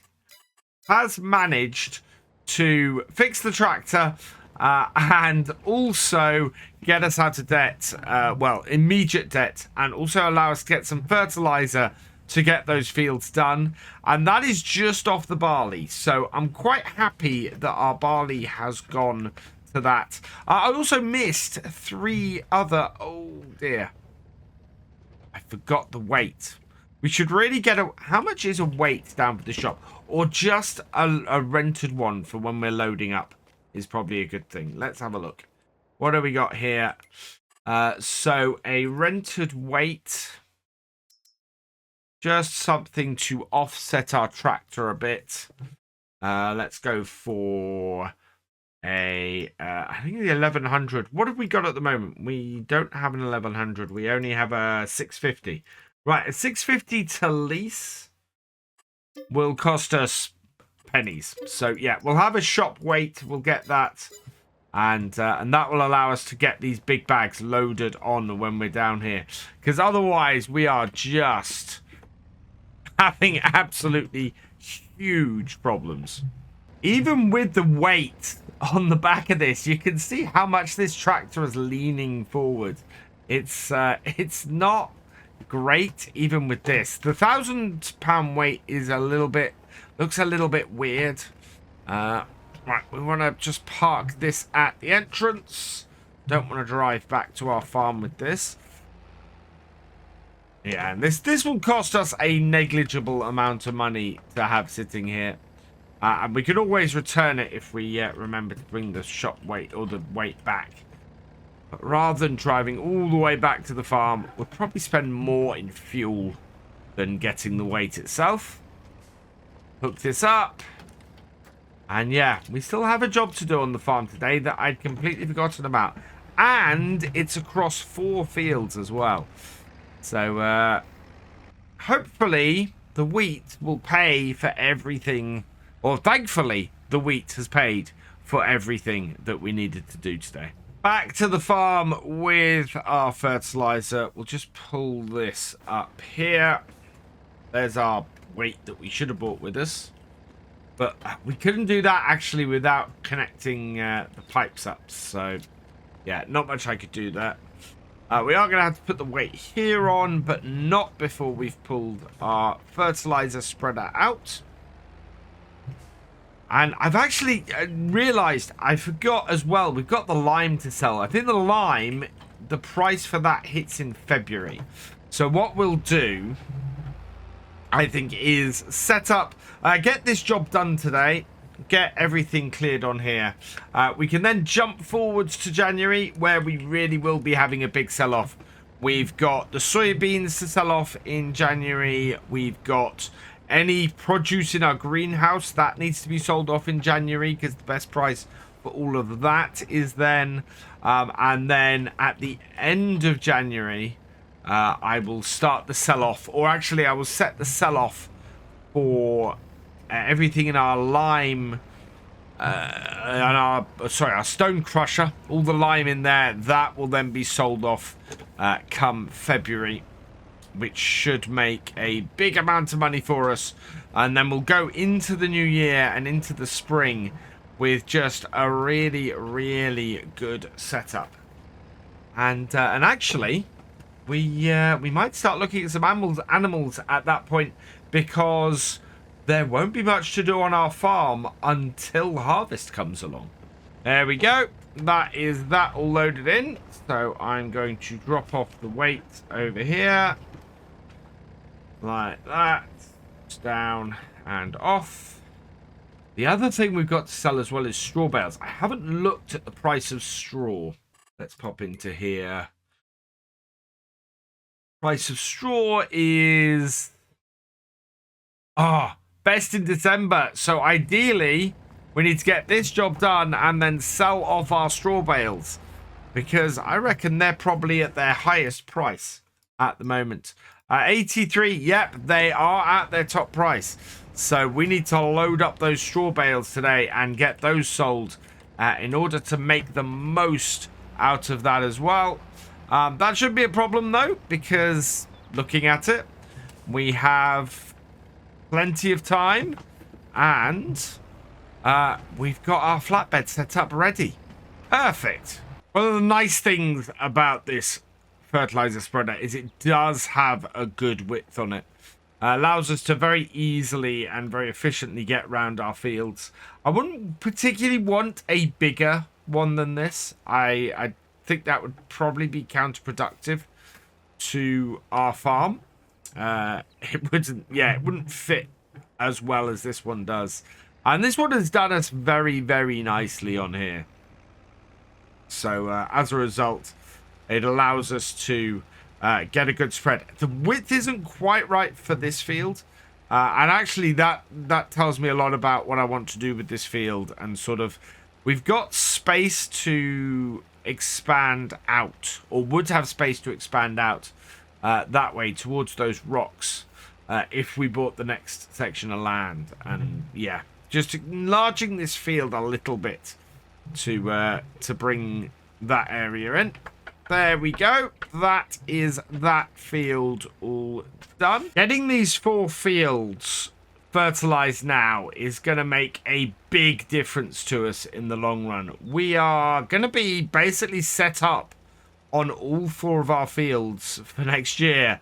[SPEAKER 1] has managed to fix the tractor and also get us out of debt. Well, immediate debt. And also allow us to get some fertilizer to get those fields done, and that is just off the barley, so I'm quite happy that our barley has gone to that. I also missed 3 other... Oh dear, I forgot the weight. We should really get a... How much is a weight down for the shop, or just a rented one for when we're loading up is probably a good thing. Let's have a look. What do we got here? So a rented weight, just something to offset our tractor a bit. Let's go for a, I think the 1100. What have we got at the moment? We don't have an 1100. We only have a 650. Right, a 650 to lease will cost us pennies. So, yeah, we'll have a shop weight. We'll get that. And that will allow us to get these big bags loaded on when we're down here. Because otherwise, we are just... having absolutely huge problems. Even with the weight on the back of this, you can see how much this tractor is leaning forward. It's not great even with this. The 1,000-pound weight is looks a little bit weird. Right, we want to just park this at the entrance. Don't want to drive back to our farm with this. Yeah, and this will cost us a negligible amount of money to have sitting here. And we can always return it if we remember to bring the shop weight or the weight back. But rather than driving all the way back to the farm, we'll probably spend more in fuel than getting the weight itself. Hook this up. And yeah, we still have a job to do on the farm today that I'd completely forgotten about. And it's across 4 fields as well. So hopefully the wheat will pay for everything. Or thankfully, the wheat has paid for everything that we needed to do today. Back to the farm with our fertilizer. We'll just pull this up here. There's our weight that we should have brought with us. But we couldn't do that actually without connecting the pipes up. So, yeah, not much I could do there. We are going to have to put the weight here on, but not before we've pulled our fertilizer spreader out. And I've actually realized I forgot as well, we've got the lime to sell. I think the lime, the price for that hits in February. So what we'll do, I think, is set up, get this job done today, get everything cleared on here. We can then jump forwards to January, where we really will be having a big sell-off. We've got the soybeans to sell off in January. We've got any produce in our greenhouse that needs to be sold off in January, because the best price for all of that is then. And then at the end of January, I will start the sell-off, or actually I will set the sell-off for everything in our lime and our stone crusher. All the lime in there, that will then be sold off come February, which should make a big amount of money for us. And then we'll go into the new year and into the spring with just a really, really good setup. And actually, we might start looking at some animals at that point, because there won't be much to do on our farm until harvest comes along. There we go. That is that all loaded in. So I'm going to drop off the weight over here. Like that. Down and off. The other thing we've got to sell as well is straw bales. I haven't looked at the price of straw. Let's pop into here. Price of straw is best in December. So ideally, we need to get this job done and then sell off our straw bales, because I reckon they're probably at their highest price at the moment. 83, yep, they are at their top price. So we need to load up those straw bales today and get those sold in order to make the most out of that as well. That shouldn't be a problem though, because looking at it, we have plenty of time, and we've got our flatbed set up ready. Perfect. One of the nice things about this fertilizer spreader is it does have a good width on it. Allows us to very easily and very efficiently get around our fields. I wouldn't particularly want a bigger one than this. I think that would probably be counterproductive to our farm. It wouldn't fit as well as this one does. And this one has done us very, very nicely on here. So as a result, it allows us to get a good spread. The width isn't quite right for this field. And actually that tells me a lot about what I want to do with this field. And sort of, we've got space to expand out, or would have space to expand out that way towards those rocks if we bought the next section of land. And yeah, just enlarging this field a little bit to bring that area in. There we go. That is that field all done. Getting these 4 fields fertilized now is going to make a big difference to us in the long run. We are going to be basically set up on all 4 of our fields for next year.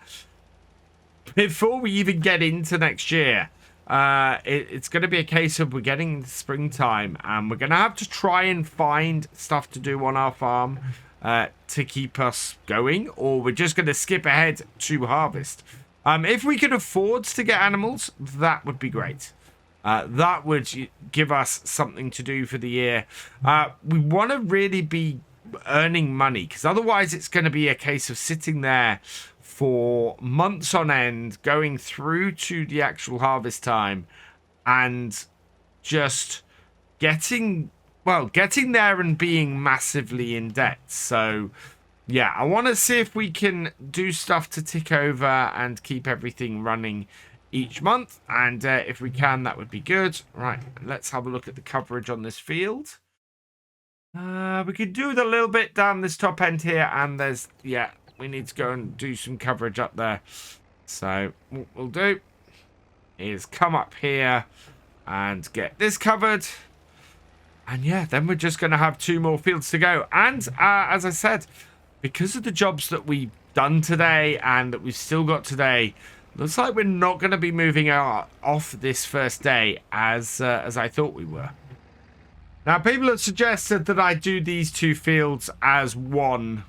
[SPEAKER 1] Before we even get into next year, it's going to be a case of we're getting into springtime, and we're going to have to try and find stuff to do on our farm to keep us going, or we're just going to skip ahead to harvest. If we could afford to get animals, that would be great. That would give us something to do for the year. We want to really be earning money, because otherwise it's going to be a case of sitting there for months on end, going through to the actual harvest time, and just getting there and being massively in debt. So yeah, I want to see if we can do stuff to tick over and keep everything running each month, and if we can, that would be good. Right, let's have a look at the coverage on this field. We could do it a little bit down this top end here, and there's, yeah, we need to go and do some coverage up there. So what we'll do is come up here and get this covered, and yeah, then we're just going to have 2 more fields to go. And as I said, because of the jobs that we've done today and that we've still got today, looks like we're not going to be moving out off this first day as I thought we were. Now, people have suggested that I do these 2 fields as one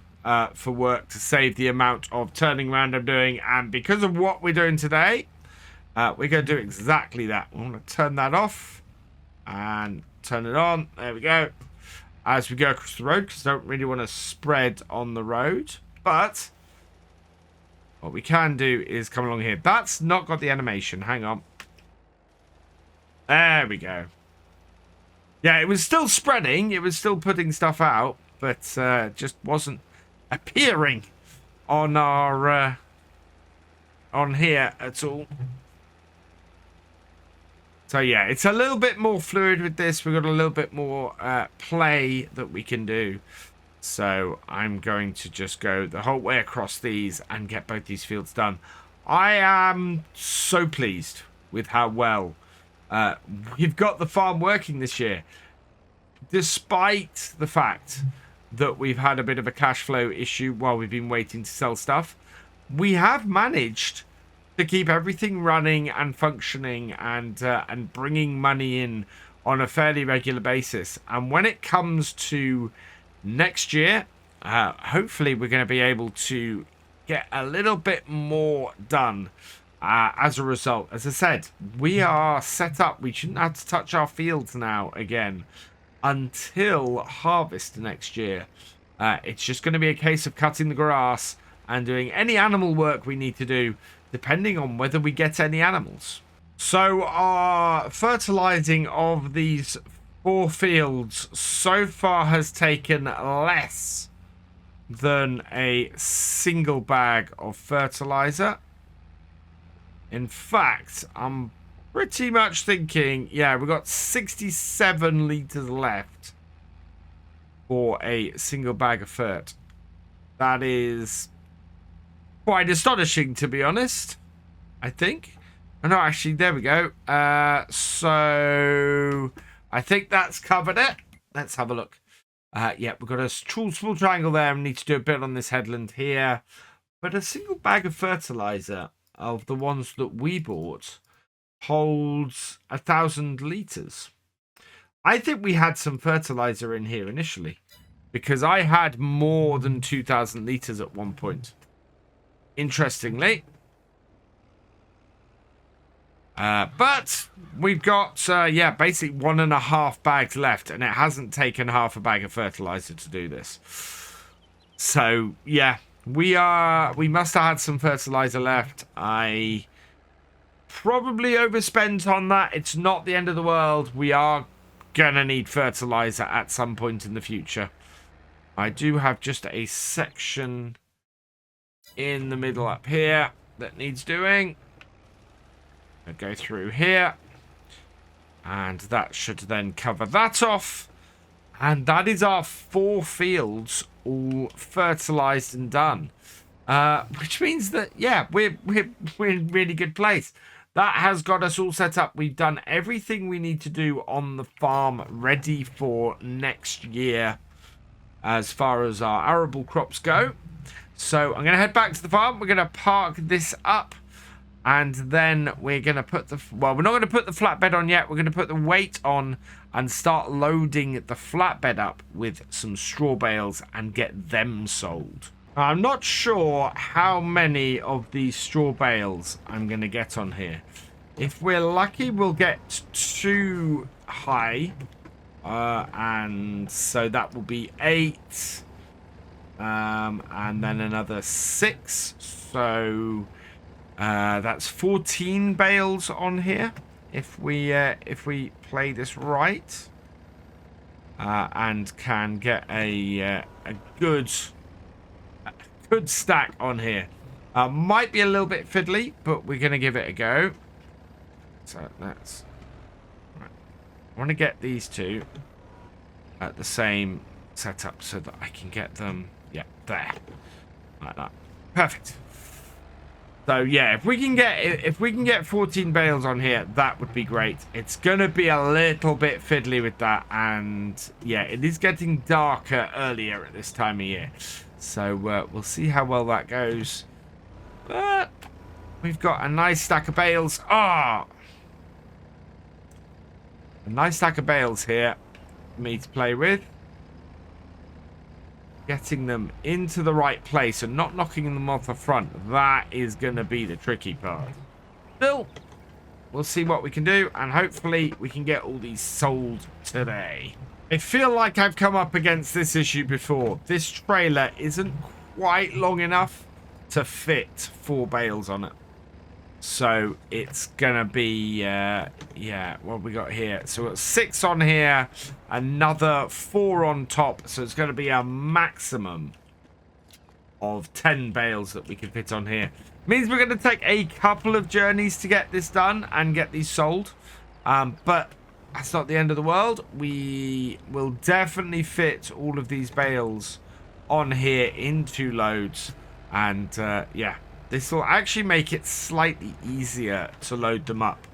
[SPEAKER 1] for work to save the amount of turning around I'm doing. And because of what we're doing today, we're going to do exactly that. We're going to turn that off and turn it on. There we go. As we go across the road, because I don't really want to spread on the road. But what we can do is come along here. That's not got the animation. Hang on. There we go. Yeah, it was still spreading. It was still putting stuff out, but just wasn't appearing on our on here at all. So yeah, it's a little bit more fluid with this. We've got a little bit more play that we can do. So I'm going to just go the whole way across these and get both these fields done. I am so pleased with how well we've got the farm working this year. Despite the fact that we've had a bit of a cash flow issue while we've been waiting to sell stuff, we have managed to keep everything running and functioning and bringing money in on a fairly regular basis. And when it comes to next year, hopefully we're going to be able to get a little bit more done as a result. As I said, we are set up. We shouldn't have to touch our fields now again until harvest next year. It's just going to be a case of cutting the grass and doing any animal work we need to do, depending on whether we get any animals. So our fertilizing of these 4 fields so far has taken less than a single bag of fertilizer. In fact, I'm pretty much thinking, yeah, we've got 67 liters left for a single bag of fert. That is quite astonishing, to be honest, I think. Oh, no, actually, there we go. So I think that's covered it. Let's have a look. Yeah, we've got a small triangle there. We need to do a bit on this headland here. But a single bag of fertilizer of the ones that we bought holds 1,000 liters. I think we had some fertilizer in here initially, because I had more than 2,000 liters at one point. Interestingly. But we've got, yeah, basically 1.5 bags left, and it hasn't taken half a bag of fertilizer to do this. So, yeah, we must have had some fertilizer left. I probably overspent on that. It's not the end of the world. We are gonna need fertilizer at some point in the future. I do have just a section in the middle up here that needs doing. I'll go through here, and that should then cover that off, and that is our 4 fields all fertilized and done, which means that, yeah, we're in really good place. That has got us all set up. We've done everything we need to do on the farm ready for next year as far as our arable crops go. So I'm going to head back to the farm. We're going to park this up, and then we're going to put the... Well, we're not going to put the flatbed on yet. We're going to put the weight on and start loading the flatbed up with some straw bales and get them sold. I'm not sure how many of these straw bales I'm going to get on here. If we're lucky, we'll get 2 high. And so that will be 8. And then another 6. So that's 14 bales on here. If we play this right. And can get a good stack on here. Might be a little bit fiddly, but we're going to give it a go. So that's... Right. I want to get these two at the same setup so that I can get them... Yeah, there. Like that. Perfect. So yeah, if we can get 14 bales on here, that would be great. It's gonna be a little bit fiddly with that, and yeah, it is getting darker earlier at this time of year. So we'll see how well that goes. But we've got a nice stack of bales. A nice stack of bales here for me to play with. Getting them into the right place and not knocking them off the front. That is going to be the tricky part. Still, we'll see what we can do, and hopefully we can get all these sold today. I feel like I've come up against this issue before. This trailer isn't quite long enough to fit 4 bales on it. So it's gonna be yeah, what we got here? So we've got 6 on here, another 4 on top, so it's gonna be a maximum of 10 bales that we can fit on here. Means we're gonna take a couple of journeys to get this done and get these sold, but that's not the end of the world. We will definitely fit all of these bales on here in 2 loads, and yeah, this will actually make it slightly easier to load them up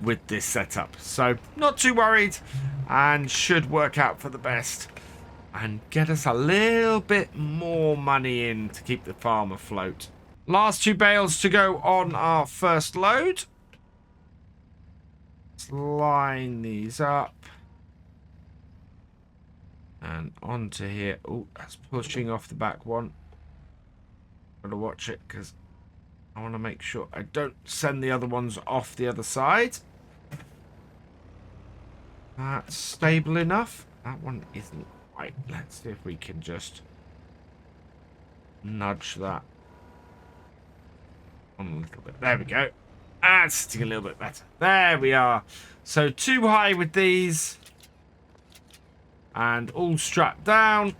[SPEAKER 1] with this setup. So, not too worried, and should work out for the best. And get us a little bit more money in to keep the farm afloat. Last 2 bales to go on our first load. Let's line these up. And onto here. Oh, that's pushing off the back one. Gotta watch it, because I want to make sure I don't send the other ones off the other side. That's stable enough. That one isn't quite. Let's see if we can just nudge that on a little bit. There we go. That's sitting a little bit better. There we are. So 2 high with these. And all strapped down.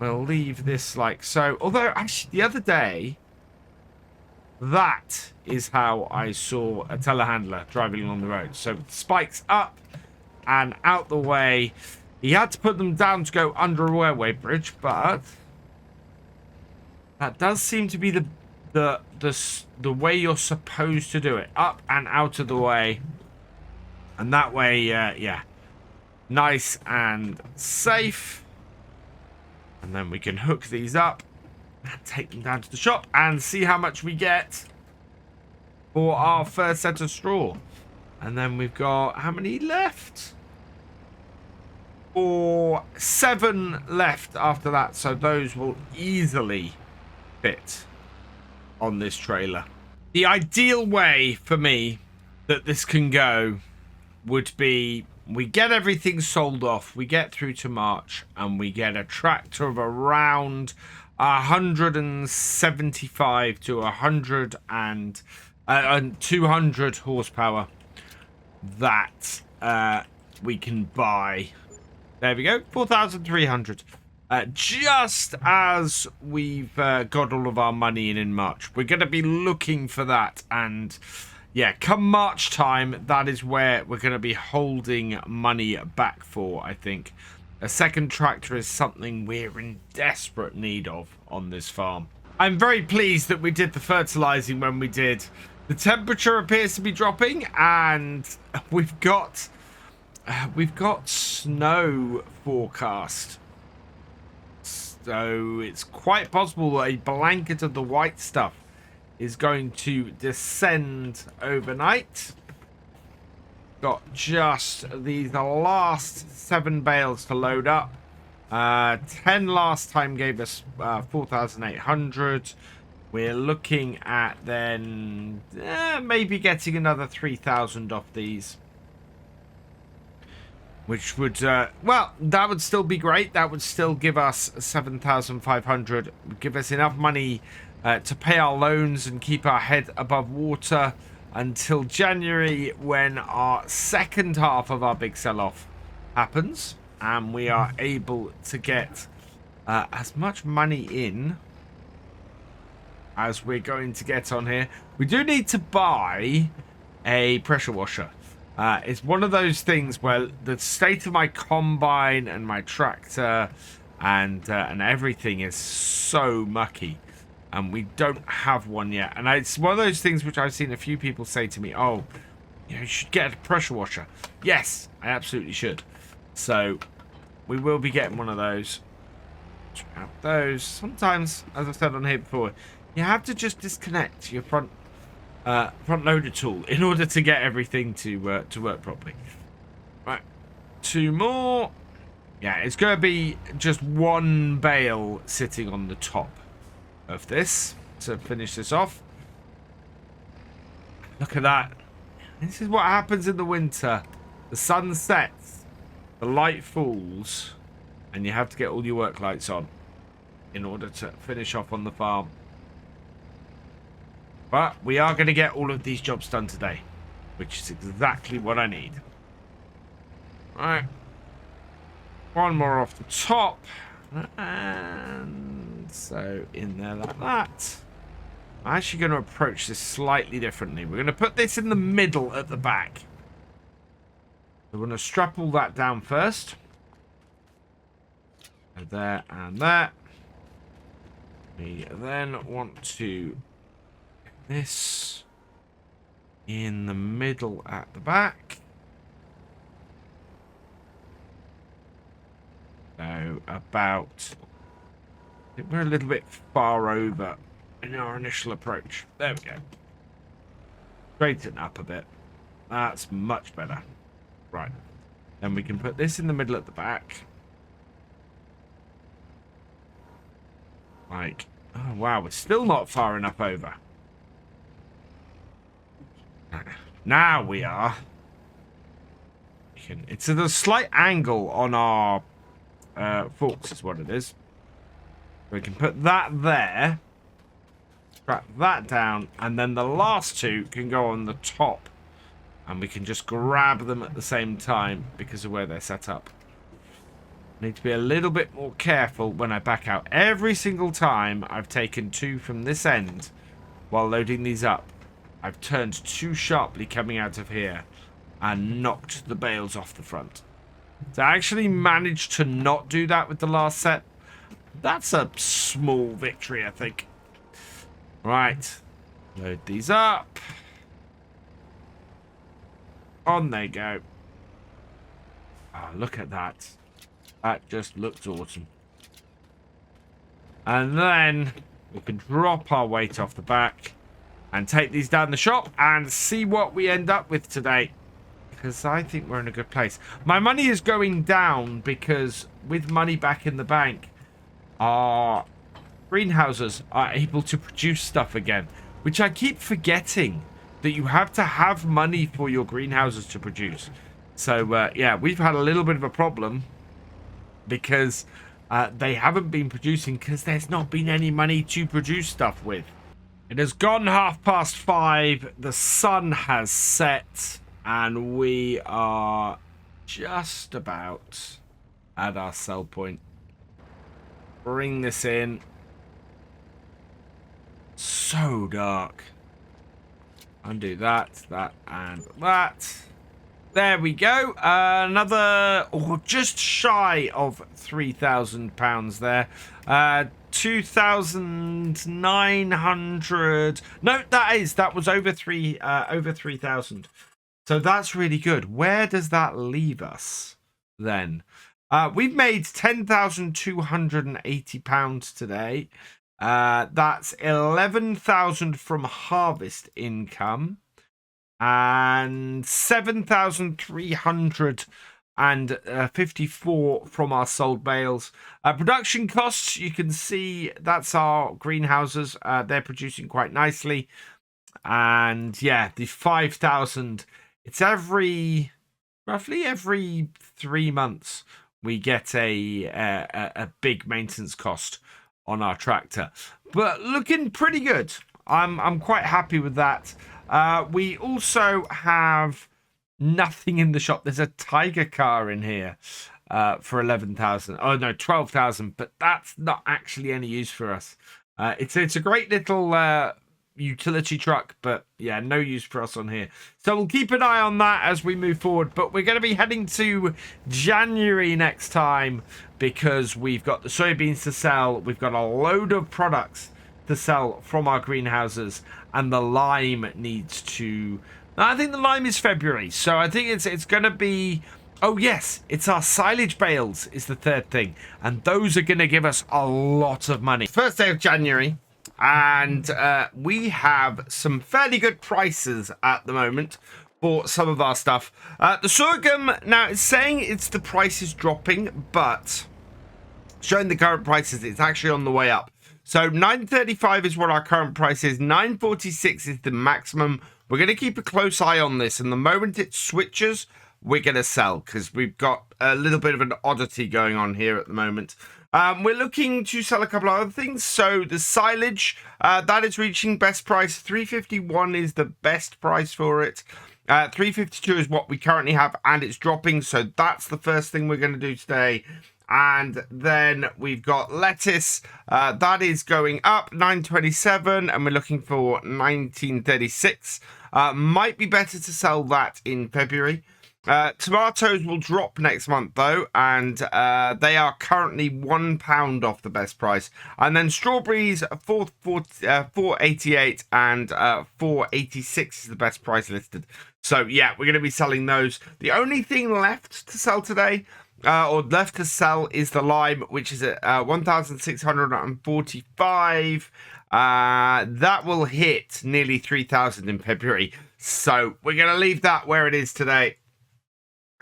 [SPEAKER 1] We'll leave this like so. Although, actually, the other day... That is how I saw a telehandler driving along the road. So spikes up and out the way. He had to put them down to go under a railway bridge, but that does seem to be the way you're supposed to do it. Up and out of the way. And that way, yeah, nice and safe. And then we can hook these up and take them down to the shop and see how much we get for our first set of straw. And then we've got how many left? Or 7 left after that, so those will easily fit on this trailer. The ideal way for me that this can go would be we get everything sold off, we get through to March, and we get a tractor of around 175 to 100 and 200 horsepower that we can buy. There we go, 4,300. Just as we've got all of our money in March. We're going to be looking for that, and yeah, come March time, that is where we're going to be holding money back for, I think. A second tractor is something we're in desperate need of on this farm. I'm very pleased that we did the fertilizing when we did. The temperature appears to be dropping, and we've got snow forecast. So it's quite possible that a blanket of the white stuff is going to descend overnight. Got just the last 7 bales to load up. 10 last time gave us 4,800. we're looking at then maybe getting another 3,000 off these. Which would, well, that would still be great. That would still give us 7,500. Give us enough money to pay our loans and keep our head above water until January, when our second half of our big sell-off happens. And we are able to get as much money in as we're going to get on here. We do need to buy a pressure washer. It's one of those things where the state of my combine and my tractor and everything is so mucky, and we don't have one yet. And it's one of those things which I've seen a few people say to me, "Oh, you should get a pressure washer." Yes, I absolutely should. So we will be getting one of those. Out those. Sometimes, as I've said on here before, you have to just disconnect your front loader tool in order to get everything to work properly. Right, 2 more. Yeah, it's going to be just 1 bale sitting on the top of this to finish this off. Look at that. This is what happens in the winter. The sun sets, the light falls, and you have to get all your work lights on in order to finish off on the farm. But we are going to get all of these jobs done today, which is exactly what I need. Right. 1 more off the top. And so in there like that. I'm actually going to approach this slightly differently. We're going to put this in the middle at the back. So we're going to strap all that down first. So there and there. We then want to... this in the middle at the back. So about, I think we're a little bit far over in our initial approach. There we go. Straighten up a bit. That's much better. Right. Then we can put this in the middle at the back. Like, oh wow, we're still not far enough over. Now we are. It's at a slight angle on our forks is what it is. We can put that there. Strap that down. And then the last 2 can go on the top. And we can just grab them at the same time because of where they're set up. Need to be a little bit more careful when I back out. Every single time I've taken 2 from this end while loading these up, I've turned too sharply coming out of here and knocked the bales off the front. So I actually managed to not do that with the last set. That's a small victory, I think. Right. Load these up. On they go. Oh, look at that. That just looks awesome. And then we can drop our weight off the back and take these down the shop and see what we end up with today. Because I think we're in a good place. My money is going down because with money back in the bank, our greenhouses are able to produce stuff again. Which I keep forgetting, that you have to have money for your greenhouses to produce. So, yeah, we've had a little bit of a problem because they haven't been producing because there's not been any money to produce stuff with. It has gone 5:30. The sun has set, and we are just about at our sell point. Bring this in. So dark. Undo that, and that. There we go. Another, just shy of £3,000 there. 2,900. No, that was over 3,000. So that's really good. Where does that leave us then? We've made £10,280 today. That's 11,000 from harvest income. And 7,300 and 54 from our sold bales. Production costs, you can see that's our greenhouses. They're producing quite nicely. And yeah, the 5,000, it's roughly every 3 months we get a big maintenance cost on our tractor. But looking pretty good. I'm quite happy with that. We also have nothing in the shop. There's a Tiger car in here for 11,000. Oh no, 12,000. But that's not actually any use for us. It's a great little utility truck, but yeah, no use for us on here. So we'll keep an eye on that as we move forward. But we're going to be heading to January next time because we've got the soybeans to sell. We've got a load of products to sell from our greenhouses, and the lime needs to. I think the lime is February, so I think it's going to be. Oh yes, it's our silage bales is the third thing, and those are going to give us a lot of money. First day of January. And we have some fairly good prices at the moment for some of our stuff. The sorghum, now it's saying the price is dropping, but showing the current prices, it's actually on the way up. So 9.35 is what our current price is. 9.46 is the maximum. We're going to keep a close eye on this. And the moment it switches, we're going to sell because we've got a little bit of an oddity going on here at the moment. We're looking to sell a couple of other things. So the silage, that is reaching best price. 351 is the best price for it. 352 is what we currently have, and it's dropping. So that's the first thing we're going to do today. And then we've got lettuce. That is going up 927, and we're looking for 1936. Might be better to sell that in February. Tomatoes will drop next month though, and they are currently £1 off the best price. And then strawberries 488 and 486 is the best price listed. So yeah, we're going to be selling those. The only thing left to sell today, or left to sell, is the lime, which is at 1,645. That will hit nearly 3,000 in February. So we're going to leave that where it is today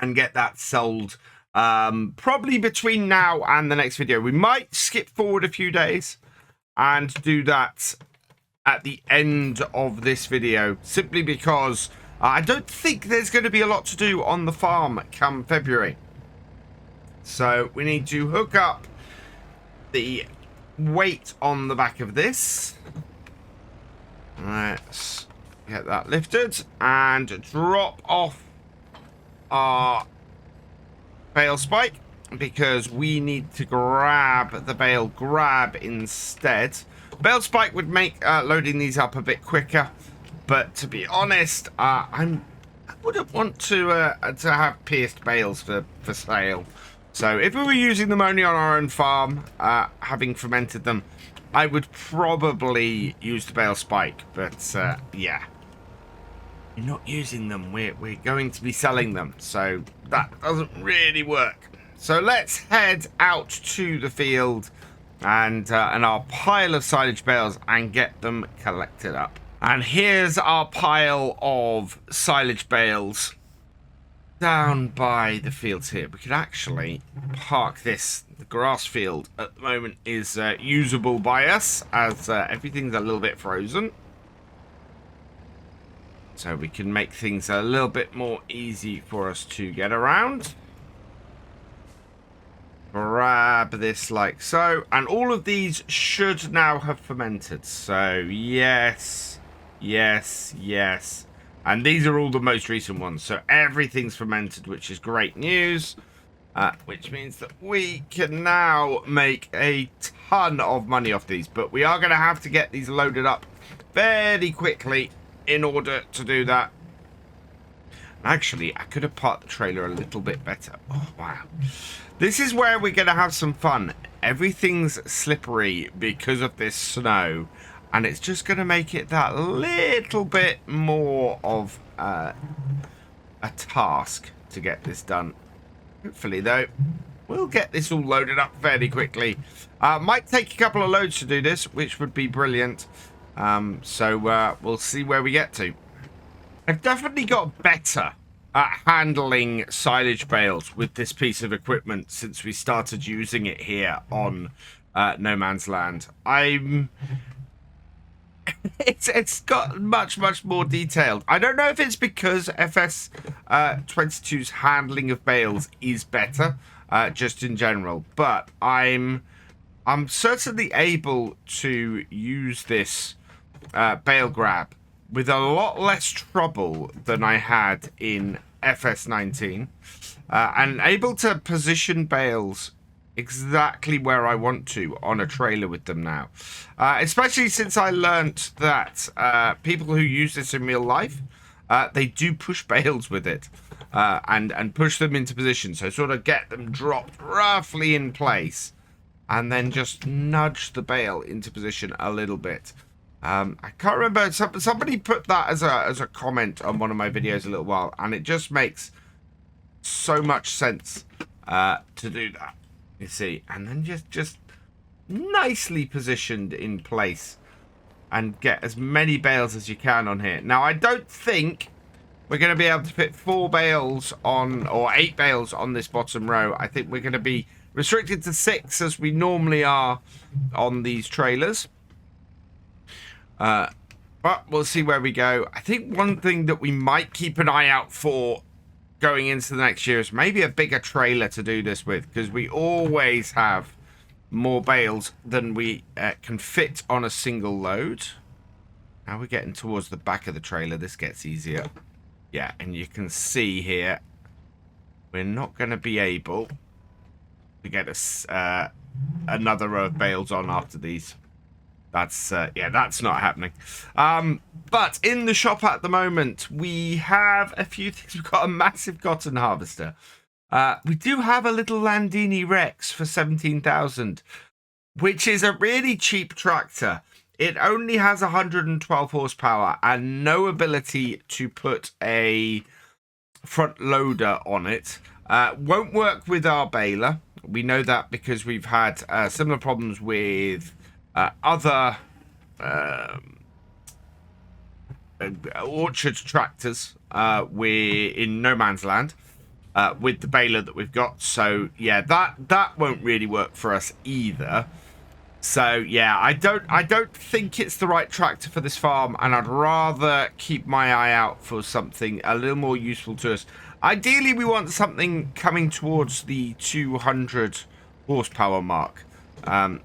[SPEAKER 1] and get that sold probably between now and the next video. We might skip forward a few days and do that at the end of this video, simply because I don't think there's going to be a lot to do on the farm come February. So we need to hook up the weight on the back of this. Let's get that lifted and drop off our bale spike, because we need to grab the bale grab instead. Bale spike would make loading these up a bit quicker, but to be honest, I wouldn't want to have pierced bales for sale. So if we were using them only on our own farm, having fermented them, I would probably use the bale spike. But yeah, we're not using them. We're going to be selling them, so that doesn't really work. So let's head out to the field and our pile of silage bales and get them collected up. And here's our pile of silage bales down by the fields here. We could actually park this. The grass field at the moment is usable by us, as everything's a little bit frozen. So we can make things a little bit more easy for us to get around. Grab this like so. And all of these should now have fermented. So yes, yes, yes. And these are all the most recent ones. So everything's fermented, which is great news. Which means that we can now make a ton of money off these. But we are going to have to get these loaded up fairly quickly in order to do that. Actually, I could have parked the trailer a little bit better. Oh, wow. This is where we're going to have some fun. Everything's slippery because of this snow. And it's just going to make it that little bit more of a task to get this done. Hopefully, though, we'll get this all loaded up fairly quickly. Might take a couple of loads to do this, which would be brilliant. So we'll see where we get to. I've definitely got better handling silage bales with this piece of equipment since we started using it here on No Man's Land. It's got much more detailed. I don't know if it's because FS22's handling of bales is better, just in general, but I'm certainly able to use this bale grab with a lot less trouble than I had in FS19, and able to position bales exactly where I want to on a trailer with them now. Especially since I learnt that people who use this in real life, they do push bales with it and push them into position. So sort of get them dropped roughly in place and then just nudge the bale into position a little bit. I can't remember, somebody put that as a comment on one of my videos a little while, and it just makes so much sense to do that. You see, and then just nicely positioned in place and get as many bales as you can on here. Now, I don't think we're going to be able to fit 4 bales on, or 8 bales on this bottom row. I think we're going to be restricted to 6 as we normally are on these trailers. But we'll see where we go. I think one thing that we might keep an eye out for going into the next year is maybe a bigger trailer to do this with, because we always have more bales than we can fit on a single load. Now we're getting towards the back of the trailer. This gets easier. Yeah, and you can see here we're not going to be able to get us another row of bales on after these. That's yeah, that's not happening. But in the shop at the moment, we have a few things. We've got a massive cotton harvester. We do have a little Landini Rex for 17,000, which is a really cheap tractor. It only has 112 horsepower and no ability to put a front loader on it. Won't work with our baler. We know that because we've had similar problems with other orchard tractors we're in No Man's Land with the baler that we've got. So yeah, that won't really work for us either. So yeah, I don't think it's the right tractor for this farm, and I'd rather keep my eye out for something a little more useful to us. Ideally, we want something coming towards the 200 horsepower mark.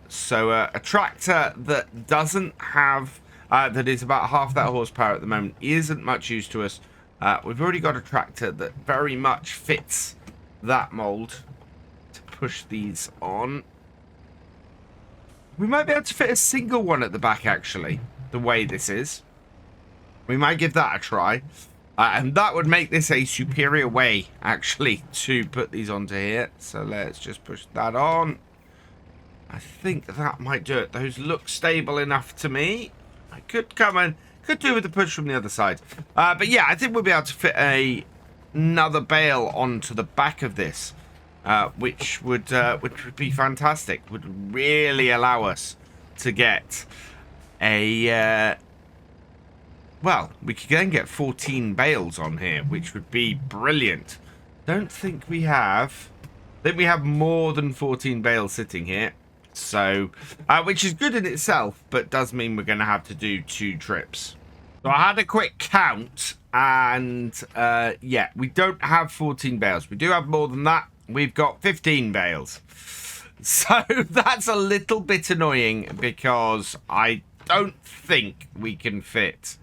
[SPEAKER 1] So a tractor that doesn't have, that is about half that horsepower at the moment, isn't much use to us. We've already got a tractor that very much fits that mold to push these on. We might be able to fit a single one at the back, actually, the way this is. We might give that a try. And that would make this a superior way, actually, to put these onto here. So let's just push that on. I think that might do it. Those look stable enough to me. I could come and could do with the push from the other side. But yeah, I think we'll be able to fit another bale onto the back of this, which would be fantastic. Would really allow us to get a well, we could then get 14 bales on here, which would be brilliant. Don't think we have. I think we have more than 14 bales sitting here. So, which is good in itself, but does mean we're going to have to do 2 trips. So I had a quick count, and yeah, we don't have 14 bales. We do have more than that. We've got 15 bales. So that's a little bit annoying because I don't think we can fit.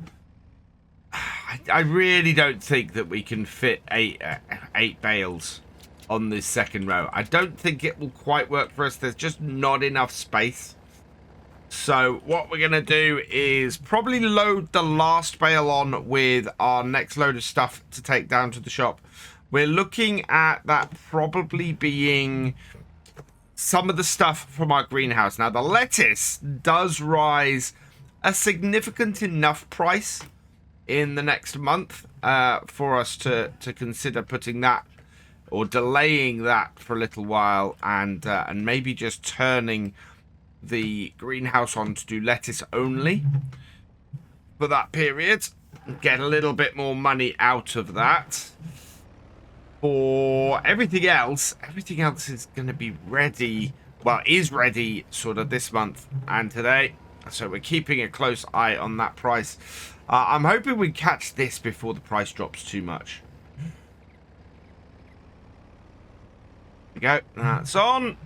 [SPEAKER 1] I really don't think that we can fit 8 bales on this second row. I don't think it will quite work for us. There's just not enough space. So what we're going to do is probably load the last bale on with our next load of stuff to take down to the shop. We're looking at that probably being some of the stuff from our greenhouse. Now, the lettuce does rise a significant enough price in the next month for us to consider putting that or delaying that for a little while, and maybe just turning the greenhouse on to do lettuce only for that period, get a little bit more money out of that. for everything else is going to be ready. Well, is ready sort of this month and today. So we're keeping a close eye on that price. I'm hoping we catch this before the price drops too much. There we go. That's on.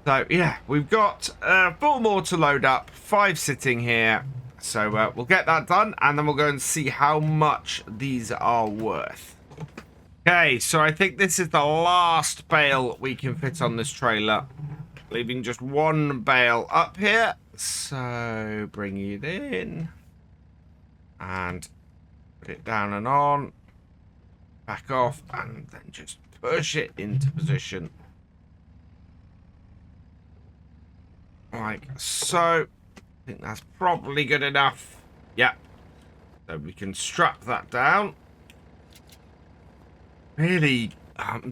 [SPEAKER 1] So, yeah, we've got 4 more to load up. 5 sitting here. So we'll get that done. And then we'll go and see how much these are worth. Okay, so I think this is the last bale we can fit on this trailer. Leaving just 1 bale up here. So bring it in. And put it down and on. Back off. And then just push it into position. Like so. I think that's probably good enough. Yeah. So we can strap that down. Really,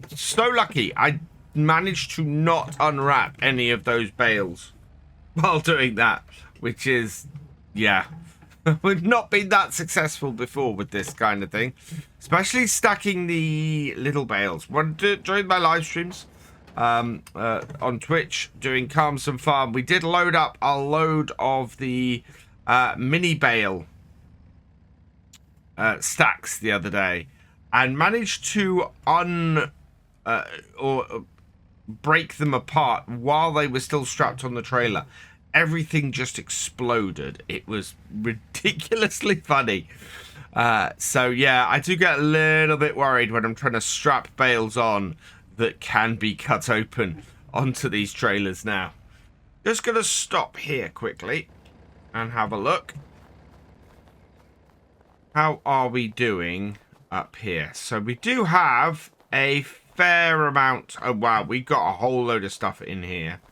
[SPEAKER 1] so lucky. I managed to not unwrap any of those bales while doing that, which is, yeah. We've not been that successful before with this kind of thing, especially stacking the little bales. During my live streams on Twitch doing Calmsome Farm, we did load up a load of the mini bale stacks the other day and managed to break them apart while they were still strapped on the trailer. Everything just exploded. It was ridiculously funny. So yeah, I do get a little bit worried when I'm trying to strap bales on that can be cut open onto these trailers now. Just gonna stop here quickly and have a look. How are we doing up here? So we do have a fair amount. Oh wow, we've got a whole load of stuff in here.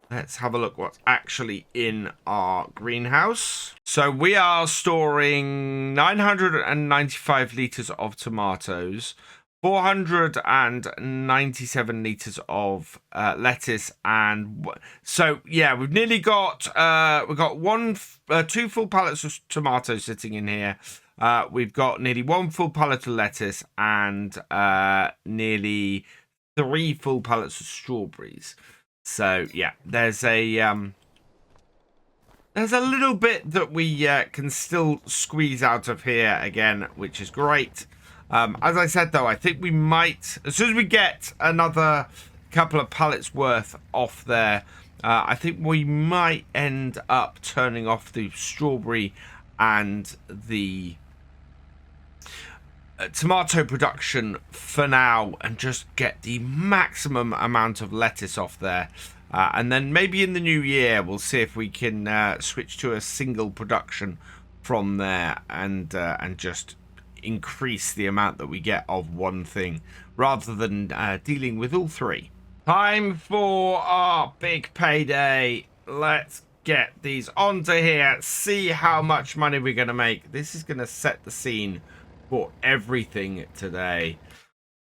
[SPEAKER 1] Let's have a look what's actually in our greenhouse. So we are storing 995 litres of tomatoes, 497 litres of lettuce, and so yeah, we've nearly got we've got 2 full pallets of tomatoes sitting in here. We've got nearly 1 full pallet of lettuce and nearly 3 full pallets of strawberries. So yeah, there's a little bit that we can still squeeze out of here again, which is great. As I said though, I think we might, as soon as we get another couple of pallets worth off there, I think we might end up turning off the strawberry and the tomato production for now and just get the maximum amount of lettuce off there, and then maybe in the new year we'll see if we can switch to a single production from there and just increase the amount that we get of one thing rather than dealing with all 3. Time for our big payday. Let's get these onto here, see how much money we're going to make. This is going to set the scene for everything today.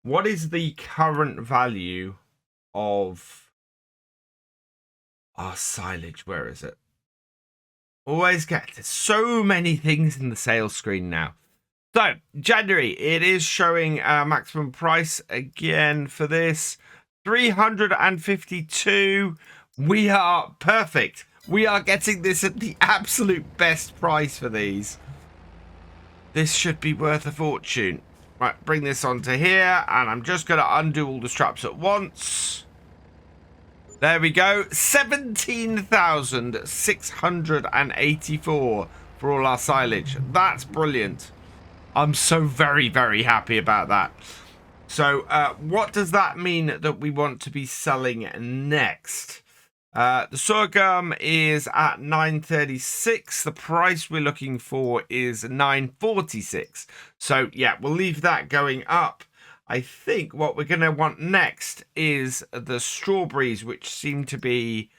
[SPEAKER 1] What is the current value of our silage? Where is it? Always get so many things in the sales screen now. So January, it is showing maximum price again for this 352. We are perfect. We are getting this at the absolute best price for these. This should be worth a fortune. Right, bring this onto here, and I'm just going to undo all the straps at once. There we go. 17,684 for all our silage. That's brilliant. I'm so very, very happy about that. So what does that mean that we want to be selling next? The sorghum is at 936. The price we're looking for is 946. So yeah, we'll leave that going up. I think what we're going to want next is the strawberries, which seem to be,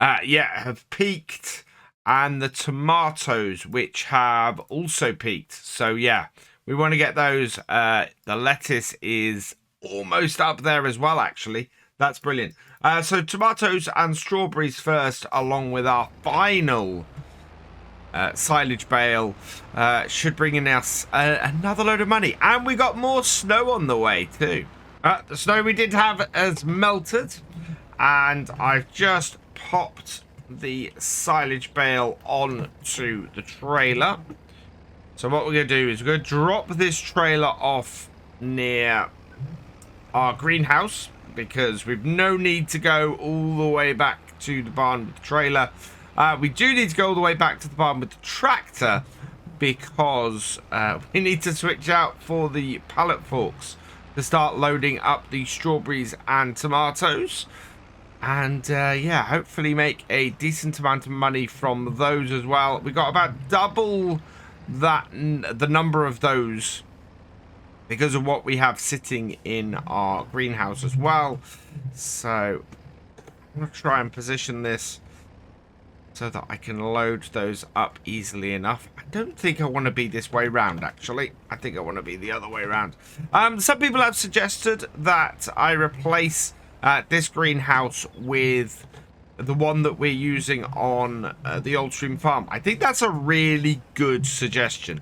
[SPEAKER 1] have peaked, and the tomatoes, which have also peaked. So yeah, we want to get those. The lettuce is almost up there as well, actually. That's brilliant. So tomatoes and strawberries first, along with our final silage bale should bring in us another load of money. And we got more snow on the way too. The snow we did have has melted, and I've just popped the silage bale onto the trailer. So what we're going to do is we're going to drop this trailer off near our greenhouse, because we've no need to go all the way back to the barn with the trailer. We do need to go all the way back to the barn with the tractor, because we need to switch out for the pallet forks to start loading up the strawberries and tomatoes. And yeah, hopefully make a decent amount of money from those as well. We got about double the number of those because of what we have sitting in our greenhouse as well. So I'm going to try and position this so that I can load those up easily enough. I don't think I want to be this way round, actually. I think I want to be the other way around. Some people have suggested that I replace this greenhouse with the one that we're using on the Old Stream Farm. I think that's a really good suggestion.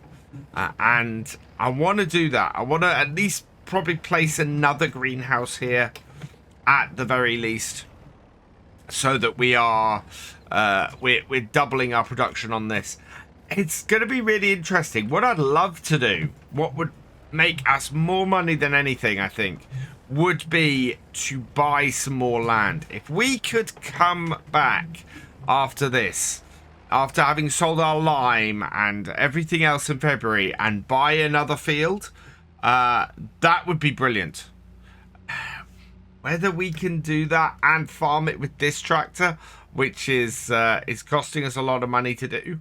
[SPEAKER 1] And I want to do that. I want to at least probably place another greenhouse here at the very least, so that we are we're doubling our production on this. It's going to be really interesting. What I'd love to do, what would make us more money than anything, I think, would be to buy some more land. If we could come back after this, after having sold our lime and everything else in February, and buy another field, that would be brilliant. Whether we can do that and farm it with this tractor, which is costing us a lot of money to do,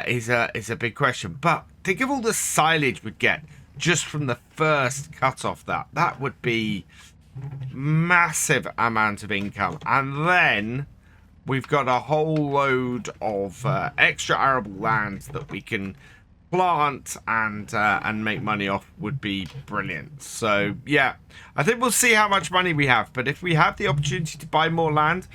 [SPEAKER 1] is a big question. But think of all the silage we'd get just from the first cut off that would be massive amount of income. And then we've got a whole load of extra arable land that we can plant and make money off. Would be brilliant. So yeah, I think we'll see how much money we have, but if we have the opportunity to buy more land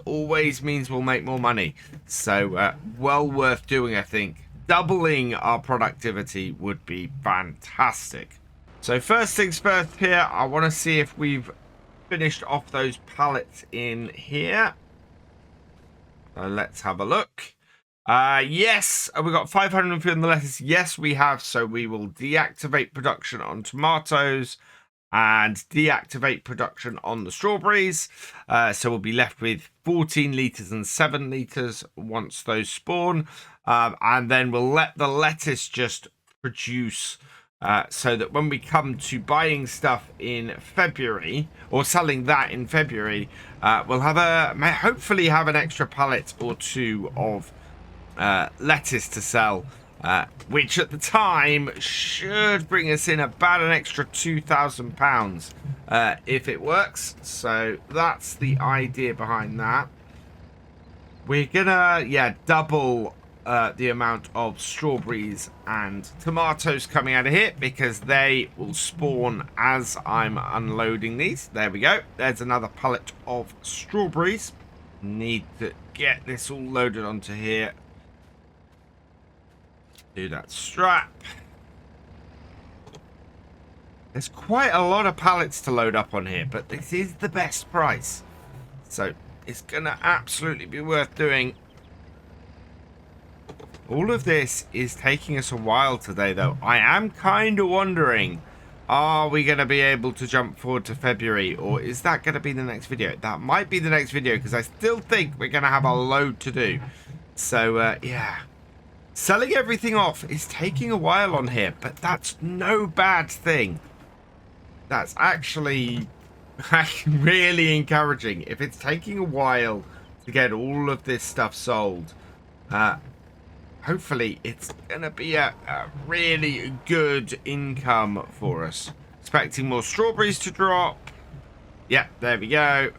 [SPEAKER 1] always means we'll make more money. So well worth doing, I think. Doubling our productivity would be fantastic. So first things first here, I want to see if we've finished off those pallets in here. So let's have a look. Yes, we got 550 on the lettuce. Yes, we have. So we will deactivate production on tomatoes and deactivate production on the strawberries. So we'll be left with 14 litres and 7 litres once those spawn. And then we'll let the lettuce just produce, so that when we come to buying stuff in February, or selling that in February, we'll have hopefully have an extra pallet or two of lettuce to sell, which at the time should bring us in about an extra £2,000 if it works. So that's the idea behind that. We're gonna double the amount of strawberries and tomatoes coming out of here, because they will spawn as I'm unloading these. There we go. There's another pallet of strawberries. Need to get this all loaded onto here. Do that strap. There's quite a lot of pallets to load up on here, but this is the best price, so it's gonna absolutely be worth doing. All of this is taking us a while today, though. I am kind of wondering, are we going to be able to jump forward to February, or is that going to be the next video? That might be the next video, because I still think we're going to have a load to do. So, yeah. Selling everything off is taking a while on here, but that's no bad thing. That's actually really encouraging. If it's taking a while to get all of this stuff sold, hopefully it's gonna be a really good income for us. Expecting more strawberries to drop. Yeah, there we go.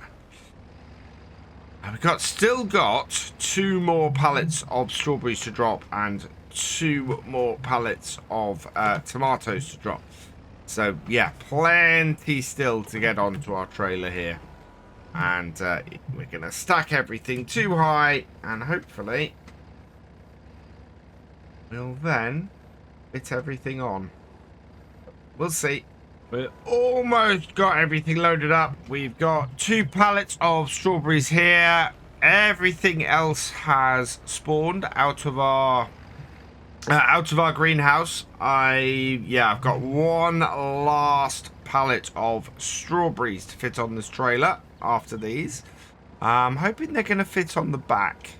[SPEAKER 1] And we've still got 2 more pallets of strawberries to drop and 2 more pallets of tomatoes to drop. So yeah, plenty still to get onto our trailer here. And we're gonna stack everything too high, and hopefully we'll then fit everything on. We'll see. We've almost got everything loaded up. We've got 2 pallets of strawberries here. Everything else has spawned out of our greenhouse. I've got 1 last pallet of strawberries to fit on this trailer after these. I'm hoping they're going to fit on the back.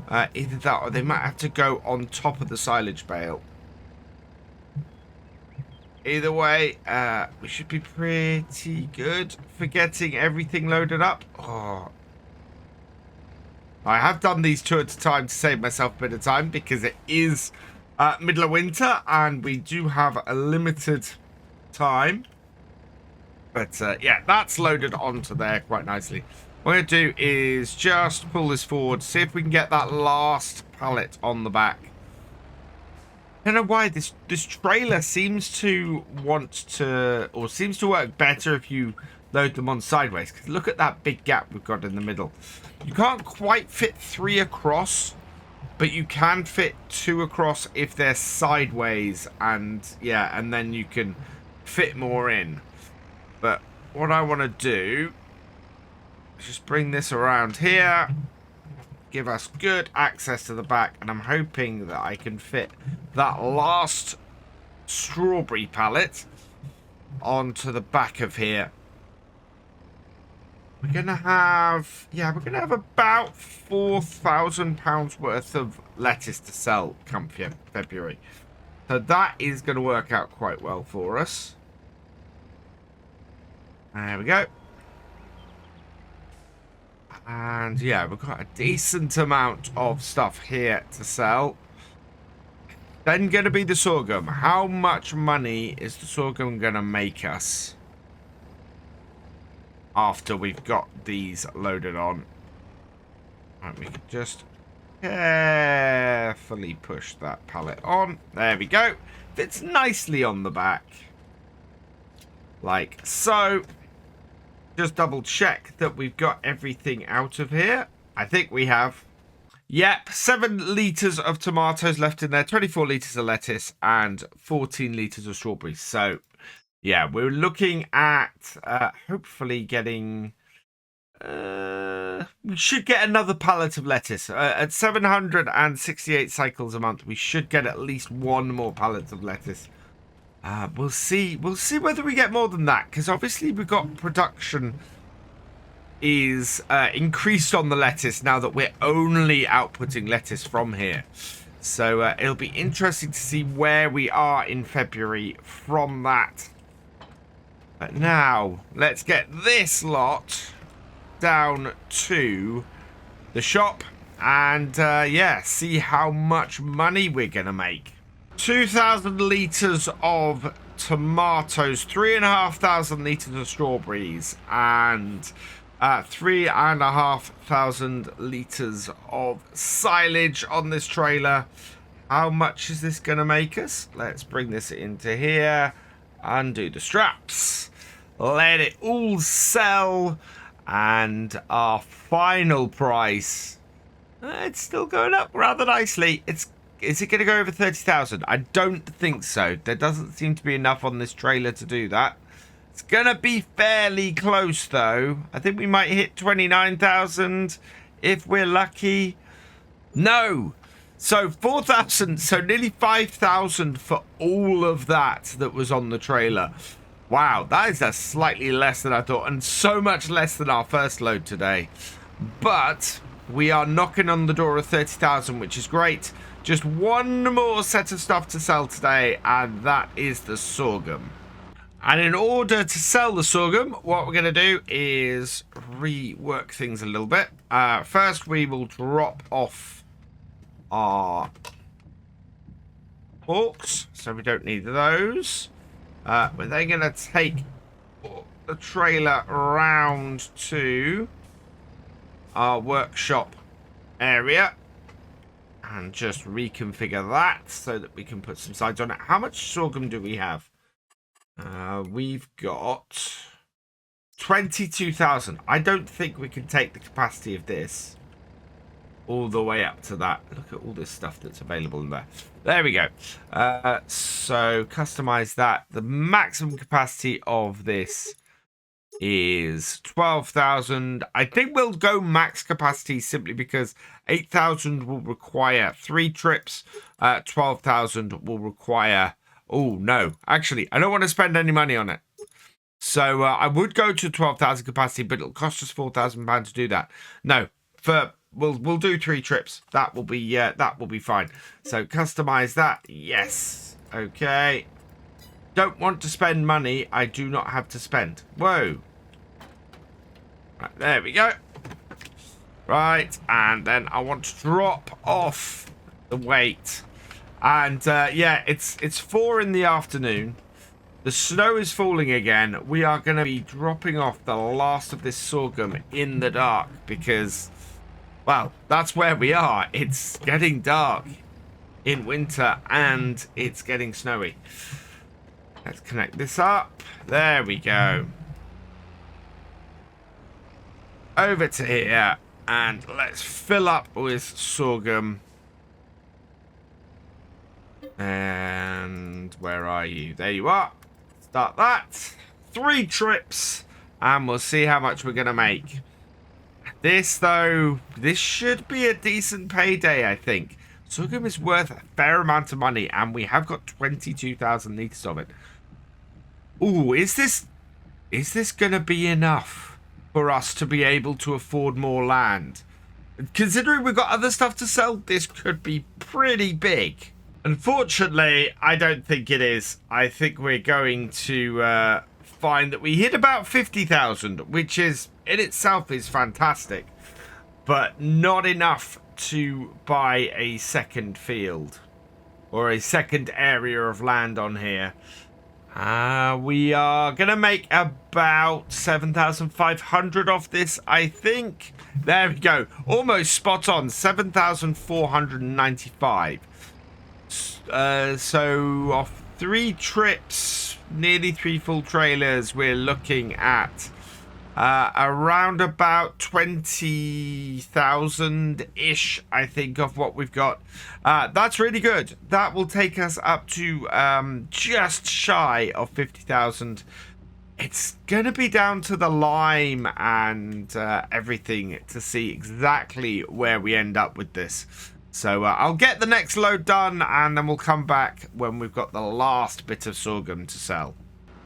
[SPEAKER 1] Either that or they might have to go on top of the silage bale. Either way, we should be pretty good for getting everything loaded up. Oh, I have done these 2 at a time to save myself a bit of time because it is middle of winter and we do have a limited time. But yeah, that's loaded onto there quite nicely. What I'm going to do is just pull this forward, see if we can get that last pallet on the back. I don't know why this trailer seems to seems to work better if you load them on sideways. Because look at that big gap we've got in the middle. You can't quite fit 3 across, but you can fit 2 across if they're sideways, and yeah, and then you can fit more in. But what I want to do is just bring this around here, give us good access to the back, and I'm hoping that I can fit that last strawberry pallet onto the back of here. We're gonna have about £4,000 worth of lettuce to sell come February, so that is going to work out quite well for us. There we go. And yeah, we've got a decent amount of stuff here to sell. Then going to be the sorghum. How much money is the sorghum going to make us after we've got these loaded on? Right, we can just carefully push that pallet on. There we go. Fits nicely on the back. Like so. Just double check that we've got everything out of here. I think we have. Yep, 7 litres of tomatoes left in there, 24 litres of lettuce, and 14 litres of strawberries. So, yeah, we're looking at hopefully getting... we should get another pallet of lettuce. At 768 cycles a month, we should get at least 1 more pallet of lettuce. We'll see whether we get more than that, because obviously we've got production is increased on the lettuce now that we're only outputting lettuce from here. So it'll be interesting to see where we are in February from that. But now let's get this lot down to the shop and yeah, see how much money we're gonna make. 2,000 litres of tomatoes, 3,500 litres of strawberries, and 3,500 litres of silage on this trailer. How much is this going to make us? Let's bring this into here, undo the straps, let it all sell, and our final price, it's still going up rather nicely. Is it going to go over 30,000? I don't think so. There doesn't seem to be enough on this trailer to do that. It's going to be fairly close, though. I think we might hit 29,000 if we're lucky. No. So 4,000. So nearly 5,000 for all of that was on the trailer. Wow, that is slightly less than I thought, and so much less than our first load today. But we are knocking on the door of 30,000, which is great. Just 1 more set of stuff to sell today, and that is the sorghum. And in order to sell the sorghum, what we're going to do is rework things a little bit. First, we will drop off our forks, so we don't need those. We're then going to take the trailer around to our workshop area and just reconfigure that so that we can put some sides on it. How much sorghum do we have? We've got 22,000. I don't think we can take the capacity of this. all the way up to that. Look at all this stuff that's available in there. There we go. So customize that. The maximum capacity of this is 12,000. I think we'll go max capacity simply because 8,000 will require 3 trips. 12,000 will require... Oh, no. Actually, I don't want to spend any money on it. So I would go to 12,000 capacity, but it'll cost us £4,000 to do that. No, we'll do 3 trips. That will be fine. So customize that. Yes. Okay. Don't want to spend money I do not have to spend. Whoa. Right, there we go. Right, and then I want to drop off the weight. And yeah, it's 4 in the afternoon. The snow is falling again. We are going to be dropping off the last of this sorghum in the dark because, well, that's where we are. It's getting dark in winter and it's getting snowy. Let's connect this up. There we go. Over to here and let's fill up with sorghum. And where are you? There you are. Start that. 3 trips and we'll see how much we're going to make. This, though, this should be a decent payday, I think. Sorghum is worth a fair amount of money and we have got 22,000 litres of it. Ooh, is this going to be enough for us to be able to afford more land? Considering we've got other stuff to sell, this could be pretty big. Unfortunately, I don't think it is. I think we're going to find that we hit about 50,000, which is in itself is fantastic, but not enough to buy a second field or a second area of land on here. We are going to make about 7,500 off this, I think. There we go. Almost spot on. 7,495. So off 3 trips, nearly 3 full trailers, we're looking at around about 20,000-ish, I think, of what we've got. That's really good. That will take us up to just shy of 50,000. It's going to be down to the lime and everything to see exactly where we end up with this. So I'll get the next load done and then we'll come back when we've got the last bit of sorghum to sell.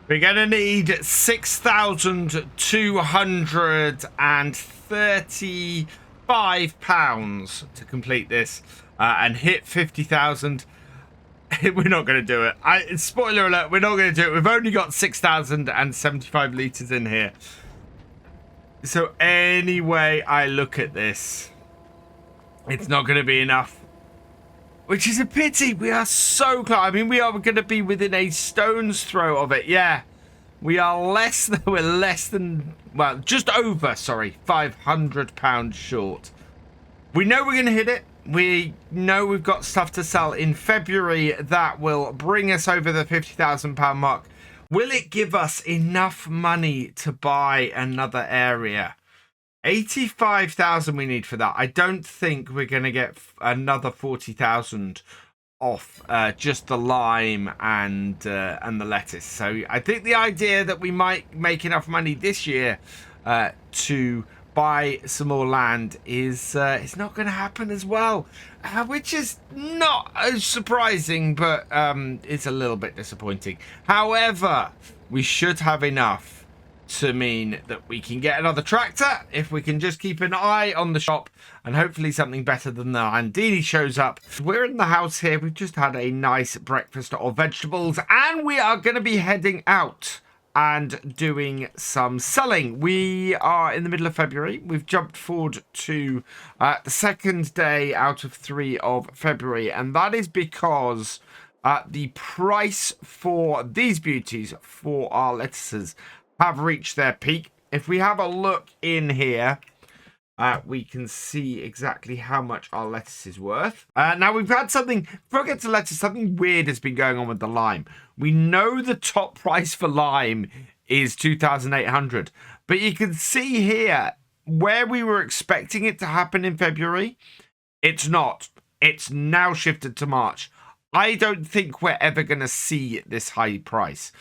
[SPEAKER 1] We're going to need 6,235 pounds to complete this and hit 50,000. We're not going to do it. Spoiler alert, we're not going to do it. We've only got 6,075 litres in here. So anyway, I look at this, it's not going to be enough. Which is a pity. We are so close. I mean, we are going to be within a stone's throw of it. Yeah. We are well, just over, sorry, £500 short. We know we're going to hit it. We know we've got stuff to sell in February that will bring us over the £50,000 mark. Will it give us enough money to buy another area? 85,000 we need for that. I don't think we're going to get another 40,000 off just the lime and the lettuce. So I think the idea that we might make enough money this year to buy some more land is not going to happen as well, which is not surprising, but it's a little bit disappointing. However, we should have enough to mean that we can get another tractor if we can just keep an eye on the shop and hopefully something better than the Landini shows up. We're in the house here. We've just had a nice breakfast of vegetables and we are going to be heading out and doing some selling. We are in the middle of February. We've jumped forward to the 2nd day out of 3 of February, and that is because the price for these beauties, for our lettuces, have reached their peak. If we have a look in here, we can see exactly how much our lettuce is worth. Now we've had something, before I get to lettuce, something weird has been going on with the lime. We know the top price for lime is 2,800, but you can see here where we were expecting it to happen in February. It's not. It's now shifted to March. I don't think we're ever going to see this high price.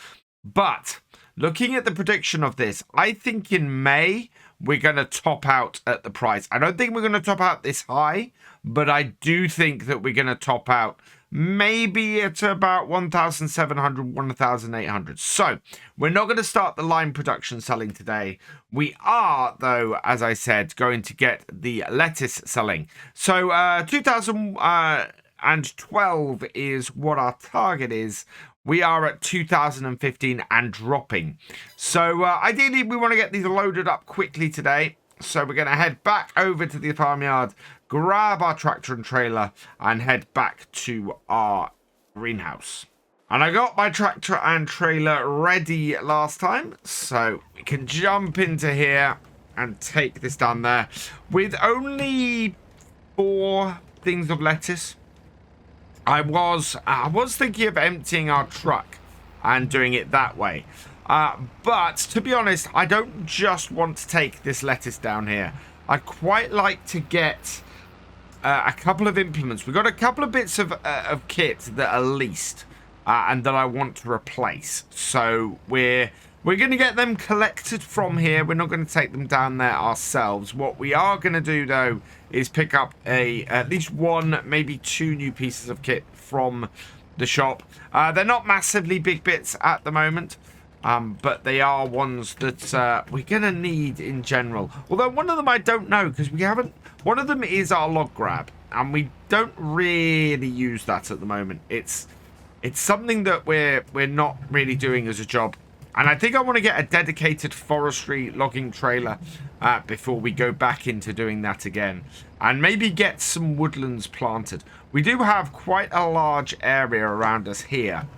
[SPEAKER 1] But looking at the prediction of this, I think in May we're going to top out at the price. I don't think we're going to top out this high, but I do think that we're going to top out maybe at about 1,700, 1,800. So we're not going to start the line production selling today. We are, though, as I said, going to get the lettuce selling. So 2012 is what our target is. We are at 2015 and dropping. So ideally, we want to get these loaded up quickly today. So we're going to head back over to the farmyard, grab our tractor and trailer, and head back to our greenhouse. And I got my tractor and trailer ready last time, so we can jump into here and take this down there. With only 4 things of lettuce, I was thinking of emptying our truck and doing it that way. But to be honest, I don't just want to take this lettuce down here. I'd quite like to get a couple of implements. We've got a couple of bits of kit that are leased and that I want to replace. So we're going to get them collected from here. We're not going to take them down there ourselves. What we are going to do, though, is pick up at least 1, maybe 2 new pieces of kit from the shop. They're not massively big bits at the moment, but they are ones that we're going to need in general. Although one of them I don't know, because we haven't... One of them is our log grab, and we don't really use that at the moment. It's something that we're not really doing as a job. And I think I want to get a dedicated forestry logging trailer before we go back into doing that again. And maybe get some woodlands planted. We do have quite a large area around us here,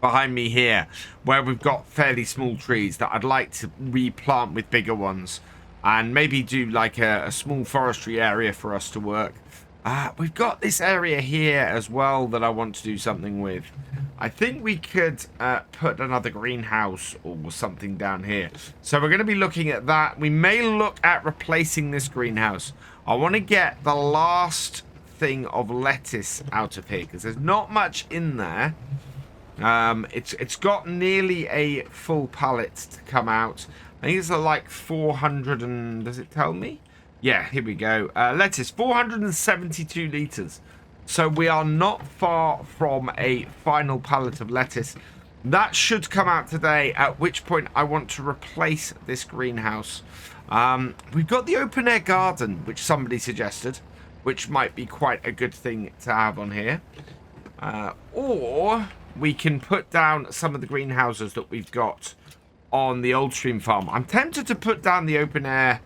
[SPEAKER 1] behind me here, where we've got fairly small trees that I'd like to replant with bigger ones. And maybe do like a small forestry area for us to work. We've got this area here as well that I want to do something with. I think we could put another greenhouse or something down here. So we're going to be looking at that. We may look at replacing this greenhouse. I want to get the last thing of lettuce out of here because there's not much in there. It's got nearly a full pallet to come out. I think it's like 400 and... Does it tell me? Yeah, here we go. Lettuce, 472 litres. So we are not far from a final pallet of lettuce. That should come out today, at which point I want to replace this greenhouse. We've got the open-air garden, which somebody suggested, which might be quite a good thing to have on here. Or we can put down some of the greenhouses that we've got on the old stream farm. I'm tempted to put down the open air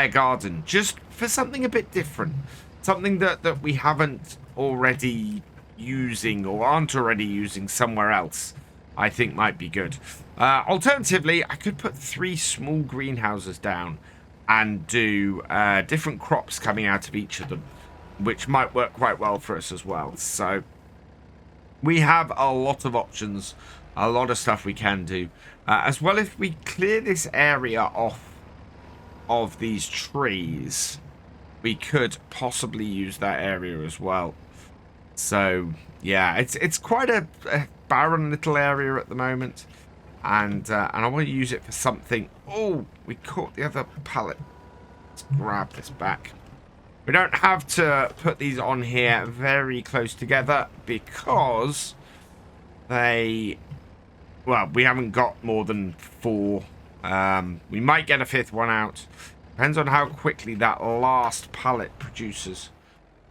[SPEAKER 1] garden just for something a bit different, something that we haven't already using or aren't already using somewhere else. I think might be good. Alternatively, I could put 3 small greenhouses down and do different crops coming out of each of them, which might work quite well for us as well. So we have a lot of options, a lot of stuff we can do. As well, if we clear this area off of these trees, we could possibly use that area as well. So yeah, it's quite a barren little area at the moment, and I want to use it for something. Oh, we caught the other pallet. Let's grab this back. We don't have to put these on here very close together because they... Well, we haven't got more than 4. We might get a 5th one out. Depends on how quickly that last pallet produces.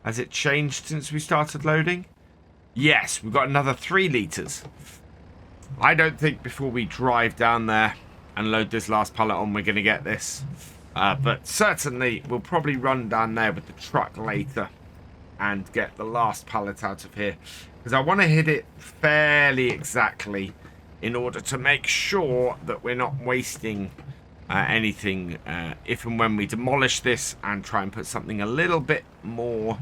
[SPEAKER 1] Has it changed since we started loading? Yes, we've got another 3 litres. I don't think before we drive down there and load this last pallet on, we're going to get this. But certainly, we'll probably run down there with the truck later and get the last pallet out of here. Because I want to hit it fairly exactly in order to make sure that we're not wasting anything if and when we demolish this and try and put something a little bit more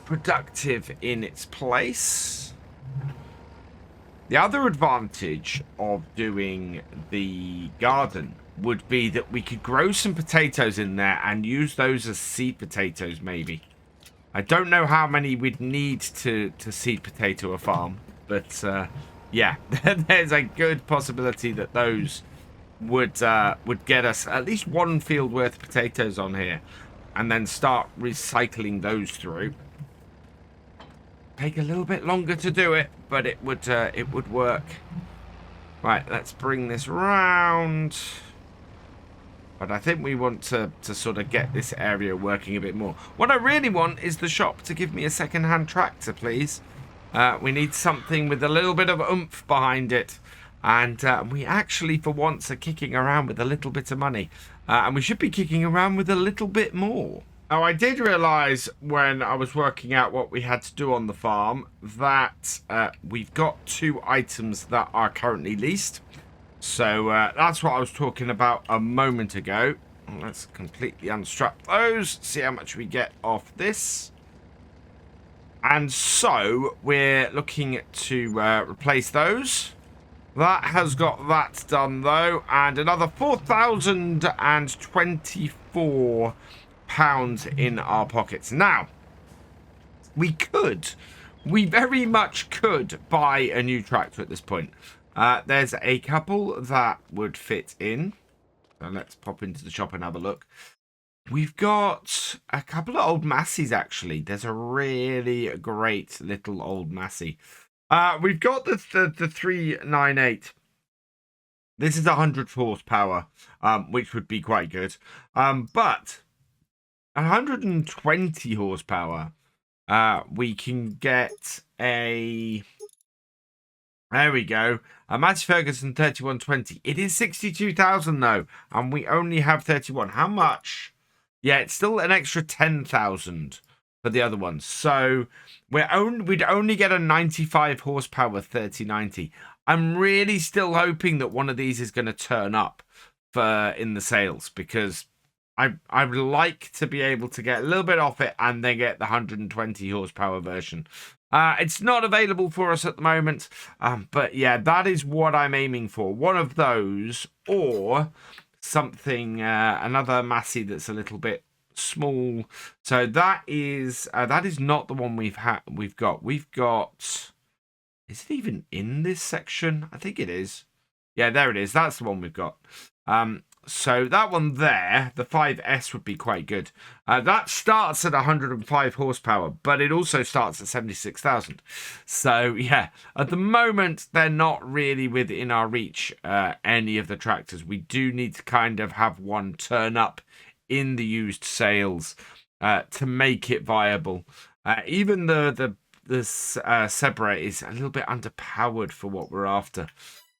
[SPEAKER 1] productive in its place. The other advantage of doing the garden would be that we could grow some potatoes in there and use those as seed potatoes, maybe. I don't know how many we'd need to seed potato a farm, but yeah, there's a good possibility that those would get us at least one field worth of potatoes on here, and then start recycling those through. Take a little bit longer to do it, but it would work. Right, let's bring this round. But I think we want to sort of get this area working a bit more. What I really want is the shop to give me a second-hand tractor, please. We need something with a little bit of oomph behind it. And we actually, for once, are kicking around with a little bit of money. And we should be kicking around with a little bit more. Now, I did realise when I was working out what we had to do on the farm that we've got 2 items that are currently leased. So that's what I was talking about a moment ago. Let's completely unstrap those, see how much we get off this. And so we're looking to replace those. That has got that done though, and another £4,024 in our pockets. Now, we very much could buy a new tractor at this point. There's a couple that would fit in. So let's pop into the shop and have a look. We've got a couple of old Massies, actually. There's a really great little old Massie. We've got the 398. This is 100 horsepower, which would be quite good. But 120 horsepower, we can get a... There we go. A Matt Ferguson 3120. It is 62,000 though, and we only have 31. How much? Yeah, it's still an extra 10,000 for the other ones. So we'd only get a 95 horsepower 3090. I'm really still hoping that one of these is going to turn up in the sales, because I would like to be able to get a little bit off it and then get the 120 horsepower version. It's not available for us at the moment, but yeah, that is what I'm aiming for. One of those, or something, another Massey that's a little bit small. So that is not the one we've got. We've got. Is it even in this section? I think it is. Yeah, there it is. That's the one we've got. So that one there, the 5S, would be quite good. That starts at 105 horsepower, but it also starts at 76,000. So, yeah, at the moment, they're not really within our reach, any of the tractors. We do need to kind of have one turn up in the used sales to make it viable. Even the Sebra is a little bit underpowered for what we're after.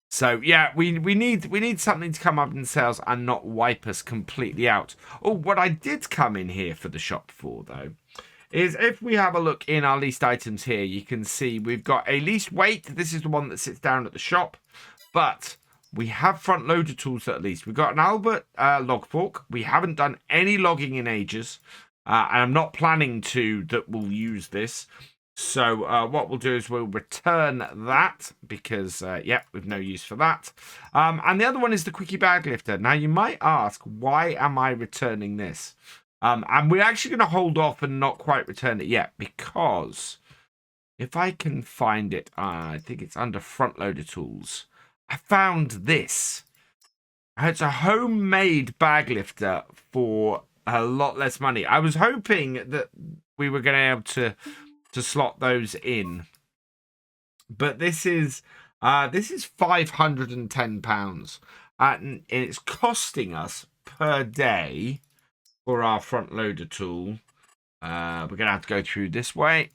[SPEAKER 1] So yeah, we need something to come up in sales and not wipe us completely out. Oh, what I did come in here for the shop for though, is if we have a look in our leased items here, you can see we've got a leased weight. This is the one that sits down at the shop, but we have front loader tools at least. We've got an Albert log fork. We haven't done any logging in ages, and I'm not planning to that we'll use this. So what we'll do is we'll return that because, yeah, we've no use for that. And the other one is the quickie bag lifter. Now, you might ask, why am I returning this? And we're actually going to hold off and not quite return it yet, because if I can find it, I think it's under front loader tools. I found this. It's a homemade bag lifter for a lot less money. I was hoping that we were going to be able to slot those in, but this is £510, and it's costing us per day for our front loader tool. We're gonna have to go through this way.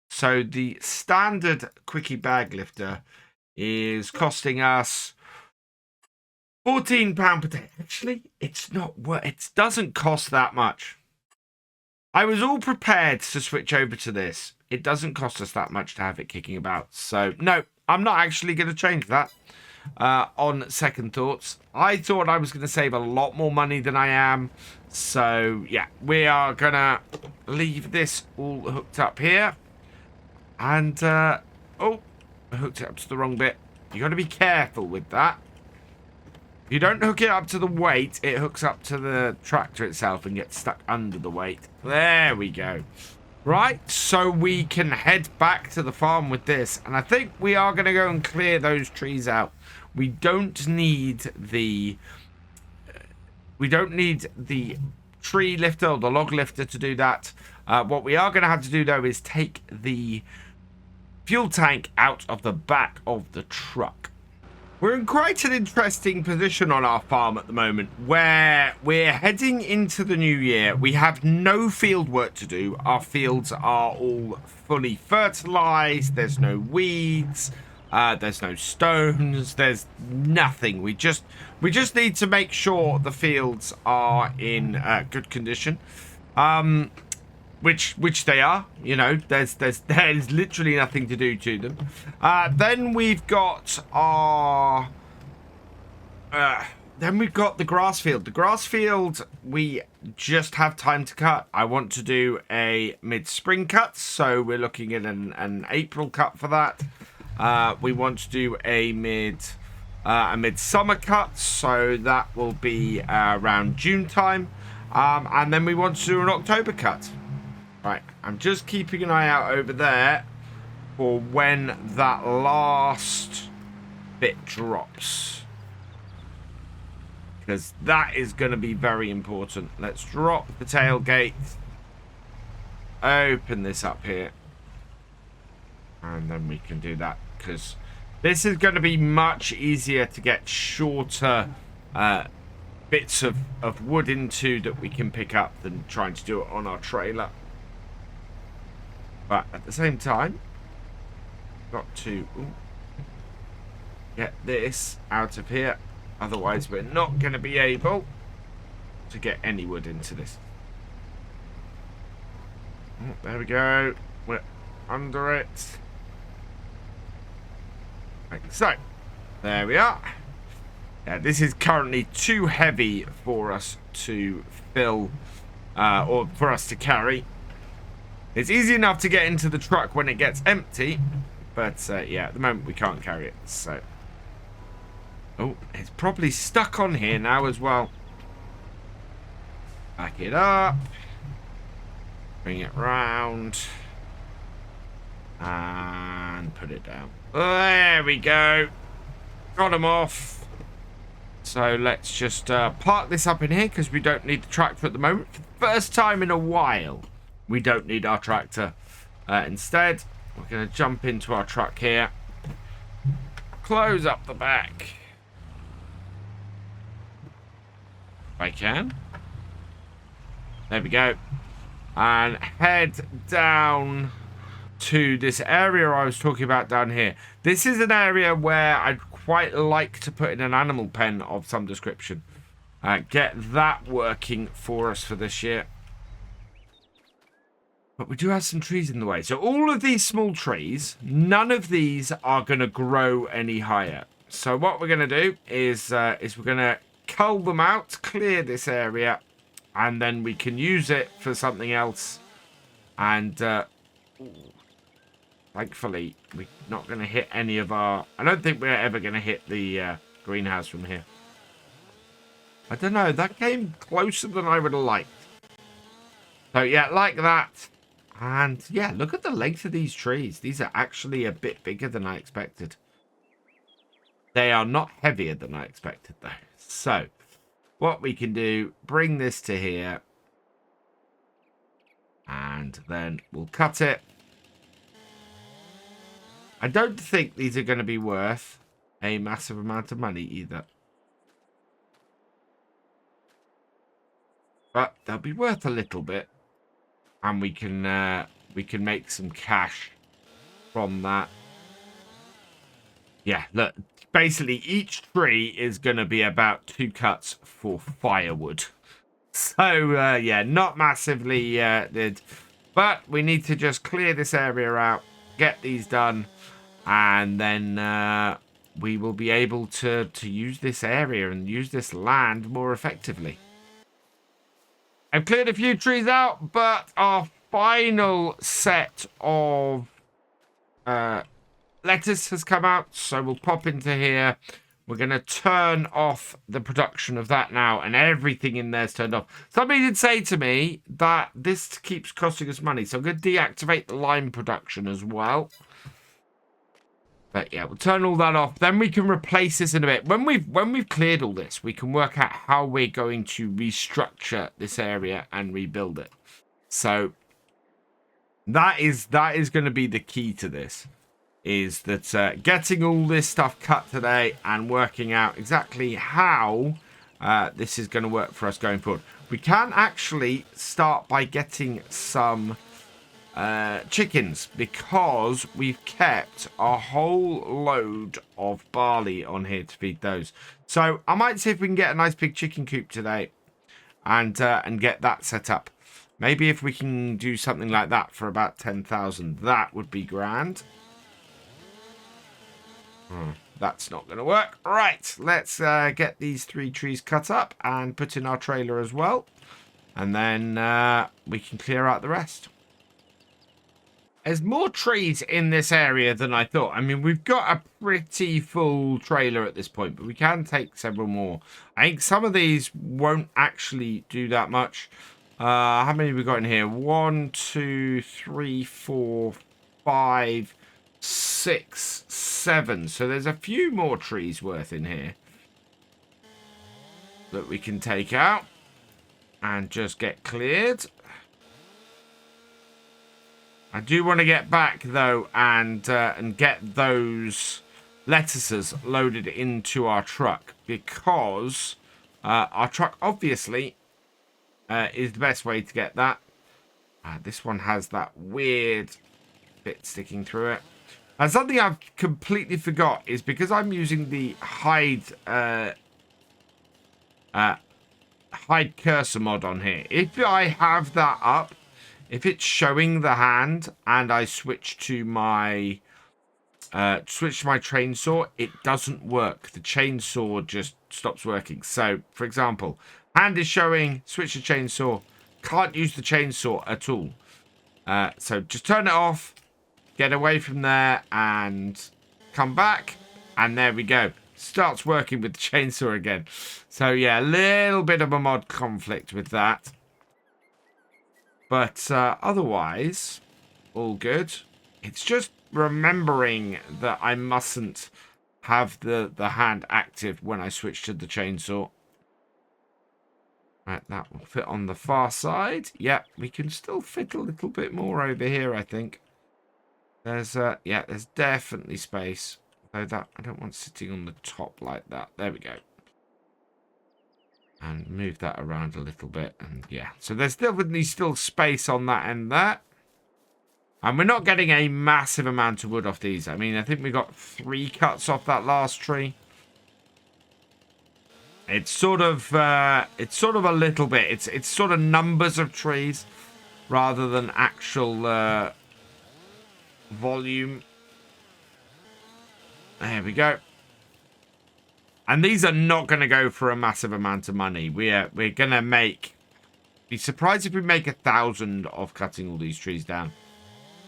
[SPEAKER 1] So the standard quickie bag lifter is costing us £14 per day. Actually, it's not worth. It doesn't cost that much. I was all prepared to switch over to this. It doesn't cost us that much to have it kicking about. So, no, I'm not actually going to change that on second thoughts. I thought I was going to save a lot more money than I am. So, yeah, we are going to leave this all hooked up here. And, oh, I hooked it up to the wrong bit. You got to be careful with that. If you don't hook it up to the weight, it hooks up to the tractor itself and gets stuck under the weight. There we go. Right, so we can head back to the farm with this. And I think we are going to go and clear those trees out. We don't need the... We don't need the tree lifter or the log lifter to do that. What we are going to have to do, though, is take the fuel tank out of the back of the truck. We're in quite an interesting position on our farm at the moment, where we're heading into the new year. We have no field work to do. Our fields are all fully fertilized. There's no weeds. There's no stones. There's nothing. We just need to make sure the fields are in good condition. Which they are, you know, there's literally nothing to do to them. Then we've got our, the grass field. The grass field, we just have time to cut. I want to do a mid-spring cut, so we're looking at an April cut for that. We want to do a midsummer cut, so that will be around June time. And then we want to do an October cut. Right, I'm just keeping an eye out over there for when that last bit drops. Because that is going to be very important. Let's drop the tailgate. Open this up here. And then we can do that. Because this is going to be much easier to get shorter bits of wood into that we can pick up than trying to do it on our trailer. But at the same time, got to get this out of here. Otherwise, we're not going to be able to get any wood into this. Oh, there we go. We're under it. Like so. There we are. Yeah, this is currently too heavy for us to fill, or for us to carry. It's easy enough to get into the truck when it gets empty, but yeah, at the moment we can't carry it, so. Oh, it's probably stuck on here now as well. Back it up. Bring it round. And put it down. There we go. Got them off. So let's just park this up in here because we don't need the tractor at the moment. For the first time in a while. We don't need our tractor. Instead, we're going to jump into our truck here. Close up the back. If I can. There we go. And head down to this area I was talking about down here. This is an area where I'd quite like to put in an animal pen of some description. Get that working for us for this year. But we do have some trees in the way. So all of these small trees, none of these are going to grow any higher. So what we're going to do is we're going to cull them out, clear this area, and then we can use it for something else. And thankfully, we're not going to hit any of our... I don't think we're ever going to hit the greenhouse from here. I don't know. That came closer than I would have liked. So yeah, like that. And yeah, look at the length of these trees. These are actually a bit bigger than I expected. They are not heavier than I expected though. So what we can do, bring this to here. And then we'll cut it. I don't think these are going to be worth a massive amount of money either. But they'll be worth a little bit. And we can make some cash from that. Yeah, look. Basically, each tree is going to be about 2 cuts for firewood. So, yeah, not massively did. But we need to just clear this area out, get these done, and then we will be able to use this area and use this land more effectively. I've cleared a few trees out, but our final set of lettuce has come out. So we'll pop into here. We're going to turn off the production of that now, and everything in there's turned off. Somebody did say to me that this keeps costing us money, so I'm going to deactivate the lime production as well. But yeah, we'll turn all that off. Then we can replace this in a bit. When we've cleared all this, we can work out how we're going to restructure this area and rebuild it. So that is going to be the key to this. Is that getting all this stuff cut today and working out exactly how this is going to work for us going forward. We can actually start by getting some chickens, because we've kept a whole load of barley on here to feed those. So I might see if we can get a nice big chicken coop today and get that set up. Maybe if we can do something like that for about 10,000, that would be grand. That's not going to work. Right, let's get these 3 trees cut up and put in our trailer as well. And then we can clear out the rest. There's more trees in this area than I thought. I mean, we've got a pretty full trailer at this point, but we can take several more. I think some of these won't actually do that much. How many have we got in here? 1, 2, 3, 4, 5... 6, 7. So there's a few more trees worth in here that we can take out and just get cleared. I do want to get back though and get those lettuces loaded into our truck, because our truck obviously is the best way to get that. This one has that weird bit sticking through it. And something I've completely forgot is, because I'm using the hide cursor mod on here. If I have that up, if it's showing the hand and I switch to my chainsaw, it doesn't work. The chainsaw just stops working. So, for example, hand is showing, switch to chainsaw, can't use the chainsaw at all. So just turn it off. Get away from there and come back. And there we go. Starts working with the chainsaw again. So yeah, a little bit of a mod conflict with that. But otherwise, all good. It's just remembering that I mustn't have the hand active when I switch to the chainsaw. Right, that will fit on the far side. Yep, we can still fit a little bit more over here, I think. There's yeah, there's definitely space. Though that I don't want sitting on the top like that. There we go. And move that around a little bit, and yeah. So there's definitely still space on that end there. And we're not getting a massive amount of wood off these. I mean, I think we got 3 cuts off that last tree. It's sort of a little bit. It's sort of numbers of trees rather than actual volume. There we go. And these are not going to go for a massive amount of money. We're going to make... Be surprised if we make 1,000 of cutting all these trees down.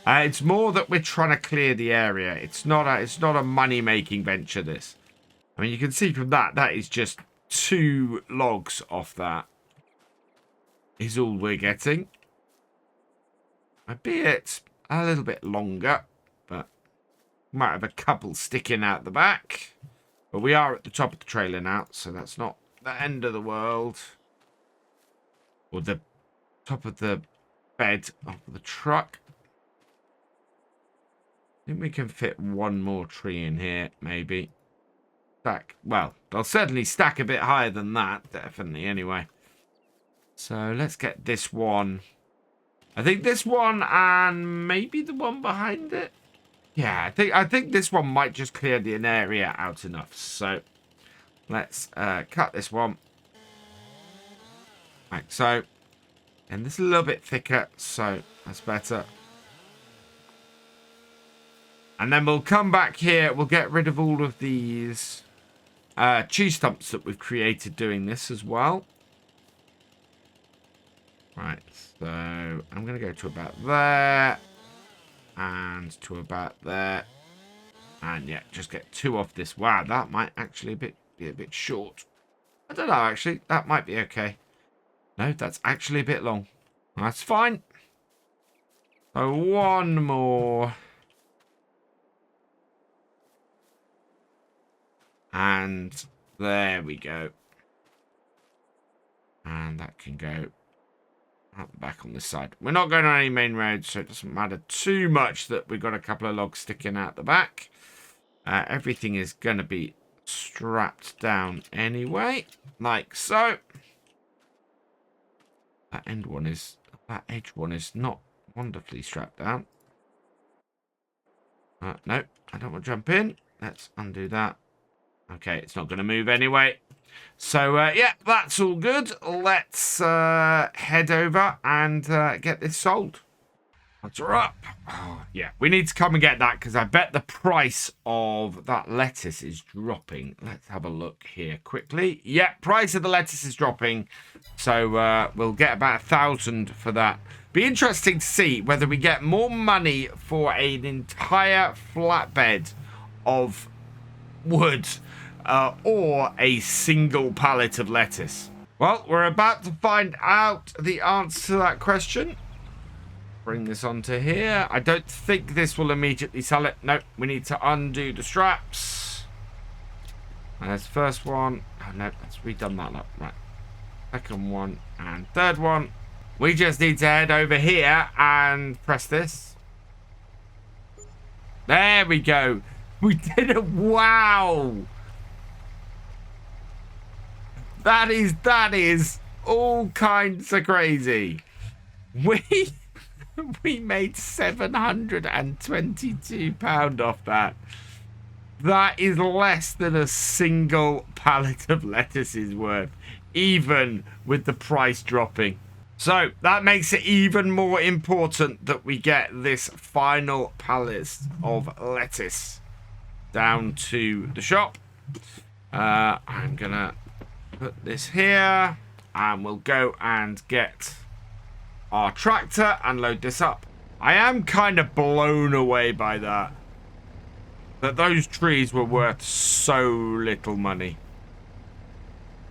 [SPEAKER 1] It's more that we're trying to clear the area. It's not a money-making venture, this. I mean, you can see from that, that is just 2 logs off that. Is all we're getting. Albeit a little bit longer, but might have a couple sticking out the back. But we are at the top of the trailer now, so that's not the end of the world. Or the top of the bed of the truck. I think we can fit 1 more tree in here, maybe. Stack. Well, they'll certainly stack a bit higher than that, definitely, anyway. So let's get this one. I think this one and maybe the one behind it. Yeah, I think this one might just clear the area out enough. So let's cut this one. Like so. And this is a little bit thicker, so that's better. And then we'll come back here. We'll get rid of all of these tree stumps that we've created doing this as well. Right, so I'm going to go to about there. And to about there. And yeah, just get 2 off this. Wow, that might actually be a bit short. I don't know, actually. That might be okay. No, that's actually a bit long. That's fine. So 1 more. And there we go. And that can go out the back on this side. We're not going on any main roads, so it doesn't matter too much that we've got a couple of logs sticking out the back. Everything is going to be strapped down anyway, like so. That edge one is not wonderfully strapped down. No, I don't want to jump in. Let's undo that. Okay, it's not going to move anyway. So, yeah, that's all good. Let's head over and get this sold. That's up. Oh, yeah, we need to come and get that because I bet the price of that lettuce is dropping. Let's have a look here quickly. Yeah, price of the lettuce is dropping. So we'll get about 1,000 for that. Be interesting to see whether we get more money for an entire flatbed of wood or a single pallet of lettuce. Well, we're about to find out the answer to that question. Bring this onto here. I don't think this will immediately sell it. Nope, we need to undo the straps. And there's the first one. Oh, no, let's redone that up. Right. Second one and third one. We just need to head over here and press this. There we go. We did it. Wow. That is all kinds of crazy. We made £722 off that. That is less than a single pallet of lettuce is worth, even with the price dropping. So that makes it even more important that we get this final pallet of lettuce down to the shop. I'm gonna put this here and we'll go and get our tractor and load this up. I am kind of blown away by that those trees were worth so little money.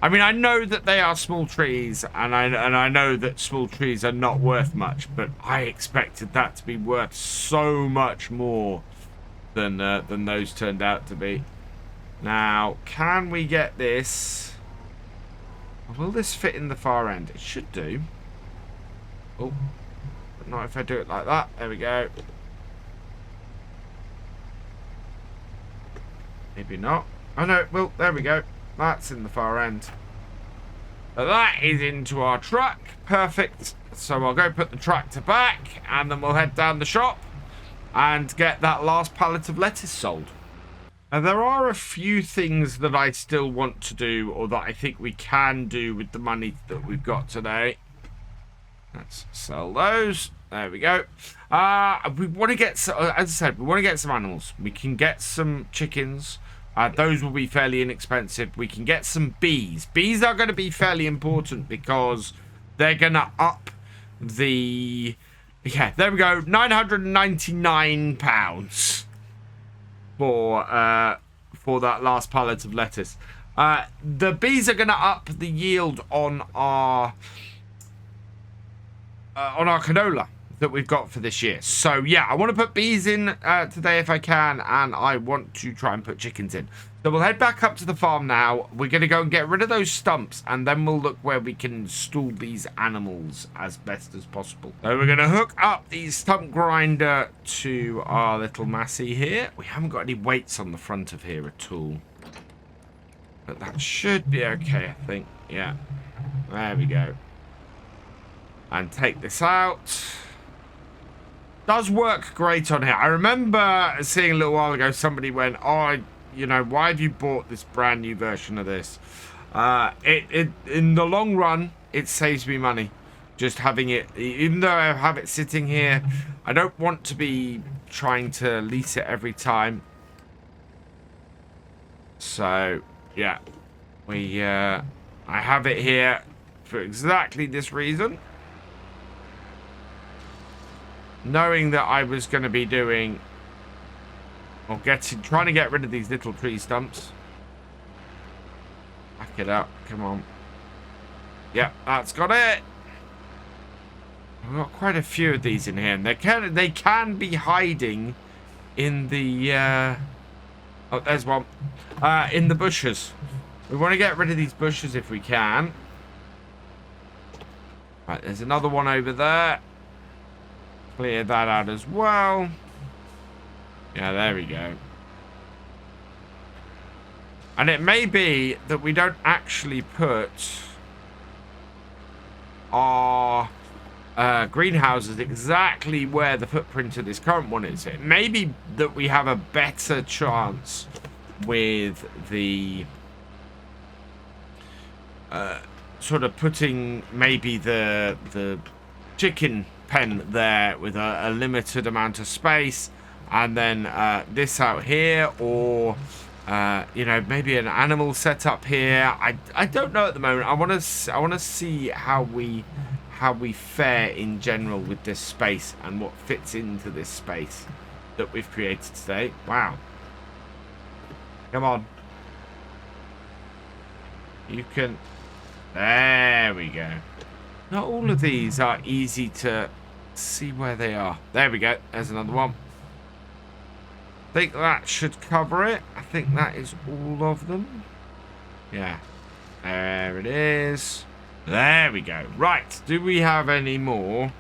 [SPEAKER 1] I mean, I know that they are small trees, and I know that small trees are not worth much, but I expected that to be worth so much more than those turned out to be. Now, can we get this? Will this fit in the far end? It should do. Oh, but not if I do it like that. There we go. Maybe not. Oh no, well, there we go. That's in the far end. So that is into our truck. Perfect. So I'll go put the tractor back and then we'll head down the shop and get that last pallet of lettuce sold. Now, there are a few things that I still want to do, or that I think we can do with the money that we've got today. Let's sell those. There we go. We want to get, as I said, we want to get some animals. We can get some chickens. Those will be fairly inexpensive. We can get some bees. Bees are going to be fairly important because they're going to up the... Yeah, there we go. £999 for that last pallet of lettuce. The bees are going to up the yield on our canola that we've got for this year. So yeah, I want to put bees in today if I can, and I want to try and put chickens in. So we'll head back up to the farm now. We're going to go and get rid of those stumps, and then we'll look where we can install these animals as best as possible. So we're going to hook up the stump grinder to our little Massey here. We haven't got any weights on the front of here at all, but that should be okay, I think. Yeah, there we go. And take this out. Does work great on here. I remember seeing a little while ago somebody went, oh, you know, why have you bought this brand new version of this? It in the long run, it saves me money just having it. Even though I have it sitting here, I don't want to be trying to lease it every time. So yeah, I have it here for exactly this reason. Knowing that I was going to be doing Or trying to get rid of these little tree stumps. Back it up. Come on. Yep, that's got it. We've got quite a few of these in here, and they can be hiding in the oh, there's one. In the bushes. We want to get rid of these bushes if we can. Right, there's another one over there. Clear that out as well. Yeah, there we go. And it may be that we don't actually put our greenhouses exactly where the footprint of this current one is. It may be that we have a better chance with the sort of putting maybe the chicken pen there with a limited amount of space, and then this out here, or you know, maybe an animal setup here. I don't know at the moment. I want to see how we fare in general with this space and what fits into this space that we've created today. Wow. Come on. You can... There we go. Not all of these are easy to see where they are. There we go. There's another one. I think that should cover it. I think that is all of them. Yeah. There it is. There we go. Right. Do we have any more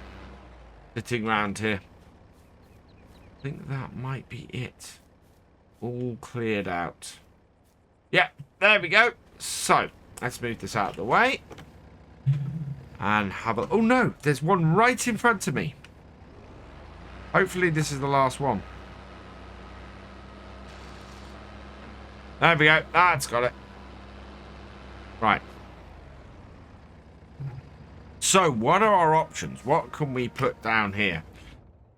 [SPEAKER 1] sitting around here? I think that might be it. All cleared out. Yeah. There we go. So, let's move this out of the way. And have a... Oh, no. There's one right in front of me. Hopefully, this is the last one. There we go. That's got it. Right. So, what are our options? What can we put down here?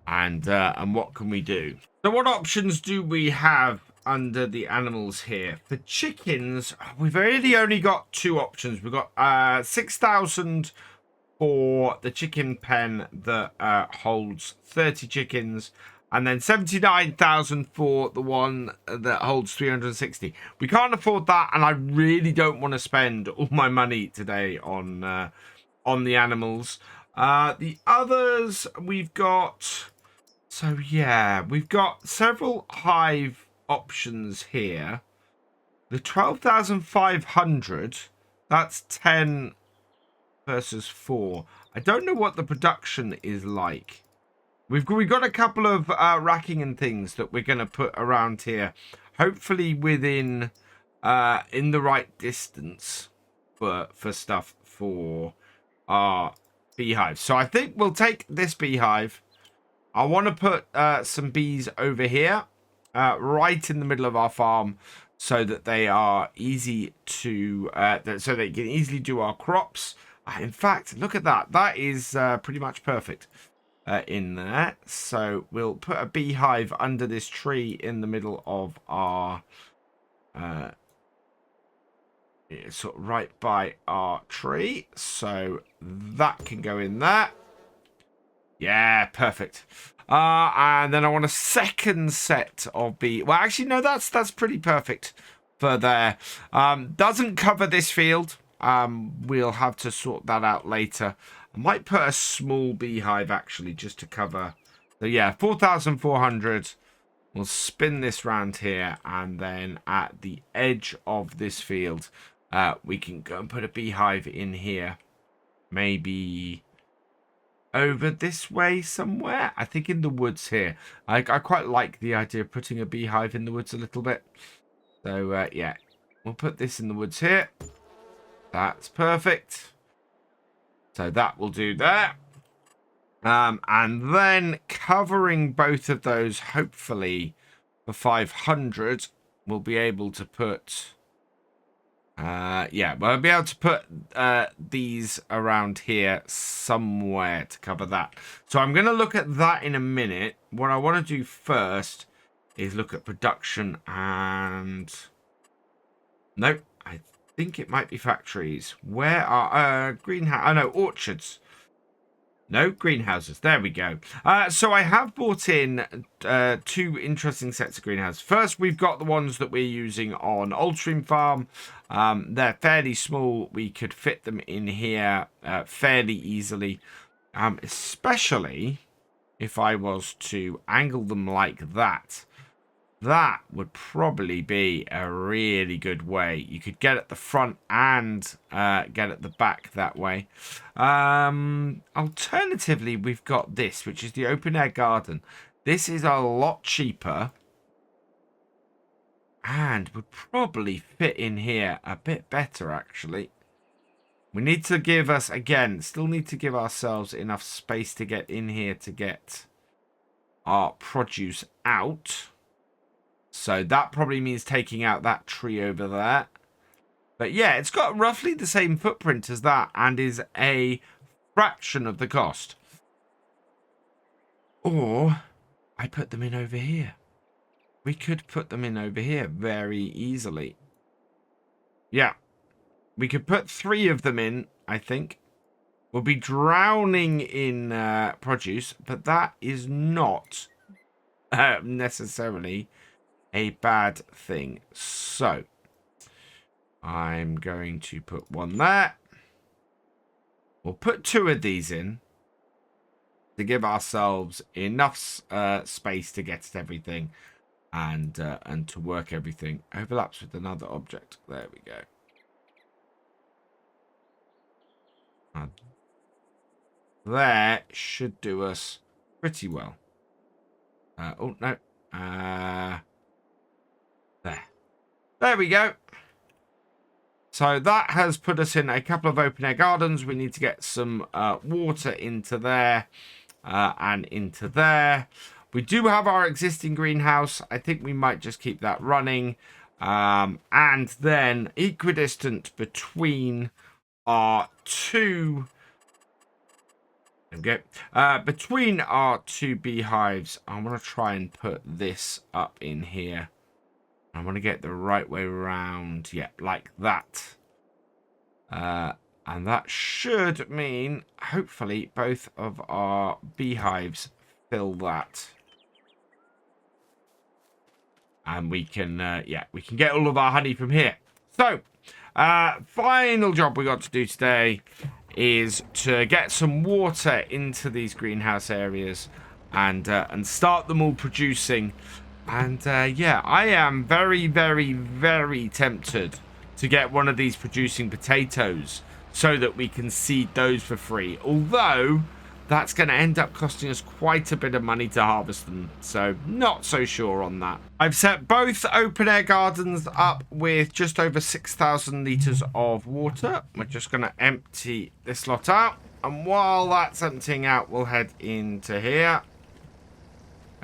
[SPEAKER 1] And what can we do? So, what options do we have under the animals here? For chickens, we've really only got two options. We've got 6,000 for the chicken pen that holds 30 chickens, and then 79,000 for the one that holds 360. We can't afford that, and I really don't want to spend all my money today on the animals. The others we've got... So yeah, we've got several hive options here. The 12,500, that's 10 versus 4. I don't know what the production is like. We've got a couple of racking and things that we're going to put around here, hopefully within in the right distance for stuff for our beehive. So I think we'll take this beehive. I want to put some bees over here, right in the middle of our farm, so that they are easy to, so they can easily do our crops. In fact, look at that. That is pretty much perfect in there. So we'll put a beehive under this tree in the middle of our, sort of right by our tree. So that can go in there. Yeah, perfect. And then I want a second set of bee. Well, actually, no, that's pretty perfect for there. Doesn't cover this field. We'll have to sort that out later. I might put a small beehive actually just to cover. So yeah, 4,400. We'll spin this round here, and then at the edge of this field, we can go and put a beehive in here. Maybe over this way somewhere. I think in the woods here. I quite like the idea of putting a beehive in the woods a little bit. So yeah, we'll put this in the woods here. That's perfect. So that will do there. And then covering both of those, hopefully for 500, we'll be able to put... yeah, we'll be able to put these around here somewhere to cover that. So I'm going to look at that in a minute. What I want to do first is look at production and... Nope, I think it might be factories. Where are greenhouse? Oh no, orchards. No greenhouses. There we go. So I have brought in 2 interesting sets of greenhouses. First, we've got the ones that we're using on Oldstream Farm. They're fairly small. We could fit them in here fairly easily, especially if I was to angle them like that. That would probably be a really good way. You could get at the front and get at the back that way. Alternatively, we've got this, which is the open air garden. This is a lot cheaper and would probably fit in here a bit better, actually. We need to give us, again, still need to give ourselves enough space to get in here to get our produce out. So that probably means taking out that tree over there. But yeah, it's got roughly the same footprint as that and is a fraction of the cost. Or I put them in over here. We could put them in over here very easily. Yeah. We could put 3 of them in, I think. We'll be drowning in produce, but that is not necessarily a bad thing. So I'm going to put 1 there. We'll put 2 of these in to give ourselves enough space to get at everything and to work everything. Overlaps with another object. There we go. There should do us pretty well. Oh no. There we go. So that has put us in a couple of open air gardens. We need to get some water into there and into there. We do have our existing greenhouse. I think we might just keep that running. And then equidistant between our 2... There we go. Between our 2 beehives, I want to try and put this up in here. I want to get the right way around. Yeah, like that. And that should mean, hopefully, both of our beehives fill that. And we can, yeah, we can get all of our honey from here. So, final job we got to do today is to get some water into these greenhouse areas and start them all producing. And yeah, I am very, very, very tempted to get one of these producing potatoes so that we can seed those for free. Although that's going to end up costing us quite a bit of money to harvest them. So not so sure on that. I've set both open air gardens up with just over 6,000 litres of water. We're just going to empty this lot out. And while that's emptying out, we'll head into here.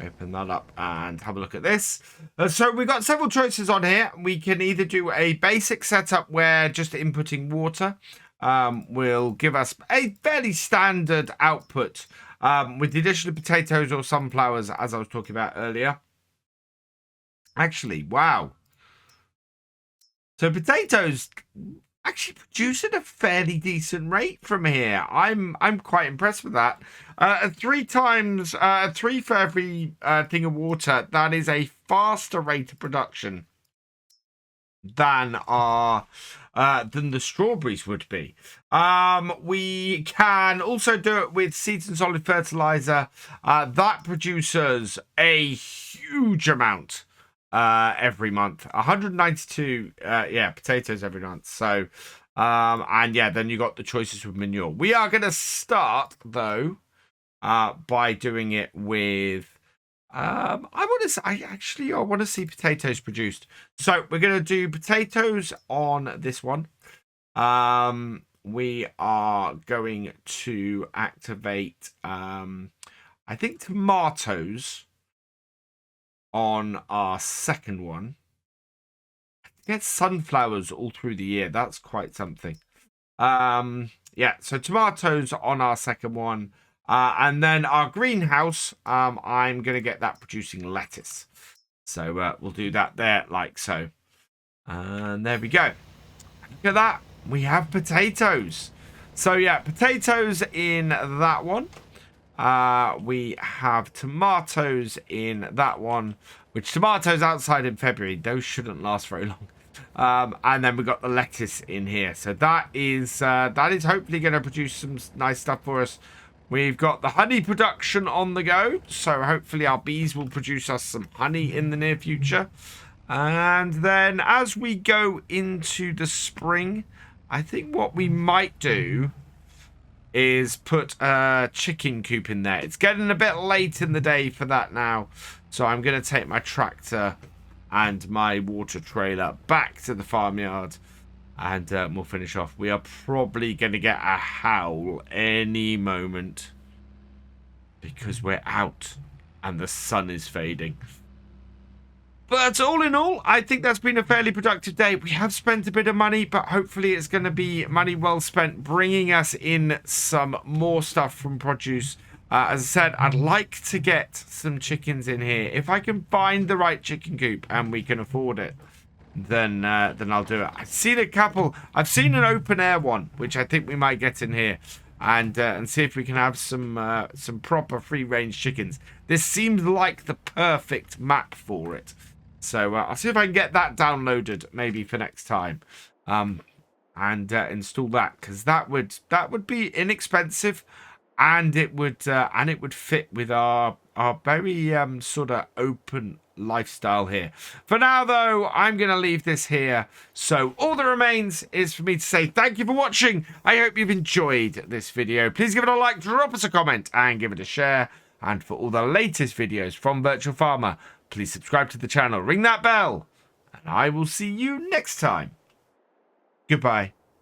[SPEAKER 1] Open that up and have a look at this. So we've got several choices on here. We can either do a basic setup where just inputting water will give us a fairly standard output with the addition of potatoes or sunflowers, as I was talking about earlier. Actually, wow. So potatoes actually produce at a fairly decent rate from here. I'm quite impressed with that. 3 for every thing of water. That is a faster rate of production than our than the strawberries would be. We can also do it with seeds and solid fertilizer. That produces a huge amount every month. 192 yeah, potatoes every month. So and yeah, then you got the choices with manure. We are going to start though by doing it with I want to see potatoes produced. So we're going to do potatoes on this one. We are going to activate I think tomatoes on our second one. Get sunflowers all through the year. That's quite something. Yeah, so tomatoes on our second one. And then our greenhouse, I'm going to get that producing lettuce. So we'll do that there like so. And there we go. Look at that. We have potatoes. So yeah, potatoes in that one. We have tomatoes in that one, which tomatoes outside in February, those shouldn't last very long. And then we've got the lettuce in here. So that is hopefully going to produce some nice stuff for us. We've got the honey production on the go. So hopefully our bees will produce us some honey in the near future. And then as we go into the spring, I think what we might do is put a chicken coop in there. It's getting a bit late in the day for that now. So I'm going to take my tractor and my water trailer back to the farmyard. And we'll finish off. We are probably going to get a howl any moment. Because we're out. And the sun is fading. But all in all, I think that's been a fairly productive day. We have spent a bit of money, but hopefully it's going to be money well spent, bringing us in some more stuff from produce. As I said, I'd like to get some chickens in here. If I can find the right chicken coop and we can afford it, then I'll do it. I've seen a couple. I've seen an open air one, which I think we might get in here, and see if we can have some proper free range chickens. This seems like the perfect map for it. So I'll see if I can get that downloaded maybe for next time, and install that, because that would be inexpensive, and it would fit with our very sort of open lifestyle here. For now though, I'm going to leave this here. So all that remains is for me to say thank you for watching. I hope you've enjoyed this video. Please give it a like, drop us a comment, and give it a share. And for all the latest videos from Virtual Farmer, please subscribe to the channel, ring that bell, and I will see you next time. Goodbye.